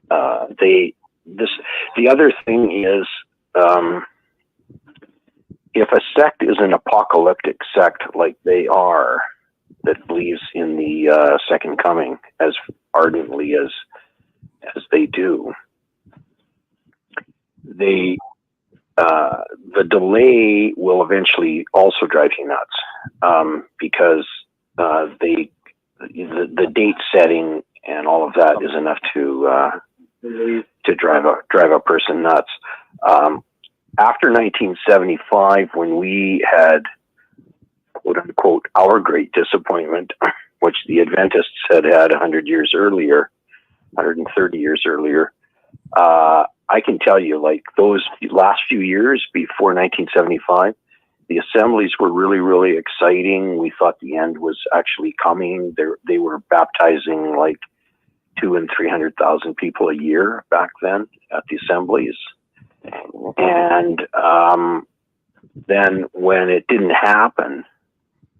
the other thing is, if a sect is an apocalyptic sect like they are, that believes in the second coming as ardently as they do, the delay will eventually also drive you nuts, because the date setting and all of that is enough to drive a person nuts. After 1975, when we had, quote unquote, our great disappointment, which the Adventists had 100 years earlier, 130 years earlier, I can tell you, like, those last few years before 1975, the assemblies were really, really exciting. We thought the end was actually coming. They were baptizing like 200,000 and 300,000 people a year back then at the assemblies. And then when it didn't happen,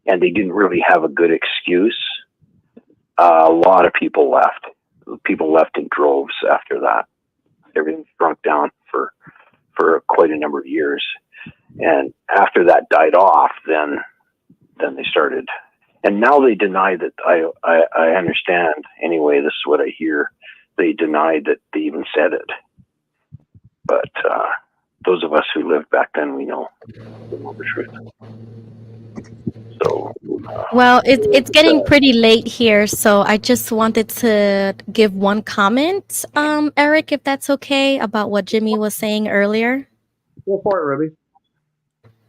and they didn't really have a good excuse, a lot of people left. people left in droves after that. Everything shrunk down for quite a number of years. And after that died off, then they started. And now they deny that. I understand. Anyway, this is what I hear. They denied that they even said it. But those of us who lived back then, we know the truth. So, Well, it's getting pretty late here, so I just wanted to give one comment, Eric, if that's okay, about what Jimmy was saying earlier. Go for it, Ruby.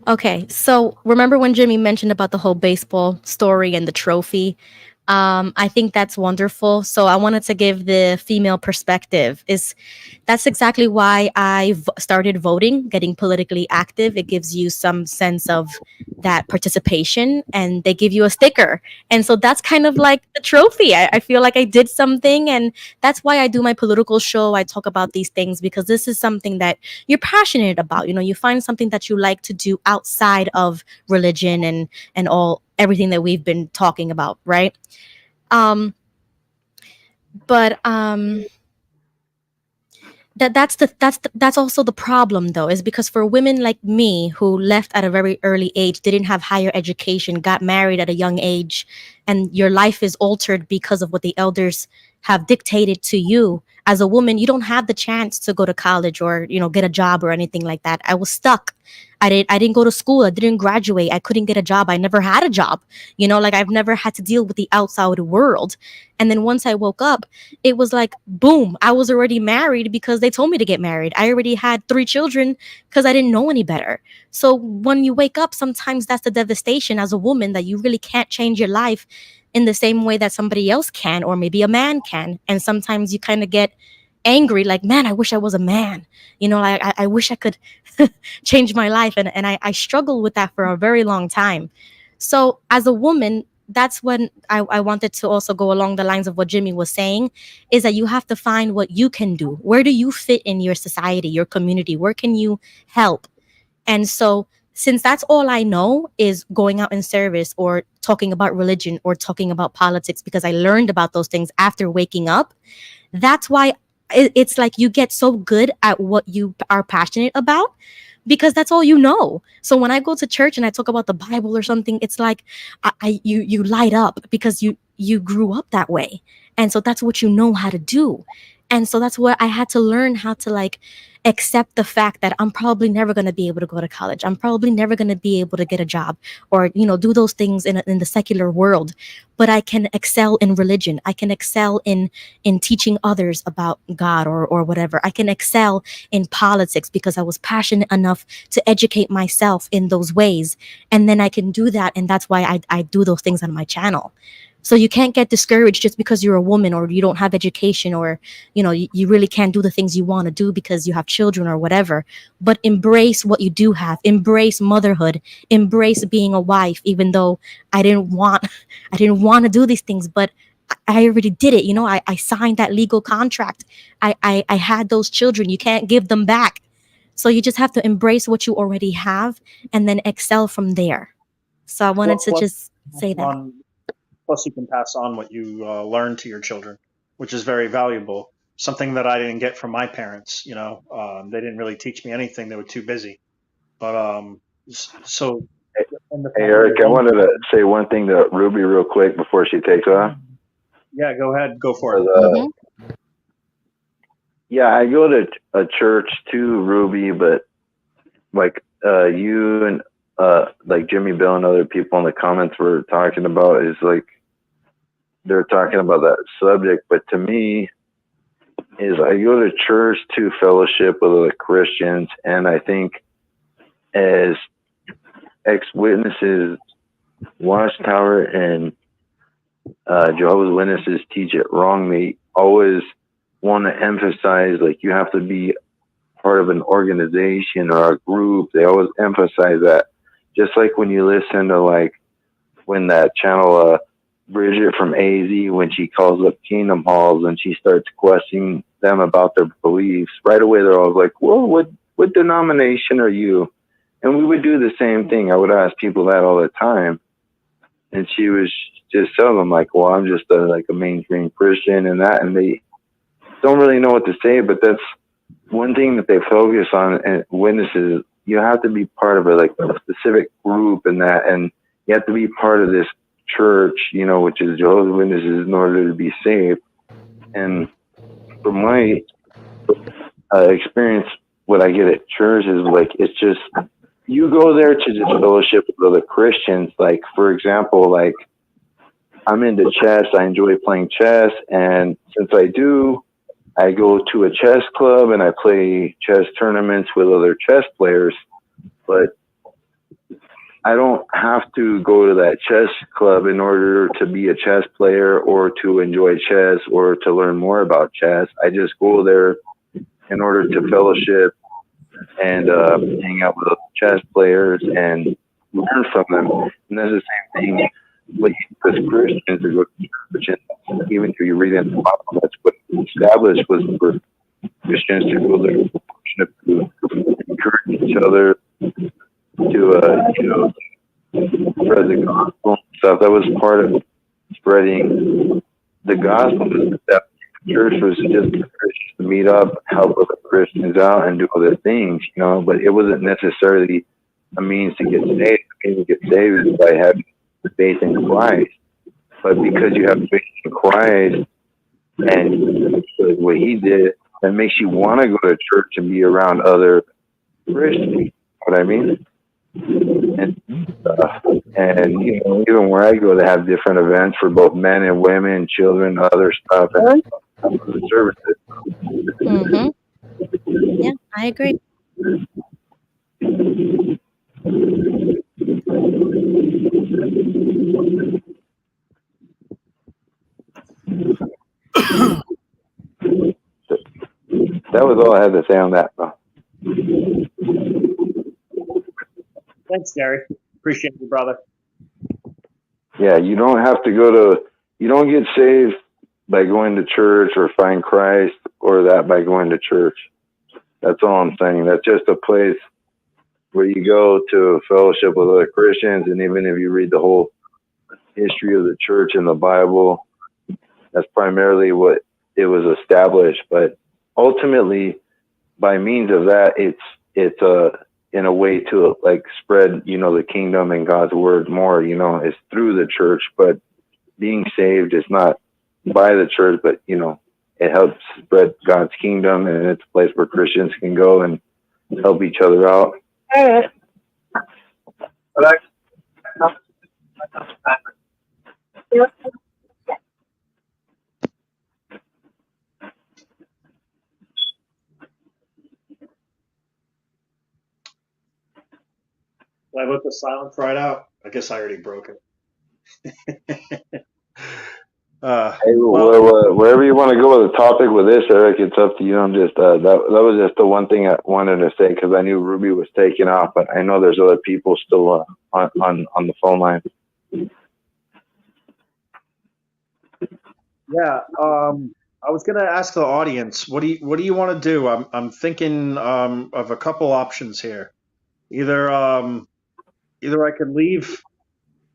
Okay, so remember when Jimmy mentioned about the whole baseball story and the trophy? I think that's wonderful. So I wanted to give the female perspective. That's exactly why I started voting, getting politically active. It gives you some sense of that participation, and they give you a sticker. And so that's kind of like the trophy. I feel like I did something, and that's why I do my political show. I talk about these things because this is something that you're passionate about. You know, you find something that you like to do outside of religion and everything that we've been talking about, right? That's also the problem, though, is because for women like me who left at a very early age, didn't have higher education, got married at a young age, and your life is altered because of what the elders have dictated to you. As a woman, you don't have the chance to go to college or, you know, get a job or anything like that. I was stuck. I didn't go to school. I didn't graduate. I couldn't get a job. I never had a job. You know, like I've never had to deal with the outside world. And then once I woke up, it was like, boom, I was already married because they told me to get married. I already had 3 children because I didn't know any better. So when you wake up, sometimes that's the devastation as a woman, that you really can't change your life in the same way that somebody else can, or maybe a man can. And sometimes you kind of get angry, like, man, I wish I was a man. You know, like I wish I could change my life. And I struggled with that for a very long time. So as a woman, that's when I wanted to also go along the lines of what Jimmy was saying, is that you have to find what you can do. Where do you fit in your society, your community? Where can you help? And so since that's all I know is going out in service or talking about religion or talking about politics, because I learned about those things after waking up, that's why it's like you get so good at what you are passionate about, because that's all you know. So when I go to church and I talk about the Bible or something, it's like you light up because you grew up that way. And so that's what you know how to do. And so that's what I had to learn, how to like accept the fact that I'm probably never going to be able to go to college. I'm probably never going to be able to get a job or, you know, do those things in the secular world. But I can excel in religion. I can excel in teaching others about God or whatever. I can excel in politics because I was passionate enough to educate myself in those ways. And then I can do that. And that's why I do those things on my channel. So you can't get discouraged just because you're a woman or you don't have education, or, you know, you really can't do the things you want to do because you have children or whatever. But embrace what you do have. Embrace motherhood. Embrace being a wife, even though I didn't want to do these things, but I already did it. You know, I signed that legal contract. I had those children. You can't give them back. So you just have to embrace what you already have and then excel from there. So I wanted to just say that. Plus, you can pass on what you learn to your children, which is very valuable. Something that I didn't get from my parents. You know, they didn't really teach me anything. They were too busy. But so. Hey, Eric, I wanted to say one thing to Ruby real quick before she takes off. Yeah, go ahead. Go for it. Yeah, I go to a church too, Ruby, but like you and like Jimmy Bill and other people in the comments were talking about is like they're talking about that subject. But to me, is I go to church to fellowship with other Christians, and I think as ex-witnesses, Watchtower and Jehovah's Witnesses teach it wrong. They always want to emphasize like you have to be part of an organization or a group. They always emphasize that. Just like when you listen to like when that channel Bridget from AZ, when she calls up Kingdom Halls and she starts questioning them about their beliefs, right away they're always like, well, what denomination are you? And we would do the same thing. I would ask people that all the time. And she was just telling them like, well, I'm just a mainstream Christian and that. And don't really know what to say, but that's one thing that they focus on. And witnesses, you have to be part of a specific group and you have to be part of this church, which is Jehovah's Witnesses, in order to be saved. And from my experience, what I get at church is it's just, you go there to just fellowship with other Christians. Like, for example, I'm into chess. I enjoy playing chess. And since I do, I go to a chess club and I play chess tournaments with other chess players. But I don't have to go to that chess club in order to be a chess player or to enjoy chess or to learn more about chess. I just go there in order to fellowship and hang out with other chess players and learn from them. And that's the same thing with Christians who go to church. And even if you read in the Bible, that's what established was for Christians to go there to encourage each other, to spread the gospel and stuff. That was part of spreading the gospel. That church was just for Christians to meet up, help other Christians out, and do other things, but it wasn't necessarily a means to get saved. The means to get saved is by having faith in Christ. But because you have faith in Christ and what He did, that makes you want to go to church and be around other Christians. You know what I mean? And even where I go, they have different events for both men and women, children, other stuff, and other services. Mm-hmm. Yeah, I agree. That was all I had to say on that. Thanks, Gary. Appreciate you, brother. Yeah, you don't have to you don't get saved by going to church or find Christ or that by going to church. That's all I'm saying. That's just a place where you go to fellowship with other Christians. And even if you read the whole history of the church in the Bible, that's primarily what it was established. But ultimately, by means of that, it's in a way to spread, the kingdom and God's word more, it's through the church. But being saved is not by the church, but, it helps spread God's kingdom, and it's a place where Christians can go and help each other out. I let the silence right out. I guess I already broke it. Hey, wherever you want to go with the topic with this, Eric, it's up to you. I'm just that was just the one thing I wanted to say because I knew Ruby was taking off, but I know there's other people still on the phone line. Yeah, I was gonna ask the audience, what do you want to do? I'm thinking of a couple options here. Either I could leave,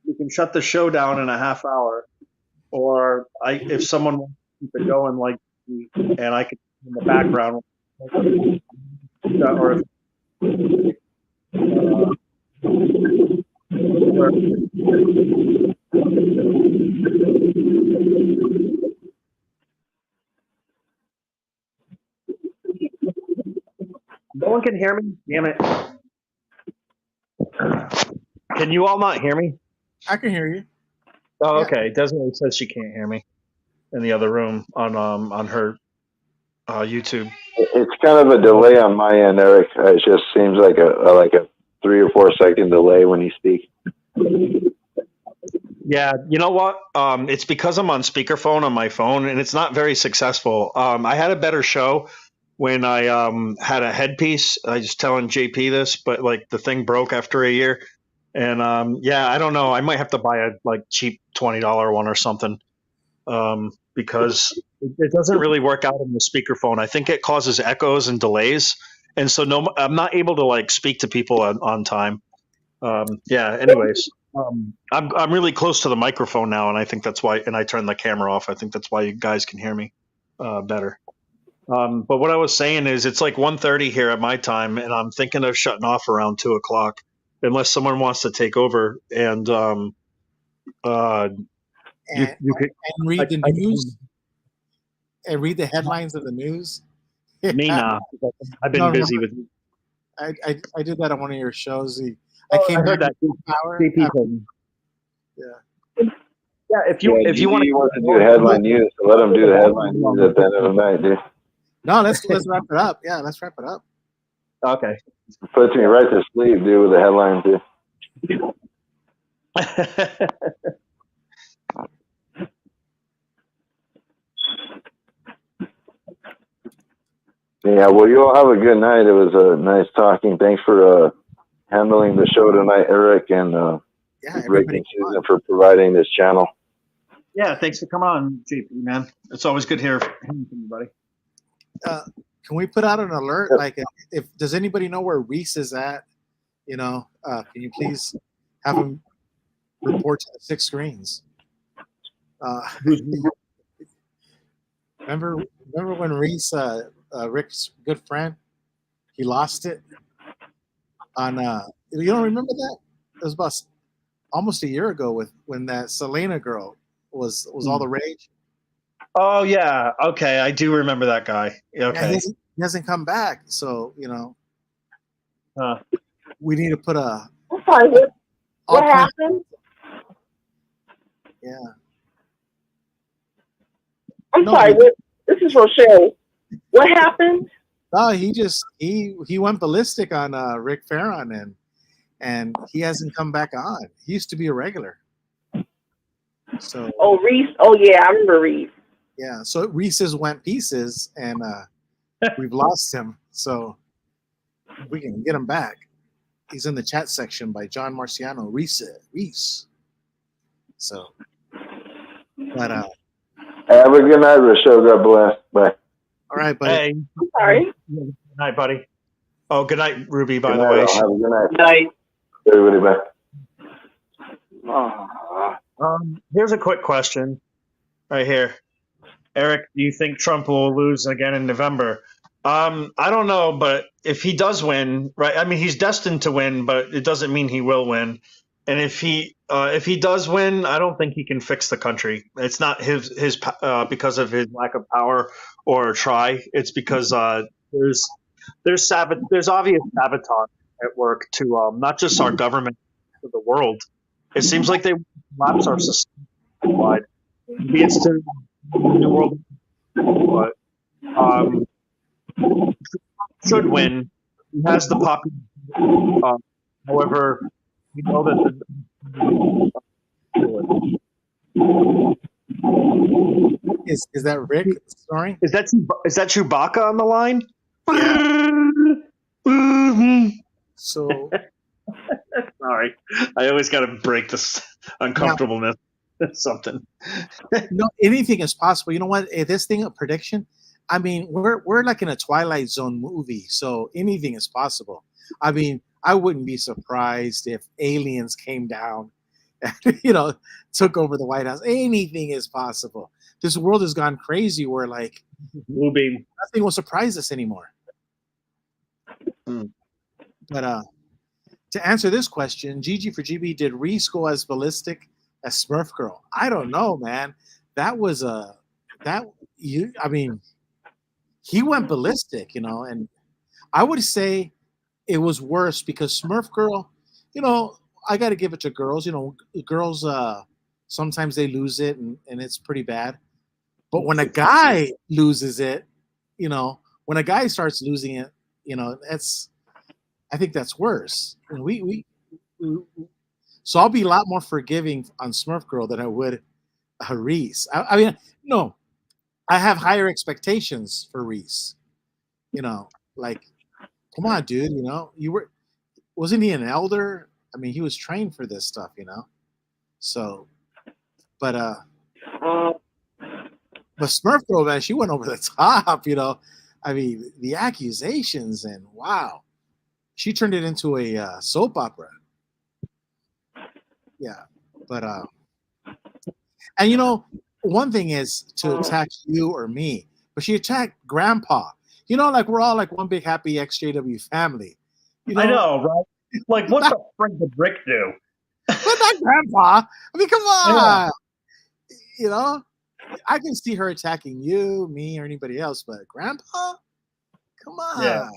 we can shut the show down in a half hour, or if someone wants to keep it going, and I could in the background, or no one can hear me. Damn it! Can you all not hear me? I can hear you. Oh, okay. Desiree says she can't hear me in the other room on her YouTube. It's kind of a delay on my end, Eric. It just seems like a 3 or 4 second delay when you speak. Yeah, you know what? It's because I'm on speakerphone on my phone, and it's not very successful. I had a better show when I had a headpiece. I was telling JP this, but the thing broke after a year, and I don't know. I might have to buy a cheap $20 one or something, because it doesn't really work out on the speakerphone. I think it causes echoes and delays, and so I'm not able to speak to people on time. Anyways, I'm really close to the microphone now, and I think that's why. And I turned the camera off. I think that's why you guys can hear me better. But what I was saying is, it's like 1:30 here at my time, and I'm thinking of shutting off around 2 o'clock, unless someone wants to take over. And you could and read the news and read the headlines of the news. me now. I've been No, no, busy with. I did that on one of your shows. I Oh, came I heard back that. power. JP told me. Yeah. Yeah, if you want GG wants to do headline news, so let him do the headline news at the end of the night, dude. No, let's wrap it up. Yeah, let's wrap it up. Okay. Puts me right to sleep, dude, with the headline too. Yeah, well, you all have a good night. It was nice talking. Thanks for handling the show tonight, Eric, and Rick and Susan for providing this channel. Yeah, thanks for coming on, JP, man. It's always good hearing from you, buddy. Can we put out an alert? Like, if does anybody know where Reese is at? You know, can you please have him report to the 6 screens? Remember when Reese, Rick's good friend, he lost it on. You don't remember that? It was about almost a year ago when that Selena girl was all the rage. Oh yeah, okay, I do remember that guy. Yeah, Okay. he hasn't come back, so we need to put a. I'm sorry, what happened? Yeah. I'm sorry, this is Rochelle. What happened? No, he went ballistic on Rick Farron and he hasn't come back on. He used to be a regular. So. Oh, Reese. Oh yeah, I remember Reese. Yeah, so Reese's went pieces, and we've lost him. So we can get him back. He's in the chat section by John Marciano. Reese. So, but have a good night, Rochelle. God bless. Bye. All right, buddy. Hey, I'm sorry. Good night, buddy. Oh, good night, Ruby. By Good the night, way, all. Have a good night. Night. Everybody, bye. Here's a quick question, right here. Eric, do you think Trump will lose again in November? I don't know, but if he does win, right? I mean, he's destined to win, but it doesn't mean he will win. And if he does win, I don't think he can fix the country. It's not his because of his lack of power or try. It's because there's obvious sabotage at work to not just our government, but the world. It seems like they collapse our society wide. Maybe it's to the New World, but should win. He has the popular. However, we know that is that Rick snoring? Is that Chewbacca on the line? So sorry, I always got to break this uncomfortableness. Something. No, anything is possible. You know what? This thing of prediction, I mean, we're like in a Twilight Zone movie, so anything is possible. I mean, I wouldn't be surprised if aliens came down and, took over the White House. Anything is possible. This world has gone crazy where like nothing will surprise us anymore. But to answer this question, GG for GB, did Reese go as ballistic as Smurf Girl? I don't know, man. That was he went ballistic, and I would say it was worse because Smurf Girl, I got to give it to girls. Girls sometimes they lose it and it's pretty bad. But when a guy loses it, when a guy starts losing it, I think that's worse. And so I'll be a lot more forgiving on Smurf Girl than I would Reese. I mean, no, I have higher expectations for Reese. Like, come on, dude. Wasn't he an elder? I mean, he was trained for this stuff. So, but Smurf Girl, man, she went over the top. I mean, the accusations and wow, she turned it into a soap opera. Yeah, but and one thing is to attack you or me. but she attacked Grandpa. You know, like we're all like one big happy XJW family. You know, I know, right? Like, what the frick did Rick do? but not Grandpa. I mean, come on. Yeah. You know, I can see her attacking you, me, or anybody else, but Grandpa, come on.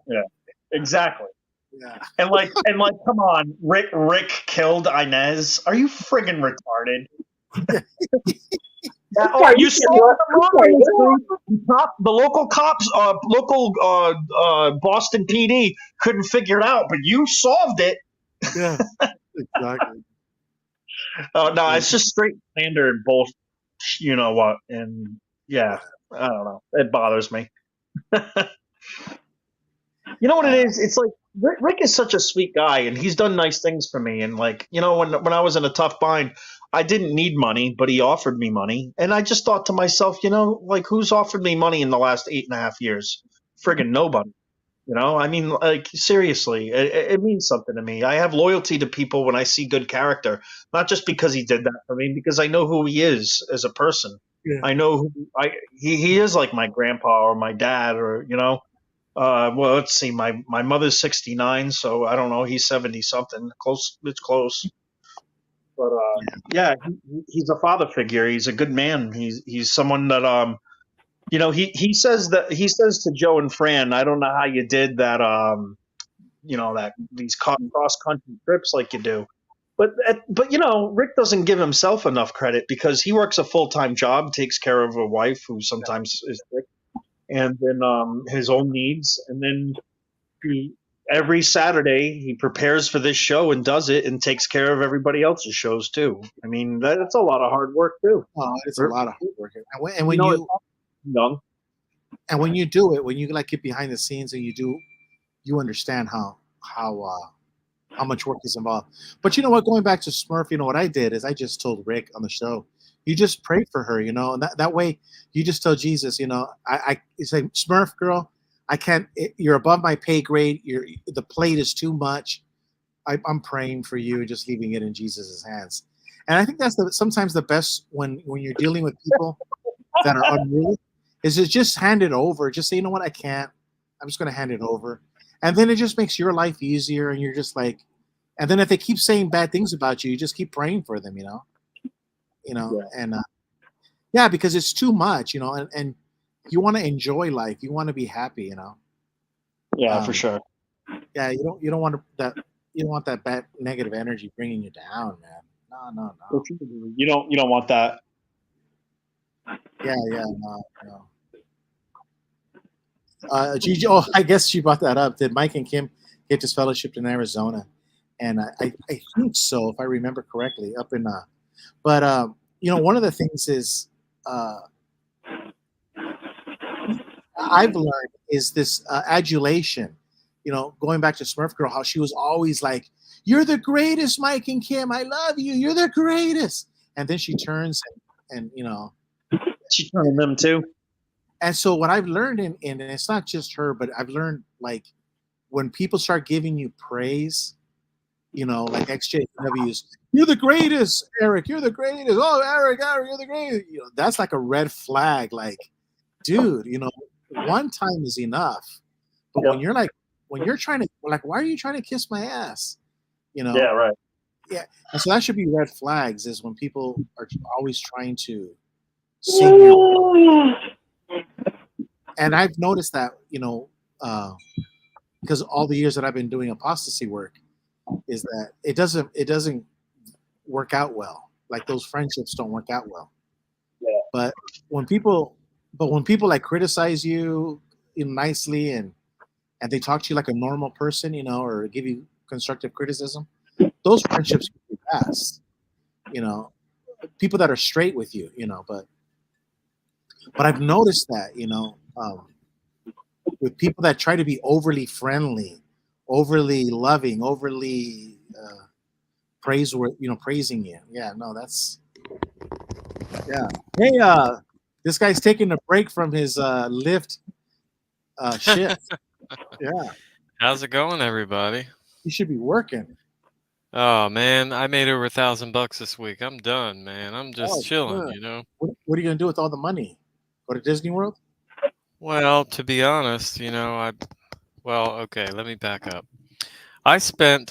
Yeah, exactly. Yeah. And like, come on, Rick killed Inez. Are you friggin' retarded? Yeah, oh, you saw the local cops, Boston PD couldn't figure it out, but you solved it. Yeah, exactly. Oh no, it's just straight standard bull. You know what? And yeah, I don't know. It bothers me. You know what it is? It's like Rick is such a sweet guy, and he's done nice things for me. And like, you know, when I was in a tough bind, I didn't need money, but he offered me money, and I just thought to myself, you know, like who's offered me money in the last 8.5 years? Friggin' nobody. You know, I mean, like seriously, it means something to me. I have loyalty to people when I see good character, not just because he did that for me, because I know who he is as a person. Yeah. I know he is like my grandpa or my dad, or you know. Well, let's see. My mother's 69, so I don't know. He's 70 something. Close. It's close. But yeah, he's a father figure. He's a good man. He's someone that you know, he says to Joe and Fran, I don't know how you did that you know, that these cross country trips like you do. But you know, Rick doesn't give himself enough credit because he works a full-time job, takes care of a wife who sometimes is sick, and then his own needs, and then every Saturday he prepares for this show and does it and takes care of everybody else's shows too. I mean, that's a lot of hard work too. Oh, it's a lot of hard work. And when you young, and when you do it, when you like get behind the scenes and you understand how much work is involved. But you know what? Going back to Smurf, you know what I did is I just told Rick on the show, you just pray for her, you know, and that way you just tell Jesus, you know, it's like Smurf girl, I can't. You're above my pay grade. The plate is too much. I'm praying for you, just leaving it in Jesus' hands. And I think that's sometimes the best when you're dealing with people that are unruly, is to just hand it over. Just say, you know what, I can't. I'm just going to hand it over. And then it just makes your life easier. And you're just like, and then if they keep saying bad things about you, you just keep praying for them, you know, and yeah, because it's too much, you know, and you want to enjoy life. You want to be happy, you know? Yeah, for sure. Yeah. You don't want that bad negative energy bringing you down, man. No. You don't want that. Yeah, no. Gigi, oh, I guess she brought that up. Did Mike and Kim get disfellowshipped in Arizona? And I think so, if I remember correctly, up in but you know, one of the things is I've learned is this adulation. You know, going back to Smurf Girl, how she was always like, "You're the greatest, Mike and Kim. I love you. You're the greatest." And then she turns and you know, she turned them too. And so what I've learned and it's not just her, but I've learned like when people start giving you praise, you know, like XJWs, you're the greatest, Eric. You're the greatest. Oh, Eric, you're the greatest. You know, that's like a red flag. Like, dude, you know, one time is enough. But when you're trying to, like, why are you trying to kiss my ass? You know? Yeah, right. Yeah. And so that should be red flags, is when people are always trying to sing your. And I've noticed that, you know, because all the years that I've been doing apostasy work, is that it doesn't work out well. Like those friendships don't work out well. Yeah. But when people like criticize you, nicely and they talk to you like a normal person, you know, or give you constructive criticism, those friendships can last. You know, people that are straight with you, you know, but I've noticed that, you know, with people that try to be overly friendly, overly loving, overly praiseworthy, you know, praising you. Yeah, no, that's yeah. Hey, this guy's taking a break from his lift shift. Yeah. How's it going, everybody? You should be working. Oh man, I made over $1,000 this week. I'm done, man. I'm just chilling, good. you know. What are you gonna do with all the money? Go to Disney World? Well, to be honest, okay, let me back up. I spent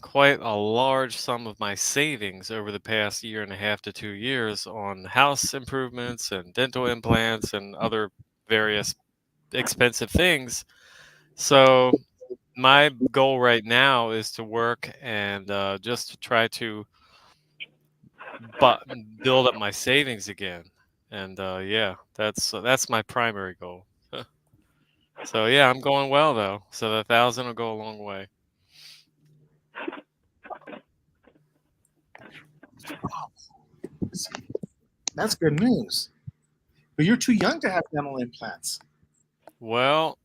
quite a large sum of my savings over the past year and a half to 2 years on house improvements and dental implants and other various expensive things. So my goal right now is to work and just to try to build up my savings again. And yeah, that's my primary goal. So yeah, I'm going well though. So the 1,000 will go a long way. That's good news. But you're too young to have dental implants. Well,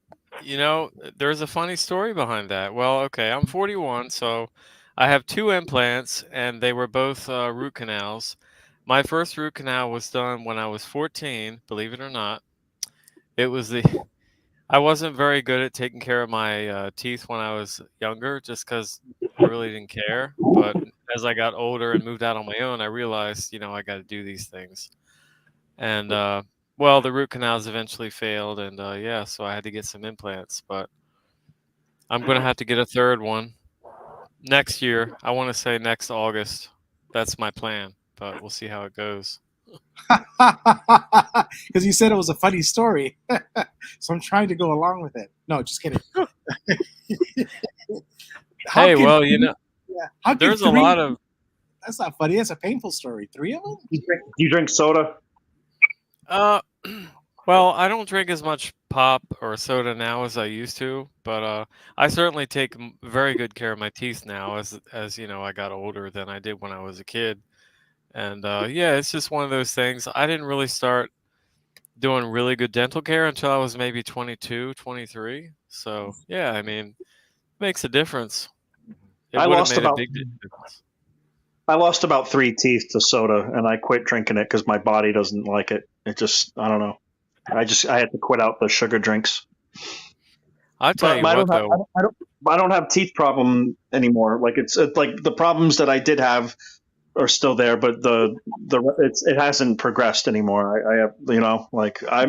there's a funny story behind that. Well, okay, I'm 41, so I have two implants, and they were both root canals. My first root canal was done when I was 14, believe it or not. It was I wasn't very good at taking care of my teeth when I was younger, just because I really didn't care. But as I got older and moved out on my own, I realized, I got to do these things. And well, the root canals eventually failed, and yeah, so I had to get some implants. But I'm gonna have to get a third one next year. I want to say next August. That's my plan, but we'll see how it goes. Because you said it was a funny story. So I'm trying to go along with it. No, just kidding. Hey, well, yeah, how there's can a lot of. That's not funny. That's a painful story. 3 of them? Do you drink soda? Well, I don't drink as much pop or soda now as I used to, but I certainly take very good care of my teeth now as I got older than I did when I was a kid. And yeah, it's just one of those things. I didn't really start doing really good dental care until I was maybe 22, 23. So, yeah, I mean, it makes a difference. It I would have lost made a about big difference. I lost about 3 teeth to soda, and I quit drinking it because my body doesn't like it. It just, I don't know. I had to quit out the sugar drinks. I'll tell you I what, don't have though. I don't have teeth problem anymore. Like it's like the problems that I did have are still there, but it hasn't progressed anymore. I have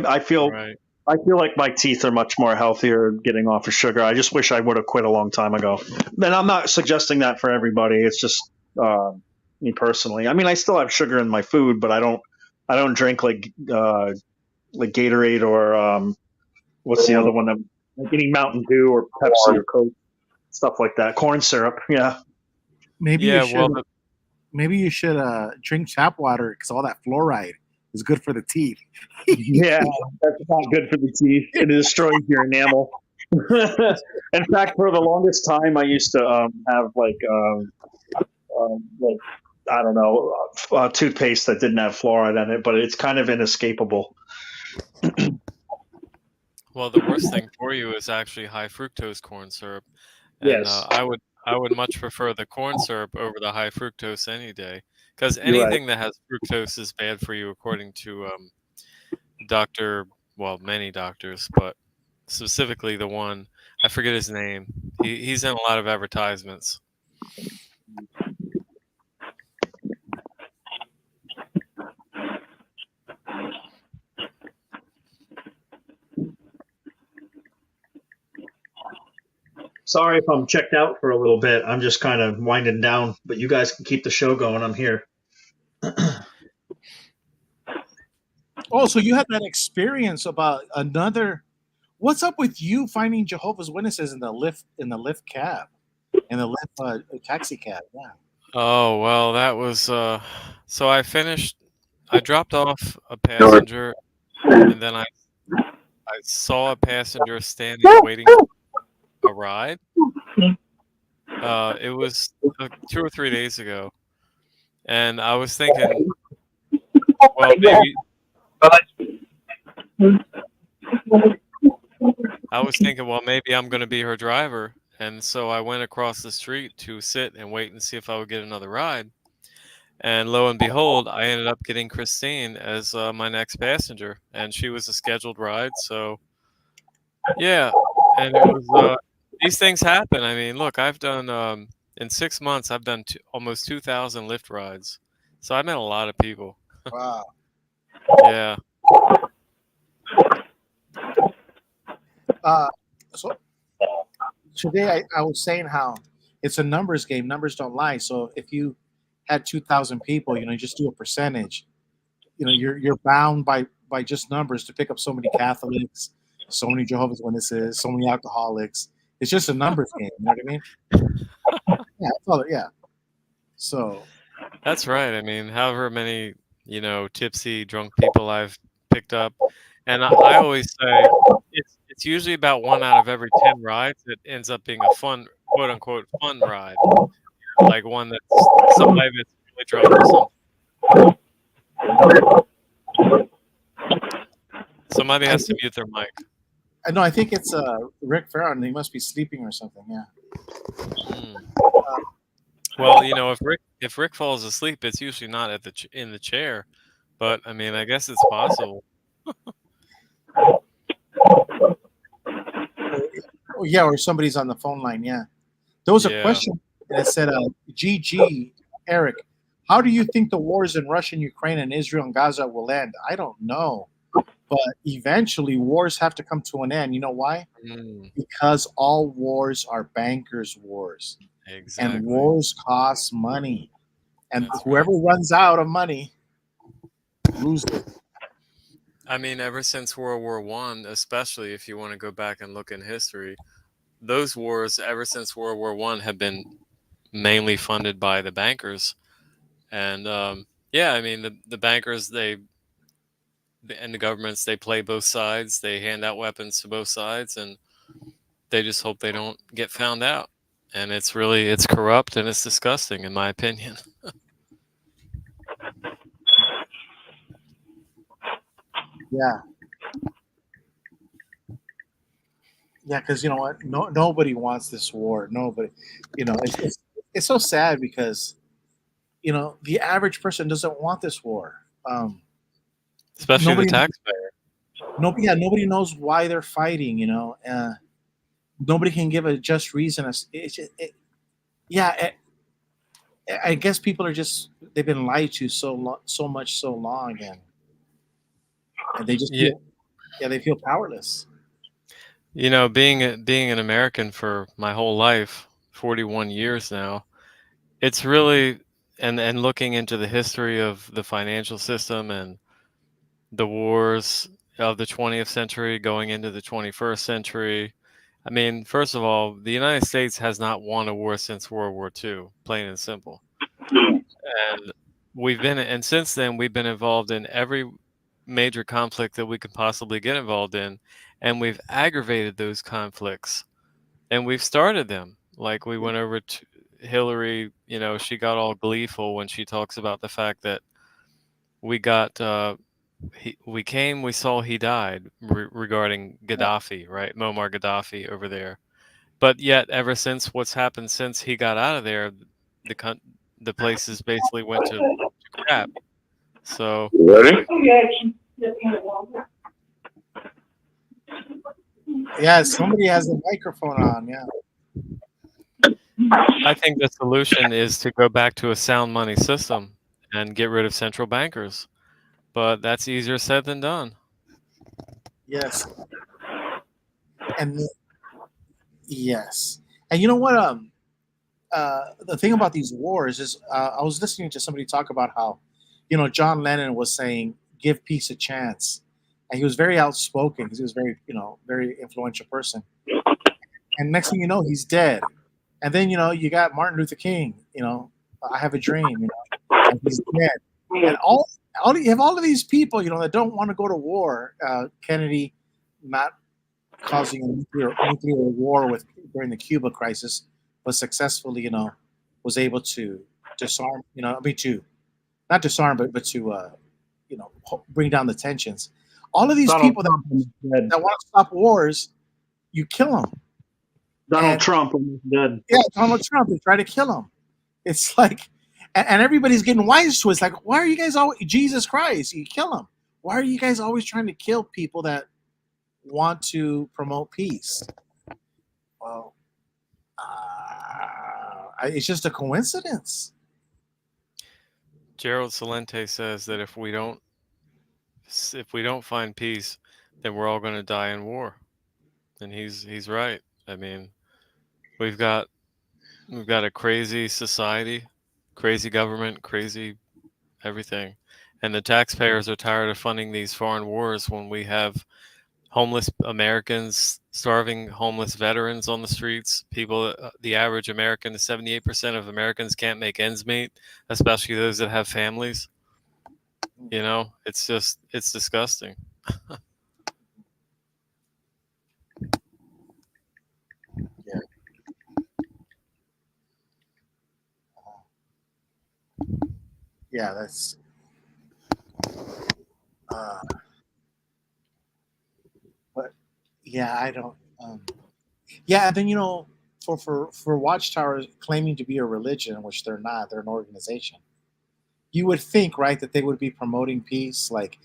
I feel Right. I feel like my teeth are much more healthier getting off of sugar. I just wish I would have quit a long time ago. And I'm not suggesting that for everybody. It's just me personally. I mean, I still have sugar in my food, but I don't drink like Gatorade or what's the other one? Like any Mountain Dew or Pepsi or Coke, stuff like that. Corn syrup, yeah. Maybe Yeah, you should. well, Maybe you should drink tap water because all that fluoride is good for the teeth. Yeah, that's not good for the teeth. It destroys your enamel. In fact, for the longest time, I used to have like I don't know toothpaste that didn't have fluoride in it, but it's kind of inescapable. Well, the worst thing for you is actually high fructose corn syrup, and Yes, I would much prefer the corn syrup over the high fructose any day, because you're right. anything that has fructose is bad for you, according to many doctors, but specifically the one I forget his name. He's in a lot of advertisements. Sorry if I'm checked out for a little bit. I'm just kind of winding down, but you guys can keep the show going. I'm here. Oh, so you had that experience about another. What's up with you finding Jehovah's Witnesses in the lift cab, in the lift taxi cab? Yeah. Oh, well, that was so I dropped off a passenger, and then I saw a passenger standing waiting for a ride. It was 2 or 3 days ago, and I was thinking, well, maybe I'm going to be her driver, and so I went across the street to sit and wait and see if I would get another ride. And lo and behold, I ended up getting Christine as my next passenger, and she was a scheduled ride. So, yeah, and it was these things happen. I mean, look, I've done in 6 months, I've done almost 2,000 Lyft rides, so I met a lot of people. Wow. Yeah. So today I was saying how it's a numbers game. Numbers don't lie. So if you had 2,000 people, you just do a percentage. You're bound by just numbers to pick up so many Catholics, so many Jehovah's Witnesses, so many alcoholics. It's just a numbers game. You know what I mean? Yeah, that's all. Yeah. So That's right. I mean, however many, tipsy, drunk people I've picked up, and I always say it's usually about 1 out of every 10 rides that ends up being a fun, quote unquote, fun ride, like one that's somebody that's really drunk or something. Somebody has to mute their mic. I know. I think it's Rick Farron. He must be sleeping or something. Yeah. Well, if Rick falls asleep, it's usually not at in the chair, but I mean, I guess it's possible. Oh, yeah, or somebody's on the phone line. Yeah. There was a Yeah. question that said, GG, Eric, how do you think the wars in Russia and Ukraine and Israel and Gaza will end? I don't know. But eventually, wars have to come to an end. You know why? Because all wars are bankers' wars. Exactly. And wars cost money. And whoever runs out of money loses. I mean, ever since World War I, especially if you want to go back and look in history, those wars, ever since World War I, have been mainly funded by the bankers. And yeah, I mean, the bankers, and the governments, they play both sides. They hand out weapons to both sides, and they just hope they don't get found out. And it's corrupt and it's disgusting, in my opinion. Yeah. Yeah, because you know what? Nobody wants this war. Nobody. It's so sad because the average person doesn't want this war. Especially the taxpayer. Nobody knows why they're fighting. Nobody can give a just reason. I guess people are they've been lied to so long, and they just they feel powerless. Being an American for my whole life, 41 years now, it's really and looking into the history of the financial system and the wars of the 20th century going into the 21st century. I mean, first of all, the United States has not won a war since World War II, plain and simple. And since then we've been involved in every major conflict that we could possibly get involved in, and we've aggravated those conflicts, and we've started them. Like we went over to Hillary, she got all gleeful when she talks about the fact that we got we saw he died regarding Gaddafi, right? Muammar Gaddafi over there. But yet, ever since what's happened since he got out of there, the places basically went to crap. So Ready? Yeah, somebody has a microphone on. Yeah. I think the solution is to go back to a sound money system and get rid of central bankers. But that's easier said than done. Yes. And yes. And you know what? The thing about these wars is, I was listening to somebody talk about how, John Lennon was saying, "Give peace a chance," and he was very outspoken because he was very, very influential person. And next thing you know, he's dead. And then you got Martin Luther King. "I Have a Dream," and he's dead. And you have all of these people, that don't want to go to war. Kennedy not causing a nuclear war during the Cuba crisis, but successfully, was able to disarm. Not disarm, but to bring down the tensions. All of these Donald people Trump that want to stop wars, you kill them. Donald Trump is dead. Yeah, Donald Trump. They try to kill him. It's like, and everybody's getting wise to it. It's like, why are you guys always, Jesus Christ, you kill them. Why are you guys always trying to kill people that want to promote peace? Well, it's just a coincidence. Gerald Celente says that if we don't find peace, then we're all going to die in war. and he's right. I mean, we've got a crazy society, crazy government, crazy everything, and the taxpayers are tired of funding these foreign wars when we have homeless Americans, starving homeless veterans on the streets. People, the average American, 78% of Americans can't make ends meet, especially those that have families. You know, it's disgusting. Yeah. Yeah, that's but yeah, I don't yeah, and then for Watchtower claiming to be a religion, which they're not, they're an organization. You would think, right, that they would be promoting peace, like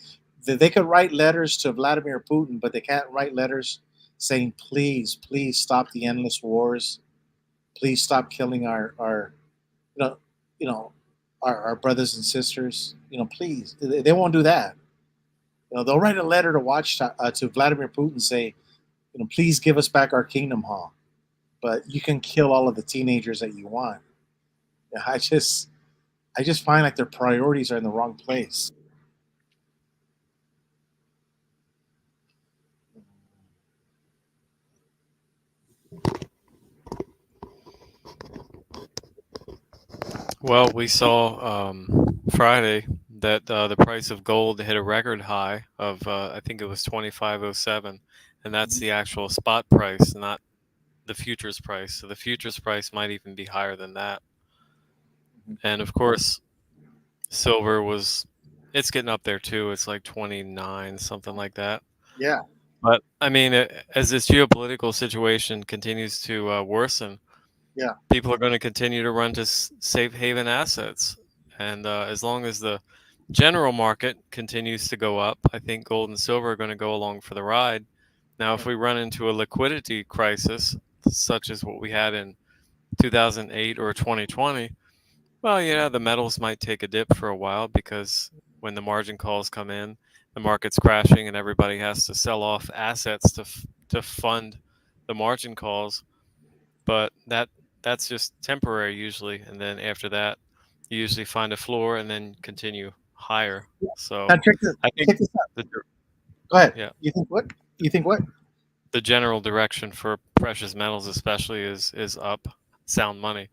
they could write letters to Vladimir Putin, but they can't write letters saying, please, please stop the endless wars, please stop killing our you know you know our brothers and sisters, please. They won't do that. They'll write a letter to Vladimir Putin, say, please give us back our kingdom hall, but you can kill all of the teenagers that you want. Yeah, I just find like their priorities are in the wrong place. Well, we saw Friday that the price of gold hit a record high of I think it was 2507, and that's the actual spot price, not the futures price. So the futures price might even be higher than that. And of course, silver it's getting up there too. It's like 29, something like that. Yeah. But I mean, as this geopolitical situation continues to worsen, Yeah. people are going to continue to run to safe haven assets. And as long as the general market continues to go up, I think gold and silver are going to go along for the ride. Now, if we run into a liquidity crisis, such as what we had in 2008 or 2020, well, yeah, the metals might take a dip for a while because when the margin calls come in, the market's crashing and everybody has to sell off assets to fund the margin calls. But that's just temporary usually, and then after that, you usually find a floor and then continue higher. So Now I think check this out. the, Go ahead. yeah, You think what? You think what? the general direction for precious metals especially is up. Sound money.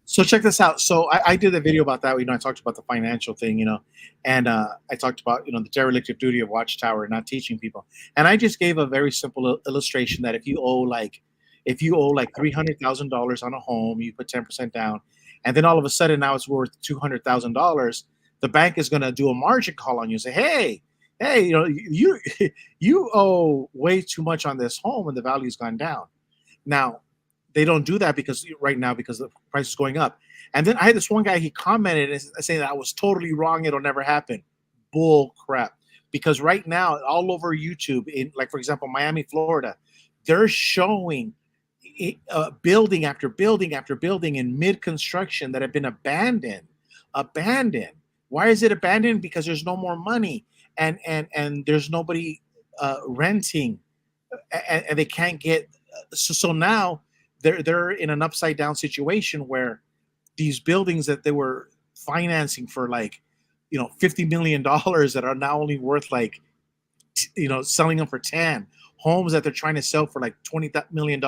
So check this out. So I did a video about that. I talked about the financial thing, and I talked about the derelict duty of Watchtower, not teaching people. And I just gave a very simple illustration that if you owe like $300,000 on a home, you put 10% down, and then all of a sudden now it's worth $200,000. The bank is going to do a margin call on you and say, hey, you owe way too much on this home, and the value's gone down. Now, they don't do that because the price is going up. And then I had this one guy, he commented and saying that I was totally wrong. It'll never happen. Bull crap. Because right now, all over YouTube, in like, for example, Miami, Florida, they're showing building after building after building in mid-construction that have been abandoned. Why is it abandoned? Because there's no more money and there's nobody renting, and they can't get. So now they're in an upside down situation where these buildings that they were financing for like $50 million that are now only worth like selling them for 10, homes that they're trying to sell for like $20 million,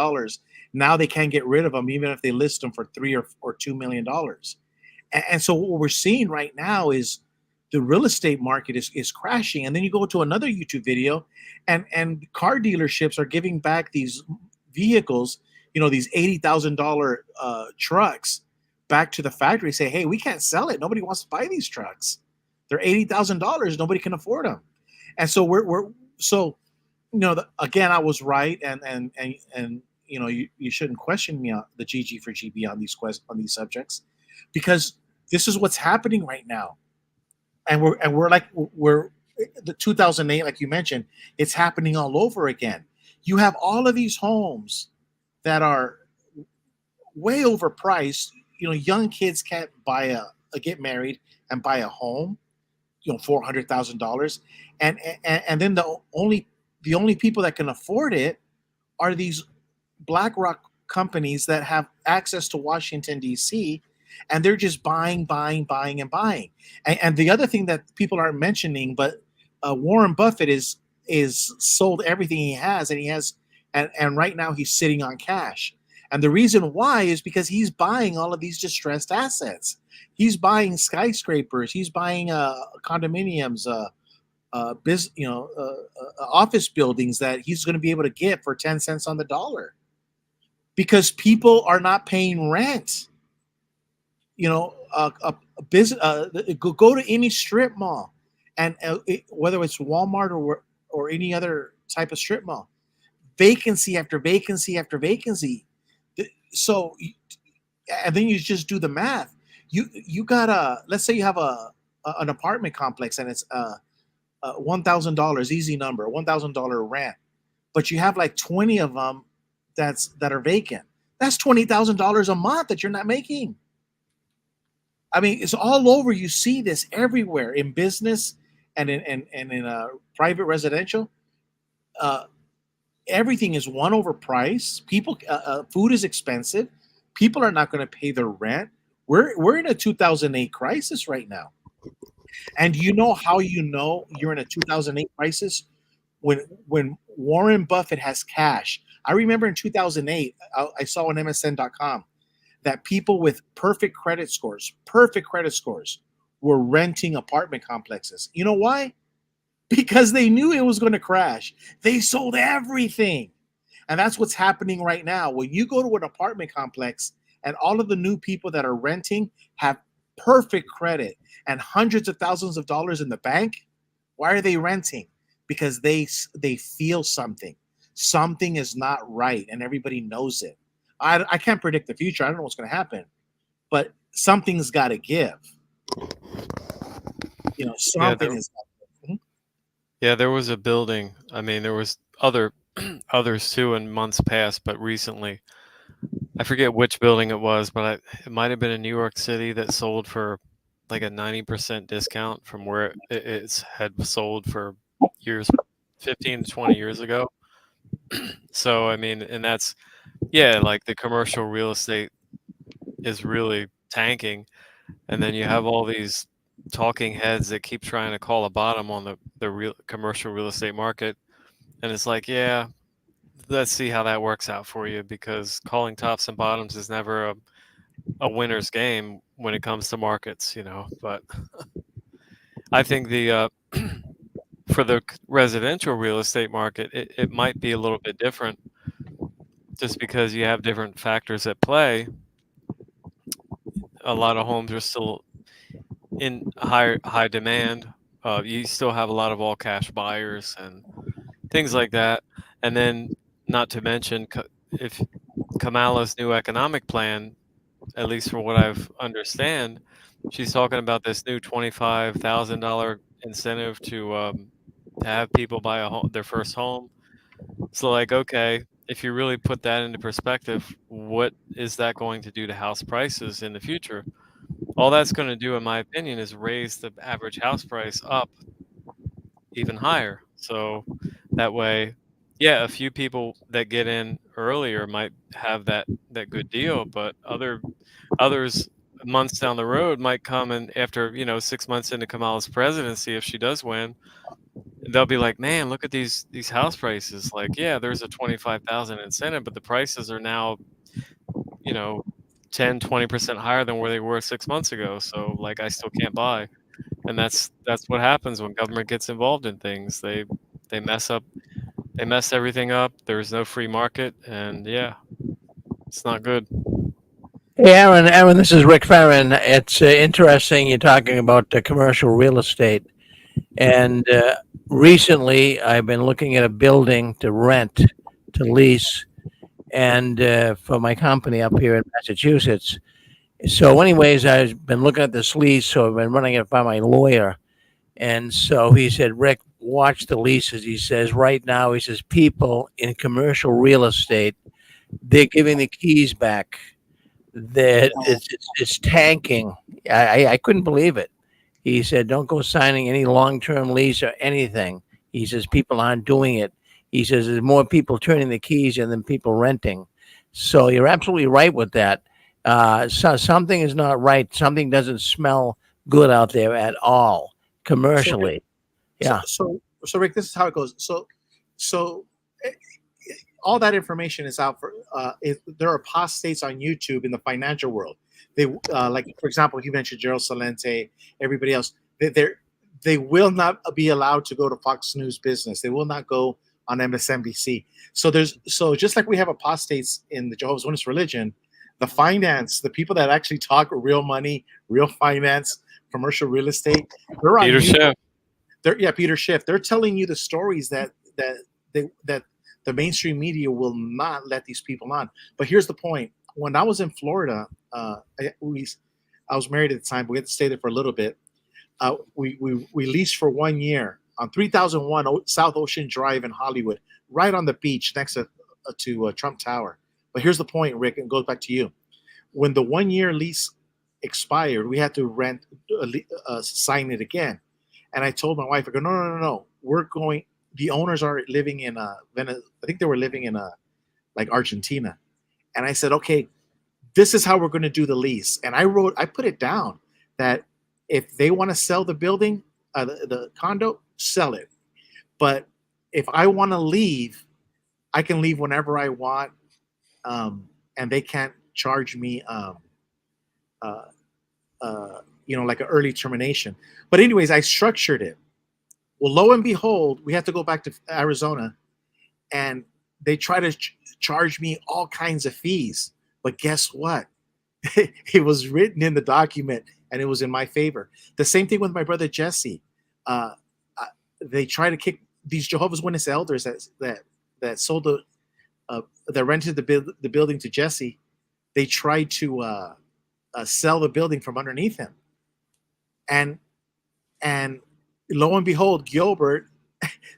now they can't get rid of them even if they list them for $3 or $2 million. And so what we're seeing right now is the real estate market is crashing. And then you go to another YouTube video and car dealerships are giving back these vehicles, these $80,000 trucks back to the factory. Say, hey, we can't sell it. Nobody wants to buy these trucks. They're $80,000. Nobody can afford them. And so again, I was right. And you shouldn't question me on the GG for GB on these subjects, because this is what's happening right now. And we're the 2008, like you mentioned, it's happening all over again. You have all of these homes that are way overpriced. Young kids can't get married and buy a home, $400,000, and then the only people that can afford it are these BlackRock companies that have access to Washington, D.C., and they're just buying. And the other thing that people aren't mentioning, but Warren Buffett is sold everything he has, and right now he's sitting on cash. And the reason why is because he's buying all of these distressed assets. He's buying skyscrapers. He's buying condominiums, office buildings that he's going to be able to get for 10 cents on the dollar, because people are not paying rent. A business, go to any strip mall, and whether it's Walmart or any other type of strip mall, vacancy after vacancy after vacancy. So, and then you just do the math. You got let's say you have an apartment complex, and it's $1,000, easy number, $1,000 rent, but you have like 20 of them that are vacant. That's $20,000 a month that you're not making. I mean, it's all over. You see this everywhere in business and in private residential. Everything is one over price. People, food is expensive. People are not going to pay their rent. We're in a 2008 crisis right now. And you know how you know you're in a 2008 crisis? When Warren Buffett has cash. I remember in 2008, I saw on MSN.com that people with perfect credit scores were renting apartment complexes. You know why? Because they knew it was going to crash. They sold everything. And that's what's happening right now. When you go to an apartment complex and all of the new people that are renting have perfect credit and hundreds of thousands of dollars in the bank, why are they renting? Because they feel something. Something is not right, and everybody knows it. I can't predict the future. I don't know what's going to happen, but something's got to give. Something is. Yeah, there was a building. I mean, there was others too in months past, but recently, I forget which building it was, but it might have been in New York City that sold for like a 90% discount from where it had sold for years, 15 to 20 years ago. So, I mean, and that's, yeah, like the commercial real estate is really tanking. And then you have all these talking heads that keep trying to call a bottom on the real commercial real estate market. And it's like, yeah, let's see how that works out for you, because calling tops and bottoms is never a winner's game when it comes to markets, but I think the for the residential real estate market, it might be a little bit different just because you have different factors at play. A lot of homes are still in high demand. You still have a lot of all cash buyers and things like that. And then, not to mention, if Kamala's new economic plan, at least from what I've understand, she's talking about this new $25,000 incentive to have people buy their first home. So, like, okay, if you really put that into perspective, what is that going to do to house prices in the future? All that's going to do, in my opinion, is raise the average house price up even higher. So that way, yeah, a few people that get in earlier might have that good deal, but others months down the road might come and after 6 months into Kamala's presidency, if she does win, they'll be like, man, look at these house prices. Like, yeah, there's a 25,000 incentive, but the prices are now 10-20% higher than where they were 6 months ago. So like, I still can't buy. And that's what happens when government gets involved in things. They mess everything up. There's no free market, and yeah, it's not good. Hey, Aaron, this is Rick Farron. It's interesting you're talking about commercial real estate. And recently, I've been looking at a building to rent, to lease, and for my company up here in Massachusetts. So, anyways, I've been looking at this lease, so I've been running it by my lawyer. And so he said, Rick, watch the leases. He says, right now, he says, people in commercial real estate, they're giving the keys back. That it's tanking. I couldn't believe it. He said, don't go signing any long-term lease or anything. He says, people aren't doing it. He says there's more people turning the keys in than people renting. So you're absolutely right with that. So something is not right. Something doesn't smell good out there at all So commercially. so Yeah. so Rick, this is how it goes. So eh, all that information is out for. There are apostates on YouTube in the financial world. They like, for example, you mentioned Gerald Salente, everybody else. They will not be allowed to go to Fox News Business. They will not go on MSNBC. So just like we have apostates in the Jehovah's Witness religion, the people that actually talk real money, real finance, commercial real estate, they're on Peter YouTube. Schiff. Peter Schiff. They're telling you the stories that the mainstream media will not let these people on. But here's the point: when I was in Florida, I was married at the time, but we had to stay there for a little bit. We leased for 1 year on 3001 South Ocean Drive in Hollywood, right on the beach next to Trump Tower. But here's the point, Rick, and it goes back to you. When the 1 year lease expired, we had to sign it again. And I told my wife, I go, no. We're going. The owners are living in Venice. I think they were living in like Argentina. And I said, okay, this is how we're going to do the lease. And I put it down that if they want to sell the building, the condo, sell it. But if I want to leave, I can leave whenever I want, and they can't charge me, like an early termination. But anyways, I structured it. Well, lo and behold, we have to go back to Arizona, and they try to charge me all kinds of fees. But guess what? It was written in the document, and it was in my favor. The same thing with my brother Jesse. They try to kick these Jehovah's Witness elders that sold that rented the building to Jesse. They tried to sell the building from underneath him, and lo and behold, Gilbert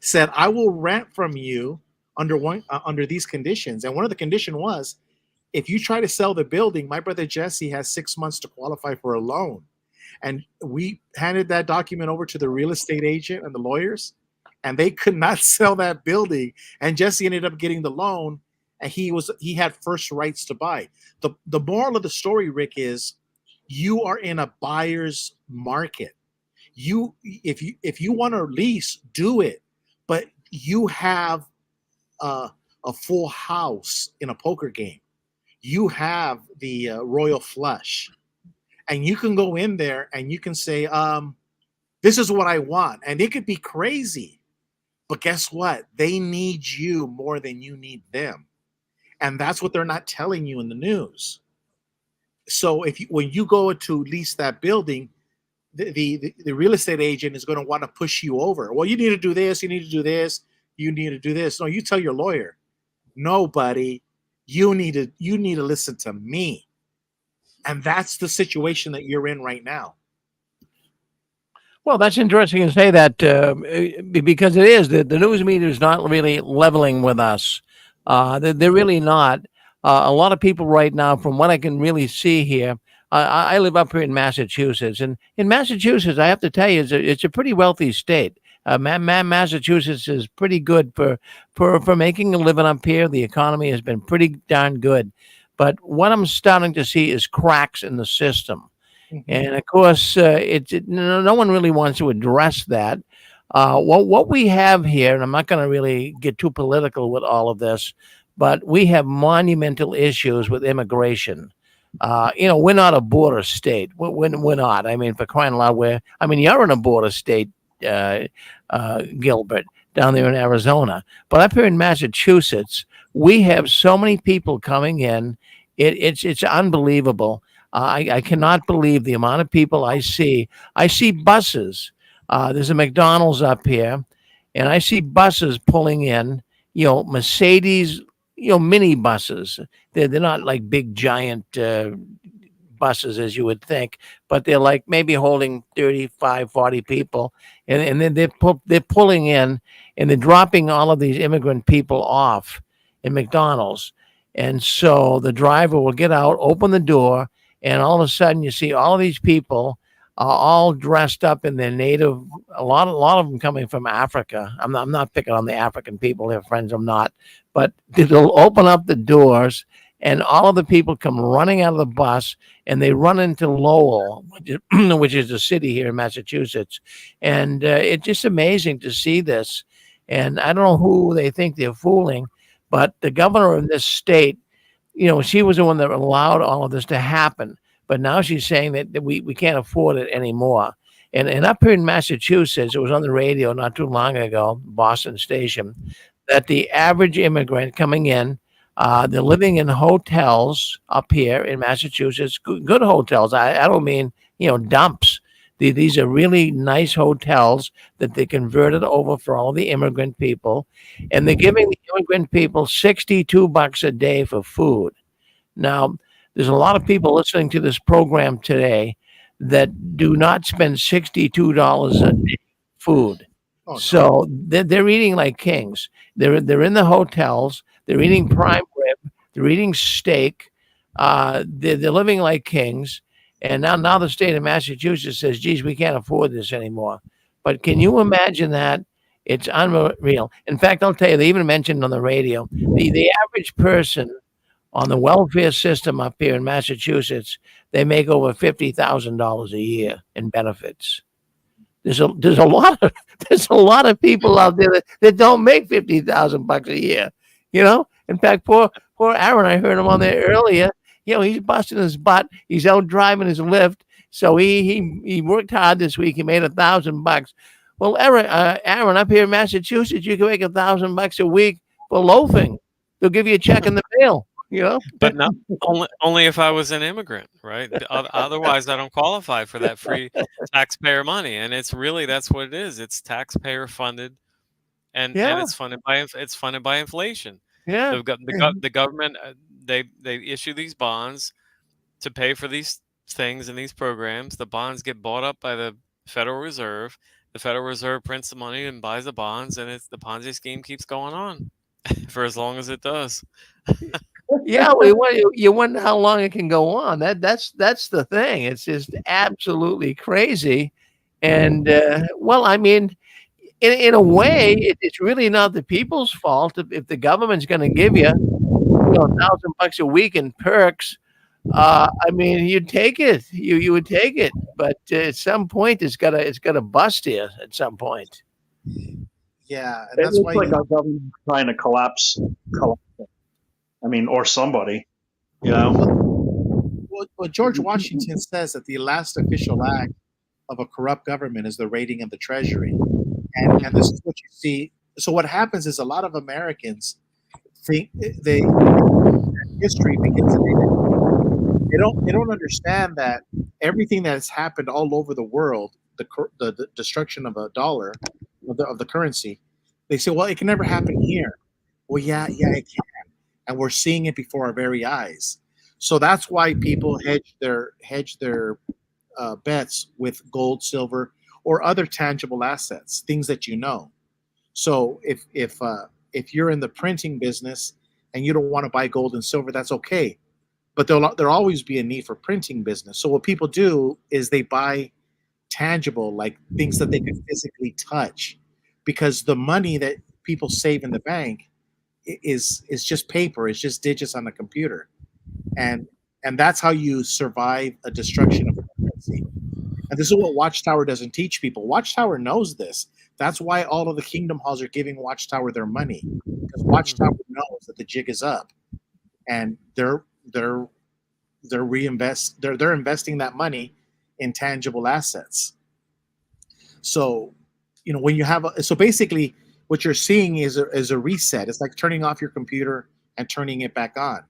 said, "I will rent from you under these conditions." And one of the condition was, if you try to sell the building, my brother Jesse has 6 months to qualify for a loan. And we handed that document over to the real estate agent and the lawyers, and they could not sell that building. And Jesse ended up getting the loan, and he had first rights to buy. The moral of the story, Rick, is you are in a buyer's market. If you want to lease, do it, but you have a full house in a poker game. You have the royal flush, and you can go in there and you can say, this is what I want. And it could be crazy, but guess what? They need you more than you need them. And that's what they're not telling you in the news. So when you go to lease that building, the real estate agent is going to want to push you over. Well, you need to do this, you need to do this, you need to do this. No, you tell your lawyer, no, buddy, you need to listen to me. And that's the situation that you're in right now. Well, that's interesting to say that because it is the news media is not really leveling with us. They're really not. A lot of people right now, from what I can really see here, I live up here in Massachusetts, and in Massachusetts, I have to tell you, it's a pretty wealthy state. Massachusetts is pretty good for making a living up here. The economy has been pretty darn good, but what I'm starting to see is cracks in the system. And of course, no one really wants to address that. What we have here, and I'm not going to really get too political with all of this, but we have monumental issues with immigration. We're not a border state. We're not. I mean, for crying out loud, you're in a border state, Gilbert, down there in Arizona. But up here in Massachusetts, we have so many people coming in. It's unbelievable. I cannot believe the amount of people I see. I see buses. There's a McDonald's up here, and I see buses pulling in, Mercedes, mini buses. They're not like big, giant buses as you would think, but they're like maybe holding 35, 40 people. And then they're pulling in, and they're dropping all of these immigrant people off in McDonald's. And so the driver will get out, open the door, and all of a sudden you see all of these people all dressed up in their native. A lot of them coming from Africa. I'm not picking on the African people. They're friends. I'm not, but they'll open up the doors, and all of the people come running out of the bus, and they run into Lowell, which is a city here in Massachusetts, and it's just amazing to see this. And I don't know who they think they're fooling, but the governor of this state, she was the one that allowed all of this to happen. But now she's saying that we can't afford it anymore. And up here in Massachusetts, it was on the radio not too long ago, Boston station, that the average immigrant coming in, they're living in hotels up here in Massachusetts, good hotels. I don't mean, dumps. These are really nice hotels that they converted over for all the immigrant people. And they're giving the immigrant people $62 a day for food. Now, there's a lot of people listening to this program today that do not spend $62 a day food. Oh, no. So they're eating like kings. They're in the hotels. They're eating prime rib. They're eating steak. They're living like kings. And now the state of Massachusetts says, "Geez, we can't afford this anymore." But can you imagine that? It's unreal. In fact, I'll tell you, they even mentioned on the radio the average person on the welfare system up here in Massachusetts, they make over $50,000 a year in benefits. There's a lot of people out there that don't make $50,000 a year. In fact, poor Aaron, I heard him on there earlier. He's busting his butt. He's out driving his lift. So he worked hard this week. He made $1,000. Well, Aaron, up here in Massachusetts, you can make $1,000 a week for loafing. They'll give you a check in the mail. But not only if I was an immigrant, right? Otherwise, I don't qualify for that free taxpayer money, and that's what it is. It's taxpayer funded, and Yeah. it's funded by inflation. Yeah. The government they issue these bonds to pay for these things and these programs. The bonds get bought up by the Federal Reserve. The Federal Reserve prints the money and buys the bonds, and the Ponzi scheme keeps going on for as long as it does. Yeah, you wonder how long it can go on. That's the thing. It's just absolutely crazy. And well, I mean, in a way, it's really not the people's fault if the government's going to give you, $1,000 a week in perks. I mean, you'd take it. You would take it. But at some point, it's gotta bust you. At some point. Yeah, and It that's looks why like our government's trying to collapse it. I mean, or somebody, Well, George Washington says that the last official act of a corrupt government is the raiding of the treasury, and this is what you see. So what happens is a lot of Americans think they history because they don't understand that everything that has happened all over the world, the destruction of a dollar, of the currency, they say, well, it can never happen here. Well, yeah, it can, and we're seeing it before our very eyes. So that's why people hedge their bets with gold, silver, or other tangible assets, things that you know. So if you're in the printing business and you don't want to buy gold and silver, that's okay. But there'll always be a need for printing business. So what people do is they buy tangible, like things that they can physically touch, because the money that people save in the bank is just paper. It's just digits on a computer, and that's how you survive a destruction of currency. And this is what Watchtower doesn't teach people. Watchtower knows this. That's why all of the Kingdom Halls are giving Watchtower their money, because Watchtower knows that the jig is up, and they're investing that money in tangible assets. So, when you have so basically what you're seeing is a reset. It's like turning off your computer and turning it back on.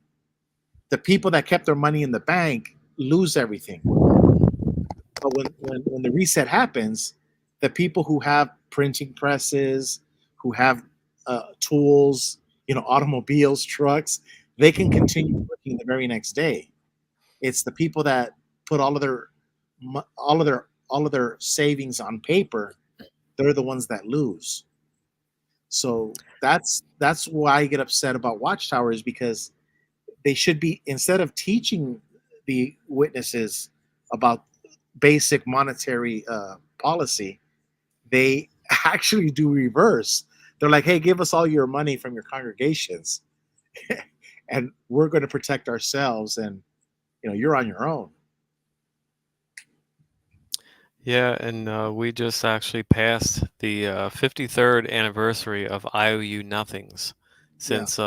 The people that kept their money in the bank lose everything. But when the reset happens, the people who have printing presses, who have tools, automobiles, trucks, they can continue working the very next day. It's the people that put all of their savings on paper, they're the ones that lose. So that's why I get upset about Watchtower, is because they should be, instead of teaching the witnesses about basic monetary policy, they actually do reverse. They're like, hey, give us all your money from your congregations, and we're going to protect ourselves, and you're on your own. Yeah, and we just actually passed the 53rd anniversary of IOU nothings Yeah. since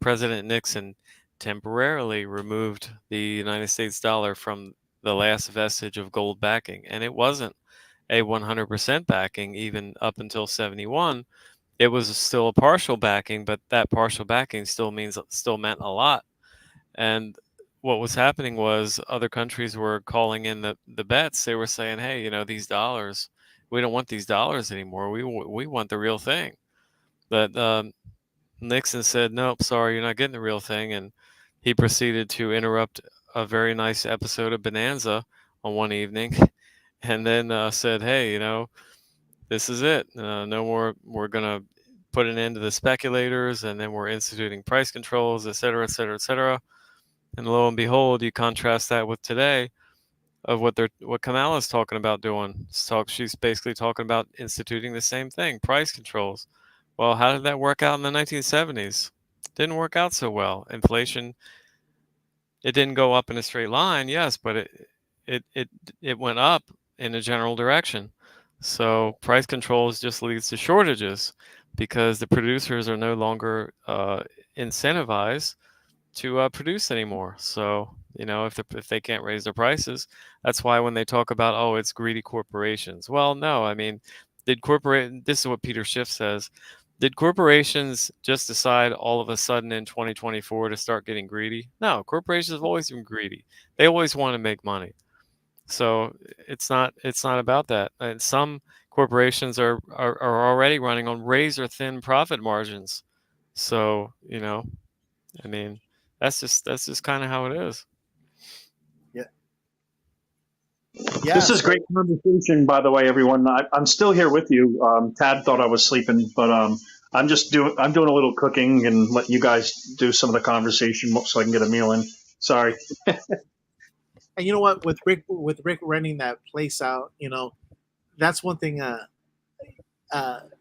President Nixon temporarily removed the United States dollar from the last vestige of gold backing, and it wasn't a 100% backing even up until 71. It was still a partial backing, but that partial backing still meant a lot. And what was happening was other countries were calling in the bets. They were saying, "Hey, these dollars, we don't want these dollars anymore. We want the real thing." But Nixon said, "Nope, sorry, you're not getting the real thing," and he proceeded to interrupt a very nice episode of Bonanza on one evening, and then said, "Hey, this is it. No more. We're gonna put an end to the speculators, and then we're instituting price controls, et cetera, et cetera, et cetera." And lo and behold, you contrast that with today of what Kamala's talking about doing. She's basically talking about instituting the same thing, price controls. Well, how did that work out in the 1970s? Didn't work out so well. Inflation, it didn't go up in a straight line, yes, but it went up in a general direction. So price controls just leads to shortages because the producers are no longer incentivized to produce anymore. So if they can't raise their prices, that's why when they talk about, oh, it's greedy corporations. Well, no, I mean, this is what Peter Schiff says. Did corporations just decide all of a sudden in 2024 to start getting greedy? No, corporations have always been greedy. They always want to make money. So it's not about that. And some corporations are already running on razor thin profit margins. So, I mean, that's just kind of how it is. Yeah. This is great conversation, by the way, everyone. I'm still here with you. Tad thought I was sleeping, but I'm doing a little cooking and let you guys do some of the conversation so I can get a meal in. Sorry. And you know what? With Rick renting that place out, that's one thing.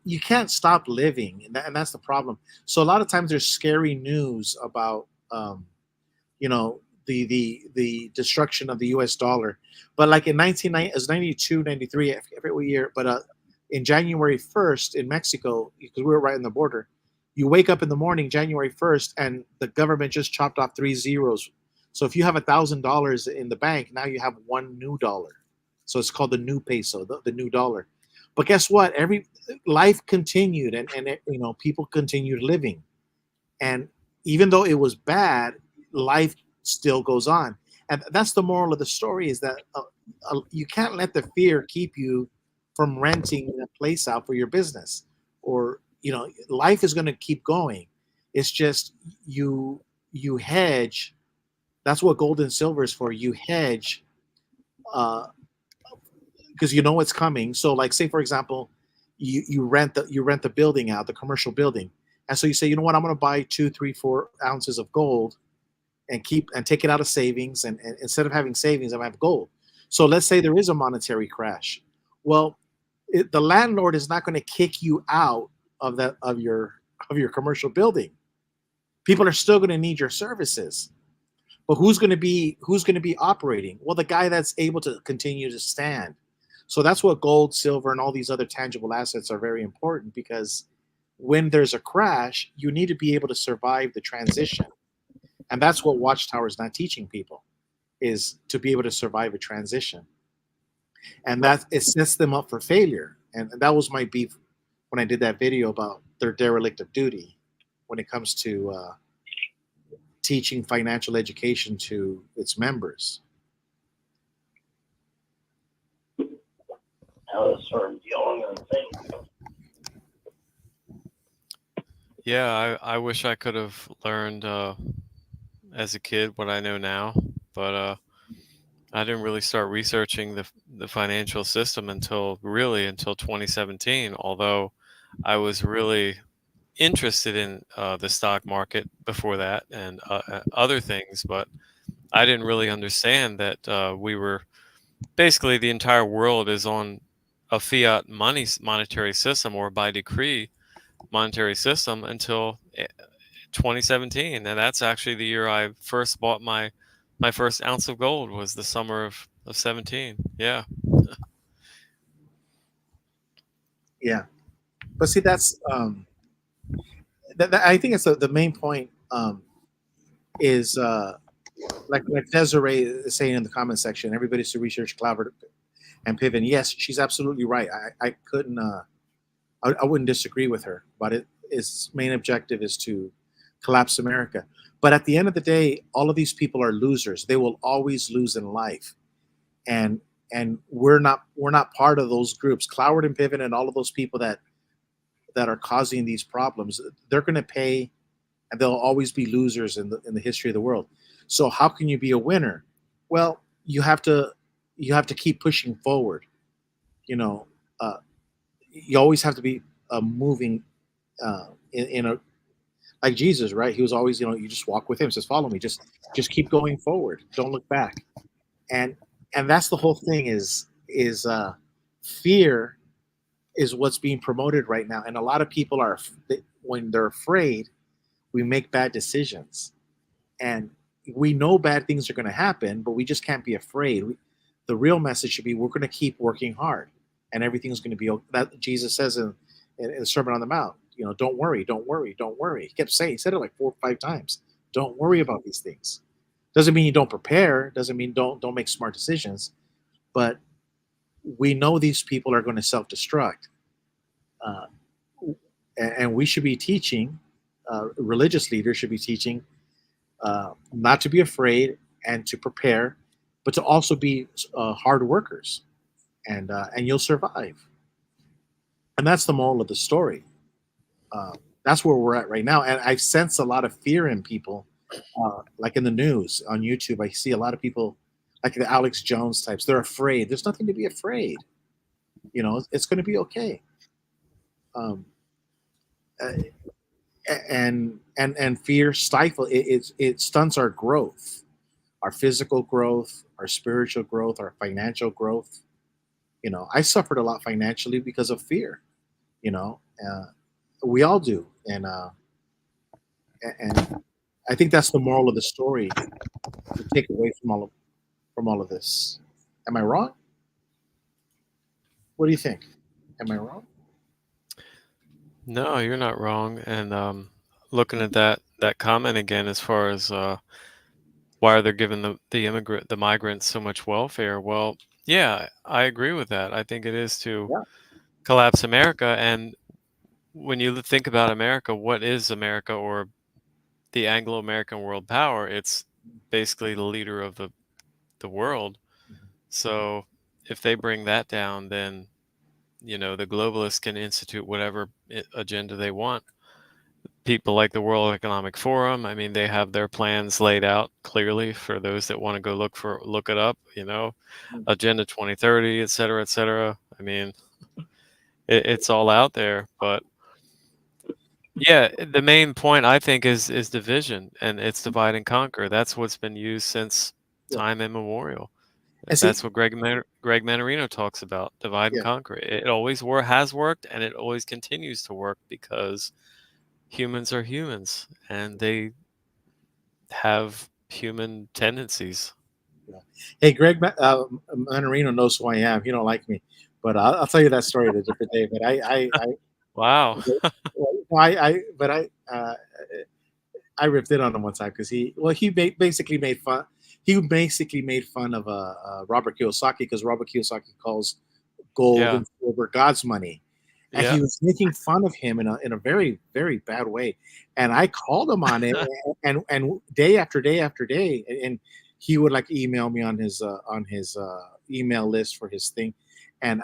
You can't stop living, and that's the problem. So a lot of times there's scary news about the destruction of the U.S. dollar. But like in 92, 93, I forget what year, but in January 1st in Mexico, because we were right on the border, you wake up in the morning, January 1st, and the government just chopped off 3 zeros. So if you have $1,000 in the bank, now you have one new dollar. So it's called the new peso, the new dollar. But guess what? Life continued, and people continued living. And even though it was bad, life still goes on. And that's the moral of the story: is that you can't let the fear keep you from renting a place out for your business, or life is going to keep going. It's just you hedge. That's what gold and silver is for. You hedge because you know it's coming. So, like, say for example, you rent the building out, the commercial building, and so you say, you know what, I'm going to buy 2, 3, 4 ounces of gold and take it out of savings, and instead of having savings, I have gold. So let's say there is a monetary crash. Well, the landlord is not going to kick you out of your commercial building. People are still going to need your services. But who's going to be operating? Well, the guy that's able to continue to stand. So that's what gold, silver, and all these other tangible assets are very important, because when there's a crash, you need to be able to survive the transition. And that's what Watchtower is not teaching people, is to be able to survive a transition. And that it sets them up for failure. And that was my beef when I did that video about their derelict of duty when it comes to teaching financial education to its members. Yeah, I wish I could have learned as a kid what I know now, but I didn't really start researching the financial system until 2017. Although I was really interested in the stock market before that and other things, but I didn't really understand that we were basically the entire world is on a fiat monetary system, or by decree monetary system, until 2017, and that's actually the year I first bought my first ounce of gold, was the summer of 17. Yeah. Yeah, but see, that's I think it's the main point, is like Desiree is saying in the comment section. Everybody should research Cloud and Pivot. Yes, she's absolutely right. I couldn't I wouldn't disagree with her. But its main objective is to collapse America. But at the end of the day, all of these people are losers. They will always lose in life, and we're not part of those groups. Cloward and Pivot and all of those people that are causing these problems, they're going to pay, and they'll always be losers in the history of the world. So how can you be a winner? Well, you have to keep pushing forward. You know, uh, you always have to be moving in a like Jesus, right? He was always, you just walk with him. Says, "Follow me." Just keep going forward. Don't look back. And that's the whole thing. Is fear is what's being promoted right now, and a lot of people when they're afraid, we make bad decisions, and we know bad things are going to happen, but we just can't be afraid. The real message should be we're going to keep working hard, and everything's going to be okay. That Jesus says in the Sermon on the Mount. Don't worry, don't worry, don't worry. He said it like 4 or 5 times. Don't worry about these things. Doesn't mean you don't prepare. Doesn't mean don't make smart decisions. But we know these people are going to self-destruct, uh, and we should be teaching. Religious leaders should be teaching not to be afraid and to prepare, but to also be hard workers, and you'll survive. And that's the moral of the story. That's where we're at right now, and I sense a lot of fear in people, like in the news on YouTube. I see a lot of people, like the Alex Jones types. They're afraid. There's nothing to be afraid. It's going to be okay. Um, uh, and fear it stunts our growth, our physical growth, our spiritual growth, our financial growth. I suffered a lot financially because of fear. You know, uh, we all do, and I think that's the moral of the story to take away from all of this. Am I wrong? What do you think? Am I wrong? No, you're not wrong. And looking at that comment again, as far as why are they giving the migrants so much welfare? Well, yeah, I agree with that. I think it is to Yeah. collapse America. And when you think about America, what is America, or the Anglo-American world power? It's basically the leader of the world. So if they bring that down, then the globalists can institute whatever agenda they want. People like the World Economic Forum, I mean, they have their plans laid out clearly for those that want to go look it up. Agenda 2030, et cetera, et cetera. I mean, it's all out there. But yeah, the main point, I think, is division, and it's divide and conquer. That's what's been used since Yeah. time immemorial. And see, That's what Greg Manarino talks about: divide and yeah. conquer. It always has worked, and it always continues to work, because humans are humans, and they have human tendencies. Yeah. Hey, Greg Manarino knows who I am. He don't like me, but I'll tell you that story at a different day. But Wow. but I ripped in on him one time because basically made fun. He basically made fun of Robert Kiyosaki, because Robert Kiyosaki calls gold Yeah. and silver God's money, and Yeah. he was making fun of him in a very, very bad way. And I called him on it, and day after day after day, and he would like email me on his email list for his thing, and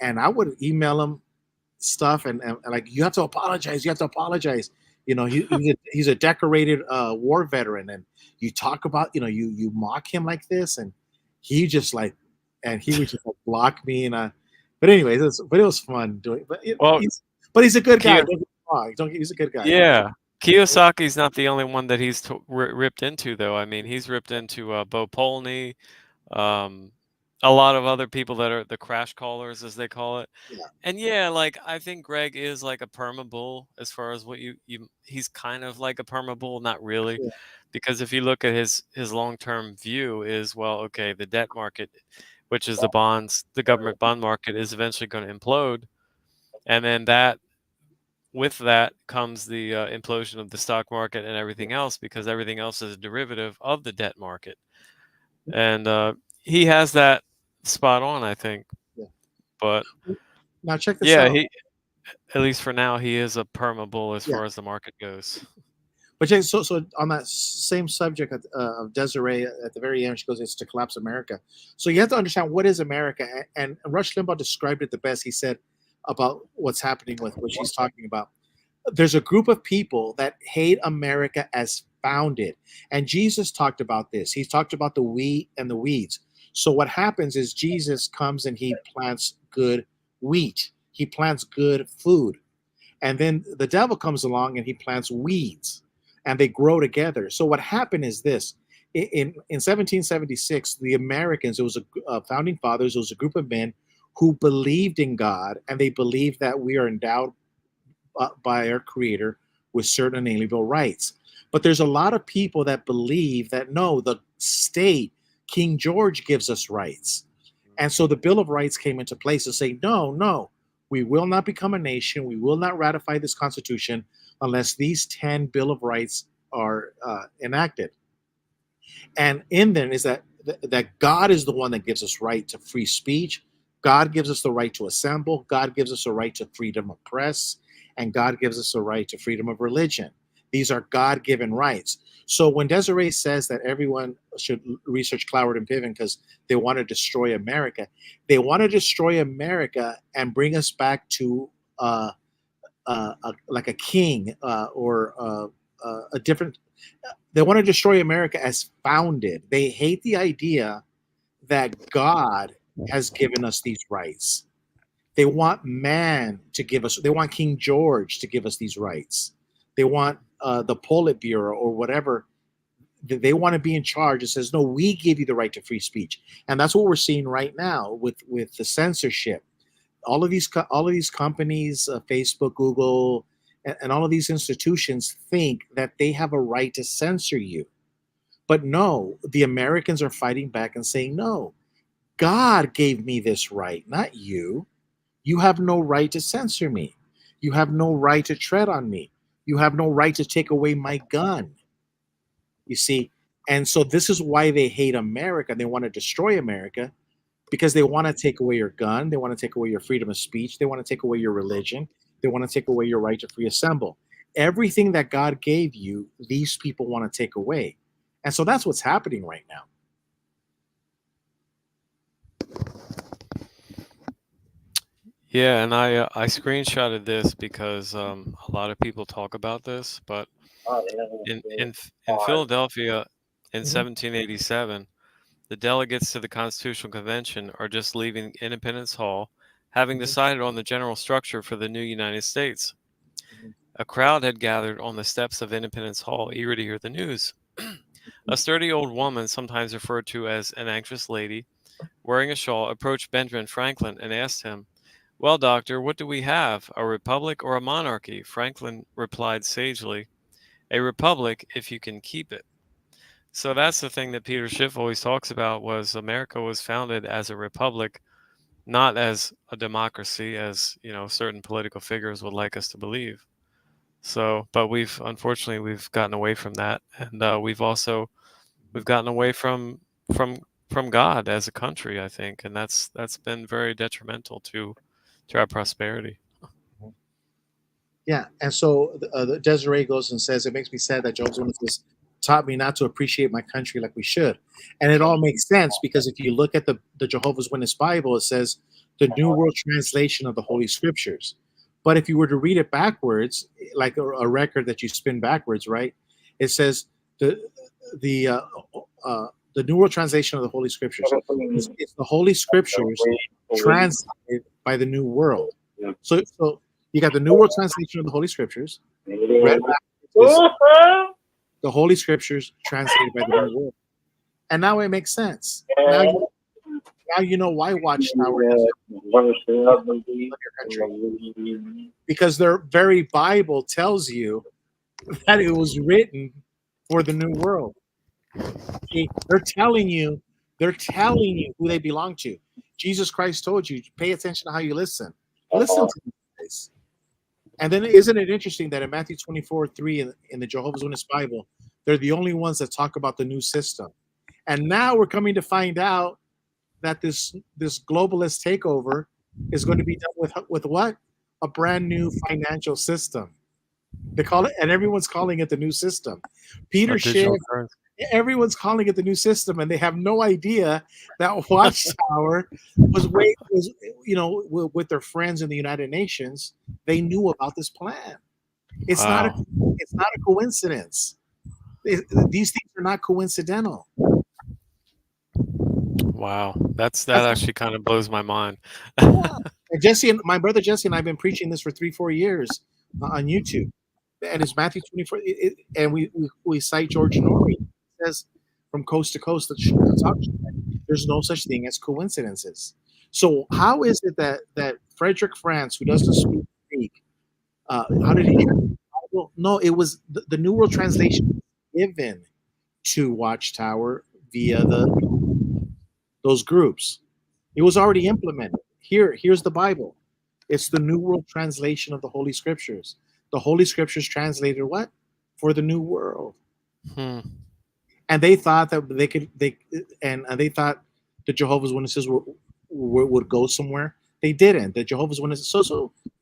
I would email him stuff, and like, you have to apologize, you have to apologize. He's a decorated war veteran, and you talk about, you mock him like this, and he just like, and he would just like block me, but anyways, it was fun doing. Well, He's a good guy. Kiyo Don't get me wrong. He's a good guy. yeah. Kiyosaki's not the only one that he's ripped into, though. I mean, he's ripped into Bo Polney. Um, a lot of other people that are the crash callers, as they call it. Yeah. And yeah, like I think Greg is like a permabull as far as what he's kind of like a permabull, not really, Yeah. because if you look at his long-term view is, well, okay, the debt market, which is the bonds, the government bond market, is eventually going to implode, and then with that comes the implosion of the stock market and everything else, because everything else is a derivative of the debt market. And he has that spot on, I think. Yeah. But Now check this yeah, out. he, at least for now, he is a perma bull as Yeah. far as the market goes. But yeah, so on that same subject of Desiree, at the very end, she goes, "It's to collapse America." So you have to understand what is America, and Rush Limbaugh described it the best. He said about what's happening with what she's talking about. There's a group of people that hate America as founded, and Jesus talked about this. He talked about the wheat and the weeds. So what happens is Jesus comes and he plants good wheat. He plants good food. And then the devil comes along and he plants weeds and they grow together. So what happened is this. In 1776, the Americans, it was a founding fathers, it was a group of men who believed in God, and they believed that we are endowed by our creator with certain inalienable rights. But there's a lot of people that believe that no, the state, King George gives us rights. And so the Bill of Rights came into place to say, no, we will not become a nation. We will not ratify this Constitution unless these 10 Bill of Rights are enacted. And in there is that God is the one that gives us right to free speech. God gives us the right to assemble. God gives us a right to freedom of press. And God gives us a right to freedom of religion. These are God-given rights. So when Desiree says that everyone should research Cloward and Piven because they want to destroy America, they want to destroy America and bring us back to like a king or a different. They want to destroy America as founded. They hate the idea that God has given us these rights. They want man to give us. They want King George to give us these rights. They want the Politburo or whatever. They want to be in charge. It says, no, we give you the right to free speech, and that's what we're seeing right now with the censorship. All of these companies, Facebook, Google, and all of these institutions think that they have a right to censor you, but no, the Americans are fighting back and saying, no, God gave me this right, not you. You have no right to censor me. You have no right to tread on me. You have no right to take away my gun. You see? And so this is why they hate America. They want to destroy America because they want to take away your gun. They want to take away your freedom of speech. They want to take away your religion. They want to take away your right to free assemble. Everything that God gave you, these people want to take away. And so that's what's happening right now. Yeah, and I screenshotted this because a lot of people talk about this, but in Philadelphia in 1787, the delegates to the Constitutional Convention are just leaving Independence Hall, having decided on the general structure for the new United States. A crowd had gathered on the steps of Independence Hall, eager to hear the news. A sturdy old woman, sometimes referred to as an anxious lady, wearing a shawl, approached Benjamin Franklin and asked him, "Well, doctor, what do we have, a republic or a monarchy?" Franklin replied sagely, "A republic if you can keep it." So that's the thing that Peter Schiff always talks about, was America was founded as a republic, not as a democracy, as certain political figures would like us to believe. So, but unfortunately we've gotten away from that, and we've gotten away from from God as a country, I think, and that's been very detrimental to our prosperity. Yeah, and so Desiree goes and says, "It makes me sad that Jehovah's Witnesses taught me not to appreciate my country like we should." And it all makes sense because if you look at the Jehovah's Witness Bible, it says the New World Translation of the Holy Scriptures. But if you were to read it backwards, like a record that you spin backwards, right? It says the New World Translation of the Holy Scriptures. It's the Holy Scriptures translated by the New World. So you got the New World Translation of the Holy Scriptures, read backwards, the Holy Scriptures translated by the New World. And now it makes sense. now you know why Watchtower has your country, because their very Bible tells you that it was written for the new world. See, they're telling you who they belong to. Jesus Christ told you, pay attention to how you listen. Listen to these guys. And then isn't it interesting that in Matthew 24:3 in the Jehovah's Witness Bible, they're the only ones that talk about the new system. And now we're coming to find out that this globalist takeover is going to be done with what? A brand new financial system. They call it, and everyone's calling it the new system. Peter A Schiff, digital currency. everyone's calling it the new system, and they have no idea that Watchtower was with their friends in the United Nations. They knew about this plan. It's not a Wow. it's not a coincidence. These things are not coincidental. Wow. That actually kind of blows my mind. And Jesse and my brother Jesse and I have been preaching this for 3-4 years on YouTube, and it's Matthew 24, and we cite George Norrie. It says from coast to coast there's no such thing as coincidences. So how is it that Frederick France, who doesn't speak Greek, how did he translate the Bible? No, it was the New World Translation given to Watchtower via those groups. It was already implemented. Here's the Bible. It's the New World Translation of the Holy Scriptures. The Holy Scriptures translated what? For the New World. Hmm. And they thought that they thought the Jehovah's Witnesses would go somewhere. They didn't. The Jehovah's Witnesses.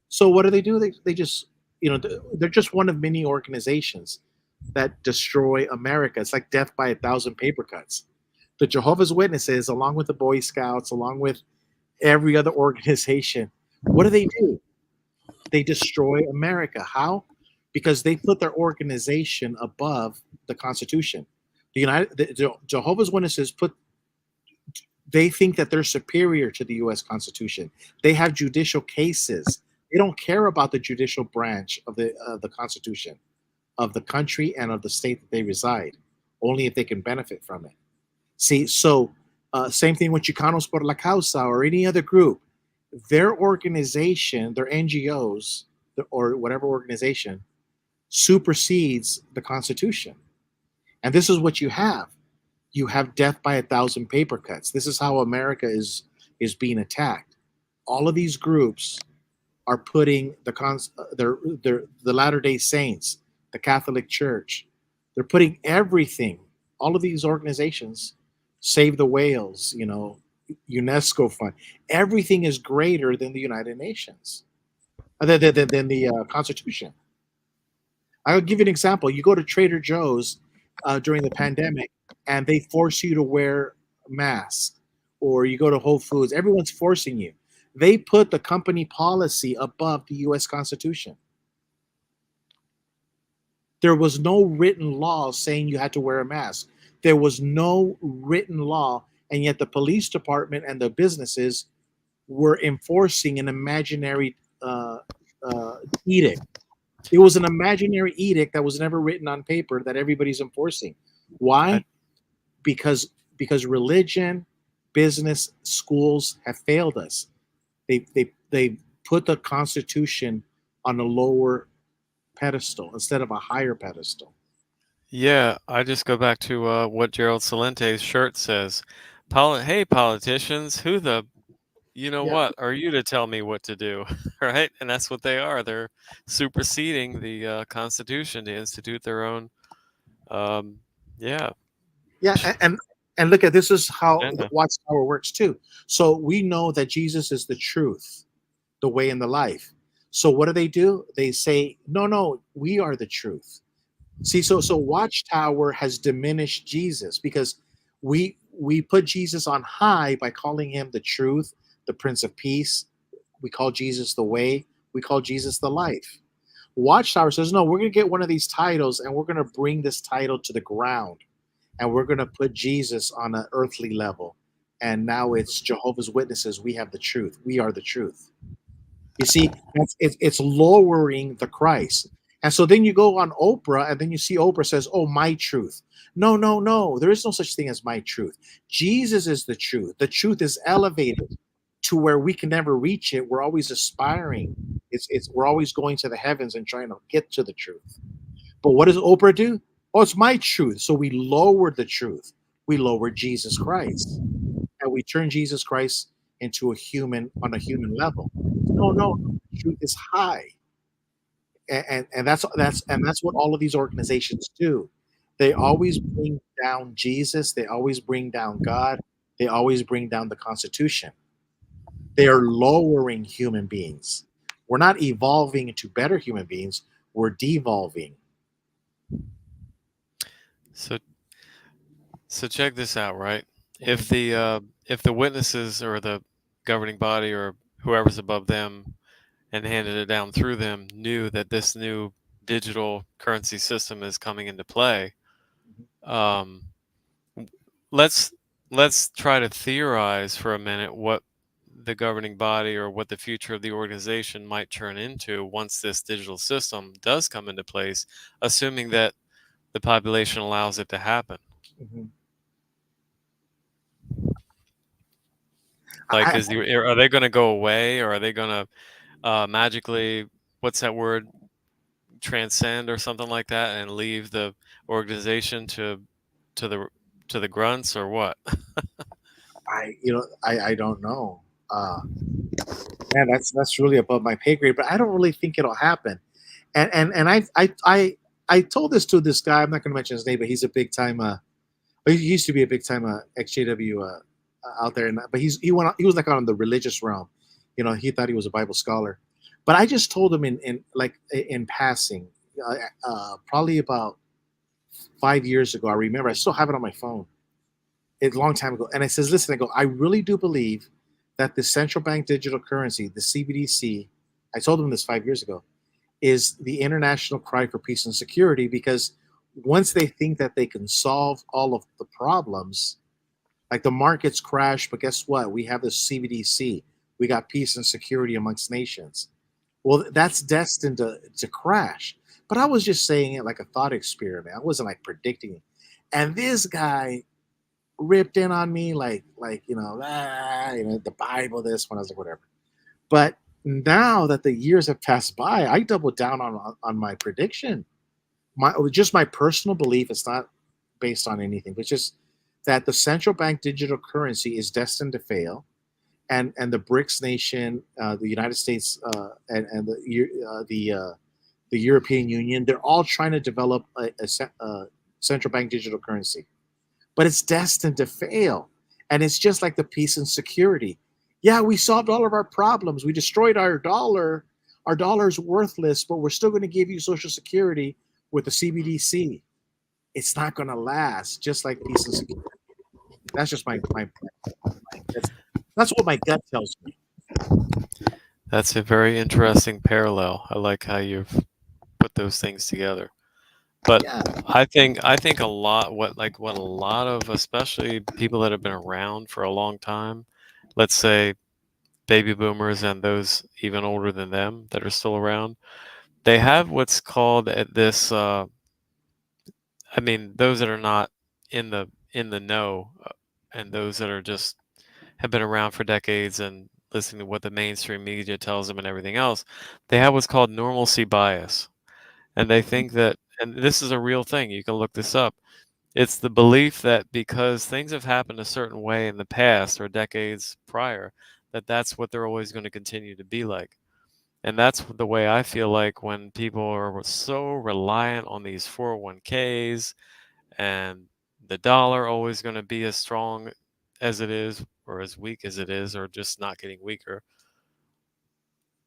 So what do? They just they're just one of many organizations that destroy America. It's like death by 1,000 paper cuts. The Jehovah's Witnesses, along with the Boy Scouts, along with every other organization, what do? They destroy America. How? Because they put their organization above the Constitution. The Jehovah's Witnesses they think that they're superior to the U.S. Constitution. They have judicial cases. They don't care about the judicial branch of the Constitution of the country and of the state that they reside, only if they can benefit from it. See, so same thing with Chicanos por la Causa or any other group. Their organization, their NGOs, or whatever organization, supersedes the Constitution. And this is what you have. You have death by 1,000 paper cuts. This is how America is being attacked. All of these groups are putting the Latter-day Saints, the Catholic Church, they're putting everything, all of these organizations, Save the Whales, UNESCO Fund, everything is greater than the United Nations, than the Constitution. I'll give you an example. You go to Trader Joe's during the pandemic, and they force you to wear masks, or you go to Whole Foods, everyone's forcing you. They put the company policy above the U.S. Constitution. There was no written law saying you had to wear a mask. There was no written law, and yet the police department and the businesses were enforcing an imaginary edict. It was an imaginary edict that was never written on paper that everybody's enforcing. Why? Because religion, business, schools have failed us. They put the Constitution on a lower pedestal instead of a higher pedestal. Yeah, I just go back to what Gerald Salente's shirt says. Hey, politicians, who the what are you to tell me what to do? Right? And that's what they are. They're superseding the Constitution to institute their own. Yeah. Yeah, and look at this is how the Agenda. Watchtower works too. So we know that Jesus is the truth, the way, and the life. So what do? They say, no, we are the truth. See, so Watchtower has diminished Jesus because we put Jesus on high by calling him the truth, the Prince of Peace. We call Jesus the way. We call Jesus the life. Watchtower says, no, we're going to get one of these titles and we're going to bring this title to the ground and we're going to put Jesus on an earthly level. And now it's Jehovah's Witnesses. We have the truth. We are the truth. You see, it's lowering the Christ. And so then you go on Oprah and then you see Oprah says, "Oh, my truth." No, no, no. There is no such thing as my truth. Jesus is the truth. The truth is elevated to where we can never reach it. We're always aspiring. It's we're always going to the heavens and trying to get to the truth. But what does Oprah do? Oh, it's my truth. So we lower the truth. We lower Jesus Christ. And we turn Jesus Christ into a human on a human level. No, no, the truth is high. And that's what all of these organizations do. They always bring down Jesus, they always bring down God, they always bring down the Constitution. They are lowering human beings. We're not evolving into better human beings, we're devolving. So check this out, right? Mhm. If the witnesses or the governing body or whoever's above them and handed it down through them knew that this new digital currency system is coming into play, um, let's try to theorize for a minute what the governing body or what the future of the organization might turn into once this digital system does come into place, assuming that the population allows it to happen. Mhm. Like, I, are they going to go away, or are they going to magically, what's that word, transcend or something like that, and leave the organization to the to the grunts, or what? I don't know. Man, that's really above my pay grade, but I don't really think it'll happen. And I told this to this guy. I'm not going to mention his name, but he's a big time. He used to be a big time XJW out there, but he was like on the religious realm. He thought he was a Bible scholar, but I just told him in passing, probably about 5 years ago. I remember I still have it on my phone. A long time ago, and I says, "Listen, I go. I really do believe that the central bank digital currency, the CBDC, I told him this 5 years ago, is the international cry for peace and security because once they think that they can solve all of the problems, like the markets crash, but guess what? We have the CBDC. We got peace and security amongst nations. Well, that's destined to crash. But I was just saying it like a thought experiment. I wasn't like predicting it. And this guy ripped in on me like the Bible, this one. I was like, whatever. But now that the years have passed by, I doubled down on my prediction. My personal belief. It's not based on anything, but just that the central bank digital currency is destined to fail, and the BRICS nation, the United States, and the European Union, they're all trying to develop a central bank digital currency, but it's destined to fail. And it's just like the peace and security. Yeah, we solved all of our problems. We destroyed our dollar. Our dollar's worthless, but we're still going to give you Social Security with the CBDC. It's not going to last, just like peace and security. That's just that's what my gut tells me. That's a very interesting parallel. I like how you've put those things together. But Yeah. I think a lot what a lot of, especially people that have been around for a long time, let's say baby boomers and those even older than them that are still around, they have what's called this I mean, those that are not in the know, and those that are just have been around for decades and listening to what the mainstream media tells them and everything else, they have what's called normalcy bias. And they think that, and this is a real thing, you can look this up. It's the belief that because things have happened a certain way in the past or decades prior, that that's what they're always going to continue to be like. And that's the way I feel like when people are so reliant on these 401ks and the dollar always going to be as strong as it is or as weak as it is or just not getting weaker.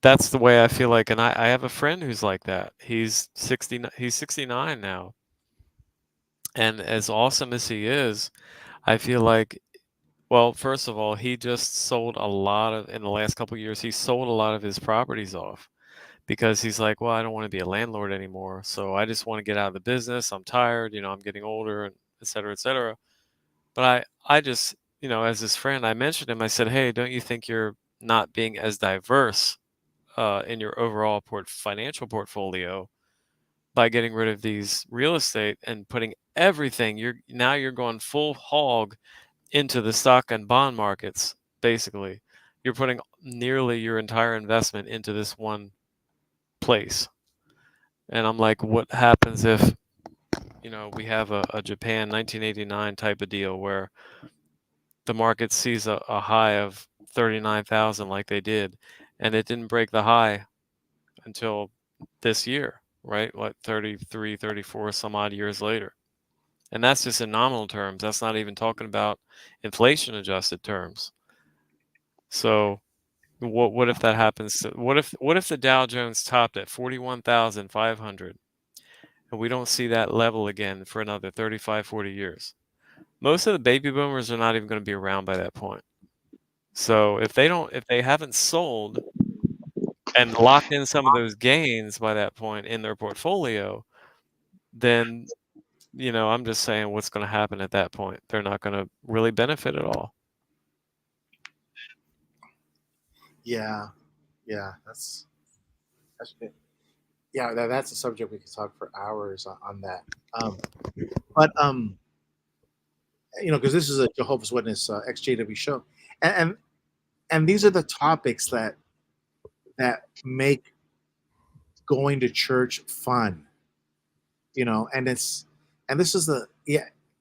That's the way I feel like, and I have a friend who's like that. He's 69 now. And as awesome as he is, I feel like, well, first of all, he just sold a lot of, in the last couple of years, he sold a lot of his properties off because he's like, well, I don't want to be a landlord anymore. So I just want to get out of the business. I'm tired, I'm getting older, and et cetera, et cetera. But I just, as his friend, I mentioned him. I said, hey, don't you think you're not being as diverse in your overall financial portfolio by getting rid of these real estate and putting everything. You're going full hog into the stock and bond markets. Basically, you're putting nearly your entire investment into this one place. And I'm like, what happens if we have a Japan 1989 type of deal where the market sees a high of 39,000 like they did, and it didn't break the high until this year, right? What, 33, 34 some odd years later. And that's just in nominal terms. That's not even talking about inflation adjusted terms. So what if that happens? What if the Dow Jones topped at 41,500 and we don't see that level again for another 35, 40 years? Most of the baby boomers are not even going to be around by that point. So if they haven't sold and locked in some of those gains by that point in their portfolio, then I'm just saying what's going to happen at that point. They're not going to really benefit at all. Yeah, that's good. Yeah, that's a subject we could talk for hours on that. But because this is a Jehovah's Witness XJW show, and these are the topics that make going to church fun. And this is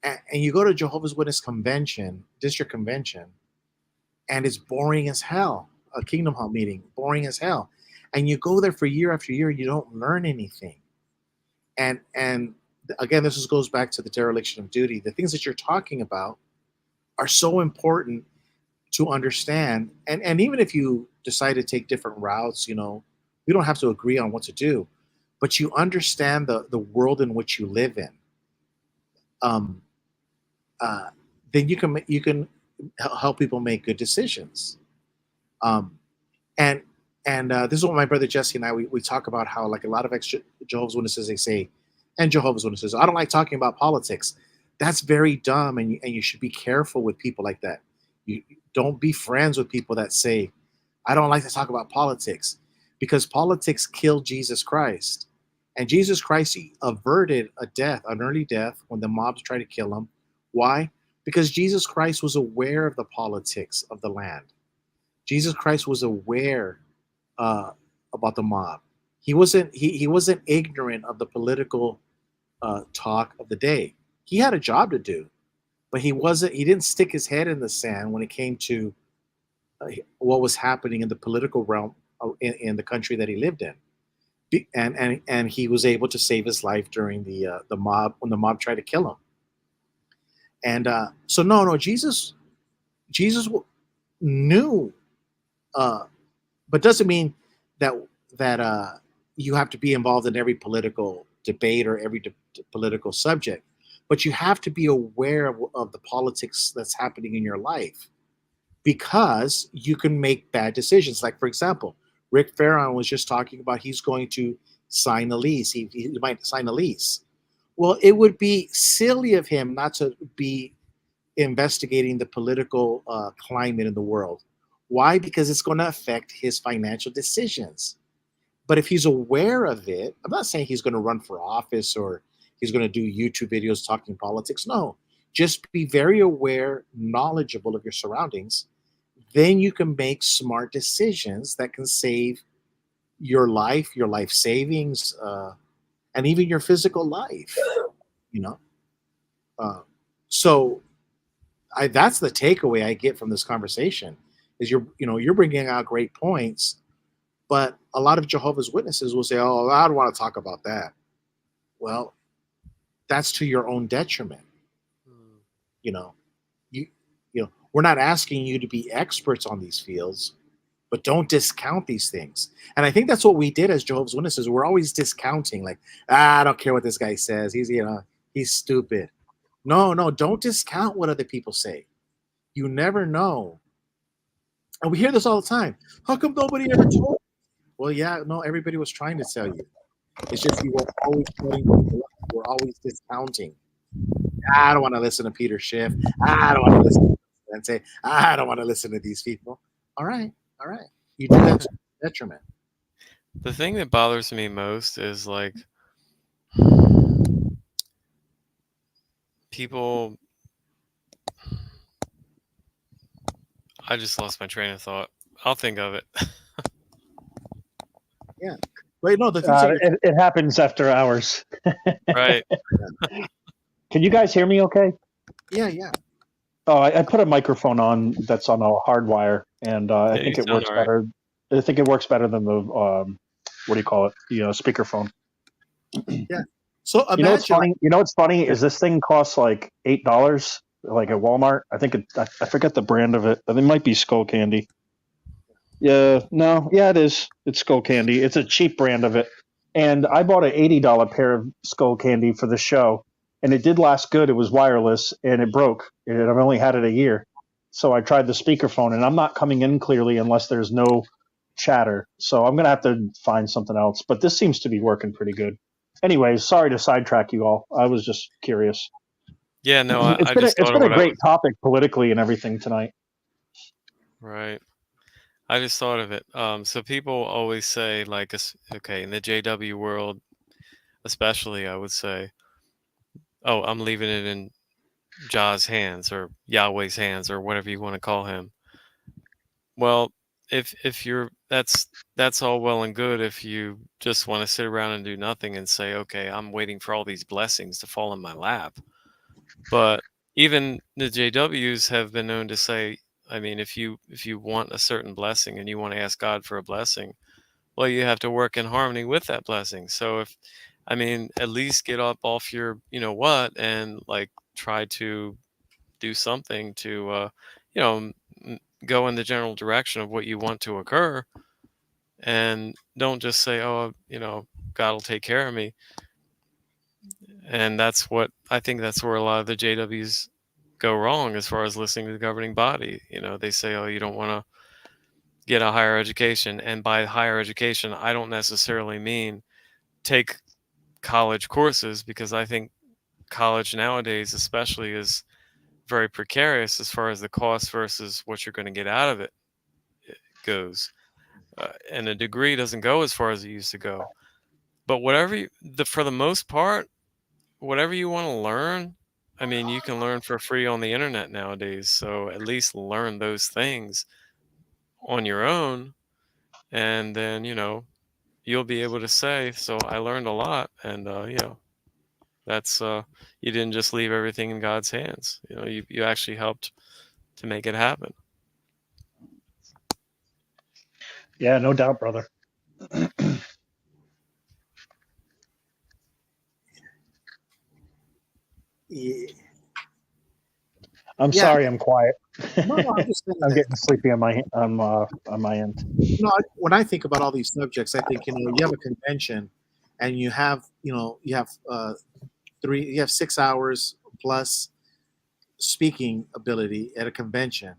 and you go to Jehovah's Witness convention, district convention, and it's boring as hell. A Kingdom Hall meeting, boring as hell, and you go there for year after year, you don't learn anything. And again, this goes back to the dereliction of duty. The things that you're talking about are so important to understand. And even if you decide to take different routes, we don't have to agree on what to do, but you understand the world in which you live in. Then you can help people make good decisions. And this is what my brother Jesse and I we talk about, how like a lot of Jehovah's Witnesses, they say, and Jehovah's Witnesses, I don't like talking about politics. That's very dumb, and you should be careful with people like that. You don't be friends with people that say, I don't like to talk about politics, because politics killed Jesus Christ. And Jesus Christ averted an early death when the mobs tried to kill him. Why? Because Jesus Christ was aware of the politics of the land. Jesus Christ was aware about the mob. He wasn't ignorant of the political talk of the day. He had a job to do, but he didn't stick his head in the sand when it came to what was happening in the political realm in the country that he lived in. And he was able to save his life during the mob, when the mob tried to kill him. And so no, Jesus knew, but doesn't mean that you have to be involved in every political debate or every political subject. But you have to be aware of the politics that's happening in your life, because you can make bad decisions. Like, for example, Rick Farron was just talking about he's going to sign a lease. He might sign a lease. Well, it would be silly of him not to be investigating the political climate in the world. Why? Because it's going to affect his financial decisions. But if he's aware of it, I'm not saying he's going to run for office or he's going to do YouTube videos talking politics. No, just be very aware, knowledgeable of your surroundings. Then you can make smart decisions that can save your life savings, and even your physical life. So that's the takeaway I get from this conversation. Is you're bringing out great points, but a lot of Jehovah's Witnesses will say, "Oh, I don't want to talk about that." Well, that's to your own detriment. We're not asking you to be experts on these fields, but don't discount these things. And I think that's what we did as Jehovah's Witnesses. We're always discounting, like, I don't care what this guy says. He's stupid. No, don't discount what other people say. You never know. And we hear this all the time. How come nobody ever told you? Well, yeah, no, everybody was trying to tell you. It's just you were always putting people up. You were always discounting. I don't want to listen to Peter Schiff. I don't want to listen and say, I don't want to listen to these people. All right. You do that to detriment. The thing that bothers me most is, like, People, I just lost my train of thought. I'll think of it. Yeah. Wait, no, the things that you're It happens after hours. Right. Can you guys hear me okay? yeah. Oh, I put a microphone on that's on a hard wire, and I Yeah, you think it sound works all right. better. I think it works better than the what do you call it? The speakerphone. Yeah. So You know what's imagine, like, funny? You know what's funny is this thing costs like $8, like at Walmart. I think I forget the brand of it. It might be Skull Candy. Yeah, no, yeah, it is. It's Skull Candy. It's a cheap brand of it. And I bought an $80 pair of Skull Candy for the show, and it did last good. It was wireless, and it broke. And I've only had it a year. So I tried the speakerphone, and I'm not coming in clearly unless there's no chatter. So I'm going to have to find something else. But this seems to be working pretty good. Anyways, sorry to sidetrack you all. I was just curious. Yeah, no, It's I been just it's thought of been a what I great was. topic politically and everything tonight. Right. I just thought of it. So people always say, like, okay, in the JW world, especially, I would say, oh, I'm leaving it in Jah's hands or Yahweh's hands or whatever you want to call him. Well, if you're that's all well and good if you just want to sit around and do nothing and say, okay, I'm waiting for all these blessings to fall in my lap. But even the JWs have been known to say, I mean, if you want a certain blessing and you want to ask God for a blessing, well, you have to work in harmony with that blessing. So if, I mean, at least get up off your, you know what, and like try to do something to, you know, go in the general direction of what you want to occur, and don't just say, oh, you know, God will take care of me. And that's what I think that's where a lot of the JWs go wrong as far as listening to the governing body. You know, they say, oh, you don't want to get a higher education. And by higher education, I don't necessarily mean take college courses, because I think college nowadays, especially, is very precarious as far as the cost versus what you're going to get out of it goes. And a degree doesn't go as far as it used to go. But whatever for the most part, whatever you want to learn, I mean, you can learn for free on the internet nowadays. So at least learn those things on your own, and then you'll be able to say, so I learned a lot. And that's you didn't just leave everything in God's hands. You actually helped to make it happen. Yeah, no doubt, brother. yeah. I'm Yeah. sorry, I'm quiet. No, I'm just saying I'm that. getting sleepy on my end. When I think about all these subjects, I think, you have a convention, and you have 6 hours plus speaking ability at a convention.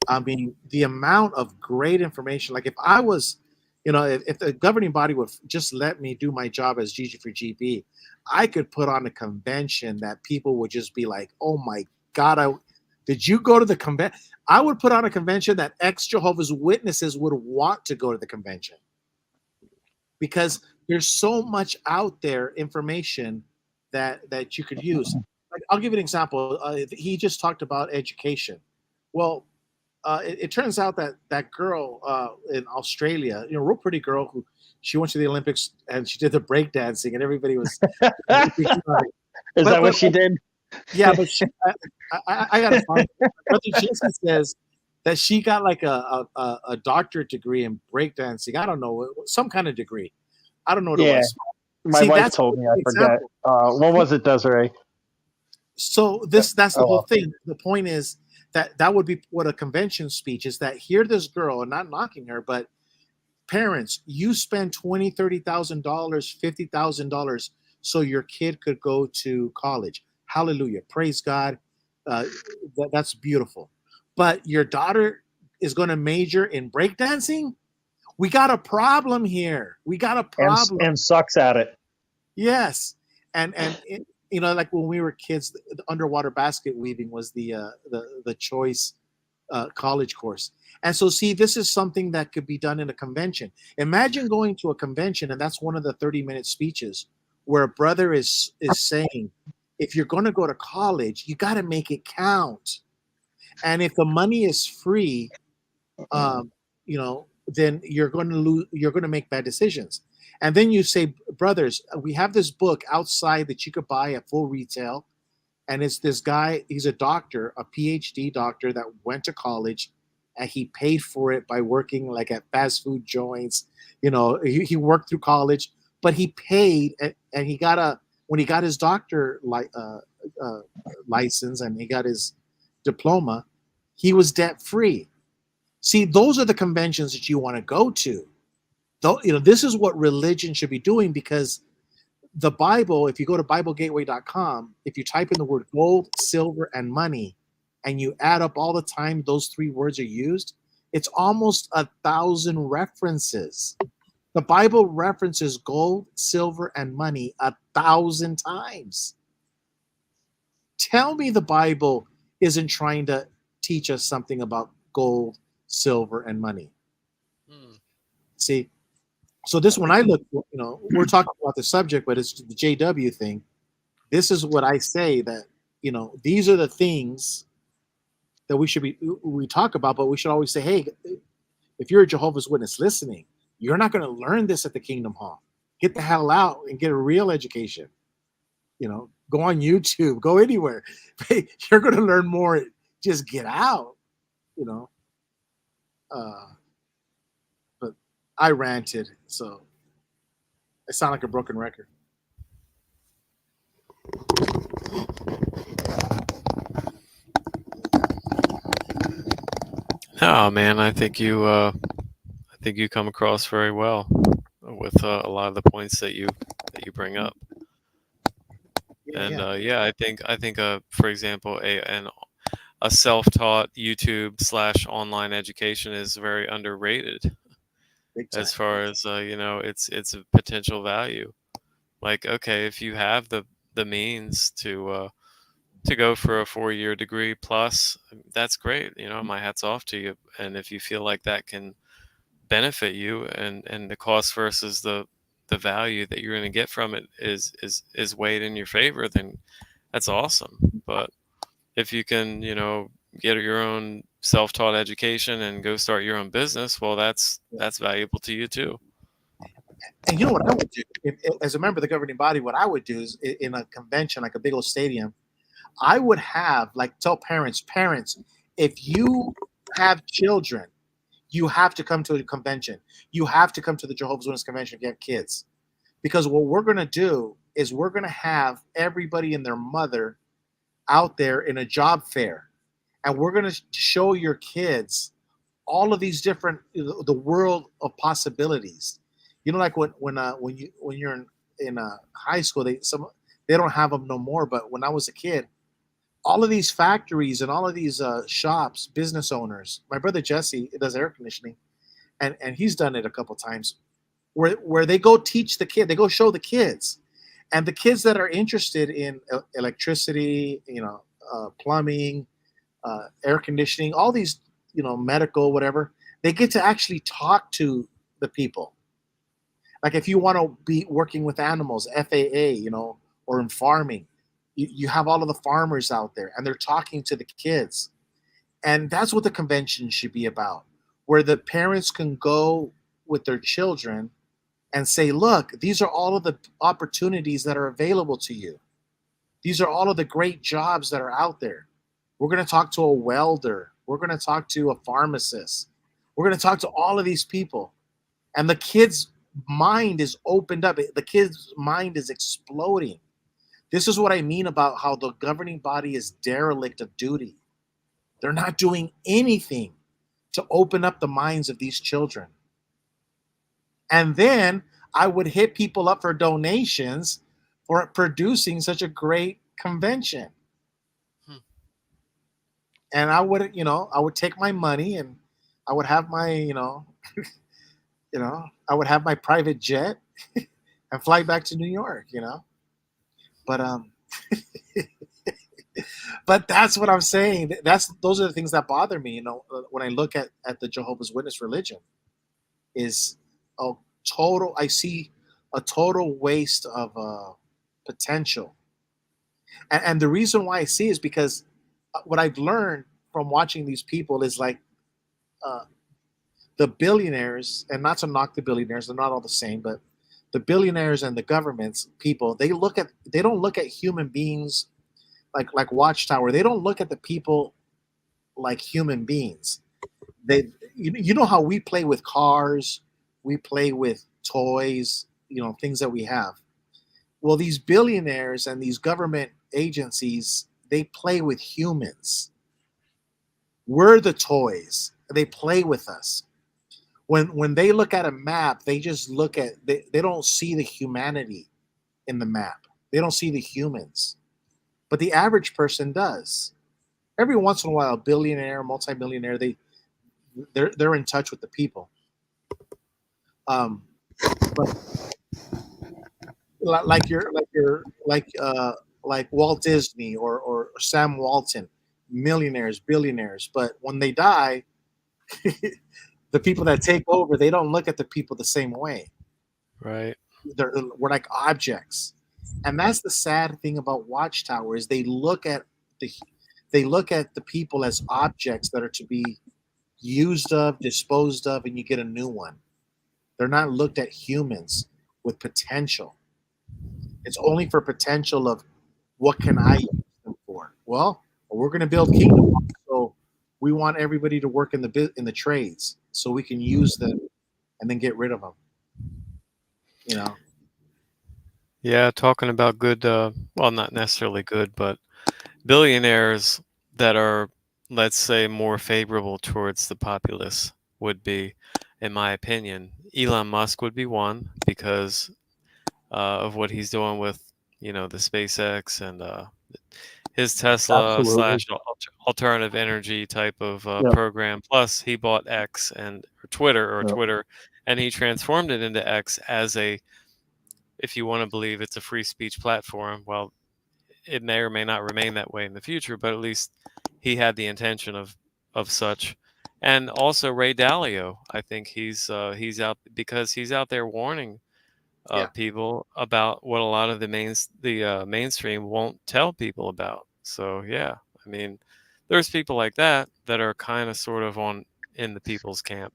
I mean, the amount of great information. Like, if I was, if the governing body would just let me do my job as GG for GB, I could put on a convention that people would just be like, "Oh my God, did you go to the convention?" I would put on a convention that ex-Jehovah's Witnesses would want to go to the convention, because there's so much out there, information that you could use. Like, I'll give you an example. He just talked about education. Well, it turns out that girl in Australia, real pretty girl, who she went to the Olympics and she did the breakdancing, and everybody was. Is that what she did? Yeah, but I gotta find it. Brother Jesse says that she got like a doctorate degree in breakdancing. I don't know, some kind of degree. I don't know what it Yeah, was. my wife told me. I forget. What was it, Desiree? So that's the Oh, whole well. thing. The point is that would be what a convention speech is, that here this girl, and not knocking her, but parents, you spend $20,000, $30,000, $50,000 so your kid could go to college. Hallelujah. Praise God. That's beautiful. But your daughter is going to major in breakdancing? We got a problem here. We got a problem. And sucks at it. Yes. And like when we were kids, the underwater basket weaving was the choice college course. And so, see, this is something that could be done in a convention. Imagine going to a convention, and that's one of the 30-minute speeches where a brother is saying, if you're going to go to college, you got to make it count. And if the money is free, you know, then you're going to lose. You're going to make bad decisions. And then you say, brothers, we have this book outside that you could buy at full retail, and it's this guy. He's a doctor, a PhD doctor that went to college, and he paid for it by working like at fast food joints. You know, he worked through college, but he paid, and he got a when he got his doctor license and he got his diploma, he was debt free. See, those are the conventions that you want to go to. Though, you know, this is what religion should be doing, because the Bible, if you go to BibleGateway.com, if you type in the word gold, silver, and money, and you add up all the time those three words are used, it's almost 1,000 references. The Bible references gold, silver, and money 1,000 times. Tell me the Bible isn't trying to teach us something about gold, silver, and money. See, so this, when I look, you know, we're talking about the subject, but it's the JW thing. This is what I say, that, you know, these are the things that we talk about, but we should always say, hey, if you're a Jehovah's Witness listening, you're not going to learn this at the Kingdom Hall. Get the hell out and get a real education. You know, go on YouTube, go anywhere. You're going to learn more. Just get out, you know. But I ranted, so I sound like a broken record. Oh man, I think you come across very well with a lot of the points that you bring up. And yeah, I think for example, a self-taught YouTube / online education is very underrated as far as you know, its a potential value. Like, okay, if you have the means to go for a 4-year degree plus, that's great. You know, my hat's off to you. And if you feel like that can benefit you, and the cost versus the value that you're going to get from it is weighed in your favor, then that's awesome. But if you can, you know, get your own self-taught education and go start your own business, well, that's valuable to you too. And you know what I would do? As a member of the governing body, what I would do is, in a convention, like a big old stadium, I would have, like, tell parents, if you have children, you have to come to a convention. You have to come to the Jehovah's Witness convention and get kids. Because what we're going to do is we're going to have everybody and their mother out there in a job fair. And we're going to show your kids all of these different, the world of possibilities. You know, like when you're in high school, they don't have them no more. But when I was a kid, all of these factories and all of these shops, business owners. My brother Jesse does air conditioning, and he's done it a couple times, where they go teach the kid, they go show the kids, and the kids that are interested in electricity, you know, plumbing, air conditioning, all these, you know, medical, whatever, they get to actually talk to the people. Like if you want to be working with animals, FAA, you know, or in farming, you have all of the farmers out there and they're talking to the kids. And that's what the convention should be about, where the parents can go with their children and say, look, these are all of the opportunities that are available to you. These are all of the great jobs that are out there. We're going to talk to a welder. We're going to talk to a pharmacist. We're going to talk to all of these people. And the kid's mind is opened up. The kid's mind is exploding. This is what I mean about how the governing body is derelict of duty. They're not doing anything to open up the minds of these children. And then I would hit people up for donations for producing such a great convention. And I would, you know, I would take my money and I would have my, I would have my private jet and fly back to New York, you know. But but that's what I'm saying. Those are the things that bother me, you know, when I look at the Jehovah's Witness religion, is a total. I see a total waste of potential. And the reason why I see is because what I've learned from watching these people is like uh, the billionaires, and not to knock the billionaires, they're not all the same, but the billionaires and the governments people, they don't look at human beings like Watchtower. They don't look at the people like human beings. You know how we play with cars, we play with toys, things that we have. Well, these billionaires and these government agencies, they play with humans. We're the toys. They play with us. When they look at a map, they just they don't see the humanity in the map. They don't see the humans. But the average person does. Every once in a while, a billionaire, multimillionaire, they're in touch with the people. But like Walt Disney or Sam Walton, millionaires, billionaires. But when they die, the people that take over, they don't look at the people the same way. Right. We're like objects, and that's the sad thing about Watchtower is they look at the people as objects that are to be used of, disposed of, and you get a new one. They're not looked at humans with potential. It's only for potential of what can I use them for? Well, we're going to build kingdom, so we want everybody to work in the trades so we can use them and then get rid of them. Yeah, talking about good, well, not necessarily good, but billionaires that are, let's say, more favorable towards the populace would be, in my opinion, Elon Musk would be one because of what he's doing with, the SpaceX and his Tesla Absolutely. slash alternative energy type of Yep. program. Plus, he bought X and Yep. Twitter, and he transformed it into X as if you want to believe it's a free speech platform. Well, it may or may not remain that way in the future, but at least he had the intention of such. And also Ray Dalio, I think he's out because he's out there warning people about what a lot of the mainstream won't tell people about. So yeah, I mean, there's people like that are kind of sort of in the people's camp,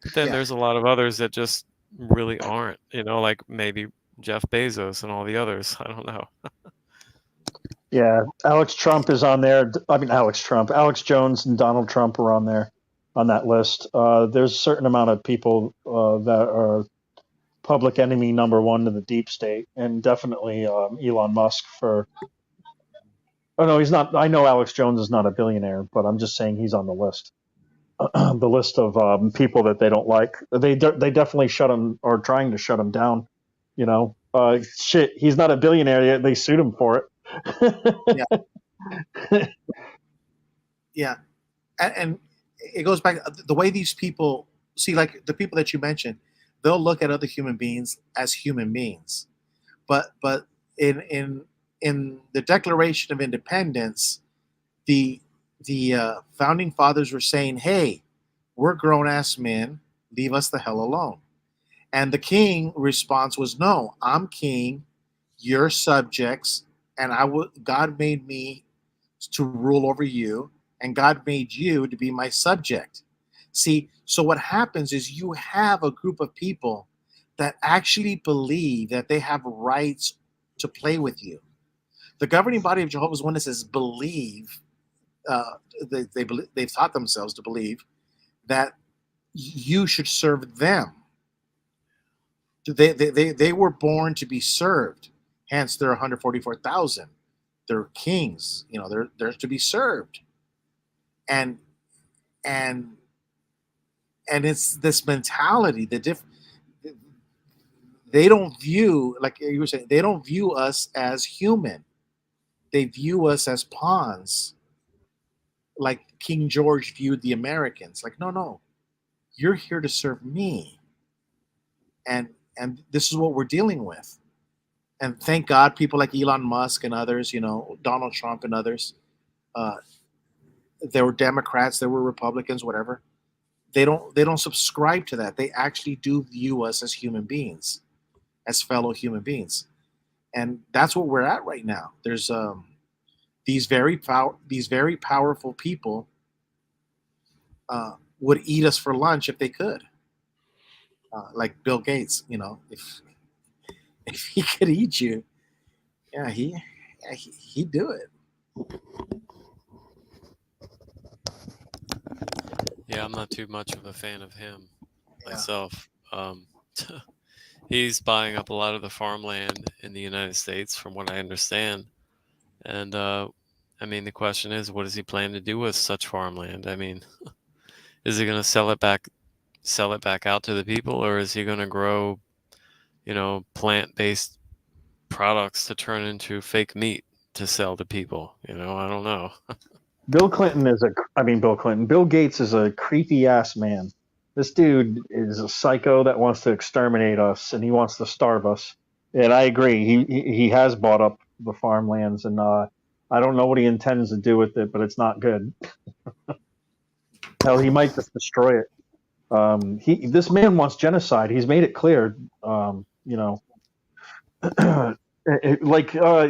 but then there's a lot of others that just really aren't. Like maybe Jeff Bezos and all the others. I don't know. Yeah, Alex Trump is on there. I mean, Alex Jones and Donald Trump are on there on that list. There's a certain amount of people that are public enemy number one to the deep state, and definitely Elon Musk for. Oh no, he's not. I know Alex Jones is not a billionaire, but I'm just saying he's on the list. The list of people that they don't like. They definitely shut him or trying to shut him down. Shit, he's not a billionaire yet. They sued him for it. Yeah, and it goes back the way these people see, like the people that you mentioned, they'll look at other human beings as human beings, but in the Declaration of Independence, the founding fathers were saying, "Hey, we're grown ass men. Leave us the hell alone." And the king response was, "No, I'm king. You're subjects, and God made me to rule over you, and God made you to be my subject." See, so what happens is you have a group of people that actually believe that they have rights to play with you. The governing body of Jehovah's Witnesses believe they've taught themselves to believe that you should serve them. They were born to be served. Hence, they're 144,000. They're kings. They're to be served. And it's this mentality. They don't view, like you were saying, they don't view us as human. They view us as pawns, like King George viewed the Americans. Like, no, you're here to serve me, and this is what we're dealing with. And thank God, people like Elon Musk and others, Donald Trump and others, there were Democrats, there were Republicans, whatever. They don't subscribe to that. They actually do view us as human beings, as fellow human beings. And that's what we're at right now. There's these very powerful people would eat us for lunch if they could. Like Bill Gates, if he could eat you, he'd do it. Yeah, I'm not too much of a fan of him myself. He's buying up a lot of the farmland in the United States, from what I understand. And I mean, the question is, what does he plan to do with such farmland? I mean, is he going to sell it back out to the people, or is he going to grow, plant-based products to turn into fake meat to sell to people? I don't know. Bill Gates is a creepy ass man. This dude is a psycho that wants to exterminate us, and he wants to starve us. And I agree. He has bought up the farmlands, and I don't know what he intends to do with it, but it's not good. Hell, he might just destroy it. This man wants genocide. He's made it clear.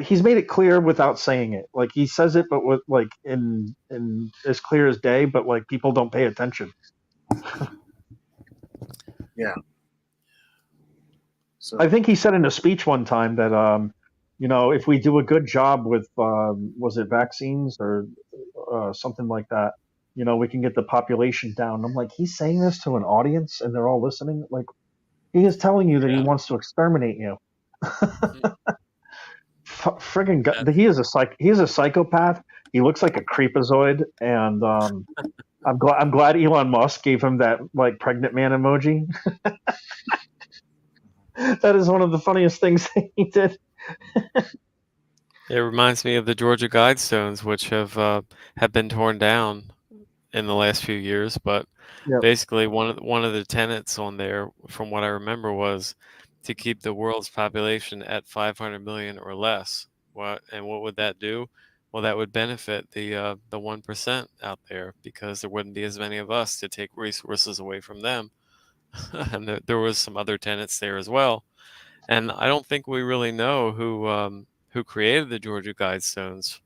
He's made it clear without saying it. Like, he says it, but with like in as clear as day. But like, people don't pay attention. Yeah. So I think he said in a speech one time that if we do a good job with was it vaccines or something like that, we can get the population down. I'm like, he's saying this to an audience and they're all listening. Like, he is telling you that he wants to exterminate you. Friggin' he is a psychopath. He looks like a creepazoid, and I'm glad Elon Musk gave him that like pregnant man emoji. That is one of the funniest things he did. It reminds me of the Georgia Guidestones, which have been torn down in the last few years. But basically, one of the tenets on there, from what I remember, was to keep the world's population at 500 million or less. What would that do? Well, that would benefit the 1% out there, because there wouldn't be as many of us to take resources away from them. And there was some other tenets there as well. And I don't think we really know who created the Georgia Guidestones.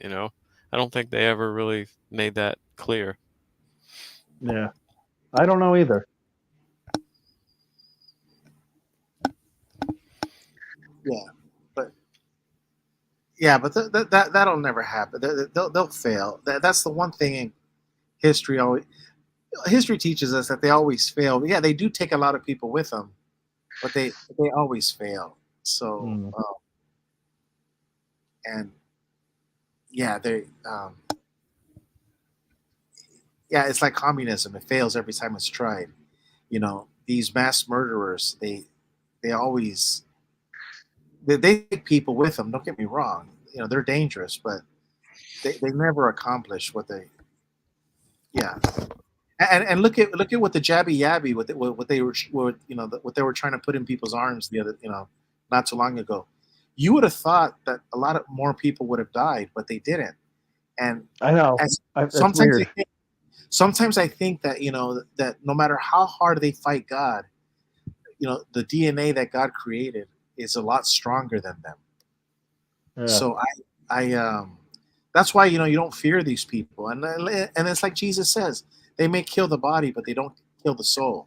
I don't think they ever really made that clear. Yeah, I don't know either. But that'll never happen. They'll fail. That's the one thing in history. History teaches us that they always fail. Yeah, they do take a lot of people with them, but they always fail. So it's like communism. It fails every time it's tried. These mass murderers, they always they take people with them. Don't get me wrong. They're dangerous, but they never accomplish what they. Yeah. And look at what the jabby yabby what they were what they were trying to put in people's arms not too long ago. You would have thought that a lot of more people would have died, but they didn't. And I know sometimes I think that that no matter how hard they fight God, the DNA that God created is a lot stronger than them. Yeah. So I that's why you don't fear these people, and it's like Jesus says. They may kill the body, but they don't kill the soul.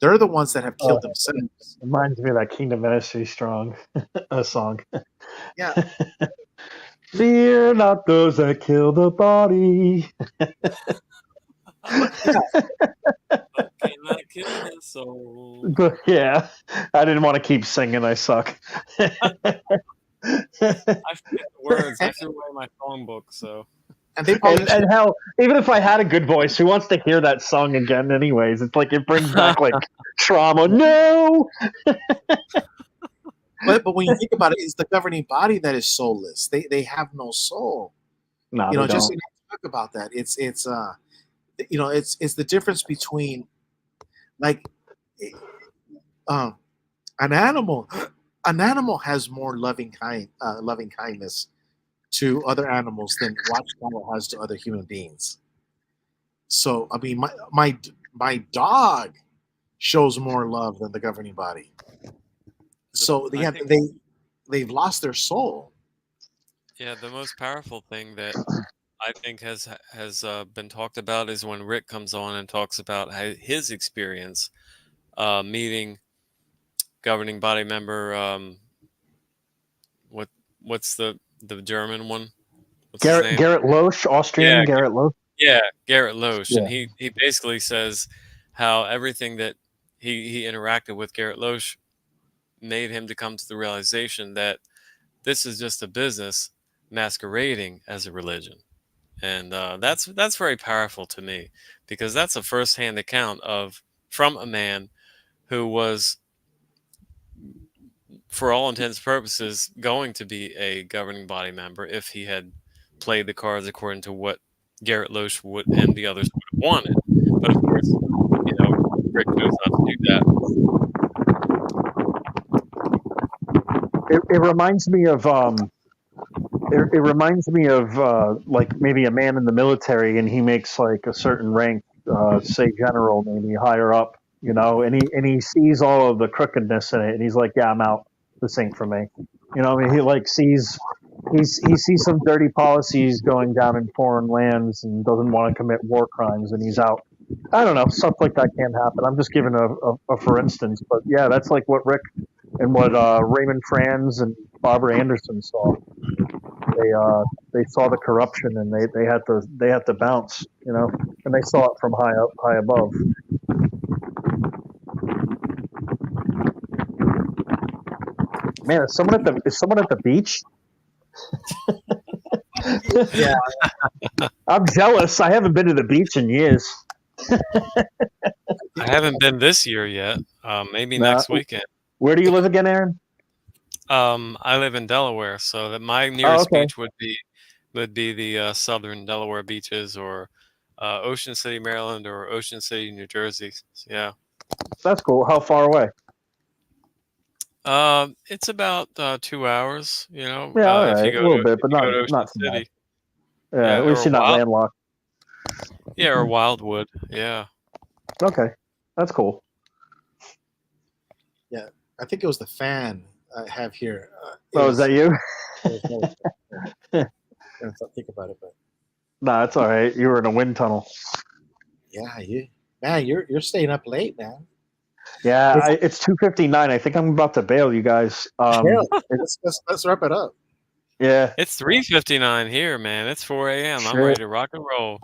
They're the ones that have killed themselves. Reminds me of that Kingdom Ministry Strong song. Yeah. Fear not those that kill the body. But cannot kill the soul. But yeah, I didn't want to keep singing. I suck. I forget the words. I threw away my phone book, so. And hell, even if I had a good voice, who wants to hear that song again anyways? It's like it brings back like trauma. No! But when you think about it, it's the governing body that is soulless. They have no soul. No, just talk about that. It's the difference between like an animal. An animal has more loving kindness to other animals than Watchtower has to other human beings. So I mean, my dog shows more love than the governing body. So I think, they've lost their soul. yeah, the most powerful thing that I think has been talked about is when Rick comes on and talks about his experience meeting governing body member. What what's the German one? What's his name? Garrett Loesch, Austrian Yeah, Garrett Loesch. yeah, Garrett Loesch, and Yeah. he basically says how everything that he interacted with Garrett Loesch made him to come to the realization that this is just a business masquerading as a religion. And that's very powerful to me, because that's a firsthand account of from a man who was, for all intents and purposes, going to be a governing body member if he had played the cards according to what Garrett Loesch would and the others would have wanted. But of course, Rick chose not to do that. It reminds me of it reminds me of like maybe a man in the military, and he makes like a certain rank, say general, maybe higher up, and he sees all of the crookedness in it, and he's like, yeah, I'm out. This ain't for me. I mean, he like sees he sees some dirty policies going down in foreign lands and doesn't want to commit war crimes, and he's out. I don't know, stuff like that can happen. I'm just giving a for instance, but yeah, that's like what Rick and what Raymond Franz and Barbara Anderson saw. They saw the corruption, and they had to bounce, and they saw it from high above. Man, is someone at the beach? Yeah, I'm jealous. I haven't been to the beach in years. I haven't been this year yet. Maybe Nah. next weekend. Where do you live again, Aaron? I live in Delaware, so that my nearest okay. beach would be the southern Delaware beaches, or Ocean City, Maryland, or Ocean City, New Jersey. Yeah. That's cool. How far away? It's about 2 hours. Yeah, all if you right, a go little to bit, but if you go to Ocean not too bad. City, Yeah, at least you're not landlocked. Yeah, or Wildwood. Yeah. Okay, that's cool. yeah. I think it was the fan I have here. Is that you? I think about it, but Nah, it's all right. You were in a wind tunnel. yeah, you're staying up late, man. Yeah, it's 2:59. I think I'm about to bail, you guys. Let's wrap it up. Yeah. It's 3:59 here, man. It's 4 a.m. I'm Shit. ready to rock and roll.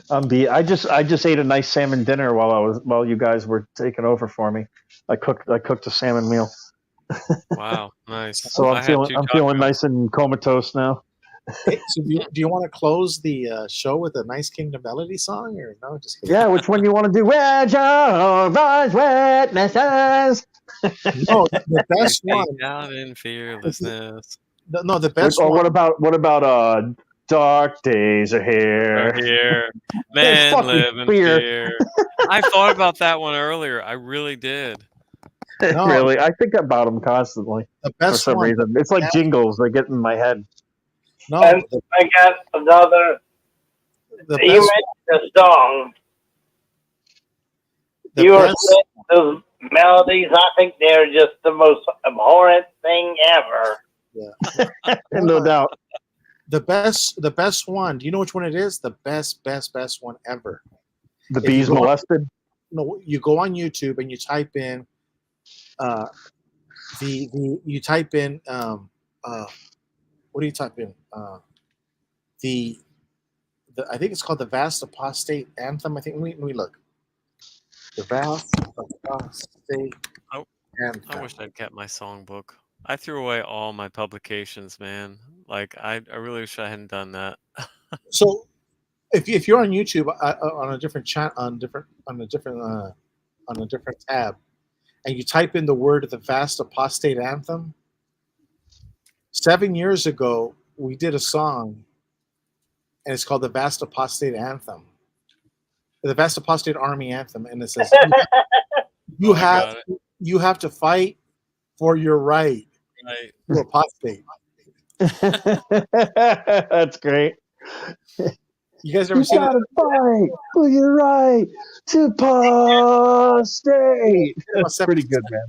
I just ate a nice salmon dinner while you guys were taking over for me. I cooked a salmon meal. Wow, nice. So I'm feeling nice and comatose now. Hey, so do you want to close the show with a nice Kingdom Melody song, or no? Just kidding. Yeah, which one do you want to do? Wedge of us witnesses. No, the best one. Out in fearlessness. No, the best Or one. what about dark days are here? Here, man, fucking live in fear. fear. I thought about that one earlier. I really did. No. Really, I think about them constantly The best for some one. reason. It's like jingles; they get in my head. No, And I got another. You mentioned the song. You were saying those melodies. I think they're just the most abhorrent thing ever. Yeah, no doubt. The best one. Do you know which one it is? The best one ever. The Bees Molested. No, you go on YouTube and you type in, what do you type in? I think it's called the Vast Apostate Anthem. I think let me look. The Vast Apostate Anthem. I wish I'd kept my songbook. I threw away all my publications, man. Like I really wish I hadn't done that. So, if you're on YouTube on a different chat on a different tab, and you type in the word "the Vast Apostate Anthem," 7 years ago we did a song, and it's called the Vast Apostate Anthem, the Vast Apostate Army Anthem, and it says you have to fight for your right to apostate. That's great. You guys ever You seen it? gotta fight for your right to apostate. That's pretty good, man.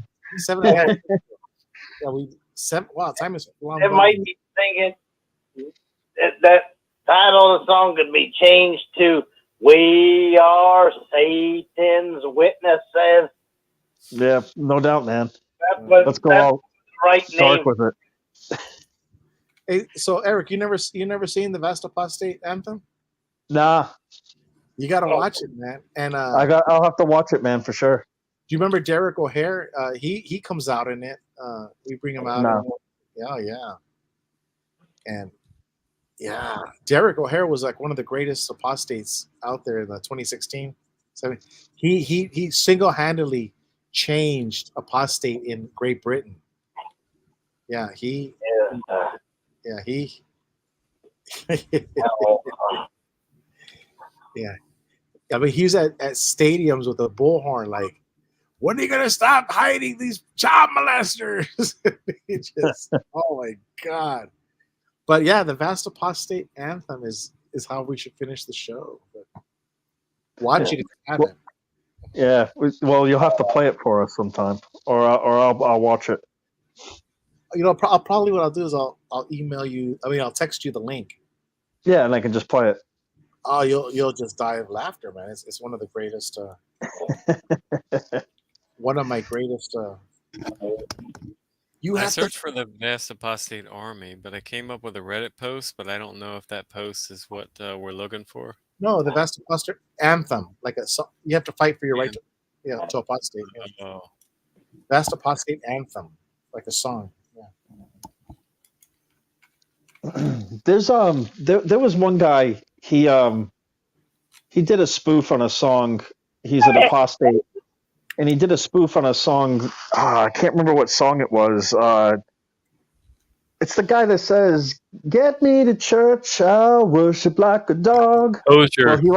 7.5. Yeah, we 7. Wow, time is long. It might be thinking that title of the song could be changed to "We Are Satan's Witnesses." Yeah, no doubt, man. Let's go That's all the right dark name. with it. Hey, so Eric, you never seen the Vast Apostate Anthem? Nah, You gotta watch it, man. And I'll have to watch it, man, for sure. do you remember Derek O'Hare? He comes out in it. We bring him out. No. Yeah. And yeah, Derek O'Hare was like one of the greatest apostates out there in the 2016. So he single-handedly changed apostate in Great Britain. Yeah, he. Yeah, he. Yeah. I mean, he was at stadiums with a bullhorn, like, when are you gonna stop hiding these child molesters? Just, oh my god! But yeah, the Vast Apostate Anthem is how we should finish the show. But watch it if you haven't. Yeah, well, you'll have to play it for us sometime, or I'll watch it. You know, probably what I'll do is I'll email you. I mean, I'll text you the link. Yeah, and I can just play it. Oh, you'll just die of laughter, man! It's one of the greatest. One of my greatest. I searched for the Vast Apostate Army, but I came up with a Reddit post, but I don't know if that post is what we're looking for. No, the Vast Apostate Anthem, like you have to fight for your right to apostate. Yeah. Oh. Vast Apostate Anthem, like a song. Yeah. There's there was one guy, he did a spoof on a song. He's an apostate, and he did a spoof on a song. I can't remember what song it was. It's the guy that says, "Get me to church, I'll worship like a dog." Hosier. Well, he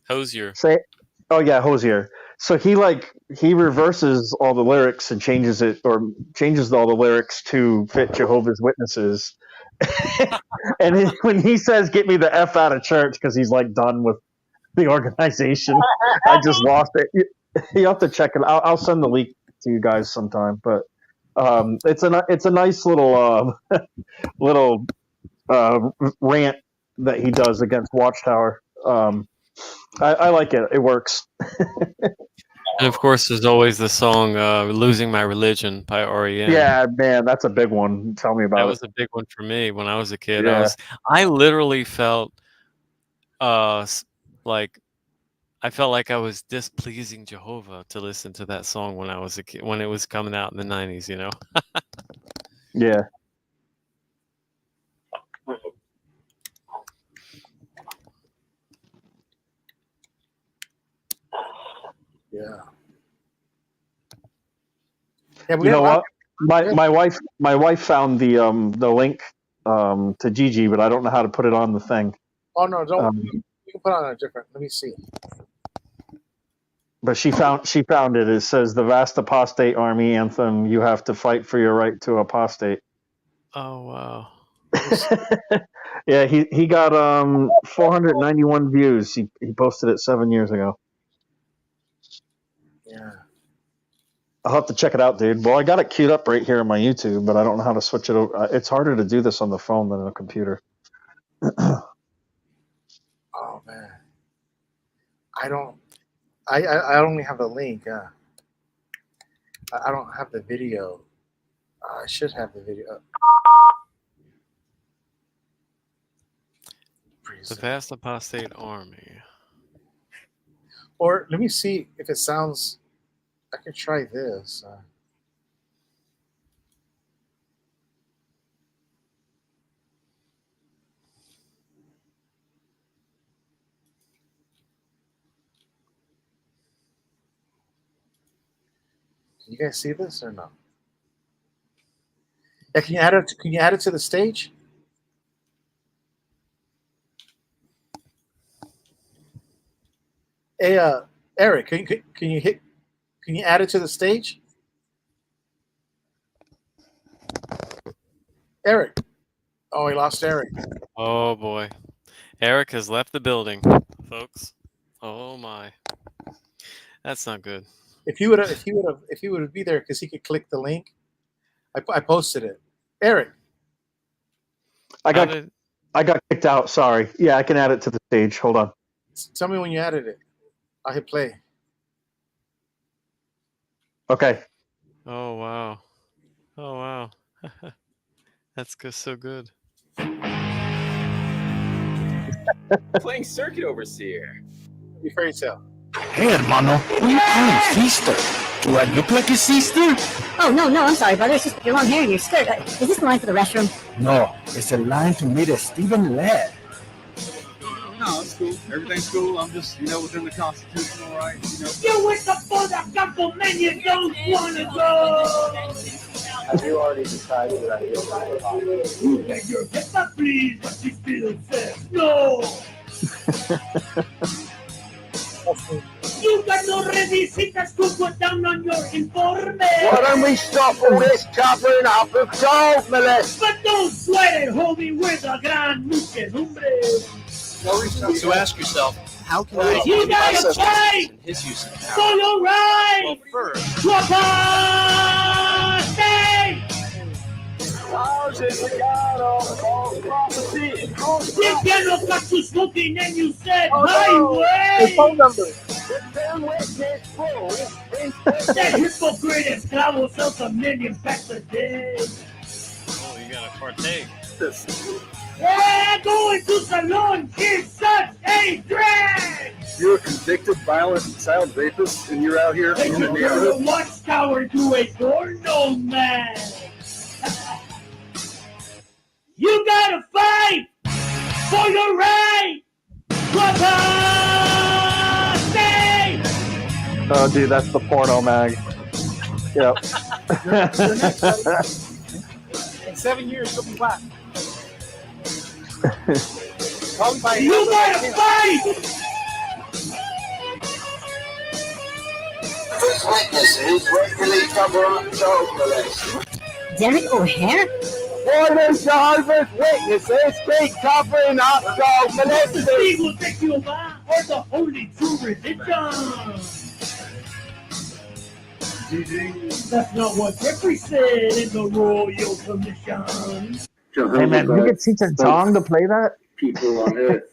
Hosier. Say, oh yeah, Hosier. So he reverses all the lyrics and changes all the lyrics to fit Jehovah's Witnesses. And when he says, "Get me the F out of church," because he's like done with the organization, I just lost it. You have to check it. I'll send the link to you guys sometime. But it's a nice little rant that he does against Watchtower. I like it. It works. And of course, there's always the song "Losing My Religion" by REM. Yeah, man, that's a big one. Tell me about it. That was a big one for me when I was a kid. Yeah. I literally felt like I was displeasing Jehovah to listen to that song when I was a kid, when it was coming out in the 90s, you know. Yeah. Yeah. You know what? My wife found the link to Gigi, but I don't know how to put it on the thing. Oh no, don't. You can put on a different. Let me see. But she found it. It says the Vast Apostate Army Anthem. You have to fight for your right to apostate. Oh wow. Yeah, he got 491 views. He posted it 7 years ago. Yeah. I'll have to check it out, dude. Well, I got it queued up right here on my YouTube, but I don't know how to switch it over. It's harder to do this on the phone than on a computer. Oh man, I only have the link. I don't have the video. I should have the video. The Vast Apostate Army. Or let me see if it sounds. I could try this. Can you guys see this or no? Yeah, can you add it? Can you add it to the stage? Hey, Eric, can you add it to the stage? Eric. Oh, we lost Eric. Oh boy. Eric has left the building, folks. Oh my, that's not good. If he would be there, because he could click the link. I posted it. Eric, I got kicked out. Sorry. Yeah, I can add it to the stage. Hold on. tell me when you added it. I'll hit play. Okay. Oh wow, oh wow, that's so good. Playing Circuit Overseer. Your fairy tale. Hey, hermano, what are you calling sister? Do I look like a sister? Oh, no, I'm sorry, brother. It's just your long hair and your skirt. Is this the line for the restroom? No, it's a line to meet a Stephen Ladd. No, it's cool. Everything's cool. I'm just, within the constitutional rights, You went up for the couple men you don't want to go. Have you already decided that you're not You beg your pepper, please, but she still says no. You got no revisitas to put down on your informe. Why don't we stop all this covering up of child molest? But don't sweat it, homie. We're the gran muchedumbre. So ask yourself, how can I You gotta process fight and his use of power? for your right. Well, first, You cannot cut you smoking and you said highway. His phone number. That hypocrite esclavo sells a million packs a day. Oh, you gotta partake. Yeah, going to salon is such a drag. you're a convicted, violent child rapist, and you're out here They in the should turn the neighborhood. Watchtower to a porno man. You gotta fight for your right. Oh, dude, that's the porno mag. Yep. In 7 years, you'll be black. You gotta fight. This witnesses regularly cover up child molest. Derek O'Hare? Why do Jehovah's Witnesses keep covering up child molesting? Will take you over or the holy true religion. That's not what Jeffrey said in the Royal Commission. Hey, man, you get Cheech and Chong to play that? People on Earth.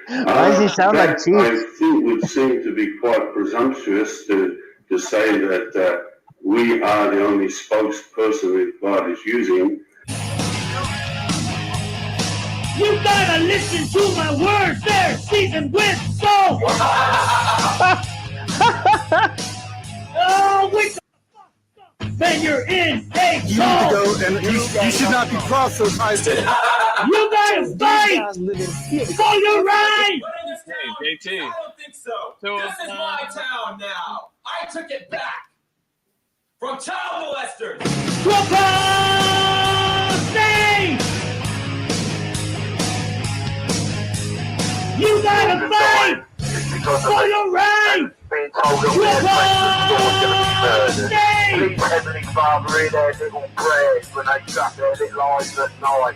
Why does he sound like Cheech? I think would seem to be quite presumptuous to say that we are the only spokesperson that God is using. You gotta listen to my words, they're seasoned with salt. Oh, wait the then you're in a You need to go, and you should not be proselytized. You gotta fight for your right. Hey, JT. I don't think so. This is my town now. I took it back from child molesters. You gotta fight for your right. Being told that we're going to be murdered. Please, Heavenly Father, hear their little prayers when they shut their little eyes at night.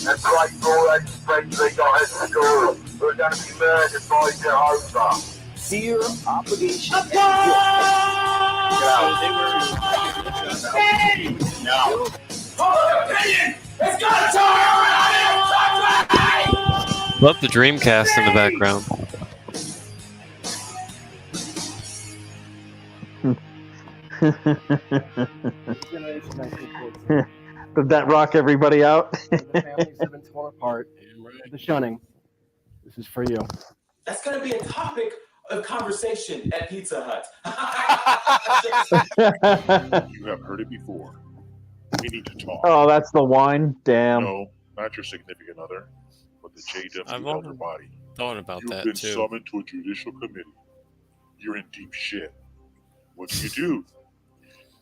And pray for all those friends they got at school who are going to be murdered by Jehovah. Fear, obligation, No. Opinion! It's gonna turn around and touch me! Love the Dreamcast in the background. Did that rock everybody out? The families have been torn apart. The shunning. This is for you. That's gonna be a topic of conversation at Pizza Hut. You have heard it before. We need to talk. Oh, that's the wine? Damn. No, not your significant other, but the JW I've elder body. thought about You've that been too. summoned to a judicial committee. You're in deep shit. What do?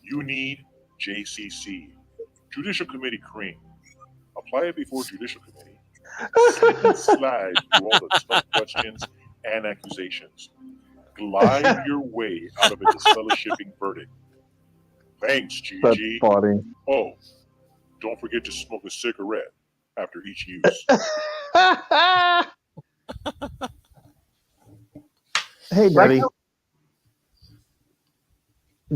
You need JCC, Judicial Committee Cream. Apply it before Judicial Committee. Slip and slide through all the tough questions and accusations. Glide your way out of a disfellowshipping verdict. Thanks, That's GG. funny. Oh, don't forget to smoke a cigarette. after each use. Hey, Debbie.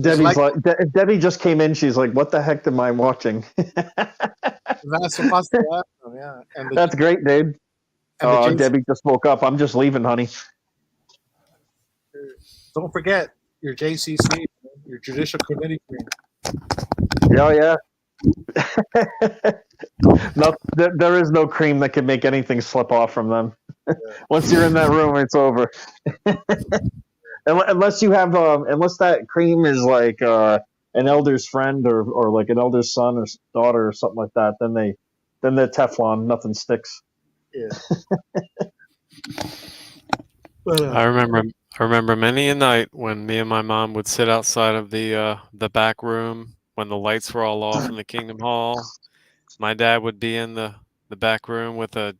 Debbie's like- Debbie just came in. She's like, "What the heck am I watching?" That's supposed to happen, yeah. And That's great, dude. And the JC Debbie just woke up. I'm just leaving, honey. Don't forget your JCC, your Judicial Committee cream. Oh yeah. No, there is no cream that can make anything slip off from them. Once you're in that room, it's over. Unless you have, unless that cream is like an elder's friend or like an elder's son or daughter or something like that, then they're Teflon. Nothing sticks. Yeah. I remember many a night when me and my mom would sit outside of the back room when the lights were all off in the Kingdom Hall. My dad would be in the back room with a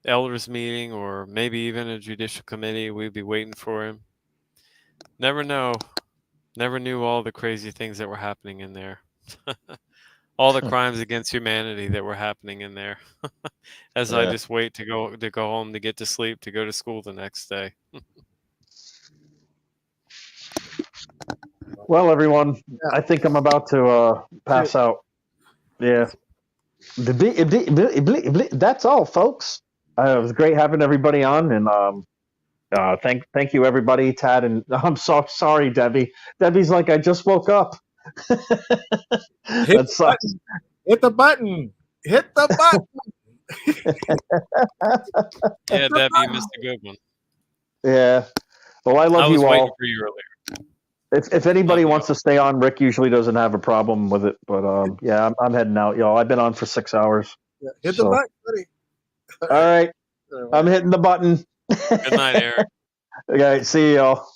elders meeting or maybe even a judicial committee. We'd be waiting for him. Never knew all the crazy things that were happening in there. All the crimes against humanity that were happening in there. As I Yeah. just wait to go home, to get to sleep, to go to school the next day. Well, everyone, I think I'm about to pass out. Yeah. That's all, folks. It was great having everybody on, and thank you, everybody. Tad, and I'm so sorry, Debbie. Debbie's like, I just woke up. That sucks. Hit the button. Hit the button. Yeah, Debbie, you missed a good one. Yeah. Well, I I love was you waiting all. for you earlier. If anybody wants to stay on, Rick usually doesn't have a problem with it. But yeah, I'm heading out, y'all. I've been on for 6 hours. Yeah, hit the button, buddy. All right. I'm hitting the button. Good night, Eric. Okay, see y'all.